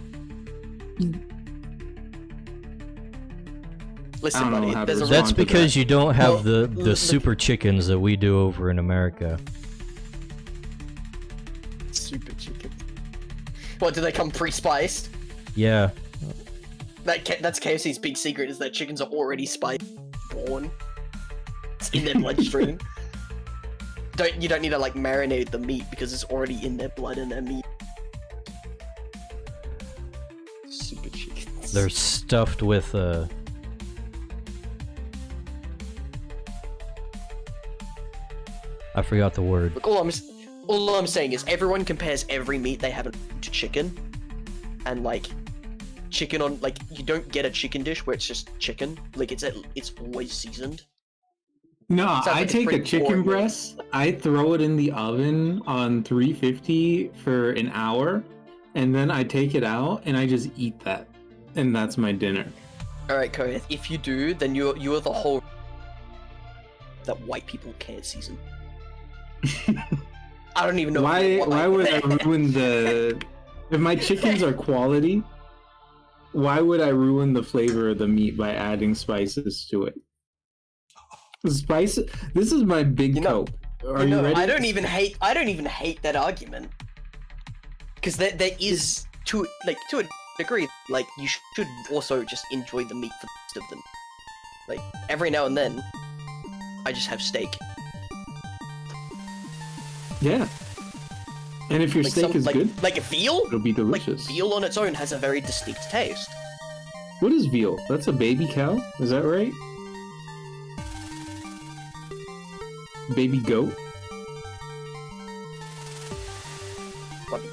Listen, I don't know buddy, how to there's a respond. That's to because that. you don't have Well, the look- super chickens that we do over in America. super chicken. What, do they come pre-spiced? Yeah. That's KFC's big secret, is that chickens are already spiced, born. It's in their bloodstream. You don't need to like marinate the meat because it's already in their blood and their meat. Super chickens. They're stuffed with I forgot the word. Look, all I'm saying is everyone compares every meat they have to chicken, and like chicken on like you don't get a chicken dish where it's just chicken. Like it's always seasoned. No, Sounds I like it's take a pretty chicken boring, man. breast, I throw it in the oven on 350 for an hour, and then I take it out and I just eat that, and that's my dinner. All right, Koeth. If you do, then you are the whole that white people can't season. I don't even know Why what, why like- would I ruin the if my chickens are quality, why would I ruin the flavor of the meat by adding spices to it? Spice, this is my big You know- cope. Are you ready? I don't even hate that argument. Because there is to a degree, like you should also just enjoy the meat for the rest of them. Like every now and then, I just have steak. Yeah. And if your steak is good, like veal, it'll be delicious. Like veal on its own has a very distinct taste. What is veal? That's a baby cow? Is that right? Baby goat?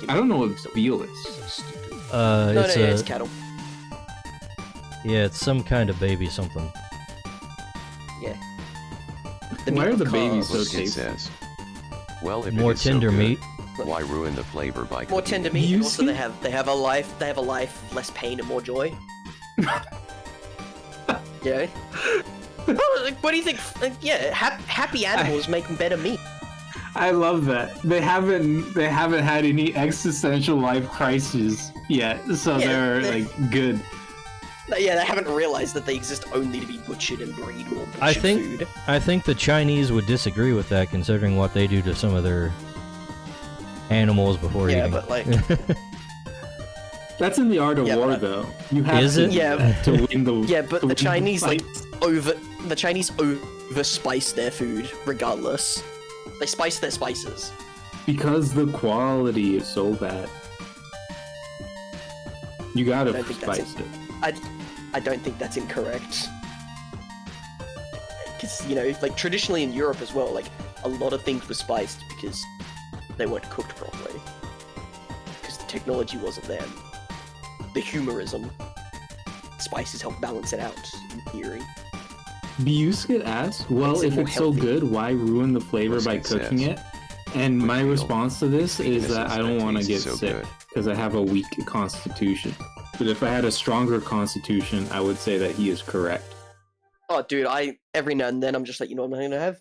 I don't know what veal is. It's cattle. Yeah, it's some kind of baby something. Yeah. Why are the babies so Look, it tasty? says. Well, if More it is so tender good, meat. why ruin the flavor by More cooking tender it? meat, You and also see- they have a life, less pain and more joy. Yeah. What do you think? Yeah, happy animals make better meat. I love that. They haven't had any existential life crises yet, so Yeah, they're they- like good. Yeah, they haven't realized that they exist only to be butchered and breed more butchered food. I think the Chinese would disagree with that, considering what they do to some of their animals before Yeah, eating. but like, That's in the art of Yeah, war, but though. You have Is to it? do Yeah. that to win the. yeah, but to the win Chinese fight. the Chinese over spice their food regardless. They spice their spices. Because the quality is so bad. You I gotta don't think that's spice it. I don't think that's incorrect. Because, you know, like traditionally in Europe as well, like a lot of things were spiced because they weren't cooked properly. Because the technology wasn't there. The humorism. Spices help balance it out, in theory. Biuskit asks, well, Makes it if more it's so healthy. good, why ruin the flavor by Biuskit cooking says, it? And my "Good deal. response to this is Innocence that I don't want to tastes get so sick good." because I have a weak constitution. But if I had a stronger constitution, I would say that he is correct. Oh, dude, every now and then I'm just like, you know what I'm gonna have?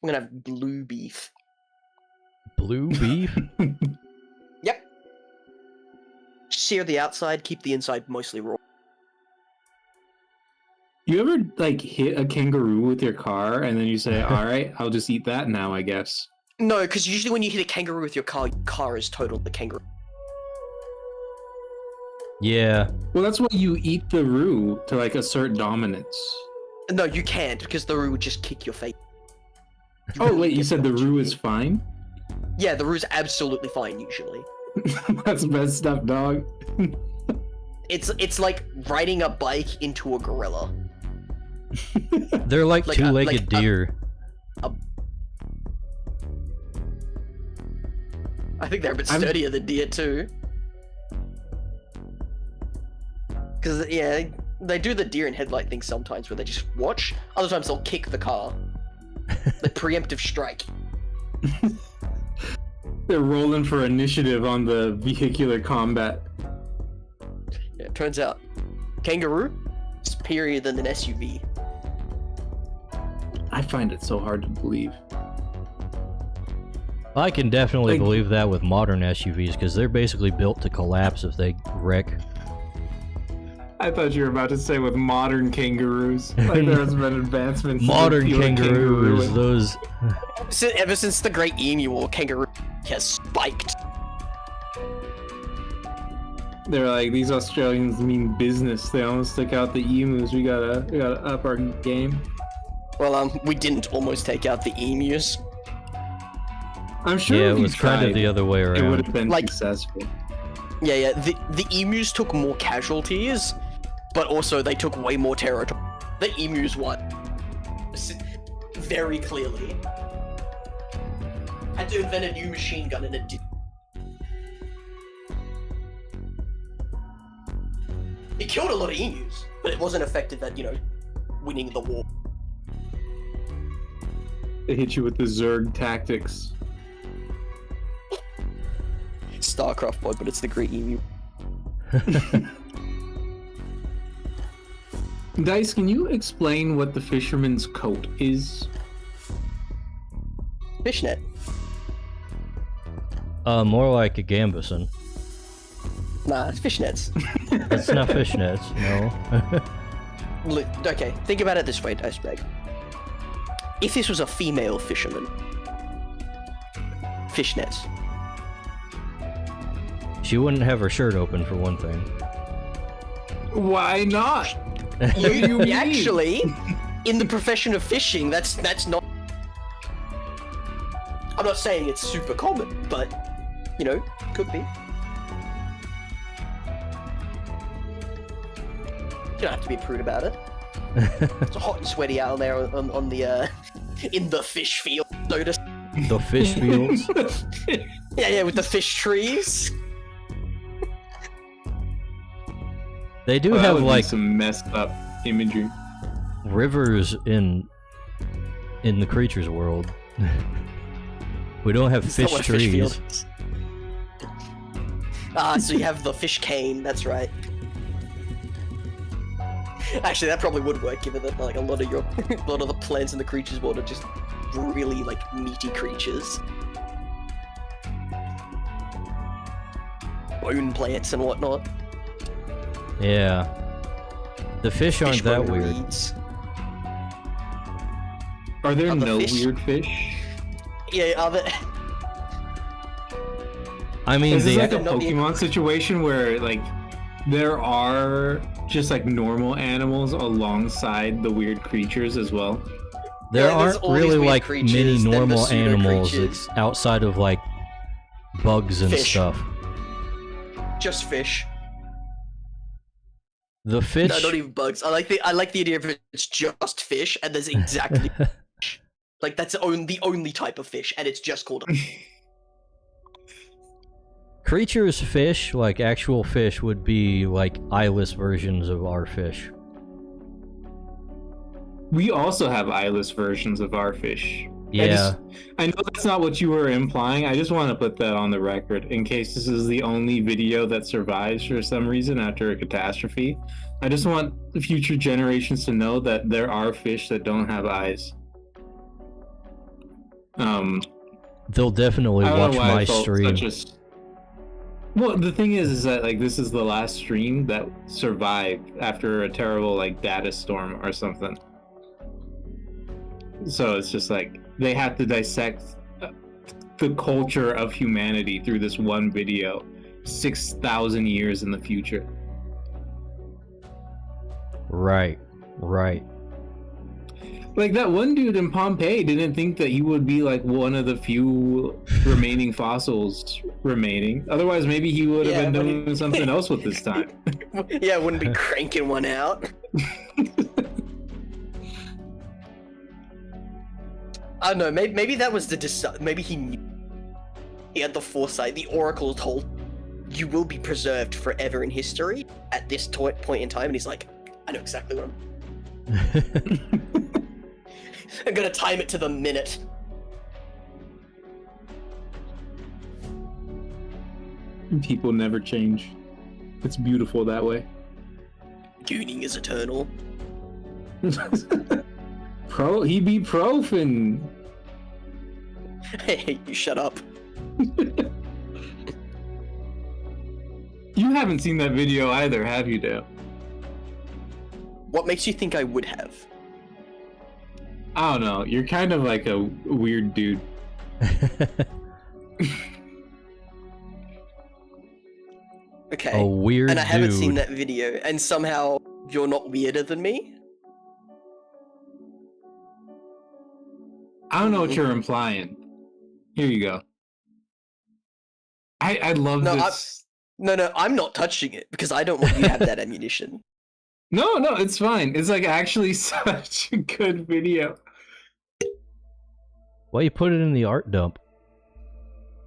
I'm gonna have blue beef. Blue beef? Yep. Sear the outside, keep the inside mostly raw. You ever like hit a kangaroo with your car and then you say, "All right, I'll just eat that now, I guess." No, because usually when you hit a kangaroo with your car is totaled the kangaroo. Yeah. Well, that's why you eat the roo to like assert dominance. No, you can't, because the roo would just kick your face. Oh really wait, you get said the what roo you is need. fine? Yeah, the roo's absolutely fine usually. That's messed up, dog. It's like riding a bike into a gorilla. They're like Like two-legged deer. I think they're a bit I'm- sturdier than deer too. Because yeah, they do the deer in headlight thing sometimes, where they just watch. Other times they'll kick the car. The preemptive strike. They're rolling for initiative on the vehicular combat. Yeah, it turns out, kangaroo superior than an SUV. I find it so hard to believe. I can definitely Like- believe that with modern SUVs, because they're basically built to collapse if they wreck. I thought you were about to say with modern kangaroos. Like there's been advancements. in the Modern field of kangaroos, kangarooing. those... Ever since the Great Emu War, kangaroo has spiked. They're like, these Australians mean business. They almost took out the emus. We gotta up our game. Well, we didn't almost take out the emus. I'm sure Yeah, if it you was kind of tried, the other way it would around. have been Like- successful. Yeah, the emus took more casualties, but also they took way more territory. The emus won. Very clearly. Had to invent a new machine gun and it did. It killed a lot of emus, but it wasn't effective at, winning the war. They hit you with the Zerg tactics. StarCraft mod, but it's the Great Emu. Dice, can you explain what the fisherman's coat is? Fishnet. More like a gambeson. Nah, it's fishnets. It's not fishnets, no. Okay, think about it this way, Dicebag. If this was a female fisherman, fishnets. She wouldn't have her shirt open for one thing. Why not? What do you mean? Actually, in the profession of fishing, that's not. I'm not saying it's super common, but you know, could be. You don't have to be a prude about it. It's hot and sweaty out there on the in the fish field, notice. The fish fields. Yeah, with the fish trees. They do Well, that have would be like some messed up imagery. rivers in the Crytures world. We don't have Is that fish what a fish field trees. is? So you have the fish cane. That's right. Actually, that probably would work, given that like a lot of the plants in the Crytures world are just really like meaty creatures, bone plants and whatnot. Yeah. The fish aren't that Fishbone weird. reeds. Are there Are the no fish- weird fish? Yeah, are there? I mean, Is this the like a not the- Pokemon situation where like there are just like normal animals alongside the weird creatures as well? there Yeah, there's aren't all these really weird like creatures, many then the normal pseudo animals creatures. outside of like bugs and Fish. stuff. Just fish. The fish. No, not even bugs. I like the idea of it's just fish, and there's exactly like that's the only type of fish, and it's just called. Creatures fish, like actual fish, would be like eyeless versions of our fish. We also have eyeless versions of our fish. Yeah. I know that's not what you were implying. I just want to put that on the record in case this is the only video that survives for some reason after a catastrophe. I just want the future generations to know that there are fish that don't have eyes. They'll definitely I don't watch know why I my felt stream. Well, the thing is that like this is the last stream that survived after a terrible like data storm or something. So it's just like they have to dissect the culture of humanity through this one video 6,000 years in the future. Right. Like that one dude in Pompeii didn't think that he would be like one of the few remaining fossils remaining. Otherwise, maybe he would have Yeah, been but doing something else with his time. Yeah, I wouldn't be cranking one out. I don't know. Maybe that was maybe he knew. He had the foresight. The oracle told, "You will be preserved forever in history at this point in time," and he's like, "I know exactly what I'm gonna time it to the minute." People never change. It's beautiful that way. Gooning is eternal. He be profin. Hey, you shut up. You haven't seen that video either, have you, Dale? What makes you think I would have? I don't know. You're kind of like a weird dude. Okay. A weird And I haven't seen dude. that video, and somehow you're not weirder than me? I don't know what you're implying. Here you go. I love No, this. No, I'm not touching it, because I don't want you to have that ammunition. No, it's fine. It's like actually such a good video. Well, you put it in the art dump.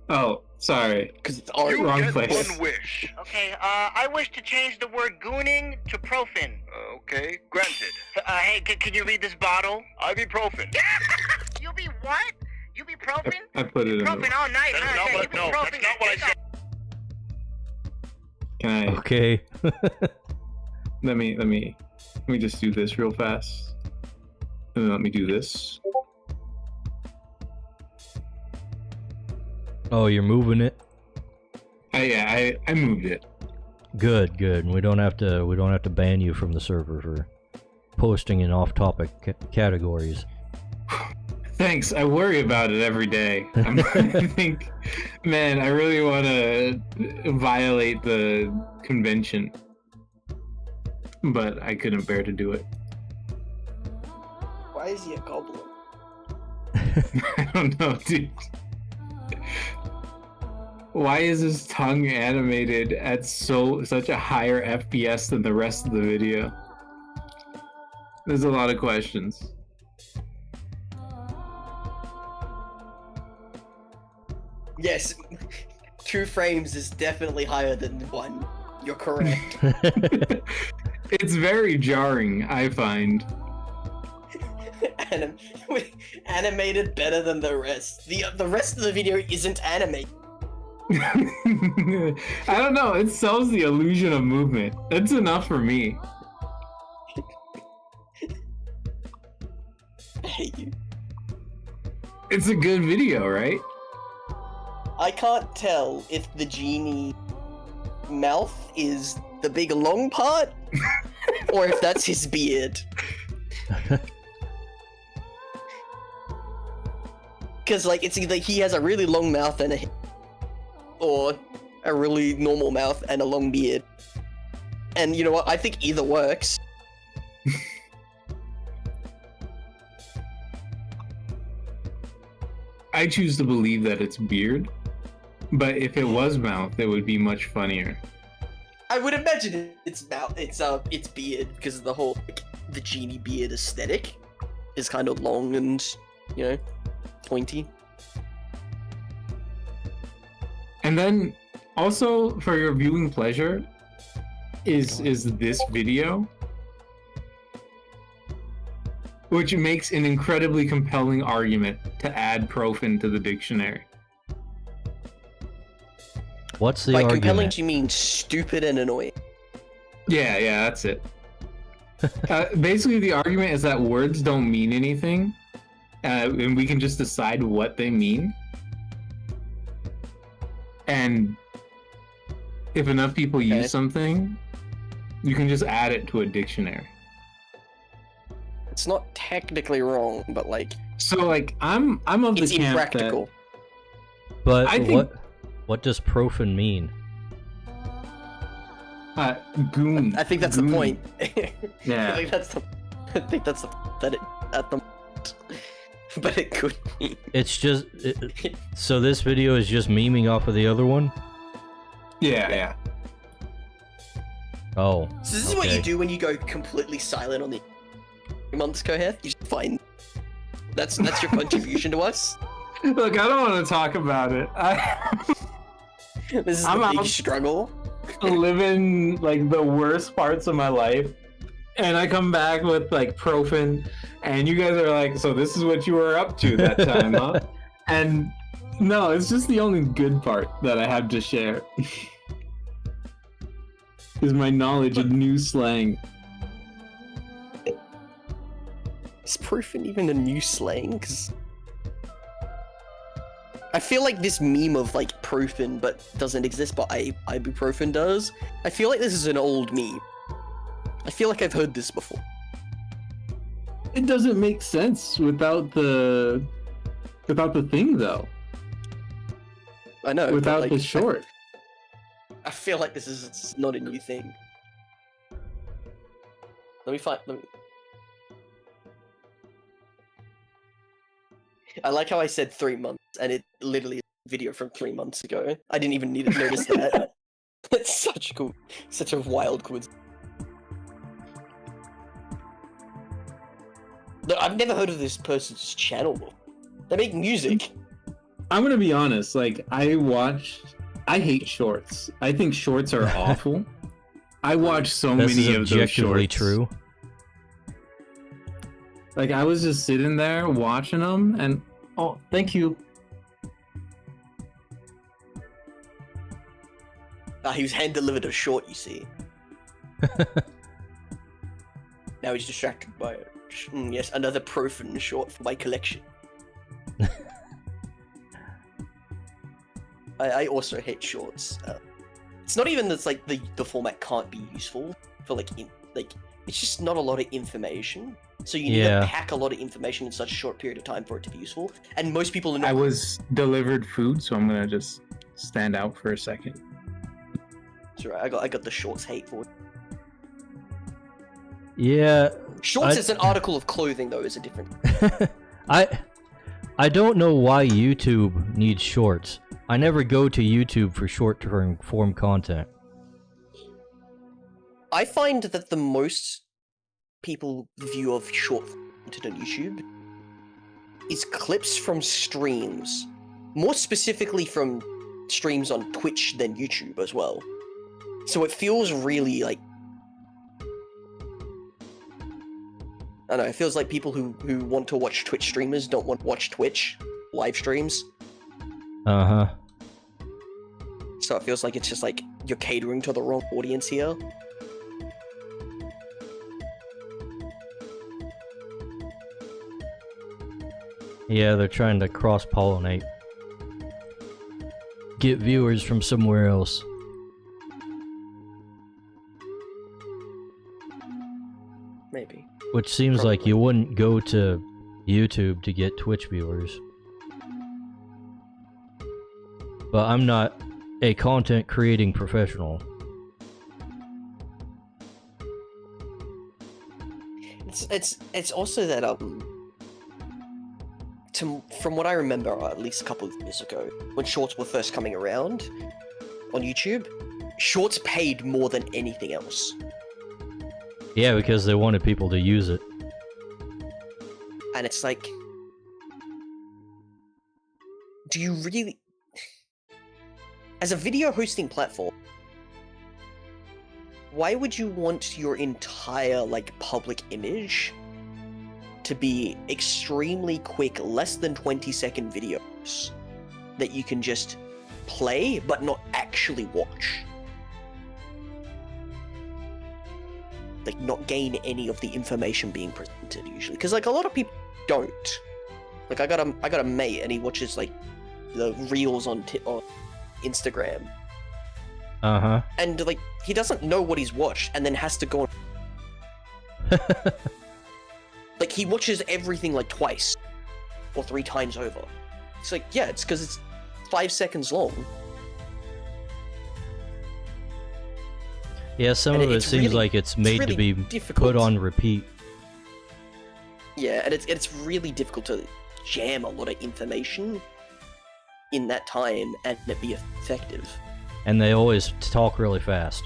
Oh, sorry. Because it's already Wrong Get place. one wish. Okay, I wish to change the word gooning to profin. Okay, granted. Hey, can you read this bottle? Ibuprofen. You be what? You be profin? I put it in. Profin The, all night. That's huh? not Hey, what- you be no, profin. that's not what I said. can I? Okay. Let me just do this real fast. And then let me do this. Oh, you're moving it. I moved it. Good. We don't have to ban you from the server for posting in off-topic categories. Thanks. I worry about it every day. I think, man, I really want to violate the convention, but I couldn't bear to do it. Why is he a goblin? I don't know, dude. Why is his tongue animated at such a higher FPS than the rest of the video? There's a lot of questions. Yes, 2 frames is definitely higher than 1. You're correct. It's very jarring, I find. Animated better than the rest. The rest of the video isn't animated. I don't know, it sells the illusion of movement. That's enough for me. I hate you. It's a good video, right? I can't tell if the genie mouth is the big long part, or if that's his beard. Because, like, it's either he has a really long mouth and or a really normal mouth and a long beard. And you know what? I think either works. I choose to believe that it's beard, but if it was mouth, it would be much funnier. I would imagine it's mouth. It's beard because of the whole the genie beard aesthetic is kind of long and pointy. And then also for your viewing pleasure is this video, which makes an incredibly compelling argument to add profane to the dictionary. What's the By argument? compelling, do you mean stupid and annoying? Yeah, that's it. Basically, the argument is that words don't mean anything, and we can just decide what they mean. And if enough people use something, you can just add it to a dictionary. It's not technically wrong, but like So, like, I'm of the it's camp impractical. But I think- what does profane mean? that goon. I think that's goon. the point. Yeah. I think that's the that it at the but it could be. It's just so this video is just memeing off of the other one. Yeah. Oh. So this is what you do when you go completely silent on the months, Koheth. You just find that's your contribution to us. Look, I don't want to talk about it. This is I'm the big out. struggle. Living like the worst parts of my life, and I come back with like profane, and you guys are like, so this is what you were up to that time, huh? And no, it's just the only good part that I have to share. Is my knowledge of new slang. Is profane even a new slang? 'Cause I feel like this meme of like profane but doesn't exist, but ibuprofen does. I feel like this is an old meme. I feel like I've heard this before. It doesn't make sense without the thing though. I know. but, Without like, the short. I feel like this is not a new thing. Let me. I like how I said 3 months, and it literally is a video from 3 months ago. I didn't even need to notice that. It's such a wild coincidence. No, I've never heard of this person's channel before. They make music. I'm gonna be honest, like I hate shorts. I think shorts are awful. I watch so This many is of those objectively shorts. true. Like I was just sitting there watching them, and oh, thank you. He was hand delivered a short, you see. Now he's distracted by it. Yes, another profane short for my collection. I also hate shorts. It's not even that like the format can't be useful for like like it's just not a lot of information. So you need to pack a lot of information in such a short period of time for it to be useful. And most people are not. I was delivered food, so I'm gonna just stand out for a second. That's right. I got the shorts hate for it. Yeah. Shorts is an article of clothing, though, is a different. I don't know why YouTube needs shorts. I never go to YouTube for short-term form content. I find that the most people view of short content on YouTube is clips from streams. More specifically from streams on Twitch than YouTube as well. So it feels really like... I don't know, it feels like people who want to watch Twitch streamers don't want to watch Twitch live streams. Uh-huh. So it feels like it's just like you're catering to the wrong audience here. Yeah, they're trying to cross-pollinate. Get viewers from somewhere else. Maybe. Which seems like you wouldn't go to YouTube to get Twitch viewers. But I'm not a content creating professional. It's also that from what I remember, at least a couple of years ago, when shorts were first coming around on YouTube, shorts paid more than anything else. Yeah, because they wanted people to use it. And it's like, do you really... As a video hosting platform, why would you want your entire, like, public image to be extremely quick, less than 20-second videos that you can just play, but not actually watch? Like, not gain any of the information being presented, usually. Because, like, a lot of people don't. Like, I got a mate, and he watches, like, the reels on Instagram. Uh-huh. And, like, he doesn't know what he's watched, and then has to go on... Like, he watches everything, like, twice. Or 3 times over. It's like, yeah, it's because it's 5 seconds long. Yeah, some of it seems like it's made to be put on repeat. Yeah, and it's really difficult to jam a lot of information in that time and it be effective. And they always talk really fast.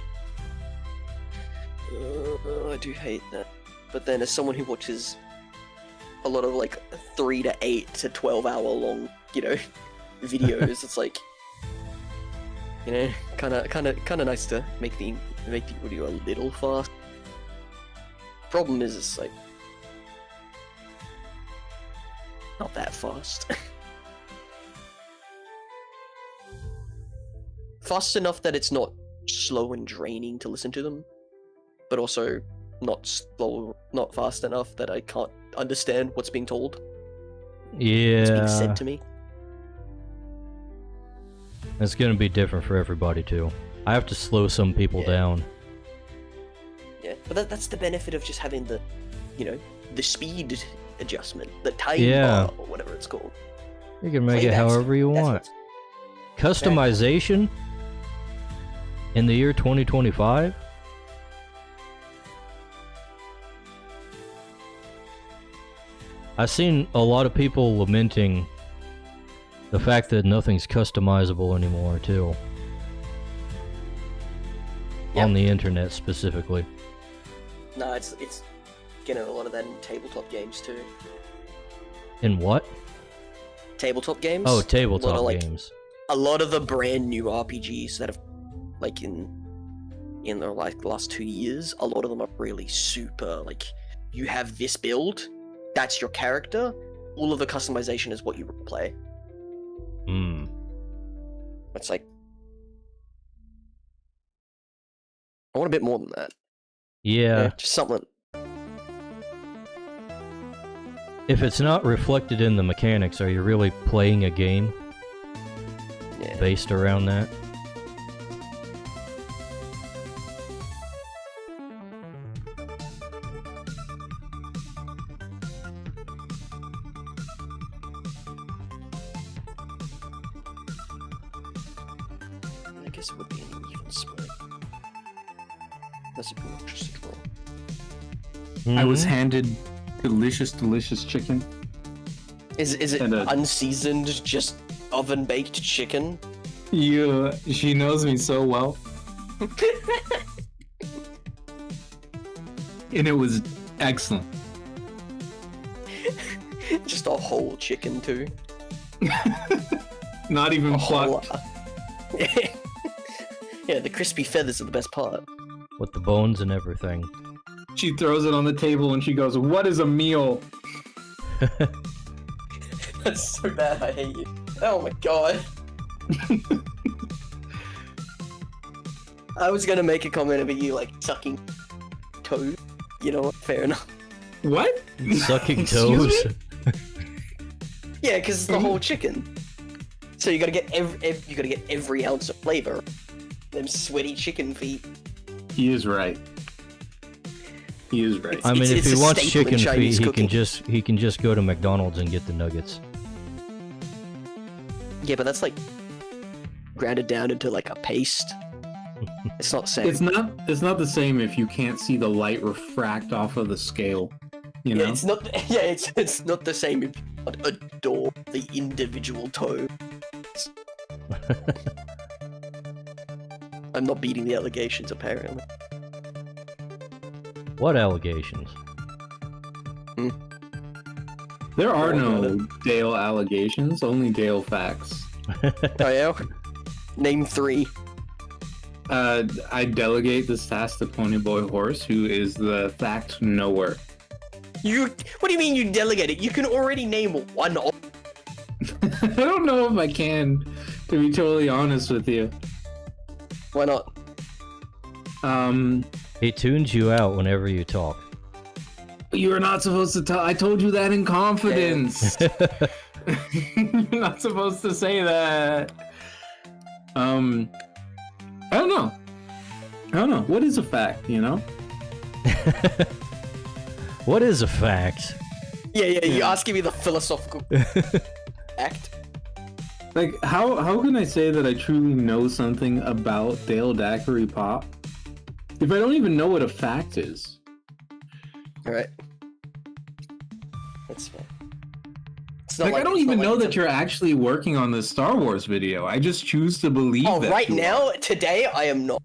I do hate that. But then as someone who watches a lot of like 3 to 8 to 12 hour long, you know, videos, it's like, you know, kind of nice to make the audio a little fast. Problem is, it's like not that fast. Fast enough that it's not slow and draining to listen to them, but also not fast enough that I can't understand what's being told. Yeah. What's being said to me. It's gonna be different for everybody too. I have to slow some people down. Yeah, but that's the benefit of just having the, you know, the speed adjustment, the time bar, or whatever it's called. You can make it however you want. Customization in the year 2025? I've seen a lot of people lamenting the fact that nothing's customizable anymore, too. Yep. On the internet, specifically. No, it's getting a lot of that in tabletop games, too. In what? Tabletop games? Oh, tabletop games. A lot of the brand new RPGs that have, like, in the like last 2 years, a lot of them are really super, like, you have this build, that's your character, all of the customization is what you play. It's like, I want a bit more than that. Yeah. Just something. If it's not reflected in the mechanics, are you really playing a game based around that? guess it would be an even split. That's a just a draw. I was handed delicious chicken. Is it And unseasoned, just oven baked chicken? She knows me so well. And it was excellent. Just a whole chicken too. Not even A whole- plucked. Yeah, the crispy feathers are the best part. With the bones and everything. She throws it on the table and she goes, "What is a meal?" That's so bad, I hate you. Oh my god. I was gonna make a comment about you like sucking toes. You know what? Fair enough. What? Sucking Excuse toes. me? Yeah, because it's the whole chicken. So you gotta get every ounce of flavor. Them sweaty chicken feet. He is right. He is right. I mean, if it's he a wants staple in chicken feet, Chinese cooking. he can just go to McDonald's and get the nuggets. Yeah, but that's like grounded down into like a paste. It's not the same. It's not the same if you can't see the light refract off of the scale. You know? Yeah, it's not. Yeah, it's not the same if you adore the individual toe. I'm not beating the allegations, apparently. What allegations? There are no Dale allegations, only Dale facts. Oh yeah? Name 3. I delegate this task to Ponyboy Horse, who is the fact knower. What do you mean you delegate it? You can already name one. I don't know if I can, to be totally honest with you. Why not? He tunes you out whenever you talk. You are not supposed to tell. I told you that in confidence. You're not supposed to say that. I don't know. What is a fact, you know? What is a fact? Yeah, you're asking me the philosophical act. Like, how can I say that I truly know something about Dale Daiquiri Pop if I don't even know what a fact is? Alright. That's fair. It's Like, I don't even know that you're. you're actually working on this Star Wars video. I just choose to believe Oh, that right you now, today, I am not.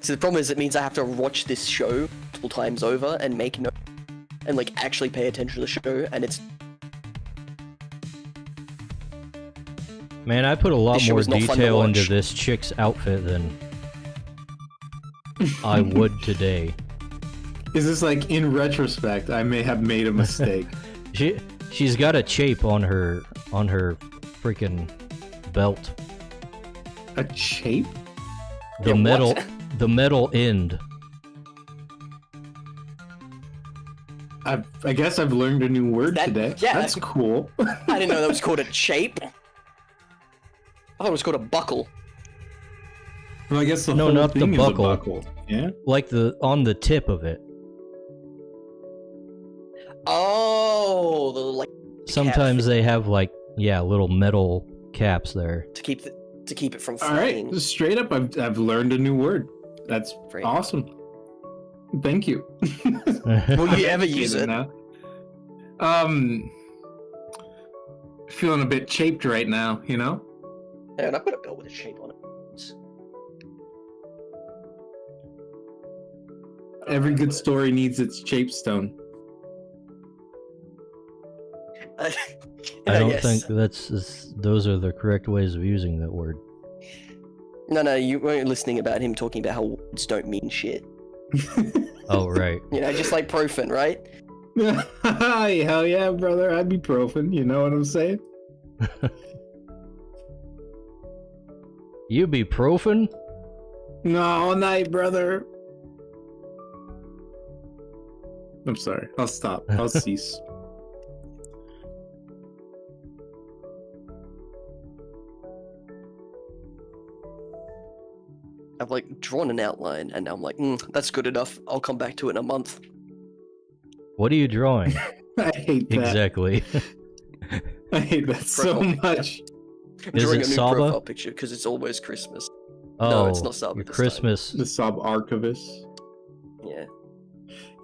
So the problem is, it means I have to watch this show multiple times over and make notes and like actually pay attention to the show, and it's. Man, I put a lot This show more is not fun to detail into watch. this chick's outfit than I would today. Is this like, in retrospect, I may have made a mistake? She's got a chape on her freaking belt. A chape? The Yeah, metal what? the metal end. I guess I've learned a new word That- today. yeah, That's cool. I didn't know that was called a chape. I thought it was called a buckle. Well, I guess the No, whole not the thing is a buckle. buckle. Yeah? Like on the tip of it. Oh, the like Sometimes they have like little metal caps there. to keep it from All right, flying. just straight up, I've learned a new word. That's Great. awesome. Thank you. Will you ever use it? Now. Feeling a bit chaped right now, you know? Yeah, and I've got a belt with a shape on it. Every good story needs its chapestone. I don't Yes. think those are the correct ways of using that word. No, you weren't listening about him talking about how words don't mean shit. Oh right. You know, just like Profin, right? Hell yeah, brother. I'd be profin. You know what I'm saying? You be profin? No, all night, brother. I'm sorry. I'll stop. I'll cease. I've like drawn an outline, and now I'm like, that's good enough. I'll come back to it in a month. What are you drawing? I hate that. Exactly. I hate that so Profile picture. much. drawing it a new Saba? profile picture because it's almost Christmas. Oh, No, it's not Saba your this Christmas. The sub archivist. Yeah.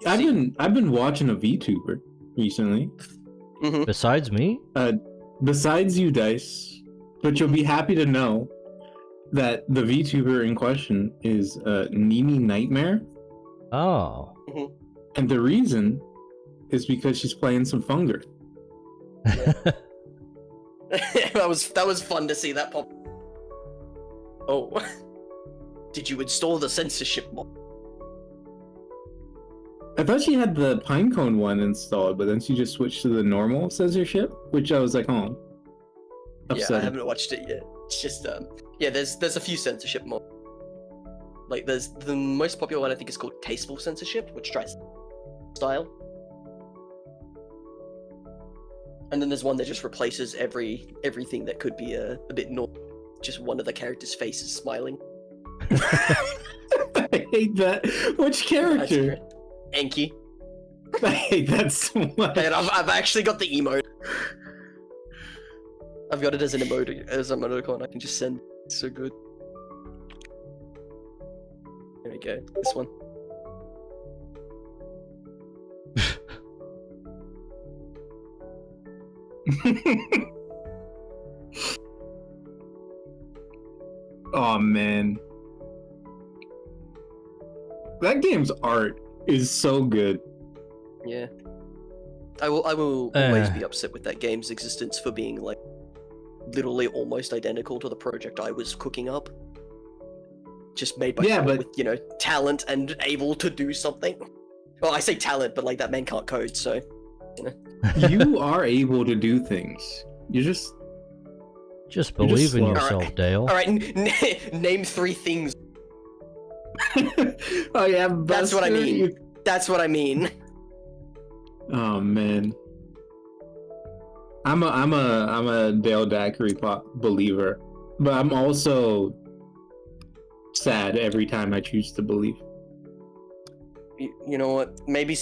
I've been watching a VTuber recently. Mm-hmm. Besides me? Besides you, Dice, but you'll be happy to know that the VTuber in question is Nini Nightmare, Oh. and the reason is because she's playing some Funger. that was fun to see that pop. Oh, did you install the censorship mod? I thought she had the Pinecone one installed, but then she just switched to the normal censorship, which I was like, oh, Yeah, I upsetting. haven't watched it yet. It's just yeah, there's a few censorship mods. Like there's the most popular one I think is called tasteful censorship, which tries style. And then there's one that just replaces everything that could be a bit normal. Just one of the characters' faces smiling. I hate that. Which character? Enki. I hate that so much. And I've actually got the emote. I've got it as an emote, as an emoticon. I can just send. It's so good. There we go. This one. Oh man, that game's art is so good. Yeah. I will always be upset with that game's existence for being like literally almost identical to the project I was cooking up. Just made by someone with, talent and able to do something. Well, I say talent, but like that man can't code, so You are able to do things. You just believe in slow. yourself, Dale. All right, name 3 things. Oh yeah, That's what I Buster, mean. That's what I mean. Oh man, I'm a Dale Daiquiri believer, but I'm also sad every time I choose to believe. You know what? Maybe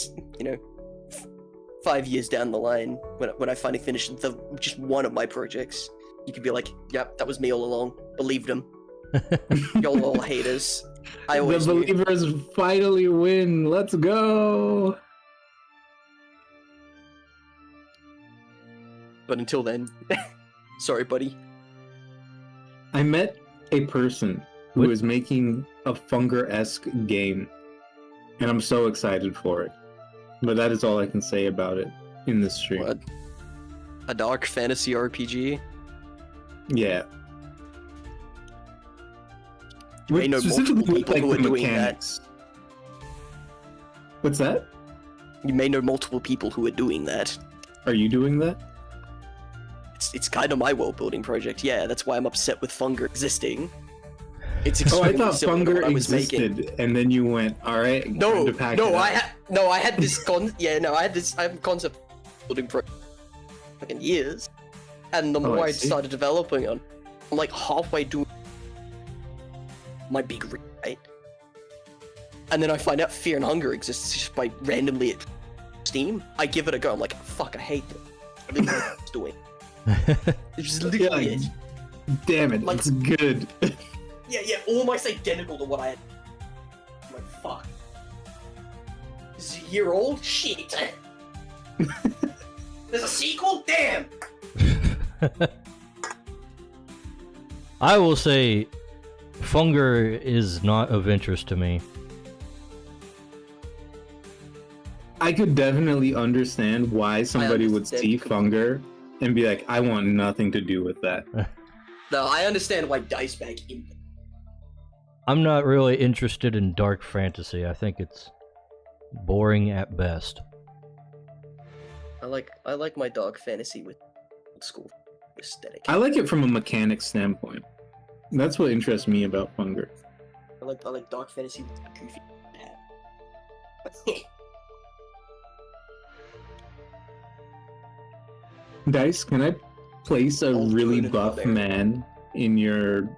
5 years down the line, when I finally finish just one of my projects, you could be like, "Yep, that was me all along. Believed him. Y'all all haters. I always The knew." believers finally win. Let's go. But until then, sorry, buddy. I met a person who What? is making a Funger-esque game, and I'm so excited for it. But that is all I can say about it in this stream. What? A dark fantasy RPG? Yeah. You may know multiple people who are doing that. What's that? You may know multiple people who are doing that. Are you doing that? It's kind of my world building project. Yeah, that's why I'm upset with Funger existing. It's Oh, I extremely thought similar to what Funger I was making. existed, and then you went, all right, time to pack it up." I had this I have a concept building project fucking years, and the more I I see. started developing on, I'm like halfway doing my big rewrite, and then I find out Fear and Hunger exists just by randomly at Steam. I give it a go. I'm like, fuck, I hate it. I really know what it's doing. It's just literally it. Damn it, Like- it's good. Yeah, almost identical to what I had. I'm like, fuck. This is a year old? Shit. There's a sequel? Damn! I will say, Funger is not of interest to me. I could definitely understand why somebody would understand see completely. Funger and be like, I want nothing to do with that. No, I understand why Dice Bag in. I'm not really interested in dark fantasy. I think it's boring at best. I like my dark fantasy with old school aesthetic. I like it from a mechanic standpoint. That's what interests me about Funger. I like dark fantasy with a goofy hat. Dice, can I place a Old really Conan buff Barbarian. man in your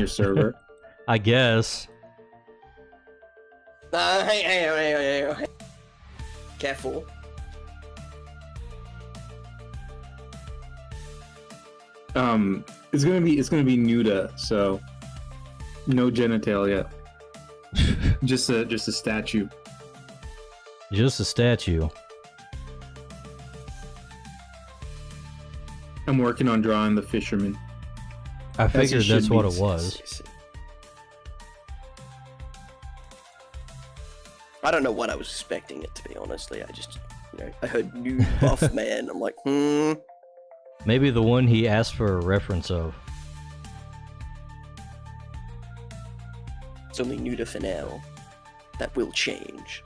server? I guess. Hey. Careful. It's gonna be nuda, so no genitalia. just a statue. Just a statue. I'm working on drawing the fisherman. I As it figured should that's what be. it was. I don't know what I was expecting it to be, honestly. I just, I heard new buff man. I'm like, Maybe the one he asked for a reference of. It's only nuda for now. That will change.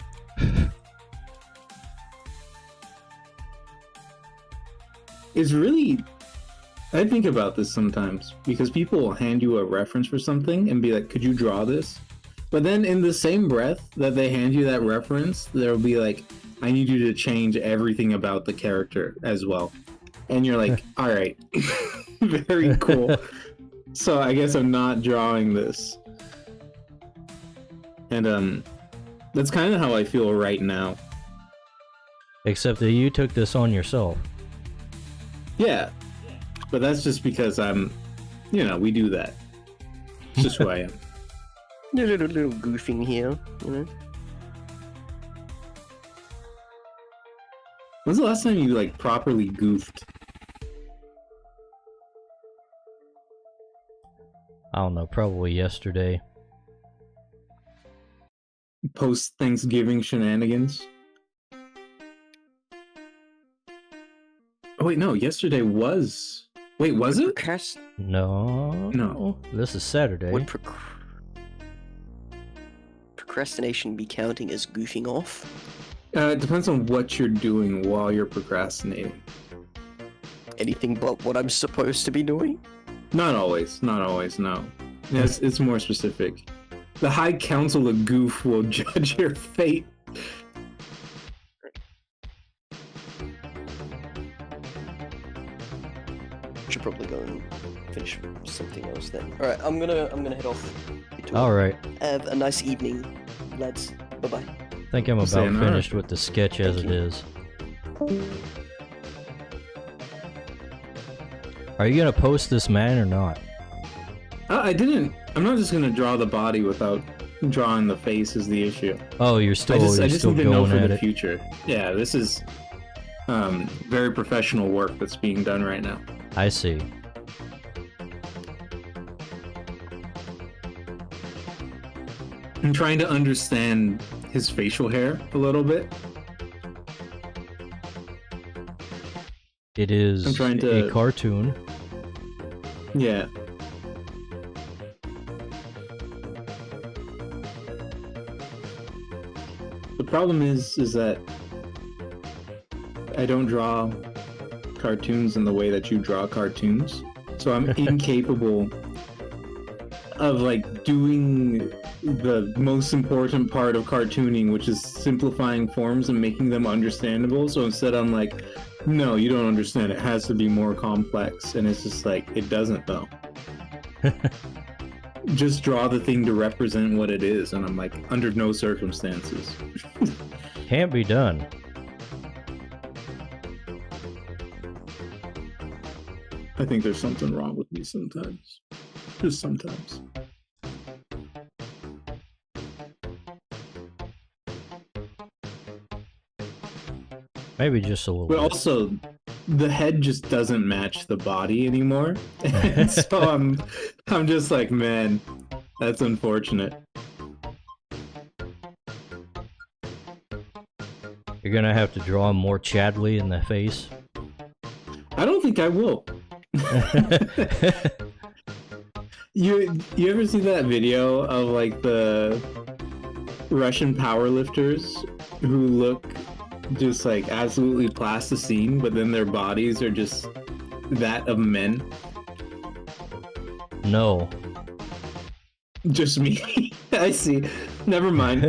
It's really... I think about this sometimes, because people will hand you a reference for something and be like, could you draw this? But then in the same breath that they hand you that reference, they'll be like, I need you to change everything about the character as well. And you're like, all right, very cool. So I guess I'm not drawing this. And that's kind of how I feel right now. Except that you took this on yourself. Yeah, but that's just because I'm, we do that. It's just who I am. Little goofing here, When's the last time you like properly goofed? I don't know, probably yesterday. Post Thanksgiving shenanigans? Oh wait, no, yesterday was... Wait, was it? No. No. This is Saturday. Would procrastination be counting as goofing off? It depends on what you're doing while you're procrastinating. Anything but what I'm supposed to be doing? Not always, no. It's more specific. The High Council of Goof will judge your fate. Should probably go and finish something else then. Alright, I'm gonna head off. Alright. Have a nice evening, lads. Bye-bye. I think I'm about Sayonara. finished with the sketch as Thank it you. is. Are you gonna post this man or not? I didn't. I'm not just gonna draw the body without drawing the face is the issue. Oh, you're I still, just you're still need to know going for at the it. future. Yeah, this is very professional work that's being done right now. I see. I'm trying to understand his facial hair a little bit. It is I'm trying to- a cartoon. Yeah. The problem is that I don't draw cartoons in the way that you draw cartoons. So I'm incapable of like doing the most important part of cartooning, which is simplifying forms and making them understandable. So instead I'm like, no, you don't understand. It has to be more complex. And it's just like, it doesn't though. Just draw the thing to represent what it is. And I'm like, under no circumstances. Can't be done. I think there's something wrong with me sometimes. Just sometimes. Maybe just a little But bit. also, the head just doesn't match the body anymore. And so I'm just like, man, that's unfortunate. You're gonna have to draw more Chadley in the face. I don't think I will. You ever see that video of like the Russian powerlifters who look just like absolutely plasticine, but then their bodies are just that of men? No. Just me. I see. Never mind.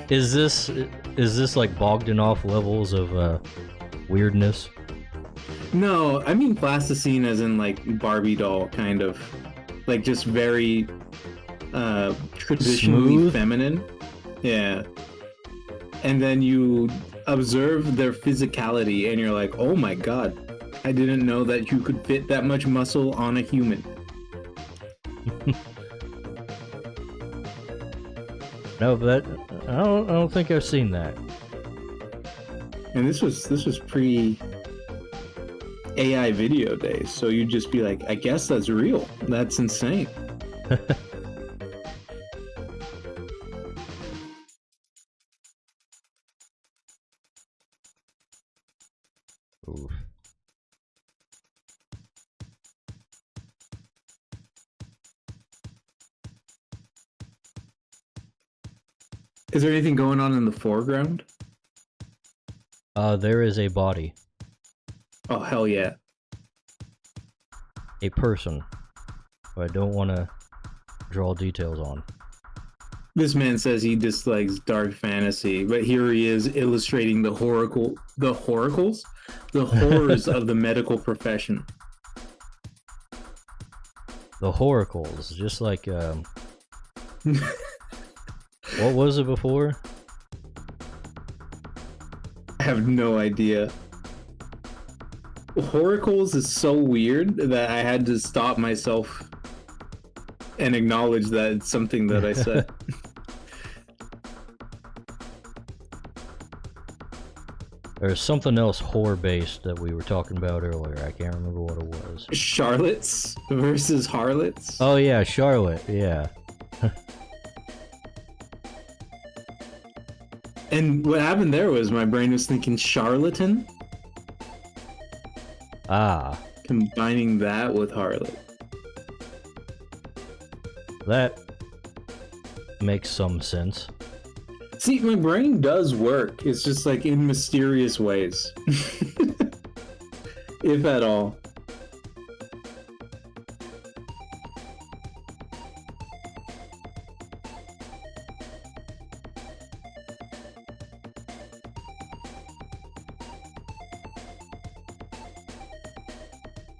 Is this like Bogdanov levels of weirdness? No, I mean plasticine as in like Barbie doll kind of. Like just very traditionally Smooth? feminine. Yeah. And then you observe their physicality and you're like, oh my god, I didn't know that you could fit that much muscle on a human. No, but I don't think I've seen that. And this was pre AI video days, so you'd just be like, I guess that's real. That's insane. Oof. Is there anything going on in the foreground? There is a body, Oh, hell yeah. a person, who I don't want to draw details on. This man says he dislikes dark fantasy, but here he is illustrating the horacles? The horrors of the medical profession. The Horacles, just like, what was it before? I have no idea. Horacles is so weird that I had to stop myself and acknowledge that it's something that I said. There's something else horror-based that we were talking about earlier. I can't remember what it was. Charlottes versus harlots. Oh yeah, Charlotte, yeah. And what happened there was my brain was thinking charlatan, Ah, combining that with harlot. that makes some sense. See, my brain does work. It's just like in mysterious ways. If at all.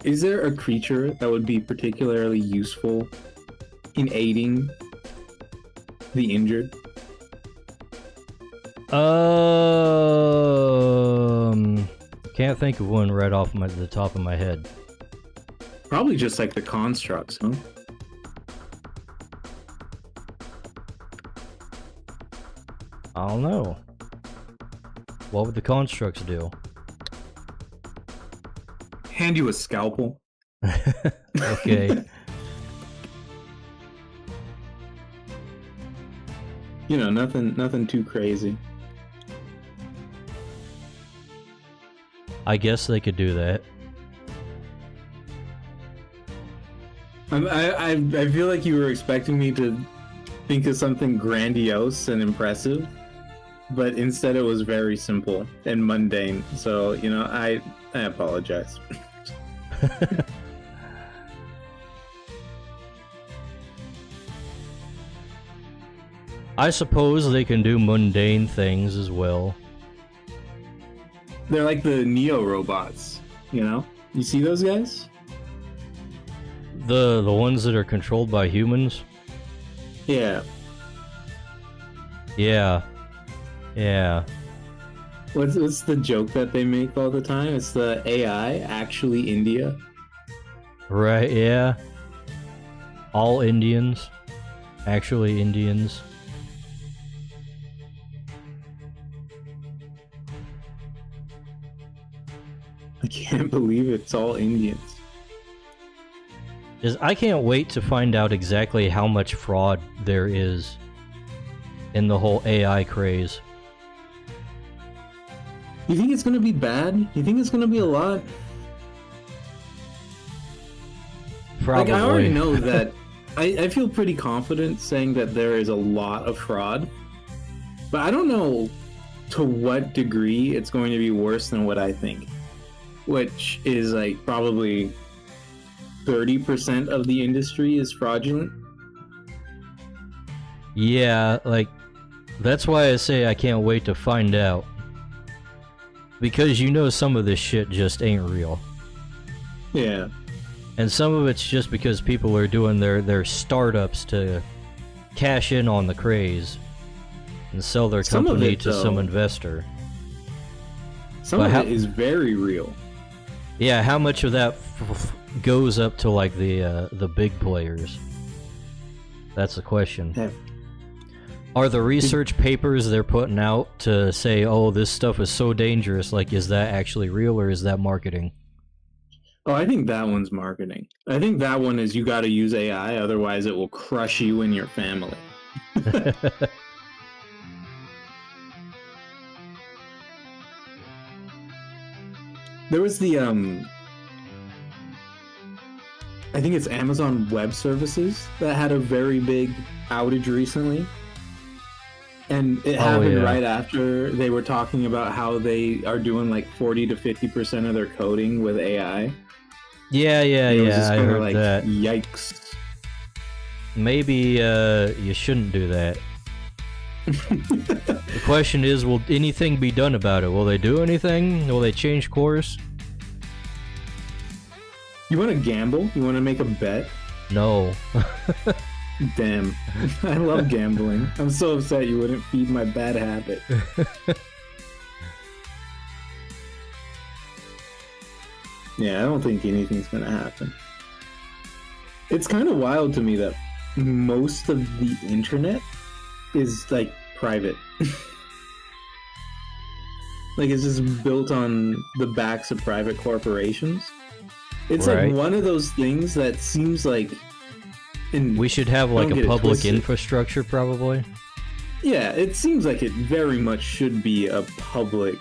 Is there a creature that would be particularly useful in aiding the injured? Can't think of one right off the top of my head. Probably just like the constructs, huh? I don't know. What would the constructs do? Hand you a scalpel. Okay. You know, nothing too crazy. I guess they could do that. I feel like you were expecting me to think of something grandiose and impressive, but instead it was very simple and mundane. So, you know, I apologize. I suppose they can do mundane things as well. They're like the Neo robots, you know? You see those guys? The ones that are controlled by humans? Yeah. Yeah. Yeah. What's the joke that they make all the time? It's the AI actually India. Right, yeah. All Indians. Actually Indians. I can't believe it's all Indians. I can't wait to find out exactly how much fraud there is in the whole AI craze. You think it's gonna be bad? You think it's gonna be a lot? Probably. Like, I already know that. I feel pretty confident saying that there is a lot of fraud, but I don't know to what degree it's going to be worse than what I think, which is like probably 30% of the industry is fraudulent. Yeah, like, that's why I say I can't wait to find out. Because you know some of this shit just ain't real. Yeah. And some of it's just because people are doing their startups to cash in on the craze and sell their Some of company it, to though, some investor. Some But of how- it is very real. Yeah, how much of that goes up to like the big players? That's the question. Yeah. Are the research papers they're putting out to say, oh, this stuff is so dangerous, like, is that actually real or is that marketing? Oh, I think that one's marketing. I think that one is you got to use AI, otherwise it will crush you and your family. There was the I think it's Amazon Web Services that had a very big outage recently. And it happened right after they were talking about how they are doing like 40 to 50% of their coding with AI. Yeah, I heard like, that. Yikes. Maybe you shouldn't do that. The question is, will anything be done about it? Will they do anything? Will they change course? You want to gamble? You want to make a bet? No. Damn. I love gambling. I'm so upset you wouldn't feed my bad habit. Yeah, I don't think anything's gonna happen. It's kind of wild to me that most of the internet is like private. Like it's just built on the backs of private corporations. It's like one of those things that seems like we should have like a public infrastructure, probably. Yeah, it seems like it very much should be a publicly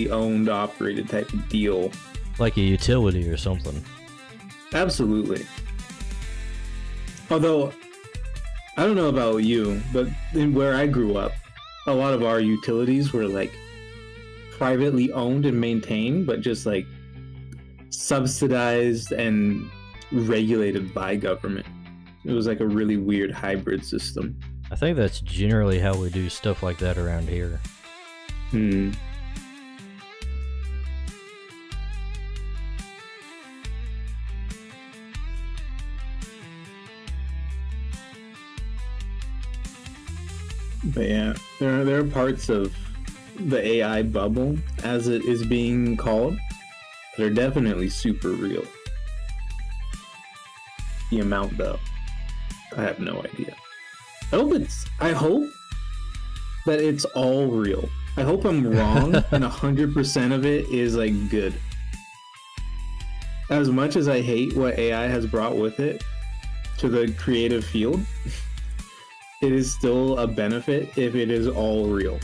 owned, operated type of deal. Like a utility or something. Absolutely. Although, I don't know about you, but in where I grew up, a lot of our utilities were like privately owned and maintained, but just like subsidized and regulated by government. It was like a really weird hybrid system. I think that's generally how we do stuff like that around here. But yeah, there are parts of the AI bubble, as it is being called, that are definitely super real. The amount, though, I have no idea. I hope that it's all real. I hope I'm wrong and 100% of it is like good. As much as I hate what AI has brought with it to the creative field, it is still a benefit if it is all real.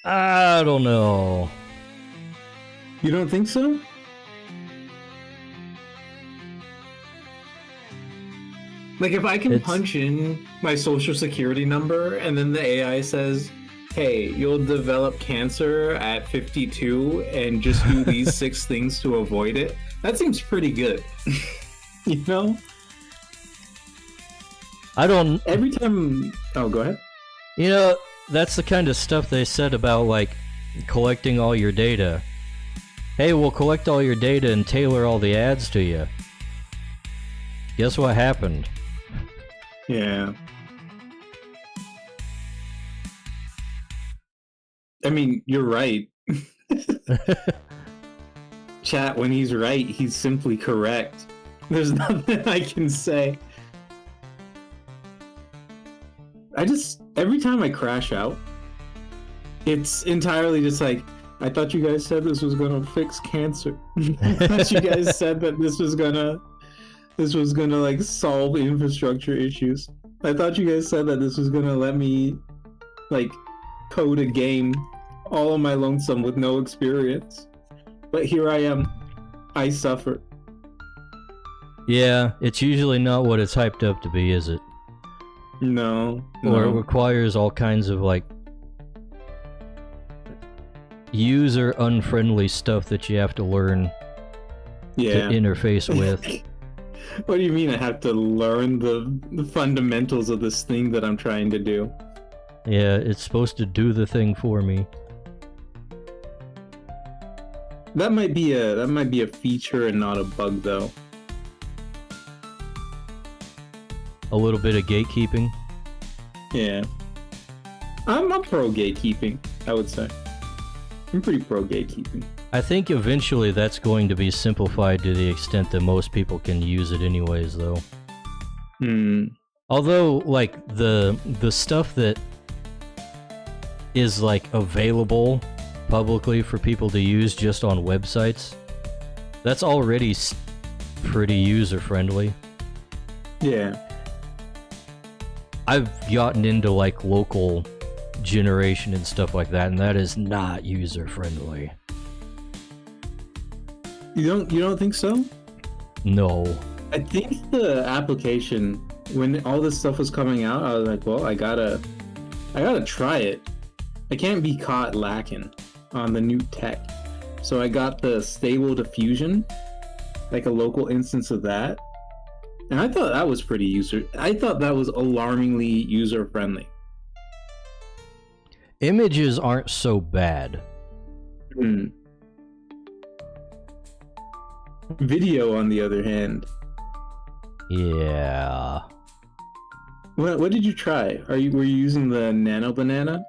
I don't know. You don't think so? Like if I can punch in my social security number and then the AI says, hey, you'll develop cancer at 52 and just do these 6 things to avoid it, that seems pretty good. You know? Every time... Oh, go ahead. You know, that's the kind of stuff they said about, like, collecting all your data. Hey, we'll collect all your data and tailor all the ads to you. Guess what happened? Yeah. I mean, you're right. Chat, when he's right, he's simply correct. There's nothing I can say. Every time I crash out, it's entirely just like, I thought you guys said this was gonna fix cancer. I thought you guys said that this was gonna like solve infrastructure issues. I thought you guys said that this was gonna let me like code a game all on my lonesome with no experience. But here I am. I suffer. Yeah, it's usually not what it's hyped up to be, is it? No. Or it requires all kinds of like user unfriendly stuff that you have to learn to interface with. What do you mean I have to learn the fundamentals of this thing that I'm trying to do? Yeah, it's supposed to do the thing for me. That might be a feature and not a bug, though. A little bit of gatekeeping. Yeah. I'm pro gatekeeping, I would say. I'm pretty pro gatekeeping. I think eventually that's going to be simplified to the extent that most people can use it anyways, though. Although, like, the stuff that is, like, available publicly for people to use just on websites, that's already pretty user-friendly. Yeah. I've gotten into, like, local generation and stuff like that, and that is not user-friendly. You don't think so? No. I think the application, when all this stuff was coming out, I was like, well, I gotta try it. I can't be caught lacking on the new tech. So I got the Stable Diffusion, like a local instance of that. And I thought that was I thought that was alarmingly user-friendly. Images aren't so bad. Video, on the other hand. Yeah. What did you try? Were you using the Nano Banana?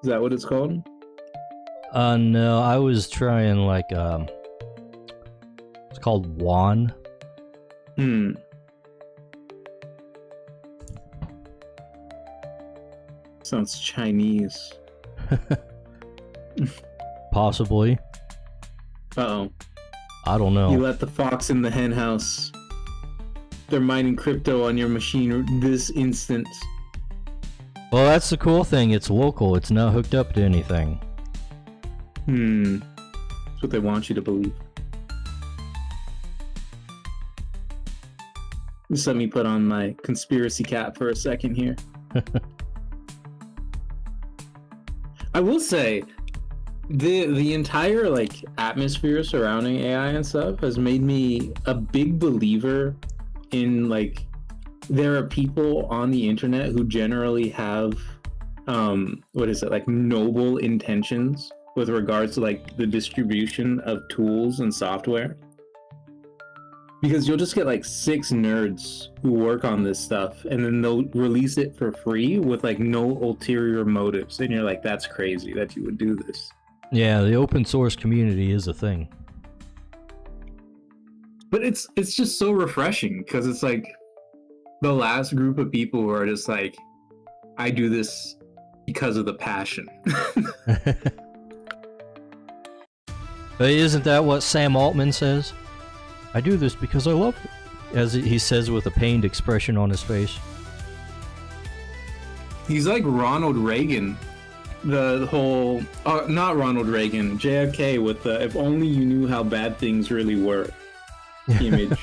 Is that what it's called? No, I was trying like it's called WAN. Sounds Chinese. Possibly. Uh-oh. I don't know. You let the fox in the hen house. They're mining crypto on your machine this instant. Well, that's the cool thing. It's local. It's not hooked up to anything. That's what they want you to believe. Just let me put on my conspiracy cap for a second here. I will say, the entire like atmosphere surrounding AI and stuff has made me a big believer in like there are people on the internet who generally have like noble intentions with regards to like the distribution of tools and software. Because you'll just get like 6 nerds who work on this stuff and then they'll release it for free with like no ulterior motives. And you're like, that's crazy that you would do this. Yeah, the open source community is a thing. But it's just so refreshing because it's like the last group of people who are just like, I do this because of the passion. But isn't that what Sam Altman says? I do this because I love it, as he says with a pained expression on his face. He's like Ronald Reagan. The whole, not Ronald Reagan, JFK with the if only you knew how bad things really were image.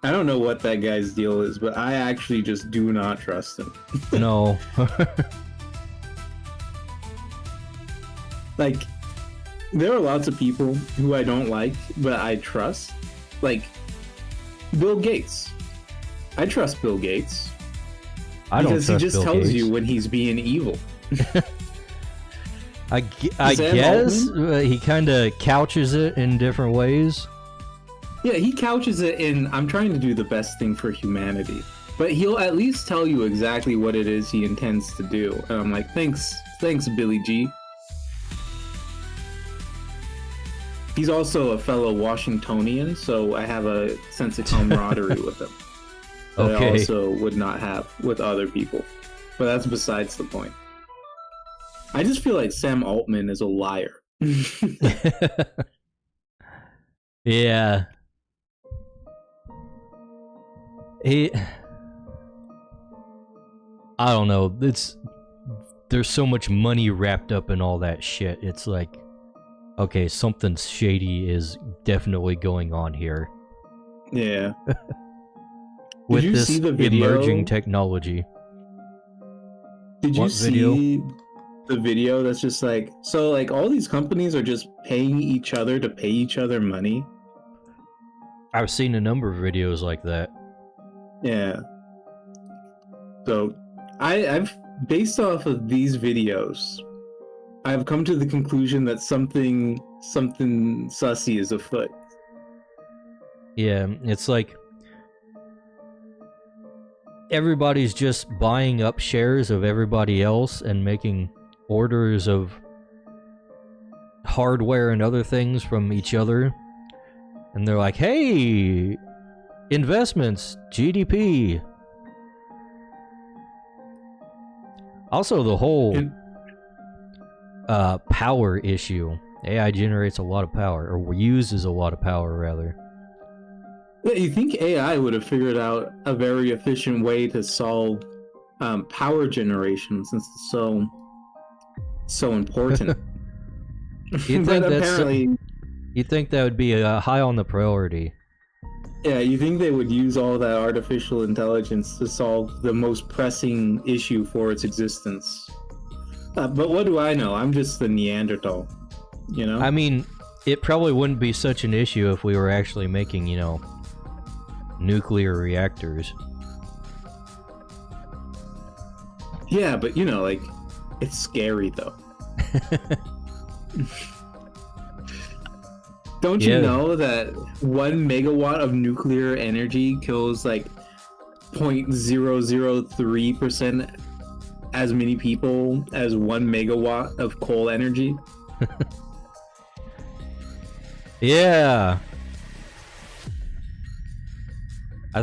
I don't know what that guy's deal is, but I actually just do not trust him. No. Like, there are lots of people who I don't like, but I trust. Like, Bill Gates. I trust Bill Gates. I don't because trust he just Bill tells Gates. you when he's being evil. I guess he kind of couches it in different ways. Yeah, he couches it in, I'm trying to do the best thing for humanity. But he'll at least tell you exactly what it is he intends to do. And I'm like, thanks, Billy G. He's also a fellow Washingtonian, so I have a sense of camaraderie with him. That I also would not have with other people. But that's besides the point. I just feel like Sam Altman is a liar. Yeah. I don't know. There's so much money wrapped up in all that shit. It's like, okay, something shady is definitely going on here. Yeah. With Did you this see the video? emerging technology. Did you What see video? the video that's just like, so like all these companies are just paying each other to pay each other money? I've seen a number of videos like that. Yeah. So I've based off of these videos, I've come to the conclusion that something sussy is afoot. Yeah, it's like everybody's just buying up shares of everybody else and making orders of hardware and other things from each other. And they're like, hey, investments, GDP. Also, the whole power issue. AI generates a lot of power, or uses a lot of power, rather. Yeah, you think AI would have figured out a very efficient way to solve power generation, since it's so important. You think apparently, you think that would be high on the priority? yeah, you think they would use all that artificial intelligence to solve the most pressing issue for its existence. But what do I know? I'm just the Neanderthal, you know? I mean, it probably wouldn't be such an issue if we were actually making, you know, nuclear reactors. Yeah, but you know, like, it's scary though. Don't you know that 1 megawatt of nuclear energy kills like 0.003% as many people as 1 megawatt of coal energy? Yeah. I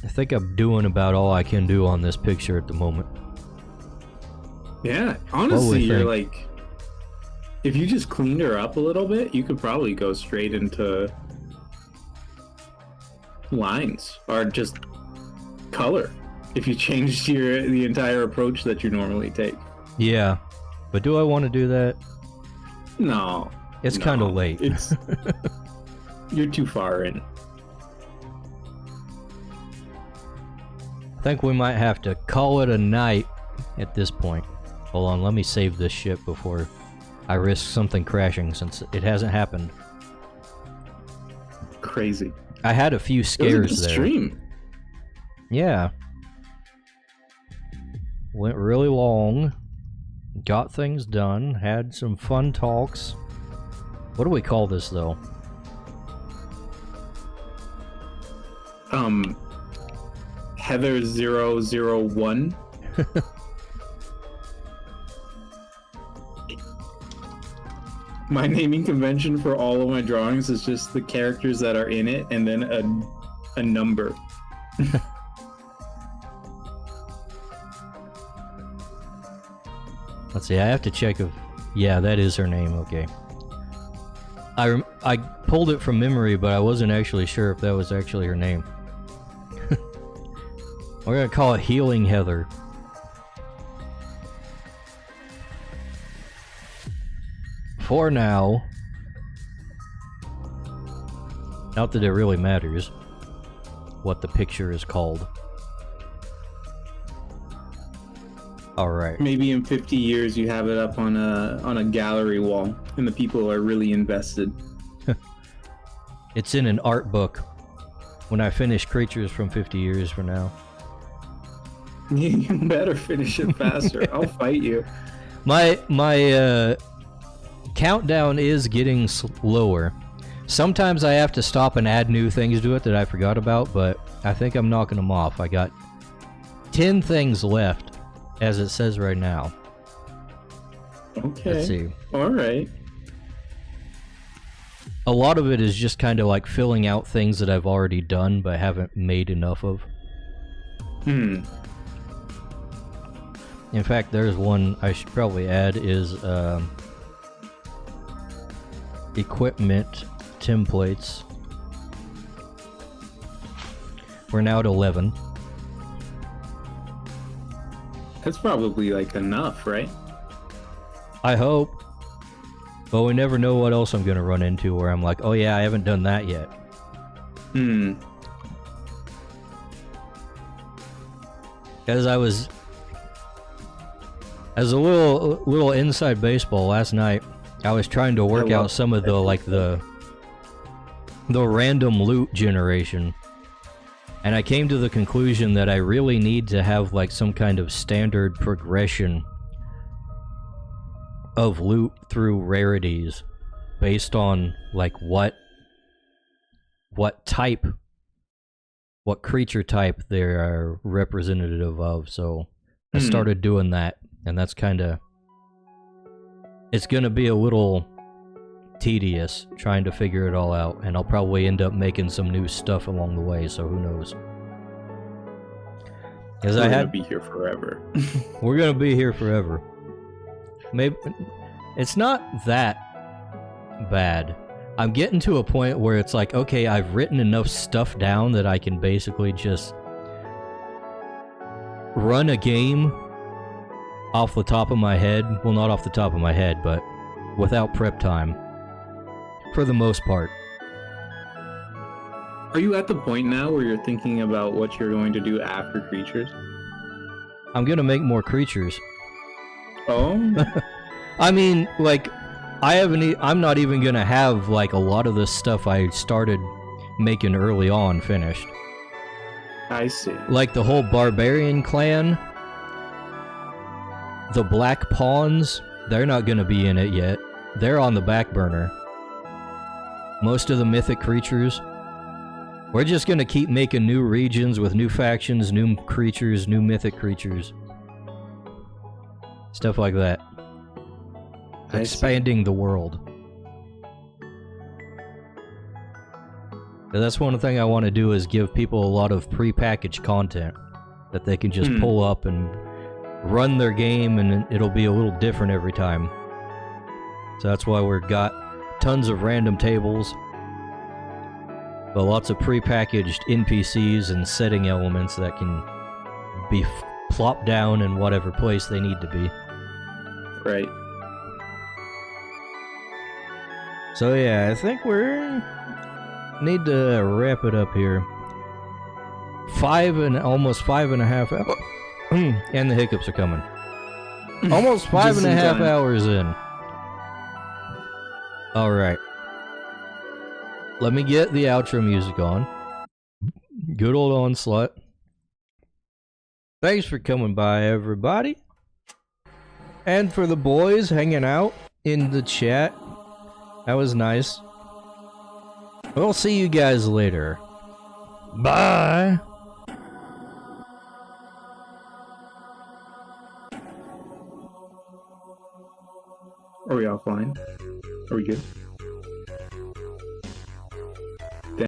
think I'm doing about all I can do on this picture at the moment. Yeah, honestly, you're like, if you just cleaned her up a little bit, you could probably go straight into lines or just color if you changed the entire approach that you normally take. Yeah, but do I want to do that? No, it's kind of late. It's you're too far in. I think we might have to call it a night at this point. Hold on, let me save this ship before I risk something crashing, since it hasn't happened. Crazy. I had a few scares there. Stream. Yeah. Went really long. Got things done. Had some fun talks. What do we call this, though? Heather 001. My naming convention for all of my drawings is just the characters that are in it and then a number. Let's see, I have to check if... Yeah, that is her name, okay. I pulled it from memory, but I wasn't actually sure if that was actually her name. We're gonna call it Healing Heather. For now. Not that it really matters what the picture is called. Alright. Maybe in 50 years you have it up on a gallery wall and the people are really invested. It's in an art book when I finish Crytures from 50 years from now. You better finish it faster. I'll fight you. My countdown is getting slower. Sometimes I have to stop and add new things to it that I forgot about, but I think I'm knocking them off. I got 10 things left, as it says right now. Okay. Let's see. Alright. A lot of it is just kind of like filling out things that I've already done but haven't made enough of. In fact, there's one I should probably add is equipment templates. We're now at 11. That's probably like enough, right? I hope. But we never know what else I'm gonna run into where I'm like, oh yeah, I haven't done that yet. As a little inside baseball last night, I was trying to work out some of the random loot generation. And I came to the conclusion that I really need to have like some kind of standard progression of loot through rarities based on like what type what creature type they are representative of, so I started doing that, and that's kind of... It's going to be a little tedious trying to figure it all out, and I'll probably end up making some new stuff along the way, so who knows. Because We're gonna be here forever. We're gonna be here forever. Maybe it's not that bad. I'm getting to a point where it's like, okay, I've written enough stuff down that I can basically just run a game off the top of my head. Well, not off the top of my head, but without prep time. For the most part. Are you at the point now where you're thinking about what you're going to do after Creatures? I'm gonna make more creatures. Oh? I mean, like, I'm not even gonna have, like, a lot of the stuff I started making early on finished. I see. Like the whole barbarian clan, the black pawns, they're not gonna be in it yet. They're on the back burner. Most of the mythic creatures, we're just gonna keep making new regions with new factions, new creatures, new mythic creatures. Stuff like that. Expanding the world. That's one thing I want to do, is give people a lot of pre-packaged content that they can just pull up and run their game, and it'll be a little different every time. So that's why we've got tons of random tables, but lots of pre-packaged NPCs and setting elements that can be plopped down in whatever place they need to be. Right. So yeah, I think we're need to wrap it up here. Almost 5.5 hours. And the hiccups are coming. Almost 5.5 hours in. Alright. Let me get the outro music on. Good old Onslaught. Thanks for coming by, everybody. And for the boys hanging out in the chat. That was nice. We'll see you guys later. Bye! Are we offline? Are we good?